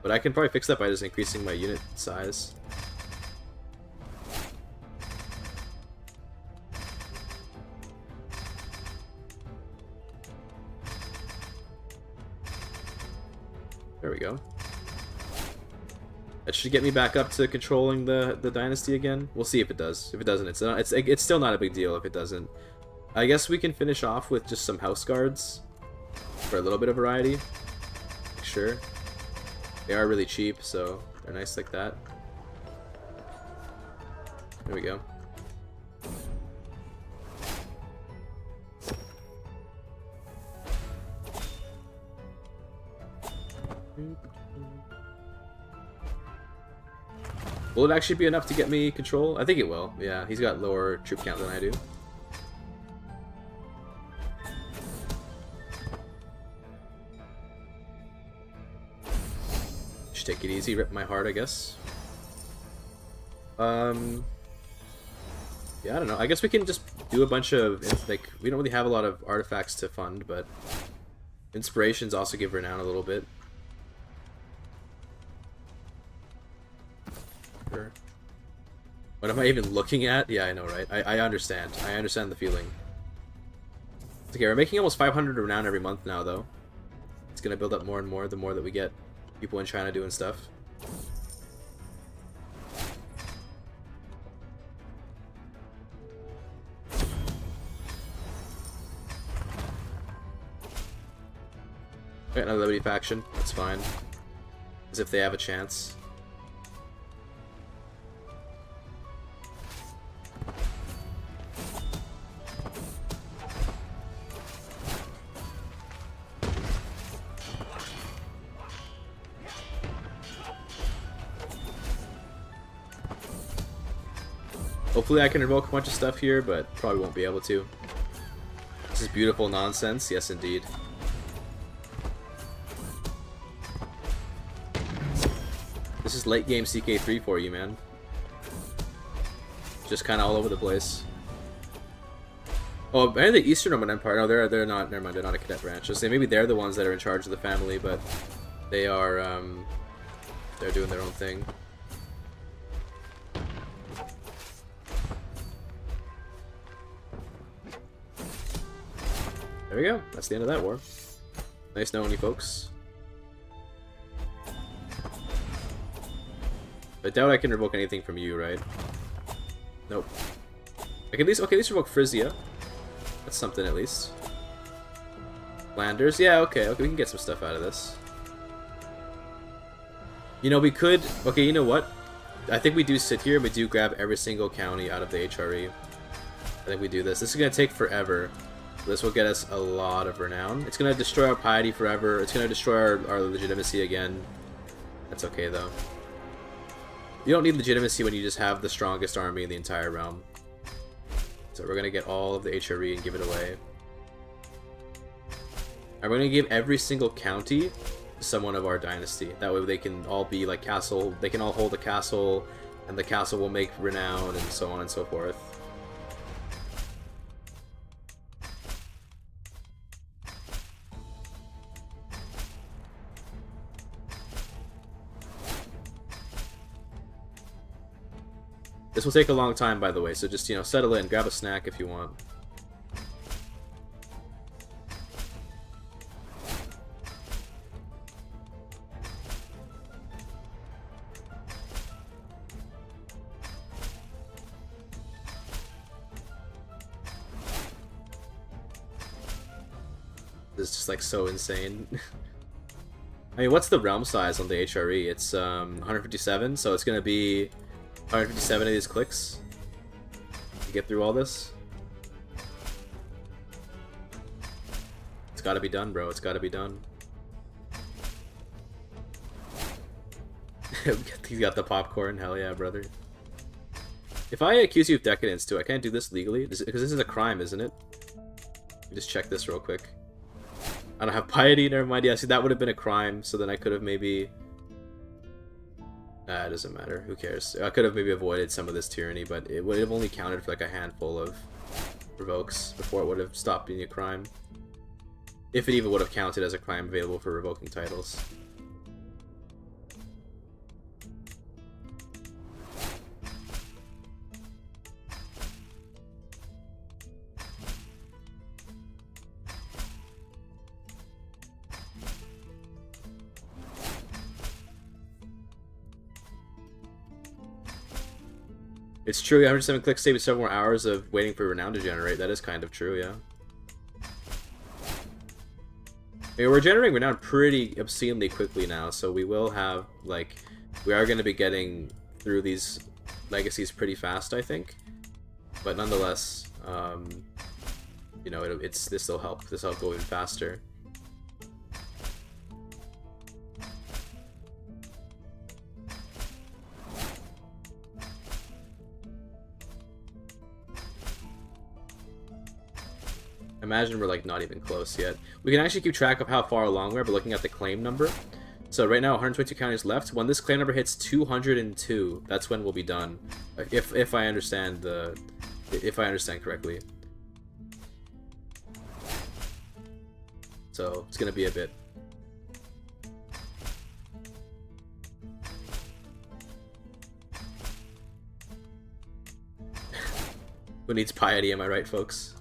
but I can probably fix that by just increasing my unit size. There we go. That should get me back up to controlling the dynasty again. We'll see if it does. If it doesn't, it's still not a big deal if it doesn't. I guess we can finish off with just some house guards for a little bit of variety. Sure. They are really cheap, so they're nice like that. There we go. Will it actually be enough to get me control? I think it will. Yeah, he's got lower troop count than I do. Just take it easy, rip my heart, I guess. Yeah, I don't know. I guess we can just do a bunch of, like, we don't really have a lot of artifacts to fund, but inspirations also give Renown a little bit. Sure. What am I even looking at? Yeah, I know, right? I understand. I understand the feeling. It's okay, we're making almost 500 Renown every month now, though. It's gonna build up more and more the more that we get people in China doing stuff. Got another Liberty faction. That's fine. As if they have a chance. Hopefully I can revoke a bunch of stuff here, but probably won't be able to. This is beautiful nonsense. Yes, indeed. This is late game CK3 for you, man. Just kind of all over the place. Oh, and the Eastern Roman Empire. No, they're not. Never mind. They're not a cadet branch. Just say maybe they're the ones that are in charge of the family, but they are. They're doing their own thing. There we go. That's the end of that war. Nice knowing you folks. I doubt I can revoke anything from you, right? Nope. I can at least revoke Frisia. That's something at least. Flanders, yeah, okay, we can get some stuff out of this. You know, we could. Okay, you know what? I think we do sit here and we do grab every single county out of the HRE. I think we do this. This is gonna take forever. This will get us a lot of renown. It's gonna destroy our piety forever. It's gonna destroy our legitimacy again. That's okay though. You don't need legitimacy when you just have the strongest army in the entire realm. So we're gonna get all of the HRE and give it away. And we're gonna give every single county to someone of our dynasty. That way they can all be like castle. They can all hold a castle, and the castle will make renown, and so on and so forth. This will take a long time, by the way, so just, you know, settle in, grab a snack if you want. This is just, like, so insane. I mean, what's the realm size on the HRE? It's 157, so it's gonna be 157 of these clicks to get through all this. It's gotta be done, bro. It's gotta be done. He's got the popcorn. Hell yeah, brother. If I accuse you of decadence too, I can't do this legally? Because this is a crime, isn't it? Let me just check this real quick. I don't have piety, never mind. Yeah, see, that would have been a crime, so then I could have maybe... it doesn't matter. Who cares? I could have maybe avoided some of this tyranny, but it would have only counted for like a handful of revokes before it would have stopped being a crime. If it even would have counted as a crime available for revoking titles. It's true, 107 clicks save you several more hours of waiting for Renown to generate. That is kind of true, yeah. Yeah, we're generating Renown pretty obscenely quickly now, so we will have, like, we are going to be getting through these legacies pretty fast, I think. But nonetheless, you know, this will help. This will go even faster. Imagine we're like not even close yet. We can actually keep track of how far along we are by looking at the claim number. So right now 122 counties left. When this claim number hits 202, that's when we'll be done. If I understand correctly. So it's gonna be a bit. Who needs piety, am I right, folks?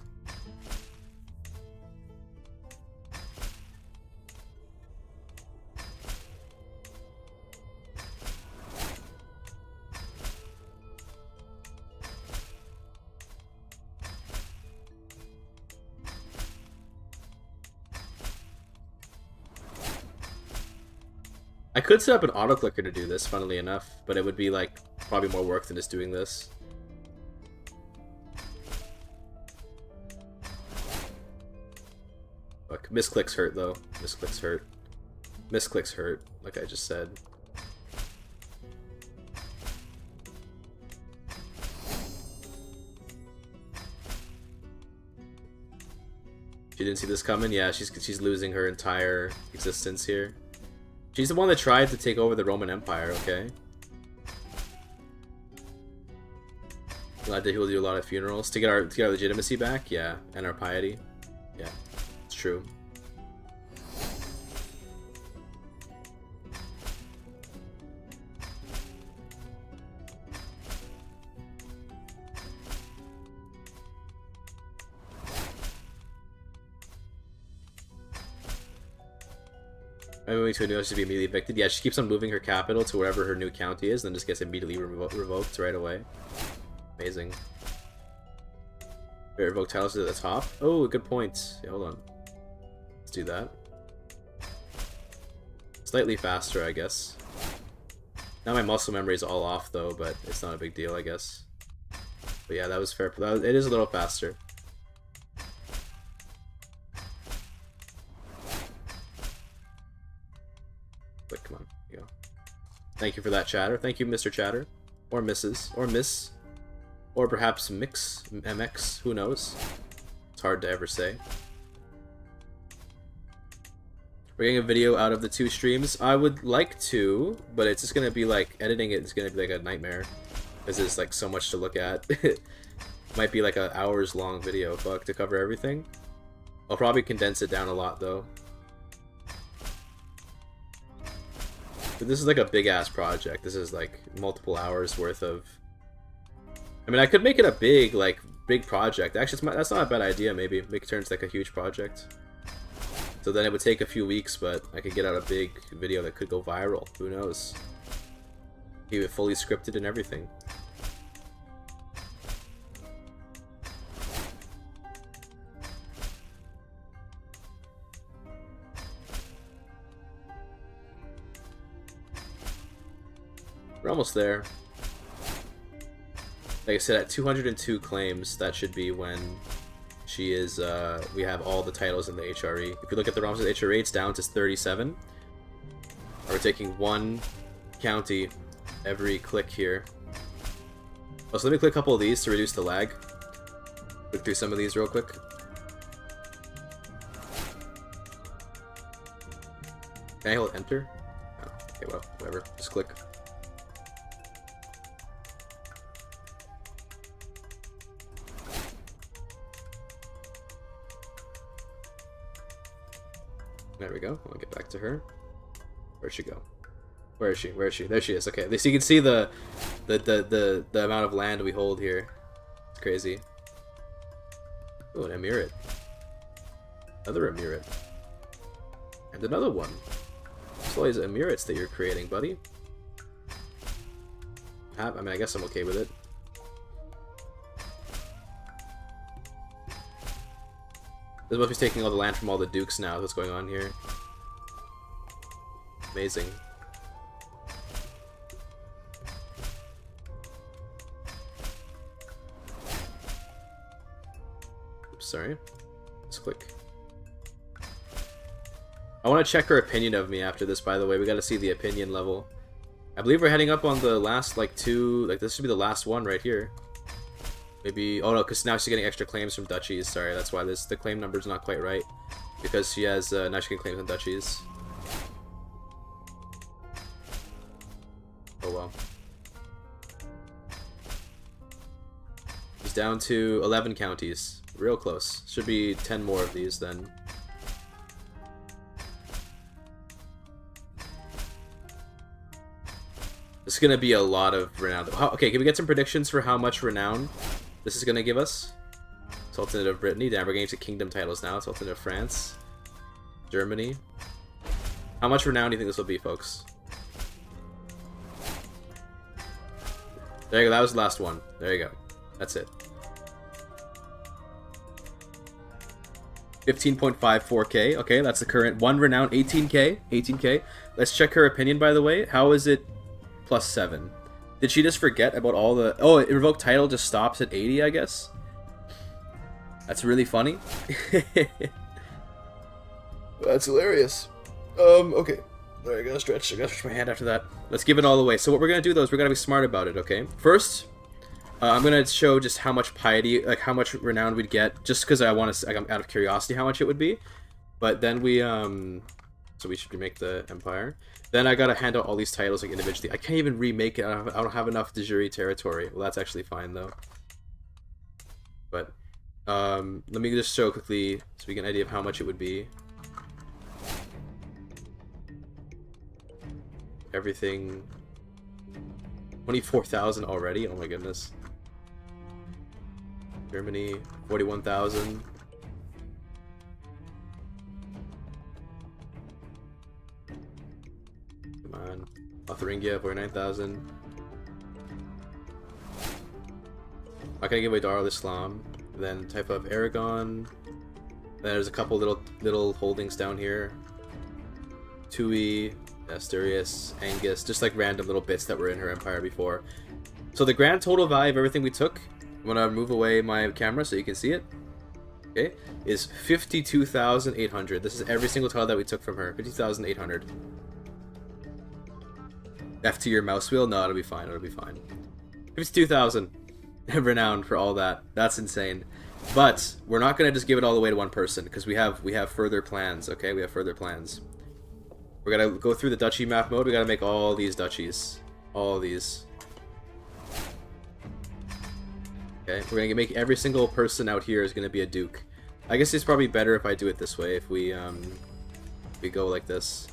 I could set up an auto clicker to do this, funnily enough, but it would be like probably more work than just doing this. Look, misclicks hurt though. Misclicks hurt. Misclicks hurt, like I just said. She didn't see this coming? Yeah, she's losing her entire existence here. She's the one that tried to take over the Roman Empire, okay? Glad that he'll do a lot of funerals to get our legitimacy back, yeah, and our piety. Yeah, it's true. I'm moving to a new, she'll be immediately evicted. Yeah, she keeps on moving her capital to wherever her new county is, then just gets immediately revoked right away. Amazing. Revoke titles to the top. Oh, good point. Yeah, hold on. Let's do that. Slightly faster, I guess. Now my muscle memory is all off though, but it's not a big deal, I guess. But yeah, that was fair. It is a little faster. But come on, here you go. Thank you for that, chatter. Thank you, Mr. Chatter. Or Mrs. Or Miss. Or perhaps Mix. MX. Who knows? It's hard to ever say. We're getting a video out of the 2 streams. I would like to, but it's just gonna be like, editing it is gonna be like a nightmare. Because there's like so much to look at. Might be like an hours long video, fuck, to cover everything. I'll probably condense it down a lot though. But this is like a big ass project. This is like multiple hours worth of. I mean, I could make it a big project. Actually, that's not a bad idea. Maybe make it turn into like a huge project. So then it would take a few weeks, but I could get out a big video that could go viral. Who knows? Keep it fully scripted and everything. We're almost there. Like I said, at 202 claims, that should be when she is, we have all the titles in the HRE. If you look at the ROMs of the HRE, it's down to 37. We're taking 1 county every click here. Oh, so let me click a couple of these to reduce the lag. Click through some of these real quick. Can I hold enter? Oh, okay, well, whatever. Just click. There we go. I'll get back to her. Where'd she go? Where is she? Where is she? There she is. Okay, so you can see the amount of land we hold here. It's crazy. Oh, an emirate. Another emirate. And another one. It's all these emirates that you're creating, buddy. I mean, I guess I'm okay with it. This must be taking all the land from all the dukes now. What's going on here? Amazing. Oops, sorry. Let's click. I want to check her opinion of me after this, by the way. We got to see the opinion level. I believe we're heading up on the last, like, two... Like, this should be the last one right here. Maybe... Oh, no, because now she's getting extra claims from duchies. Sorry, that's why the claim number's not quite right. Because she has... now she can claim some duchies. Oh, well. She's down to 11 counties. Real close. Should be 10 more of these, then. This is gonna be a lot of renown. Okay, can we get some predictions for how much renown this is gonna give us? Sultanate of Brittany. Damn, we're getting to kingdom titles now. Sultanate of France. Germany. How much renown do you think this will be, folks? There you go. That was the last one. There you go. That's it. 15.54k. Okay, that's the current one renown. 18k. 18k. Let's check her opinion, by the way. How is it? +7. Did she just forget about all the... Oh, it revoked title just stops at 80, I guess? That's really funny. That's hilarious. Okay. There, I gotta stretch my hand after that. Let's give it all away. So what we're gonna do, though, is we're gonna be smart about it, okay? First, I'm gonna show just how much piety, like, how much renown we'd get, just because I want to, like, I'm out of curiosity how much it would be. But then we, so we should remake the empire. Then I gotta hand out all these titles like individually. I can't even remake it. I don't have enough de jure territory. Well, that's actually fine though. But let me just show quickly so we get an idea of how much it would be. Everything. 24,000 already. Oh my goodness. Germany 41,000. Lotharingia, 49,000. Not gonna give away Darul Islam. Then type of Aragon. Then there's a couple little holdings down here. Tui, Asturias, Angus, just like random little bits that were in her empire before. So the grand total value of everything we took, I'm gonna move away my camera so you can see it. Okay, is 52,800. This is every single tile that we took from her. 50,800. F to your mouse wheel? No, it'll be fine. It'll be fine. 52,000 renown for all that. That's insane. But we're not gonna just give it all away to one person because we have further plans. Okay, we have further plans. We're gonna go through the duchy map mode. We gotta make all these duchies. All of these. Okay, we're gonna make every single person out here is gonna be a duke. I guess it's probably better if I do it this way. If we go like this.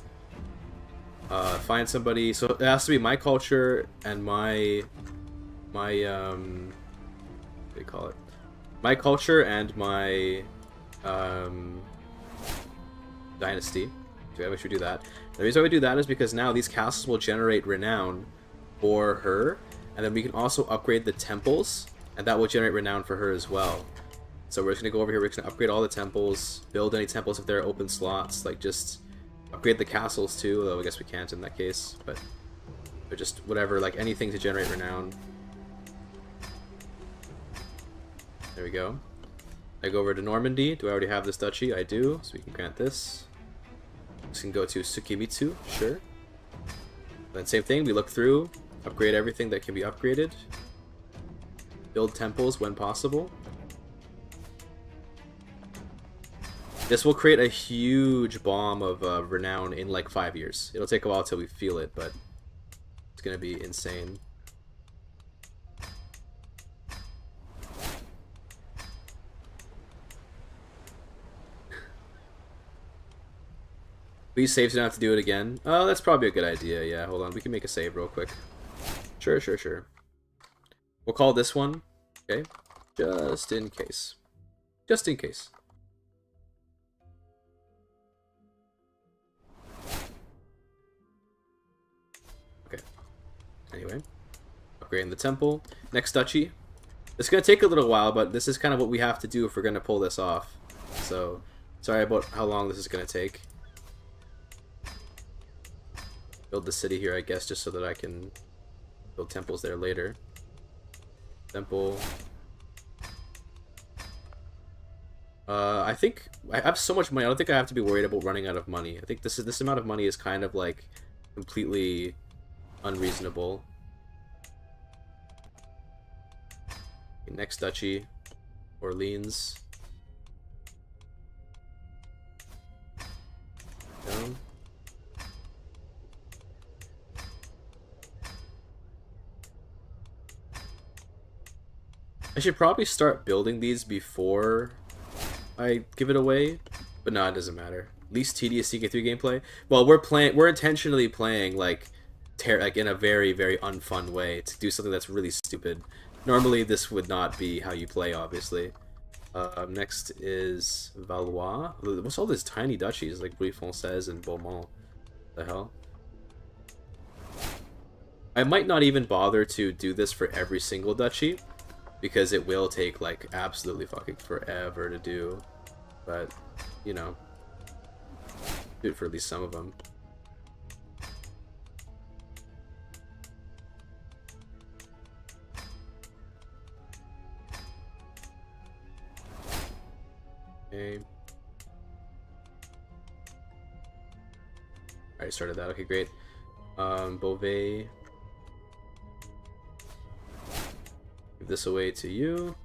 Find somebody. So it has to be my culture and my what do you call it? My culture and my dynasty. So we should do that. The reason why we do that is because now these castles will generate renown for her, and then we can also upgrade the temples, and that will generate renown for her as well. So we're just gonna go over here. We're just gonna upgrade all the temples, build any temples if there are open slots, like just. Upgrade the castles too, although I guess we can't in that case, but just whatever, like anything to generate renown. There we go. I go over to Normandy. Do I already have this duchy? I do, so we can grant this. This can go to Sukemitsu, sure. Then same thing, we look through, upgrade everything that can be upgraded. Build temples when possible. This will create a huge bomb of renown in like 5 years. It'll take a while till we feel it, but it's gonna be insane. Please save so you don't have to do it again. Oh, that's probably a good idea. Yeah, hold on. We can make a save real quick. Sure, sure, sure. We'll call this one. Okay. Just in case. Just in case. Okay. Anyway. Upgrading the temple. Next duchy. It's going to take a little while, but this is kind of what we have to do if we're going to pull this off. So, sorry about how long this is going to take. Build the city here, I guess, just so that I can build temples there later. Temple. I think I have so much money. I don't think I have to be worried about running out of money. I think this amount of money is kind of like completely unreasonable. Okay, next duchy, Orleans. Down. I should probably start building these before I give it away, but no, it doesn't matter. Least tedious CK3 gameplay. Well, we're intentionally playing like in a very, very unfun way to do something that's really stupid. Normally, this would not be how you play, obviously. Next is Valois. What's all these tiny duchies like Louis Française and Beaumont? The hell? I might not even bother to do this for every single duchy, because it will take like absolutely fucking forever to do, but you know, do it for at least some of them. Okay. Alright, started that. Okay, great. Beauvais. Give this away to you.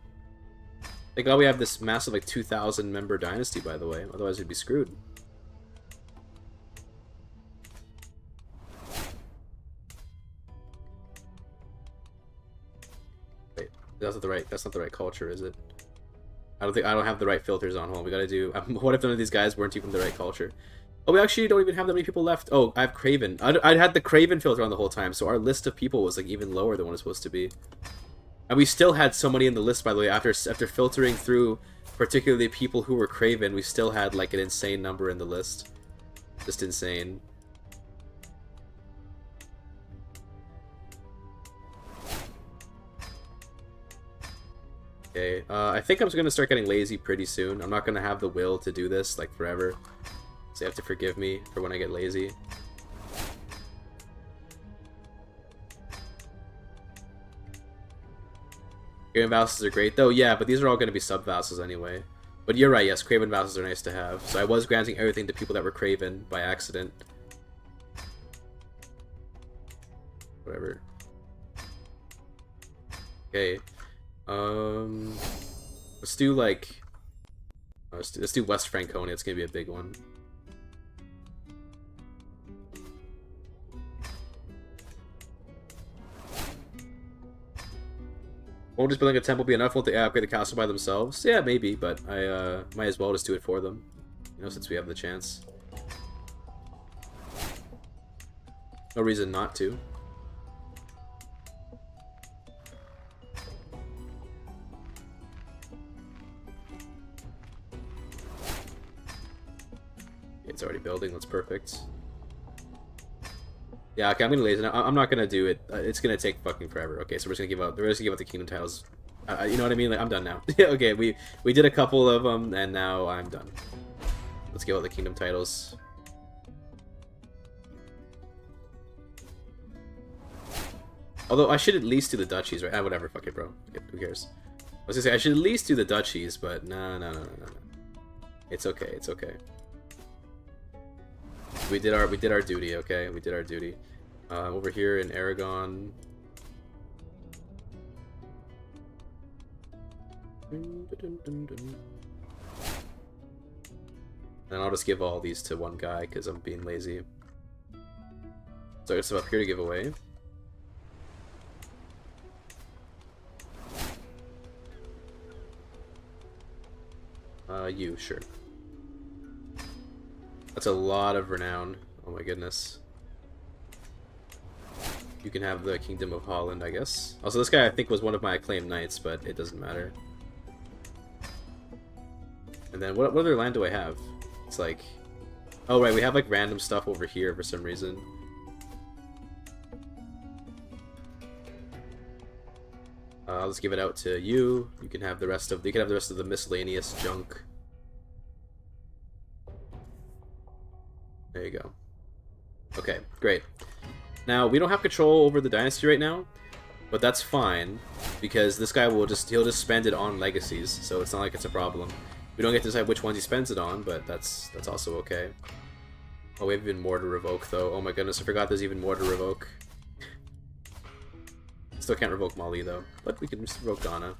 Thank God we have this massive like 2,000 member dynasty, by the way. Otherwise we'd be screwed. Wait, that's not the right culture, is it? I don't have the right filters on. Hold on, we gotta do. What if none of these guys weren't even the right culture? Oh, we actually don't even have that many people left. Oh, I have Craven. I had the Craven filter on the whole time, so our list of people was like even lower than what it's supposed to be. And we still had so many in the list, by the way. After filtering through, particularly people who were Craven, we still had like an insane number in the list. Just insane. Okay, I think I'm just gonna start getting lazy pretty soon. I'm not gonna have the will to do this like forever, so you have to forgive me for when I get lazy. Craven vassals are great though, yeah, but these are all gonna be sub vassals anyway. But you're right, yes, Craven vassals are nice to have. So I was granting everything to people that were Craven by accident. Whatever. Okay. Let's do like let's do West Franconia. It's gonna be a big one. Won't just building a temple be enough? Won't they upgrade the castle by themselves? Yeah, maybe, but I might as well just do it for them, you know, since we have the chance. No reason not to. It's already building. That's perfect. Yeah, okay, I'm gonna lazy. I'm not gonna do it. It's gonna take fucking forever. Okay, so we're just gonna give out. We're just gonna give out the kingdom titles. You know what I mean? Like, I'm done now. Yeah, okay, we did a couple of them, and now I'm done. Let's give out the kingdom titles. Although I should at least do the duchies, right? Ah, whatever. Fuck it, bro. Okay, who cares? I was gonna say I should at least do the duchies, but no. It's okay. It's okay. We did our duty, okay? We did our duty. Over here in Aragon. And I'll just give all these to one guy because I'm being lazy. So I got some up here to give away. You, sure. That's a lot of renown. Oh my goodness. You can have the Kingdom of Holland, I guess. Also, this guy I think was one of my acclaimed knights, but it doesn't matter. And then what other land do I have? It's like... Oh right, we have like random stuff over here for some reason. I'll just give it out to you. You can have the rest of the miscellaneous junk. There you go. Okay, great. Now we don't have control over the dynasty right now, but that's fine because this guy he'll just spend it on legacies, so it's not like it's a problem. We don't get to decide which ones he spends it on, but that's also okay. Oh, we have even more to revoke though. Oh my goodness, I forgot there's even more to revoke. Still can't revoke Mali though, but we can just revoke Ghana.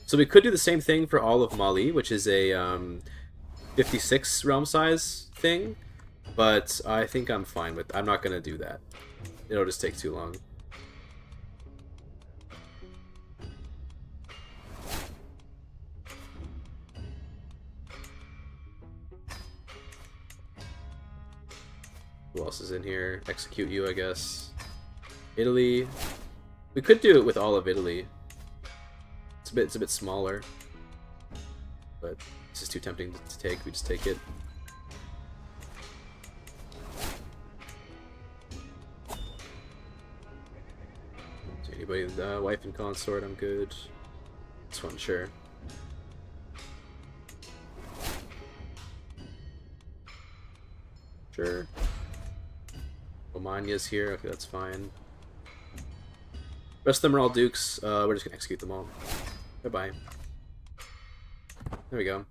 So we could do the same thing for all of Mali, which is a 56 realm size thing, but I think I'm fine with. I'm not gonna do that. It'll just take too long. Who else is in here? Execute you, I guess. Italy. We could do it with all of Italy. It's a bit smaller, but this is too tempting to take. We just take it. So anybody, wife and consort, I'm good. This one, sure. Sure. Romagna's here. Okay, that's fine. Rest of them are all dukes. We're just gonna execute them all. Bye-bye. There we go.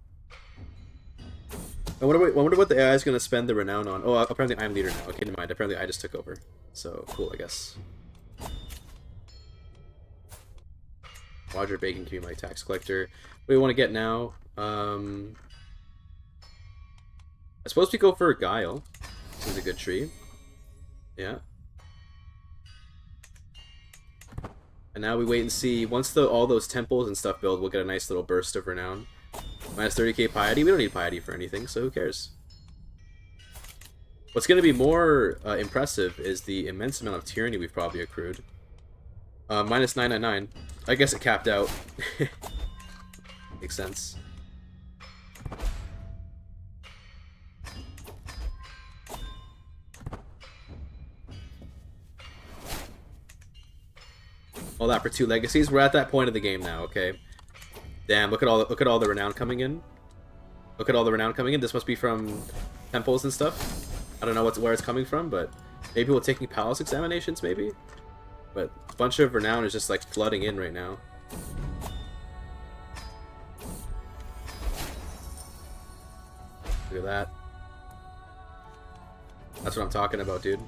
I wonder what the AI is gonna spend the renown on. Oh, apparently I'm leader now. Okay, never mind. Apparently I just took over. So, cool, I guess. Roger Bacon can be my tax collector. What do we want to get now? I suppose we go for Guile. This is a good tree. Yeah. And now we wait and see. Once all those temples and stuff build, we'll get a nice little burst of renown. Minus 30k piety. We don't need piety for anything, so who cares? What's going to be more impressive is the immense amount of tyranny we've probably accrued. Minus 999. I guess it capped out. Makes sense. All that for 2 legacies. We're at that point of the game now, okay? Damn, look at all the renown coming in. Look at all the renown coming in. This must be from temples and stuff. I don't know where it's coming from, but maybe we're taking palace examinations, maybe? But a bunch of renown is just like flooding in right now. Look at that. That's what I'm talking about, dude.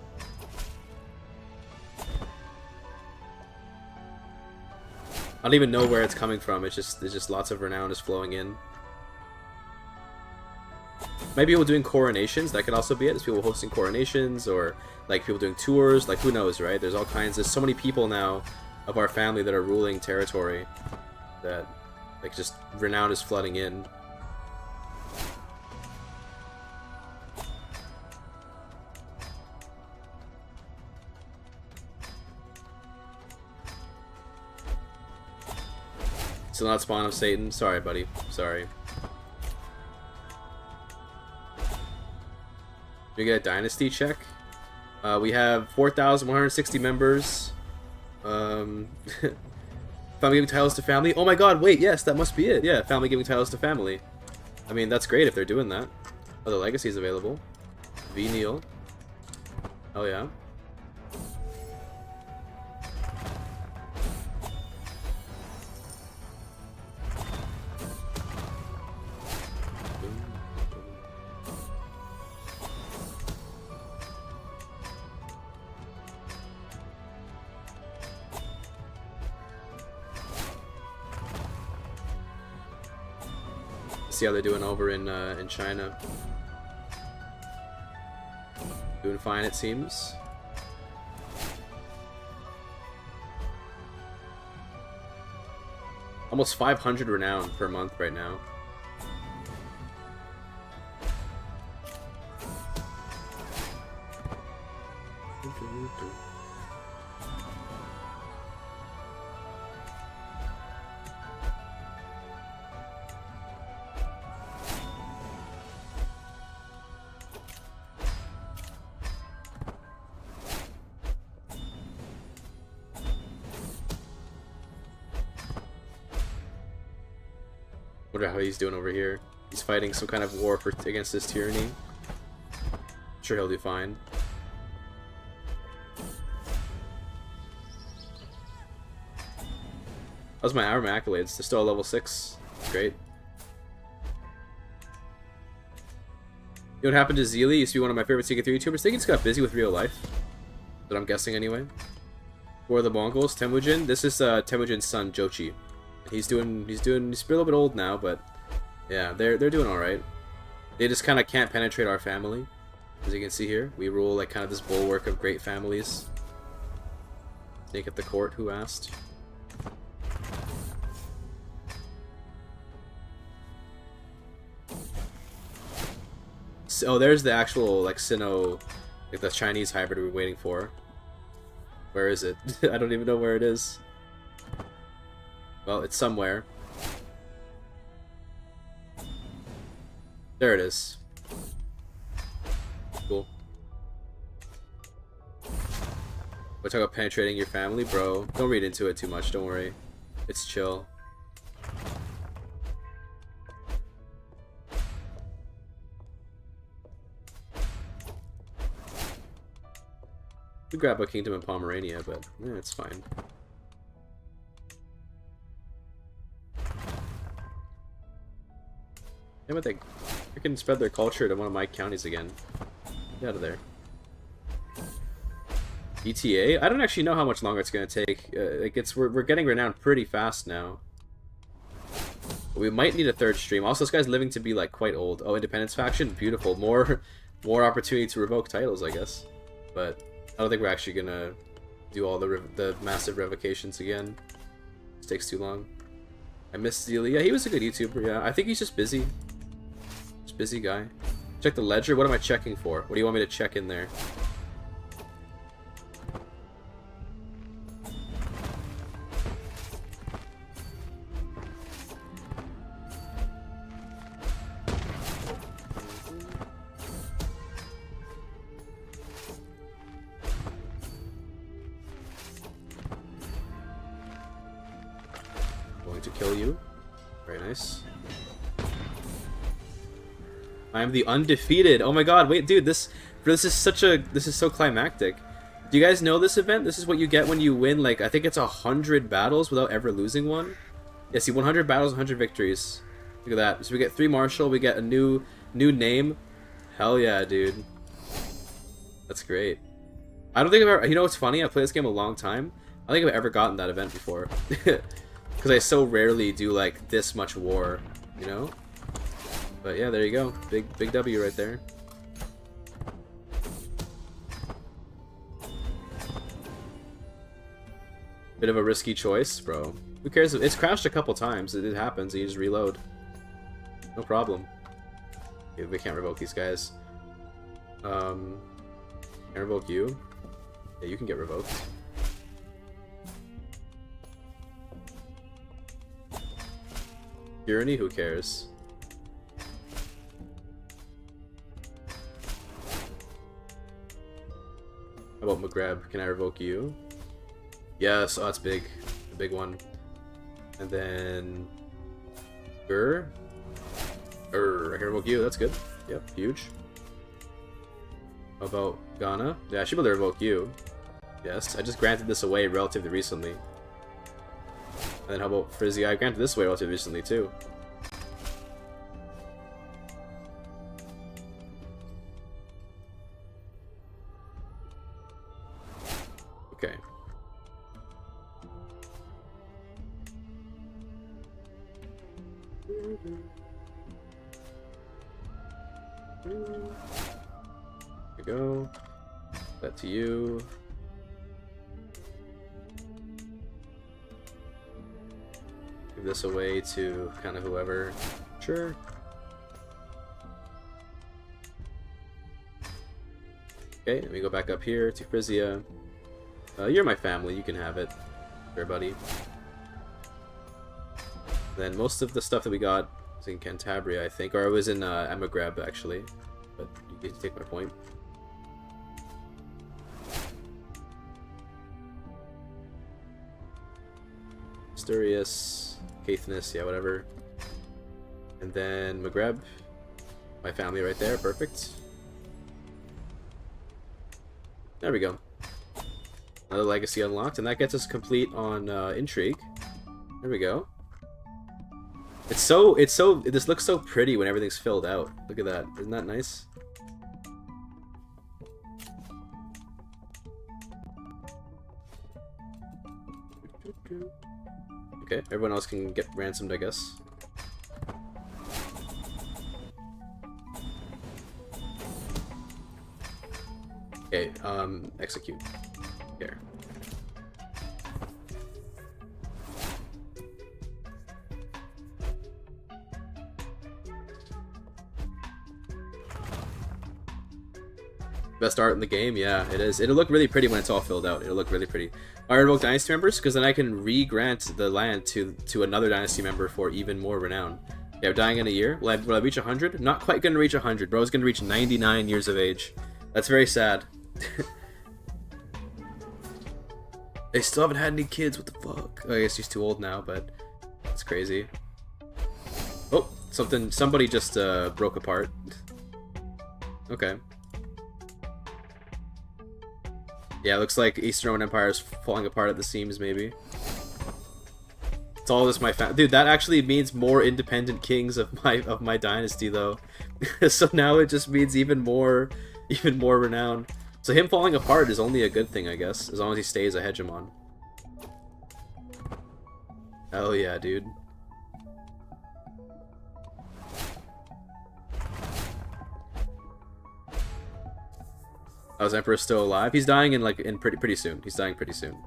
I don't even know where it's coming from. There's just lots of renown is flowing in. Maybe people doing coronations. That could also be it. There's people hosting coronations, or like people doing tours. Like, who knows, right? There's all kinds. There's so many people now of our family that are ruling territory that like just renown is flooding in. Still not spawn of Satan. Sorry, buddy. Sorry. Do we get a dynasty check? We have 4,160 members. Family giving titles to family. Oh my god, wait, yes, that must be it. Yeah, family giving titles to family. I mean, that's great if they're doing that. Other legacies available. V. Neal. Oh yeah. See how they're doing over in China. Doing fine, it seems. Almost 500 renown per month right now. Wonder how he's doing over here. He's fighting some kind of war against this tyranny. Sure, he'll do fine. How's my armor accolades? They're still level 6. That's great. You know what happened to Zeely? He used to be one of my favorite CK3 YouTubers. I think he's got busy with real life. But I'm guessing anyway. Who are the Mongols? Temujin? This is Temujin's son, Jochi. He's a little bit old now, but yeah, they're doing alright. They just kind of can't penetrate our family. As you can see here, we rule like kind of this bulwark of great families. Snake at the court, who asked? So, oh, there's the actual like Sinnoh, like the Chinese hybrid we're waiting for. Where is it? I don't even know where it is. Well, it's somewhere. There it is. Cool. We're talking about penetrating your family, bro. Don't read into it too much, don't worry. It's chill. We grab a kingdom in Pomerania, but yeah, it's fine. Yeah, but they freaking spread their culture to one of my counties again. Get out of there. ETA? I don't actually know how much longer it's gonna take. We're getting renowned pretty fast now. But we might need a third stream. Also, this guy's living to be like quite old. Oh, Independence faction, beautiful. More opportunity to revoke titles, I guess. But I don't think we're actually gonna do all the massive revocations again. This takes too long. I miss Zeely. Yeah, he was a good YouTuber. Yeah, I think he's just busy. Just busy guy. Check the ledger. What am I checking for? What do you want me to check in there? Going to kill you. Very nice. I am the undefeated. Oh my god, wait, dude, this is so climactic. Do you guys know this event? This is what you get when you win, like, I think it's 100 battles without ever losing one. Yeah, see, 100 battles, 100 victories. Look at that. So we get 3 Marshal, we get a new name. Hell yeah, dude. That's great. I don't think I've ever, you know what's funny? I've played this game a long time. I don't think I've ever gotten that event before. Because I so rarely do, like, this much war, you know? But yeah, there you go. Big W right there. Bit of a risky choice, bro. Who cares? It's crashed a couple times. It happens. You just reload. No problem. Okay, we can't revoke these guys. Can I revoke you? Yeah, you can get revoked. Tyranny? Who cares? How about McGreb? Can I revoke you? Yes, oh, that's big. The big one. And then... I can revoke you, that's good. Yep, huge. How about Ghana? Yeah, I should be able to revoke you. Yes, I just granted this away relatively recently. And then how about Frizzy? I granted this away relatively recently too. Okay. There we go. That to you. Give this away to kind of whoever. Sure. Okay, let me go back up here to Frisia. You're my family, you can have it. Sure, buddy. Then most of the stuff that we got was in Cantabria, I think, or it was in Emigreb, actually. But you get to take my point. Asturias, Caithness, yeah, whatever. And then Maghreb, my family right there, perfect. There we go. Another legacy unlocked, and that gets us complete on intrigue. There we go. This looks so pretty when everything's filled out. Look at that, isn't that nice? Okay, everyone else can get ransomed, I guess. Okay, execute. Here. Best art in the game? Yeah, it is. It'll look really pretty when it's all filled out. It'll look really pretty. I revoke Dynasty members, because then I can re-grant the land to another Dynasty member for even more renown. Yeah, I'm dying in a year. Will I reach 100? Not quite gonna reach 100. Bro's gonna reach 99 years of age. That's very sad. They still haven't had any kids, what the fuck? Oh, I guess he's too old now, but it's crazy. Oh, somebody just broke apart. Okay. Yeah, it looks like Eastern Roman Empire is falling apart at the seams, maybe. It's all just my dude, that actually means more independent kings of my dynasty, though. So now it just means even more renown. So him falling apart is only a good thing, I guess, as long as he stays a hegemon. Hell yeah, dude. Oh, is Emperor still alive? He's dying in pretty soon. He's dying pretty soon.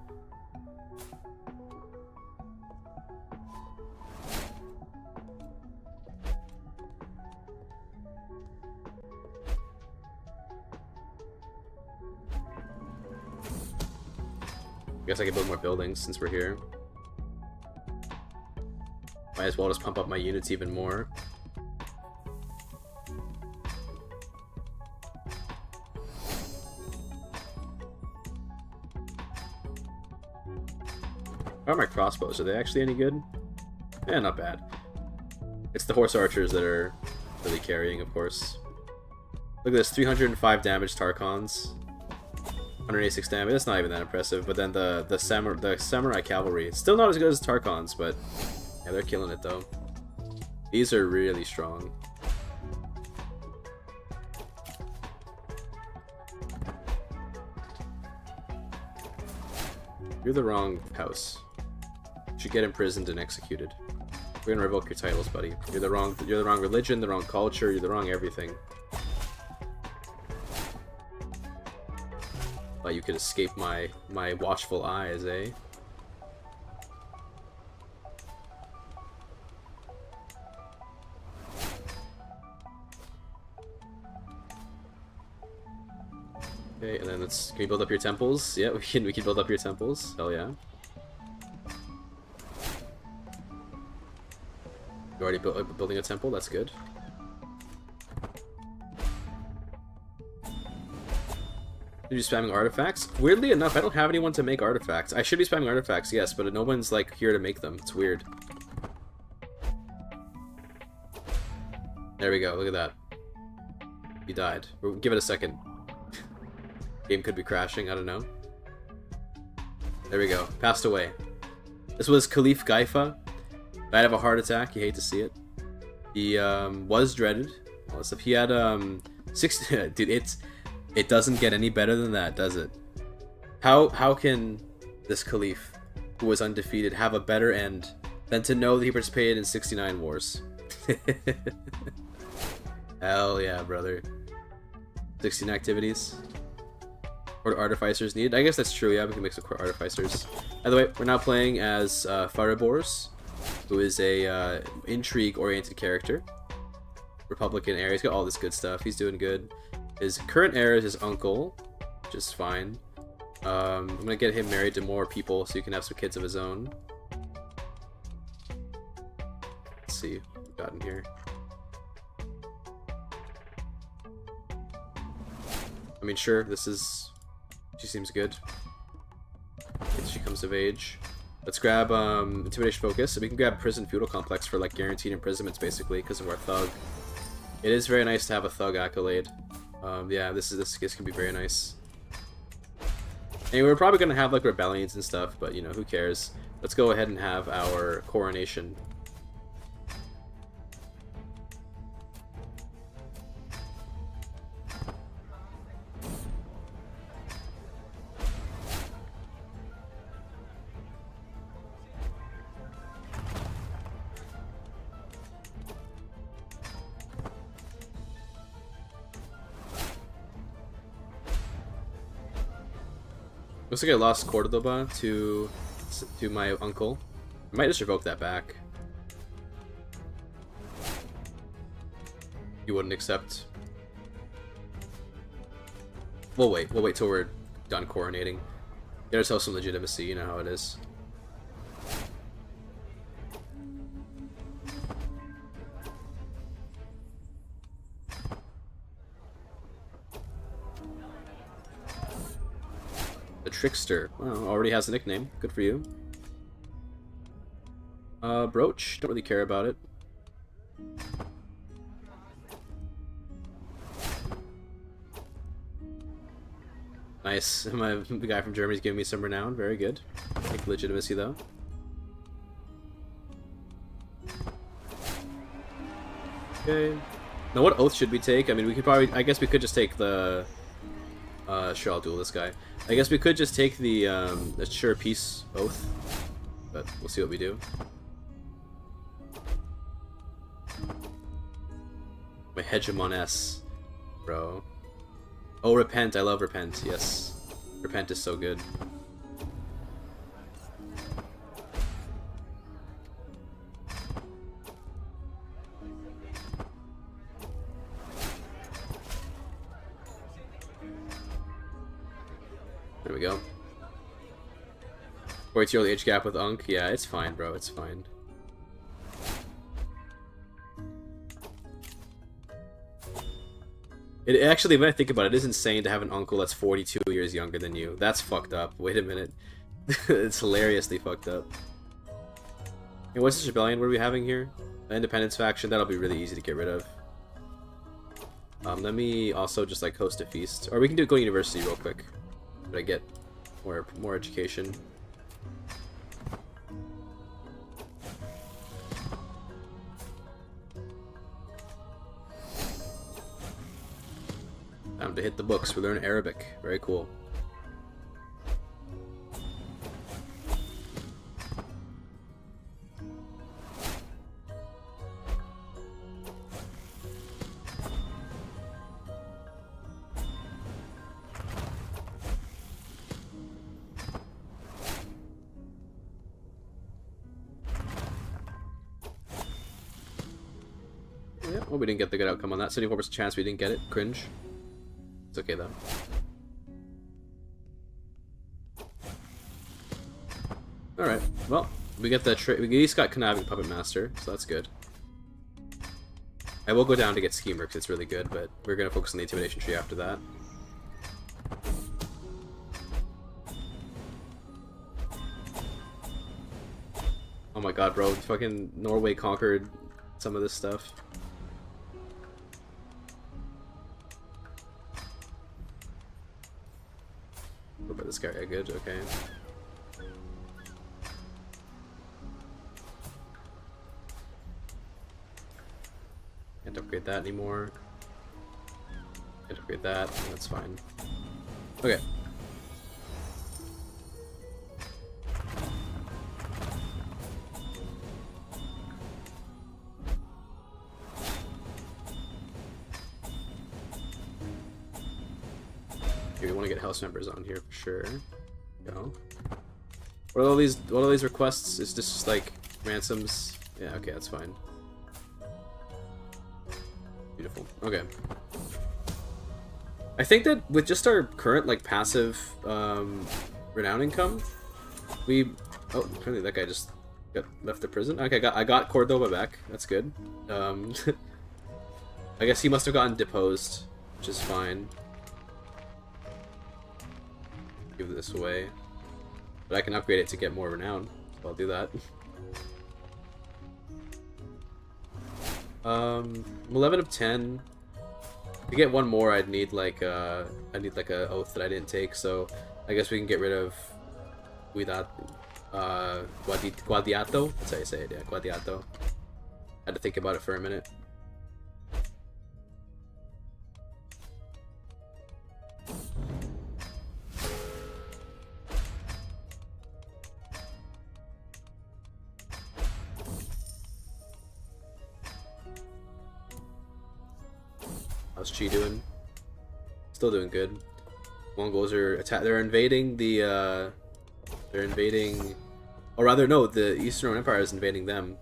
Guess I can build more buildings since we're here. Might as well just pump up my units even more. How are my crossbows? Are they actually any good? Yeah, not bad. It's the horse archers that are really carrying, of course. Look at this, 305 damage Tarchons. 186 damage, that's not even that impressive, but then the samurai cavalry, it's still not as good as Tarchons, but yeah, they're killing it though. These are really strong. You're the wrong house. You should get imprisoned and executed. We're gonna revoke your titles, buddy. You're the wrong religion, the wrong culture, you're the wrong everything. Thought you could escape my watchful eyes, eh? Okay, and then can we build up your temples? Yeah, we can build up your temples. Hell yeah. You already building a temple, that's good. Are you spamming artifacts? Weirdly enough, I don't have anyone to make artifacts. I should be spamming artifacts, yes, but no one's like here to make them. It's weird. There we go, look at that. He died. Give it a second. Game could be crashing, I don't know. There we go. Passed away. This was Caliph Gaifa. Died of a heart attack. You hate to see it. He was dreaded. All this stuff. He had 6. Dude, it doesn't get any better than that, does it? How can this Caliph, who was undefeated, have a better end than to know that he participated in 69 wars? Hell yeah, brother. 16 activities. Court artificers needed. I guess that's true, yeah, we can mix with court artificers. By the way, we're now playing as Faribors, who is a intrigue-oriented character. Republican heir. He's got all this good stuff. He's doing good. His current heir is his uncle, which is fine. I'm gonna get him married to more people so he can have some kids of his own. Let's see what we got in here. I mean, sure, she seems good. She comes of age. Let's grab intimidation focus, so we can grab prison feudal complex for like guaranteed imprisonments basically because of our thug. It is very nice to have a thug accolade. Yeah, this can be very nice. And we're probably gonna have like rebellions and stuff, but you know, who cares? Let's go ahead and have our coronation. Looks like I lost Cordoba to my uncle. I might just revoke that back. He wouldn't accept. We'll wait till we're done coronating. Get ourselves some legitimacy, you know how it is. The Trickster. Well, already has a nickname. Good for you. Brooch. Don't really care about it. Nice. The guy from Germany's giving me some renown. Very good. Take legitimacy though. Okay. Now, what oath should we take? I mean, we could probably. I guess we could just take the. Sure, I'll duel this guy. I guess we could just take the sure peace oath, but we'll see what we do. My hegemon S, bro. Oh, repent! I love repent. Yes, repent is so good. There we go. 42-year-old age gap with Unk. Yeah, it's fine, bro. It's fine. It actually, when I think about it, it is insane to have an uncle that's 42 years younger than you. That's fucked up. Wait a minute. It's hilariously fucked up. Hey, what's this rebellion? What are we having here? The Independence faction. That'll be really easy to get rid of. Let me also just like host a feast, or we can go to university real quick. But I get more education. Time to hit the books. We learn Arabic. Very cool. Yeah, well, we didn't get the good outcome on that. 74% chance we didn't get it. Cringe. It's okay though. Alright, well, we get the we at least got Conniving Puppet Master, so that's good. I will go down to get Schemer because it's really good, but we're gonna focus on the Intimidation tree after that. Oh my god, bro, fucking Norway conquered some of this stuff. What about this guy? Yeah, good, okay. Can't upgrade that anymore. Can't upgrade that, that's fine. Okay. We want to get house members on here for sure. Go. What are all these requests? Is this just like ransoms? Yeah, okay, that's fine. Beautiful. Okay. I think that with just our current like passive renown income, we apparently that guy just got left the prison. Okay, I got Cordoba back. That's good. I guess he must have gotten deposed, which is fine. Give this away, but I can upgrade it to get more renown, so I'll do that. 11 of 10. To get one more, I'd need like a oath that I didn't take. So I guess we can get rid of Guadiato. That's how you say it. Yeah, Guadiato. Had to think about it for a minute. How's Chi doing? Still doing good. Mongols are they're invading the they're invading, or rather no, the Eastern Roman Empire is invading them.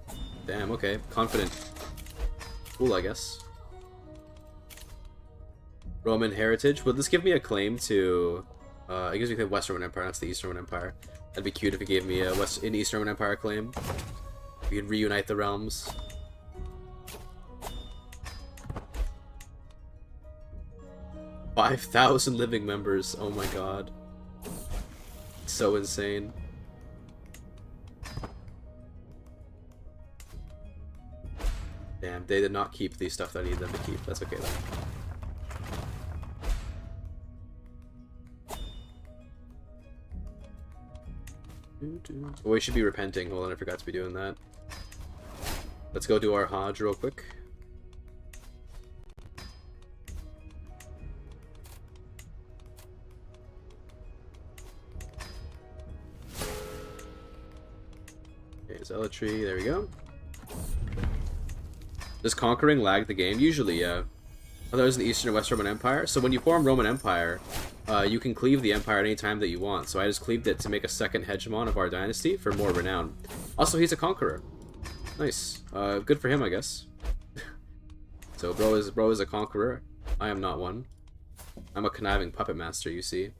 Damn, okay. Confident. Cool, I guess. Roman heritage. Will this give me a claim to it gives me the Western Roman Empire, that's the Eastern Roman Empire. That'd be cute if it gave me a Eastern Roman Empire claim. We could reunite the realms. $5,000 living members. Oh my god. So insane. Damn, they did not keep the stuff that I need them to keep. That's okay though. Oh, we should be repenting. Hold on, I forgot to be doing that. Let's go do our Hajj real quick. Zealotry, there we go. Does conquering lag the game? Usually, yeah. Oh, there's an Eastern and West Roman Empire. So when you form Roman Empire, you can cleave the empire any time that you want. So I just cleaved it to make a second hegemon of our dynasty for more renown. Also, he's a conqueror. Nice. Good for him, I guess. So bro is a conqueror. I am not one. I'm a conniving puppet master, you see.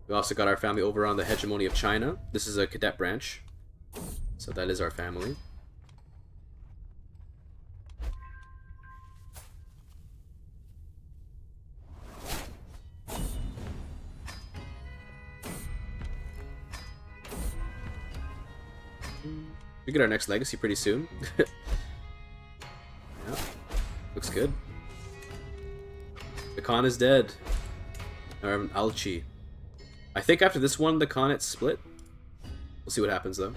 We also got our family over on the hegemony of China. This is a cadet branch. So that is our family. We get our next legacy pretty soon. Yeah, looks good. The Khan is dead. Or Alchi. I think after this one, the Khanate split. We'll see what happens, though.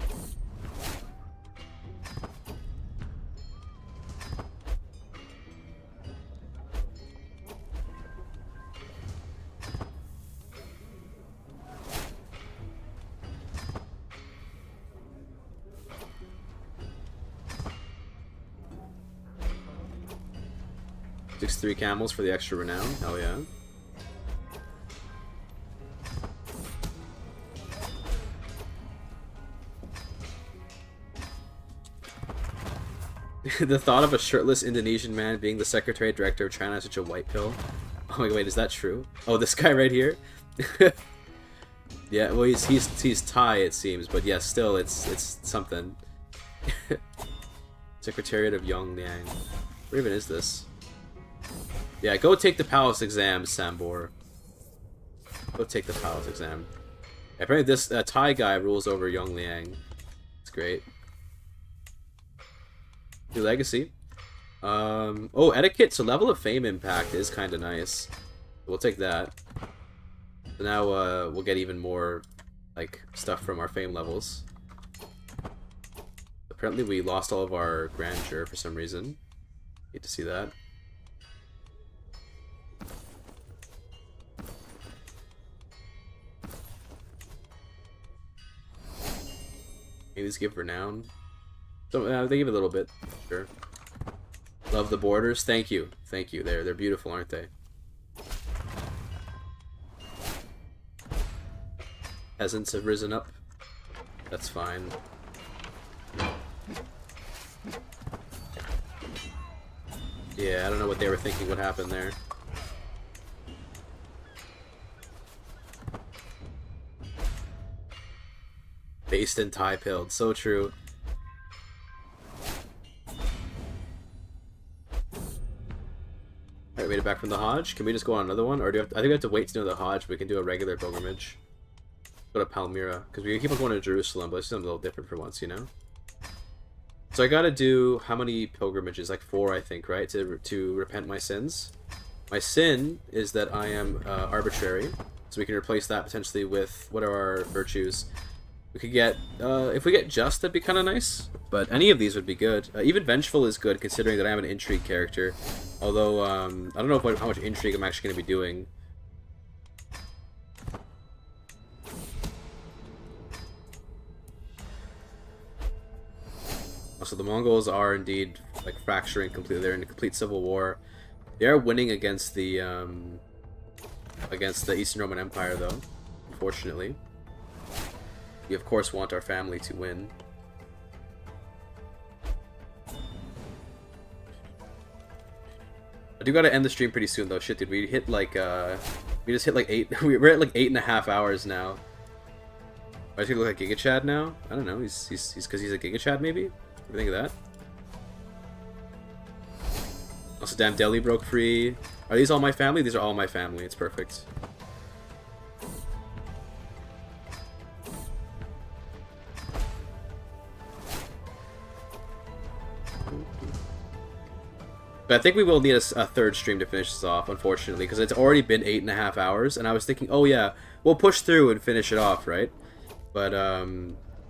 Takes 3 camels for the extra renown. Hell yeah. The thought of a shirtless Indonesian man being the secretary director of China is such a white pill. Oh my god, wait, is that true? Oh, this guy right here? Yeah, well, he's Thai, it seems, but yeah, still, it's something. Secretariat of Yongliang. Where even is this? Yeah, go take the palace exam, Sambor. Go take the palace exam. Apparently this Thai guy rules over Yongliang. It's great. New legacy. Oh, etiquette. So level of fame impact is kind of nice. We'll take that. So now we'll get even more like stuff from our fame levels. Apparently we lost all of our grandeur for some reason. Hate to see that. Maybe let's give renown. So they give it a little bit, sure. Love the borders. Thank you, thank you. They're beautiful, aren't they? Peasants have risen up. That's fine. Yeah, I don't know what they were thinking would happen there. Based and tie pilled, so true. Alright, made it back from the Hodge. Can we just go on another one? Or do we have to, I think we have to wait to do the Hodge, but we can do a regular pilgrimage. Go to Palmyra. Because we keep on going to Jerusalem, but it's something a little different for once, you know? So I gotta do how many pilgrimages? Like 4, I think, right? To repent my sins. My sin is that I am arbitrary. So we can replace that potentially with what are our virtues? We could get, if we get just, that'd be kind of nice. But any of these would be good. Even Vengeful is good, considering that I am an intrigue character. Although, I don't know how much intrigue I'm actually going to be doing. Also, the Mongols are indeed, like, fracturing completely. They're in a complete civil war. They are winning against the Eastern Roman Empire, though, unfortunately. We, of course, want our family to win. I do gotta end the stream pretty soon, though. Shit, dude, we hit like, we just hit like 8, we're at like 8.5 hours now. Why does he look like GIGACHAD now? I don't know, he's because he's a GIGACHAD, maybe? What do you think of that? Also, damn, Delhi broke free. Are these all my family? These are all my family, it's perfect. But I think we will need a third stream to finish this off, unfortunately, because it's already been 8.5 hours, and I was thinking, oh yeah, we'll push through and finish it off, right? But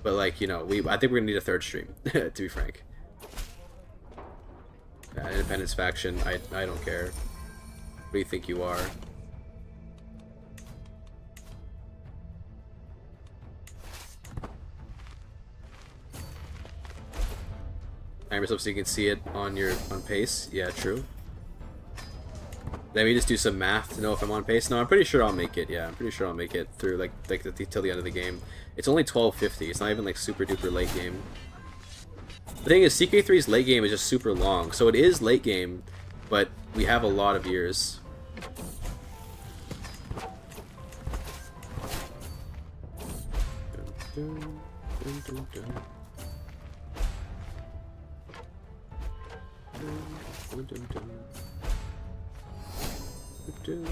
like, you know, I think we're gonna need a third stream, to be frank. Independence faction, I don't care. What do you think you are? Time yourself so you can see it on pace. Yeah, true. Let me just do some math to know if I'm on pace. No, I'm pretty sure I'll make it. Yeah, I'm pretty sure I'll make it through like till the end of the game. It's only 12:50. It's not even like super duper late game. The thing is, CK3's late game is just super long, so it is late game, but we have a lot of years. Dun, dun, dun, dun, dun. Dun, dun, dun. Dun, dun.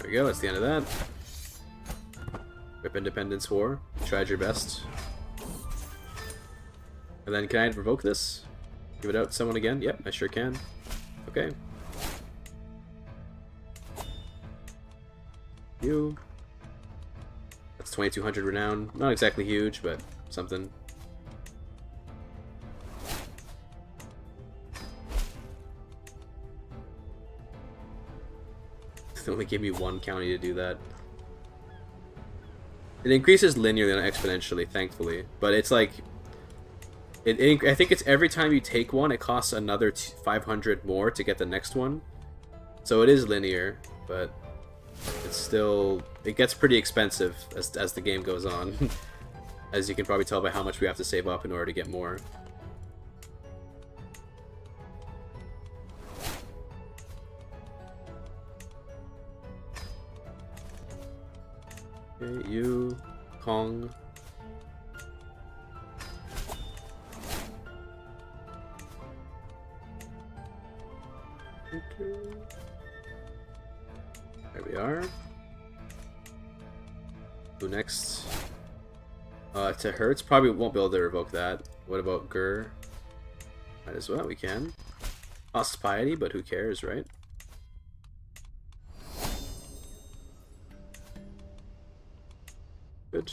There we go, that's the end of that. Rip Independence War. You tried your best. And then can I revoke this? Give it out to someone again? Yep, I sure can. Okay. You. That's 2200 renown. Not exactly huge, but something. They only gave me one county to do that. It increases linearly, not exponentially, thankfully. But it's like... I think it's every time you take one, it costs another 500 more to get the next one. So it is linear, but it's still... It gets pretty expensive as the game goes on. As you can probably tell by how much we have to save up in order to get more. Okay, you, Kong. There we are. Who next? To Hertz, probably won't be able to revoke that. What about Gur? Might as well, we can. Costs piety, but who cares, right? Good.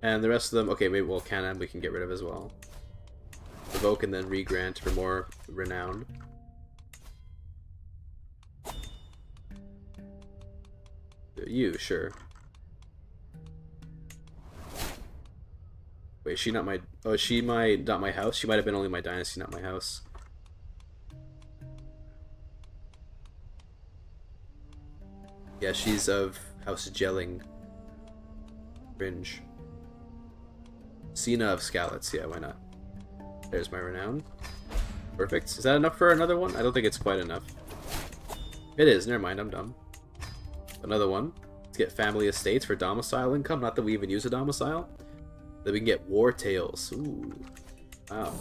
And the rest of them, okay, maybe, well, Canon we can get rid of as well. Revoke and then re-grant for more renown. You, sure. Wait, is she not my... Oh, is she not my house? She might have been only my dynasty, not my house. Yeah, she's of House Gelling. Cringe. Cena of Scallots, yeah, why not? There's my Renown. Perfect. Is that enough for another one? I don't think it's quite enough. It is, never mind, I'm dumb. Another one. Let's get family estates for domicile income, not that we even use a domicile. Then we can get War Tales. Ooh. Wow.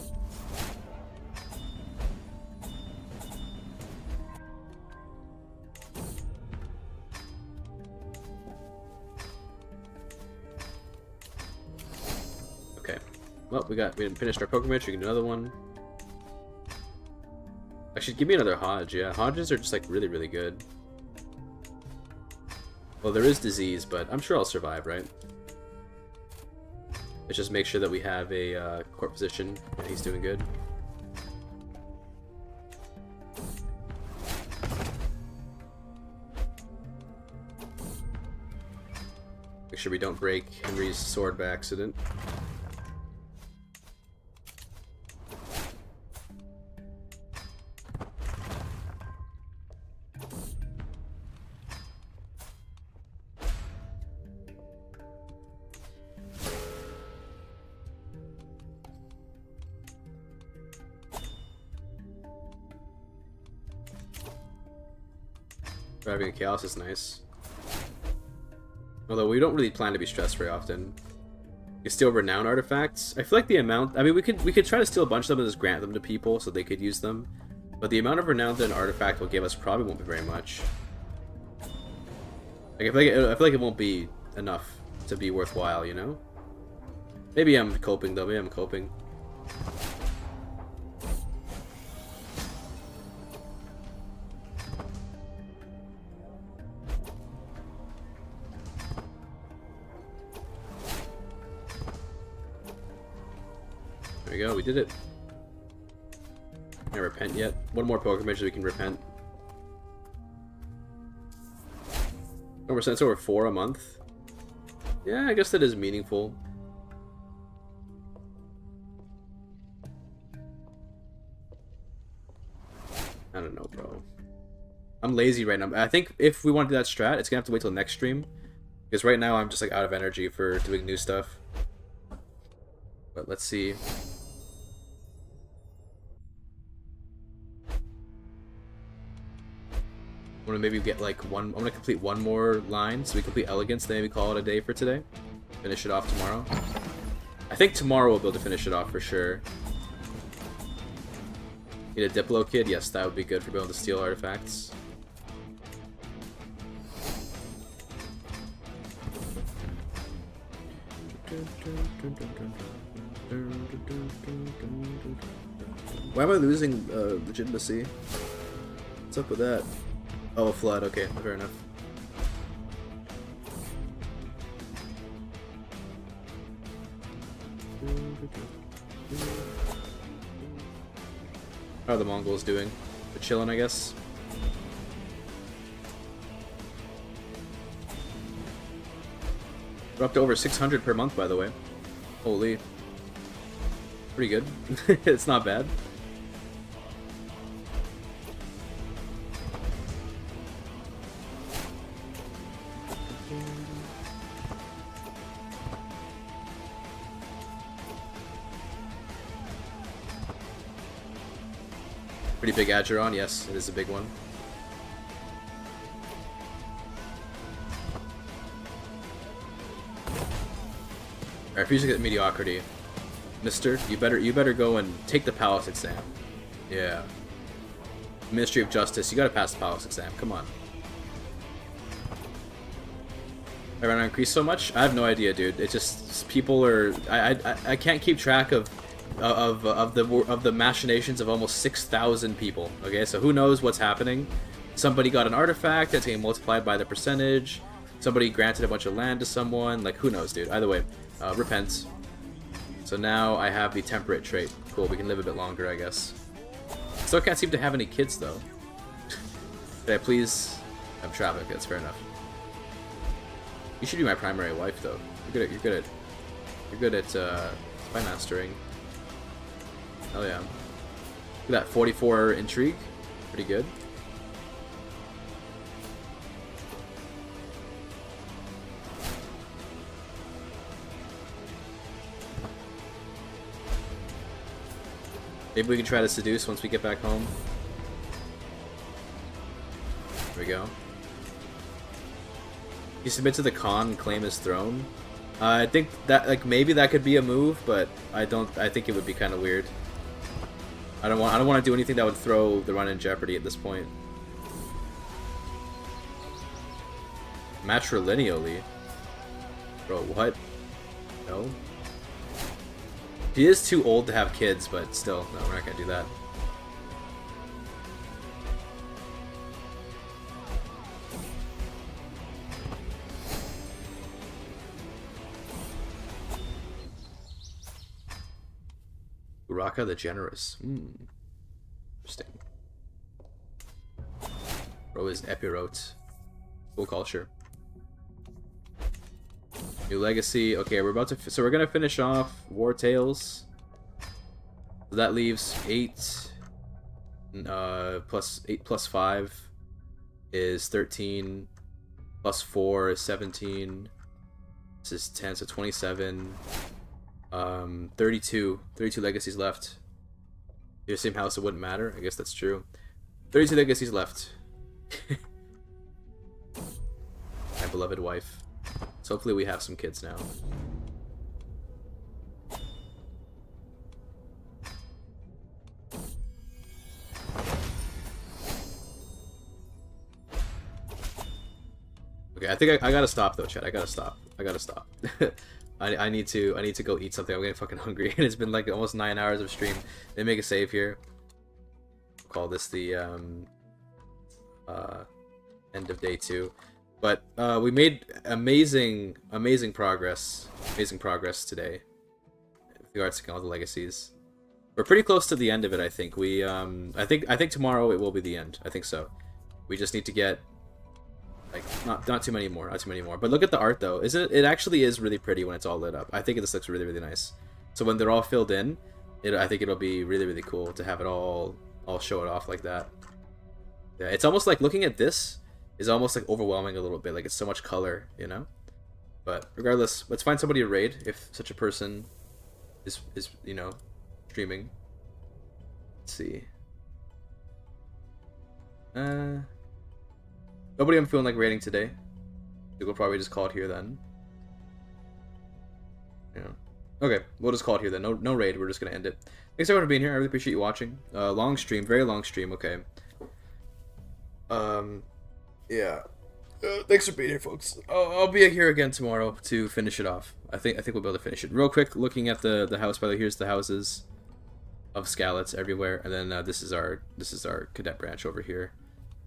Okay. Well, we didn't finish our pilgrimage, we can do another one. Actually, give me another Hodge, yeah. Hodges are just like really, really good. Well, there is disease, but I'm sure I'll survive, right? Let's just make sure that we have a court physician and he's doing good. Make sure we don't break Henry's sword by accident. Driving a chaos is nice. Although we don't really plan to be stressed very often. You steal renown artifacts. I feel like the amount, I mean, we could try to steal a bunch of them and just grant them to people so they could use them. But the amount of renown that an artifact will give us probably won't be very much. Like, I feel like it won't be enough to be worthwhile, you know? Maybe I'm coping though, maybe I'm coping. There we go, we did it. Can't repent yet. One more pilgrimage so we can repent. Over cents over 4 a month. Yeah, I guess that is meaningful. I don't know, bro. I'm lazy right now. I think if we want to do that strat, it's gonna have to wait till next stream. Because right now I'm just like out of energy for doing new stuff. But let's see. I'm gonna maybe get like one. I'm gonna complete one more line so we complete elegance. Then maybe call it a day for today. Finish it off tomorrow. I think tomorrow we'll be able to finish it off for sure. Need a Diplo kid? Yes, that would be good for being able to steal artifacts. Why am I losing legitimacy? What's up with that? Oh, a flood. Okay, fair enough. How are the Mongols doing? They're chilling, I guess. We're up to over 600 per month, by the way. Holy. Pretty good. It's not bad. Pretty big Ageron, yes, it is a big one. I refuse to get mediocrity. Mister, you better go and take the Palace exam. Yeah. Ministry of Justice, you gotta pass the Palace exam, come on. I ran increase so much? I have no idea, dude. It's just people are I can't keep track of the machinations of almost 6,000 people. Okay, so who knows what's happening? Somebody got an artifact that's getting multiplied by the percentage. Somebody granted a bunch of land to someone. Like, who knows, dude? Either way, repent. So now I have the temperate trait. Cool, we can live a bit longer, I guess. Still can't seem to have any kids though. Could I please have traffic? That's fair enough. You should be my primary wife though. You're good at spy mastering. Hell yeah. Look at that, 44 intrigue. Pretty good. Maybe we can try to seduce once we get back home. There we go. He submit to the Khan and claim his throne. I think that like maybe that could be a move, but I think it would be kind of weird. I don't want to do anything that would throw the run in jeopardy at this point. Matrilineally? Bro, what? No? He is too old to have kids, but still, no, we're not gonna do that. Uraka the Generous. Interesting. Bro is Epirote. Cool culture. New legacy. Okay, we're about to. So we're gonna finish off War Tales. So that leaves 8. Plus 8 plus 5 is 13. Plus 4 is 17. This is 10, so 27. 32 legacies left. Your same house, it wouldn't matter. I guess that's true. 32 legacies left. My beloved wife. So hopefully we have some kids now. Okay, I think I gotta stop though, Chad. I gotta stop. I need to go eat something. I'm getting fucking hungry. And it's been like almost 9 hours of stream. Let me make a save here. Call this the end of day 2. But we made amazing progress. Amazing progress today. With regards to all the legacies. We're pretty close to the end of it, I think. We I think tomorrow it will be the end. I think so. We just need to get like not too many more, But look at the art though. Isn't it? It actually is really pretty when it's all lit up. I think this looks really nice. So when they're all filled in, I think it'll be really cool to have it all show it off like that. Yeah, it's almost like looking at this is almost like overwhelming a little bit. Like it's so much color, you know. But regardless, let's find somebody to raid if such a person is you know streaming. Let's see. Nobody I'm feeling like raiding today. We'll probably just call it here then. Yeah. Okay, we'll just call it here then. No raid. We're just gonna end it. Thanks everyone for being here. I really appreciate you watching. Long stream, very long stream. Okay. Yeah. Thanks for being here, folks. I'll be here again tomorrow to finish it off. I think we'll be able to finish it real quick. Looking at the house. By the way, here's the houses of Scalets everywhere, and then this is our cadet branch over here.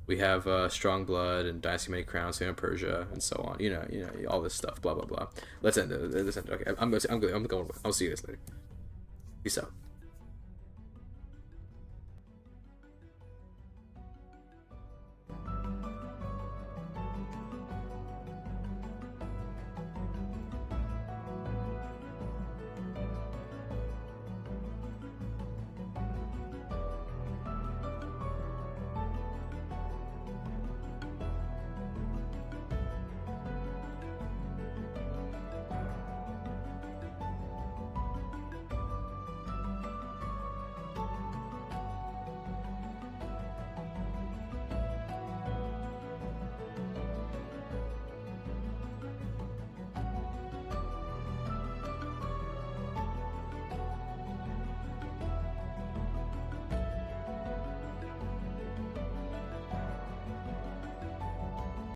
We have Strong Blood and Dynasty Many Crowns, Fame of Persia, and so on. You know, all this stuff. Blah blah blah. Let's end it. Okay, I'm going. I'll see you guys later. Peace out.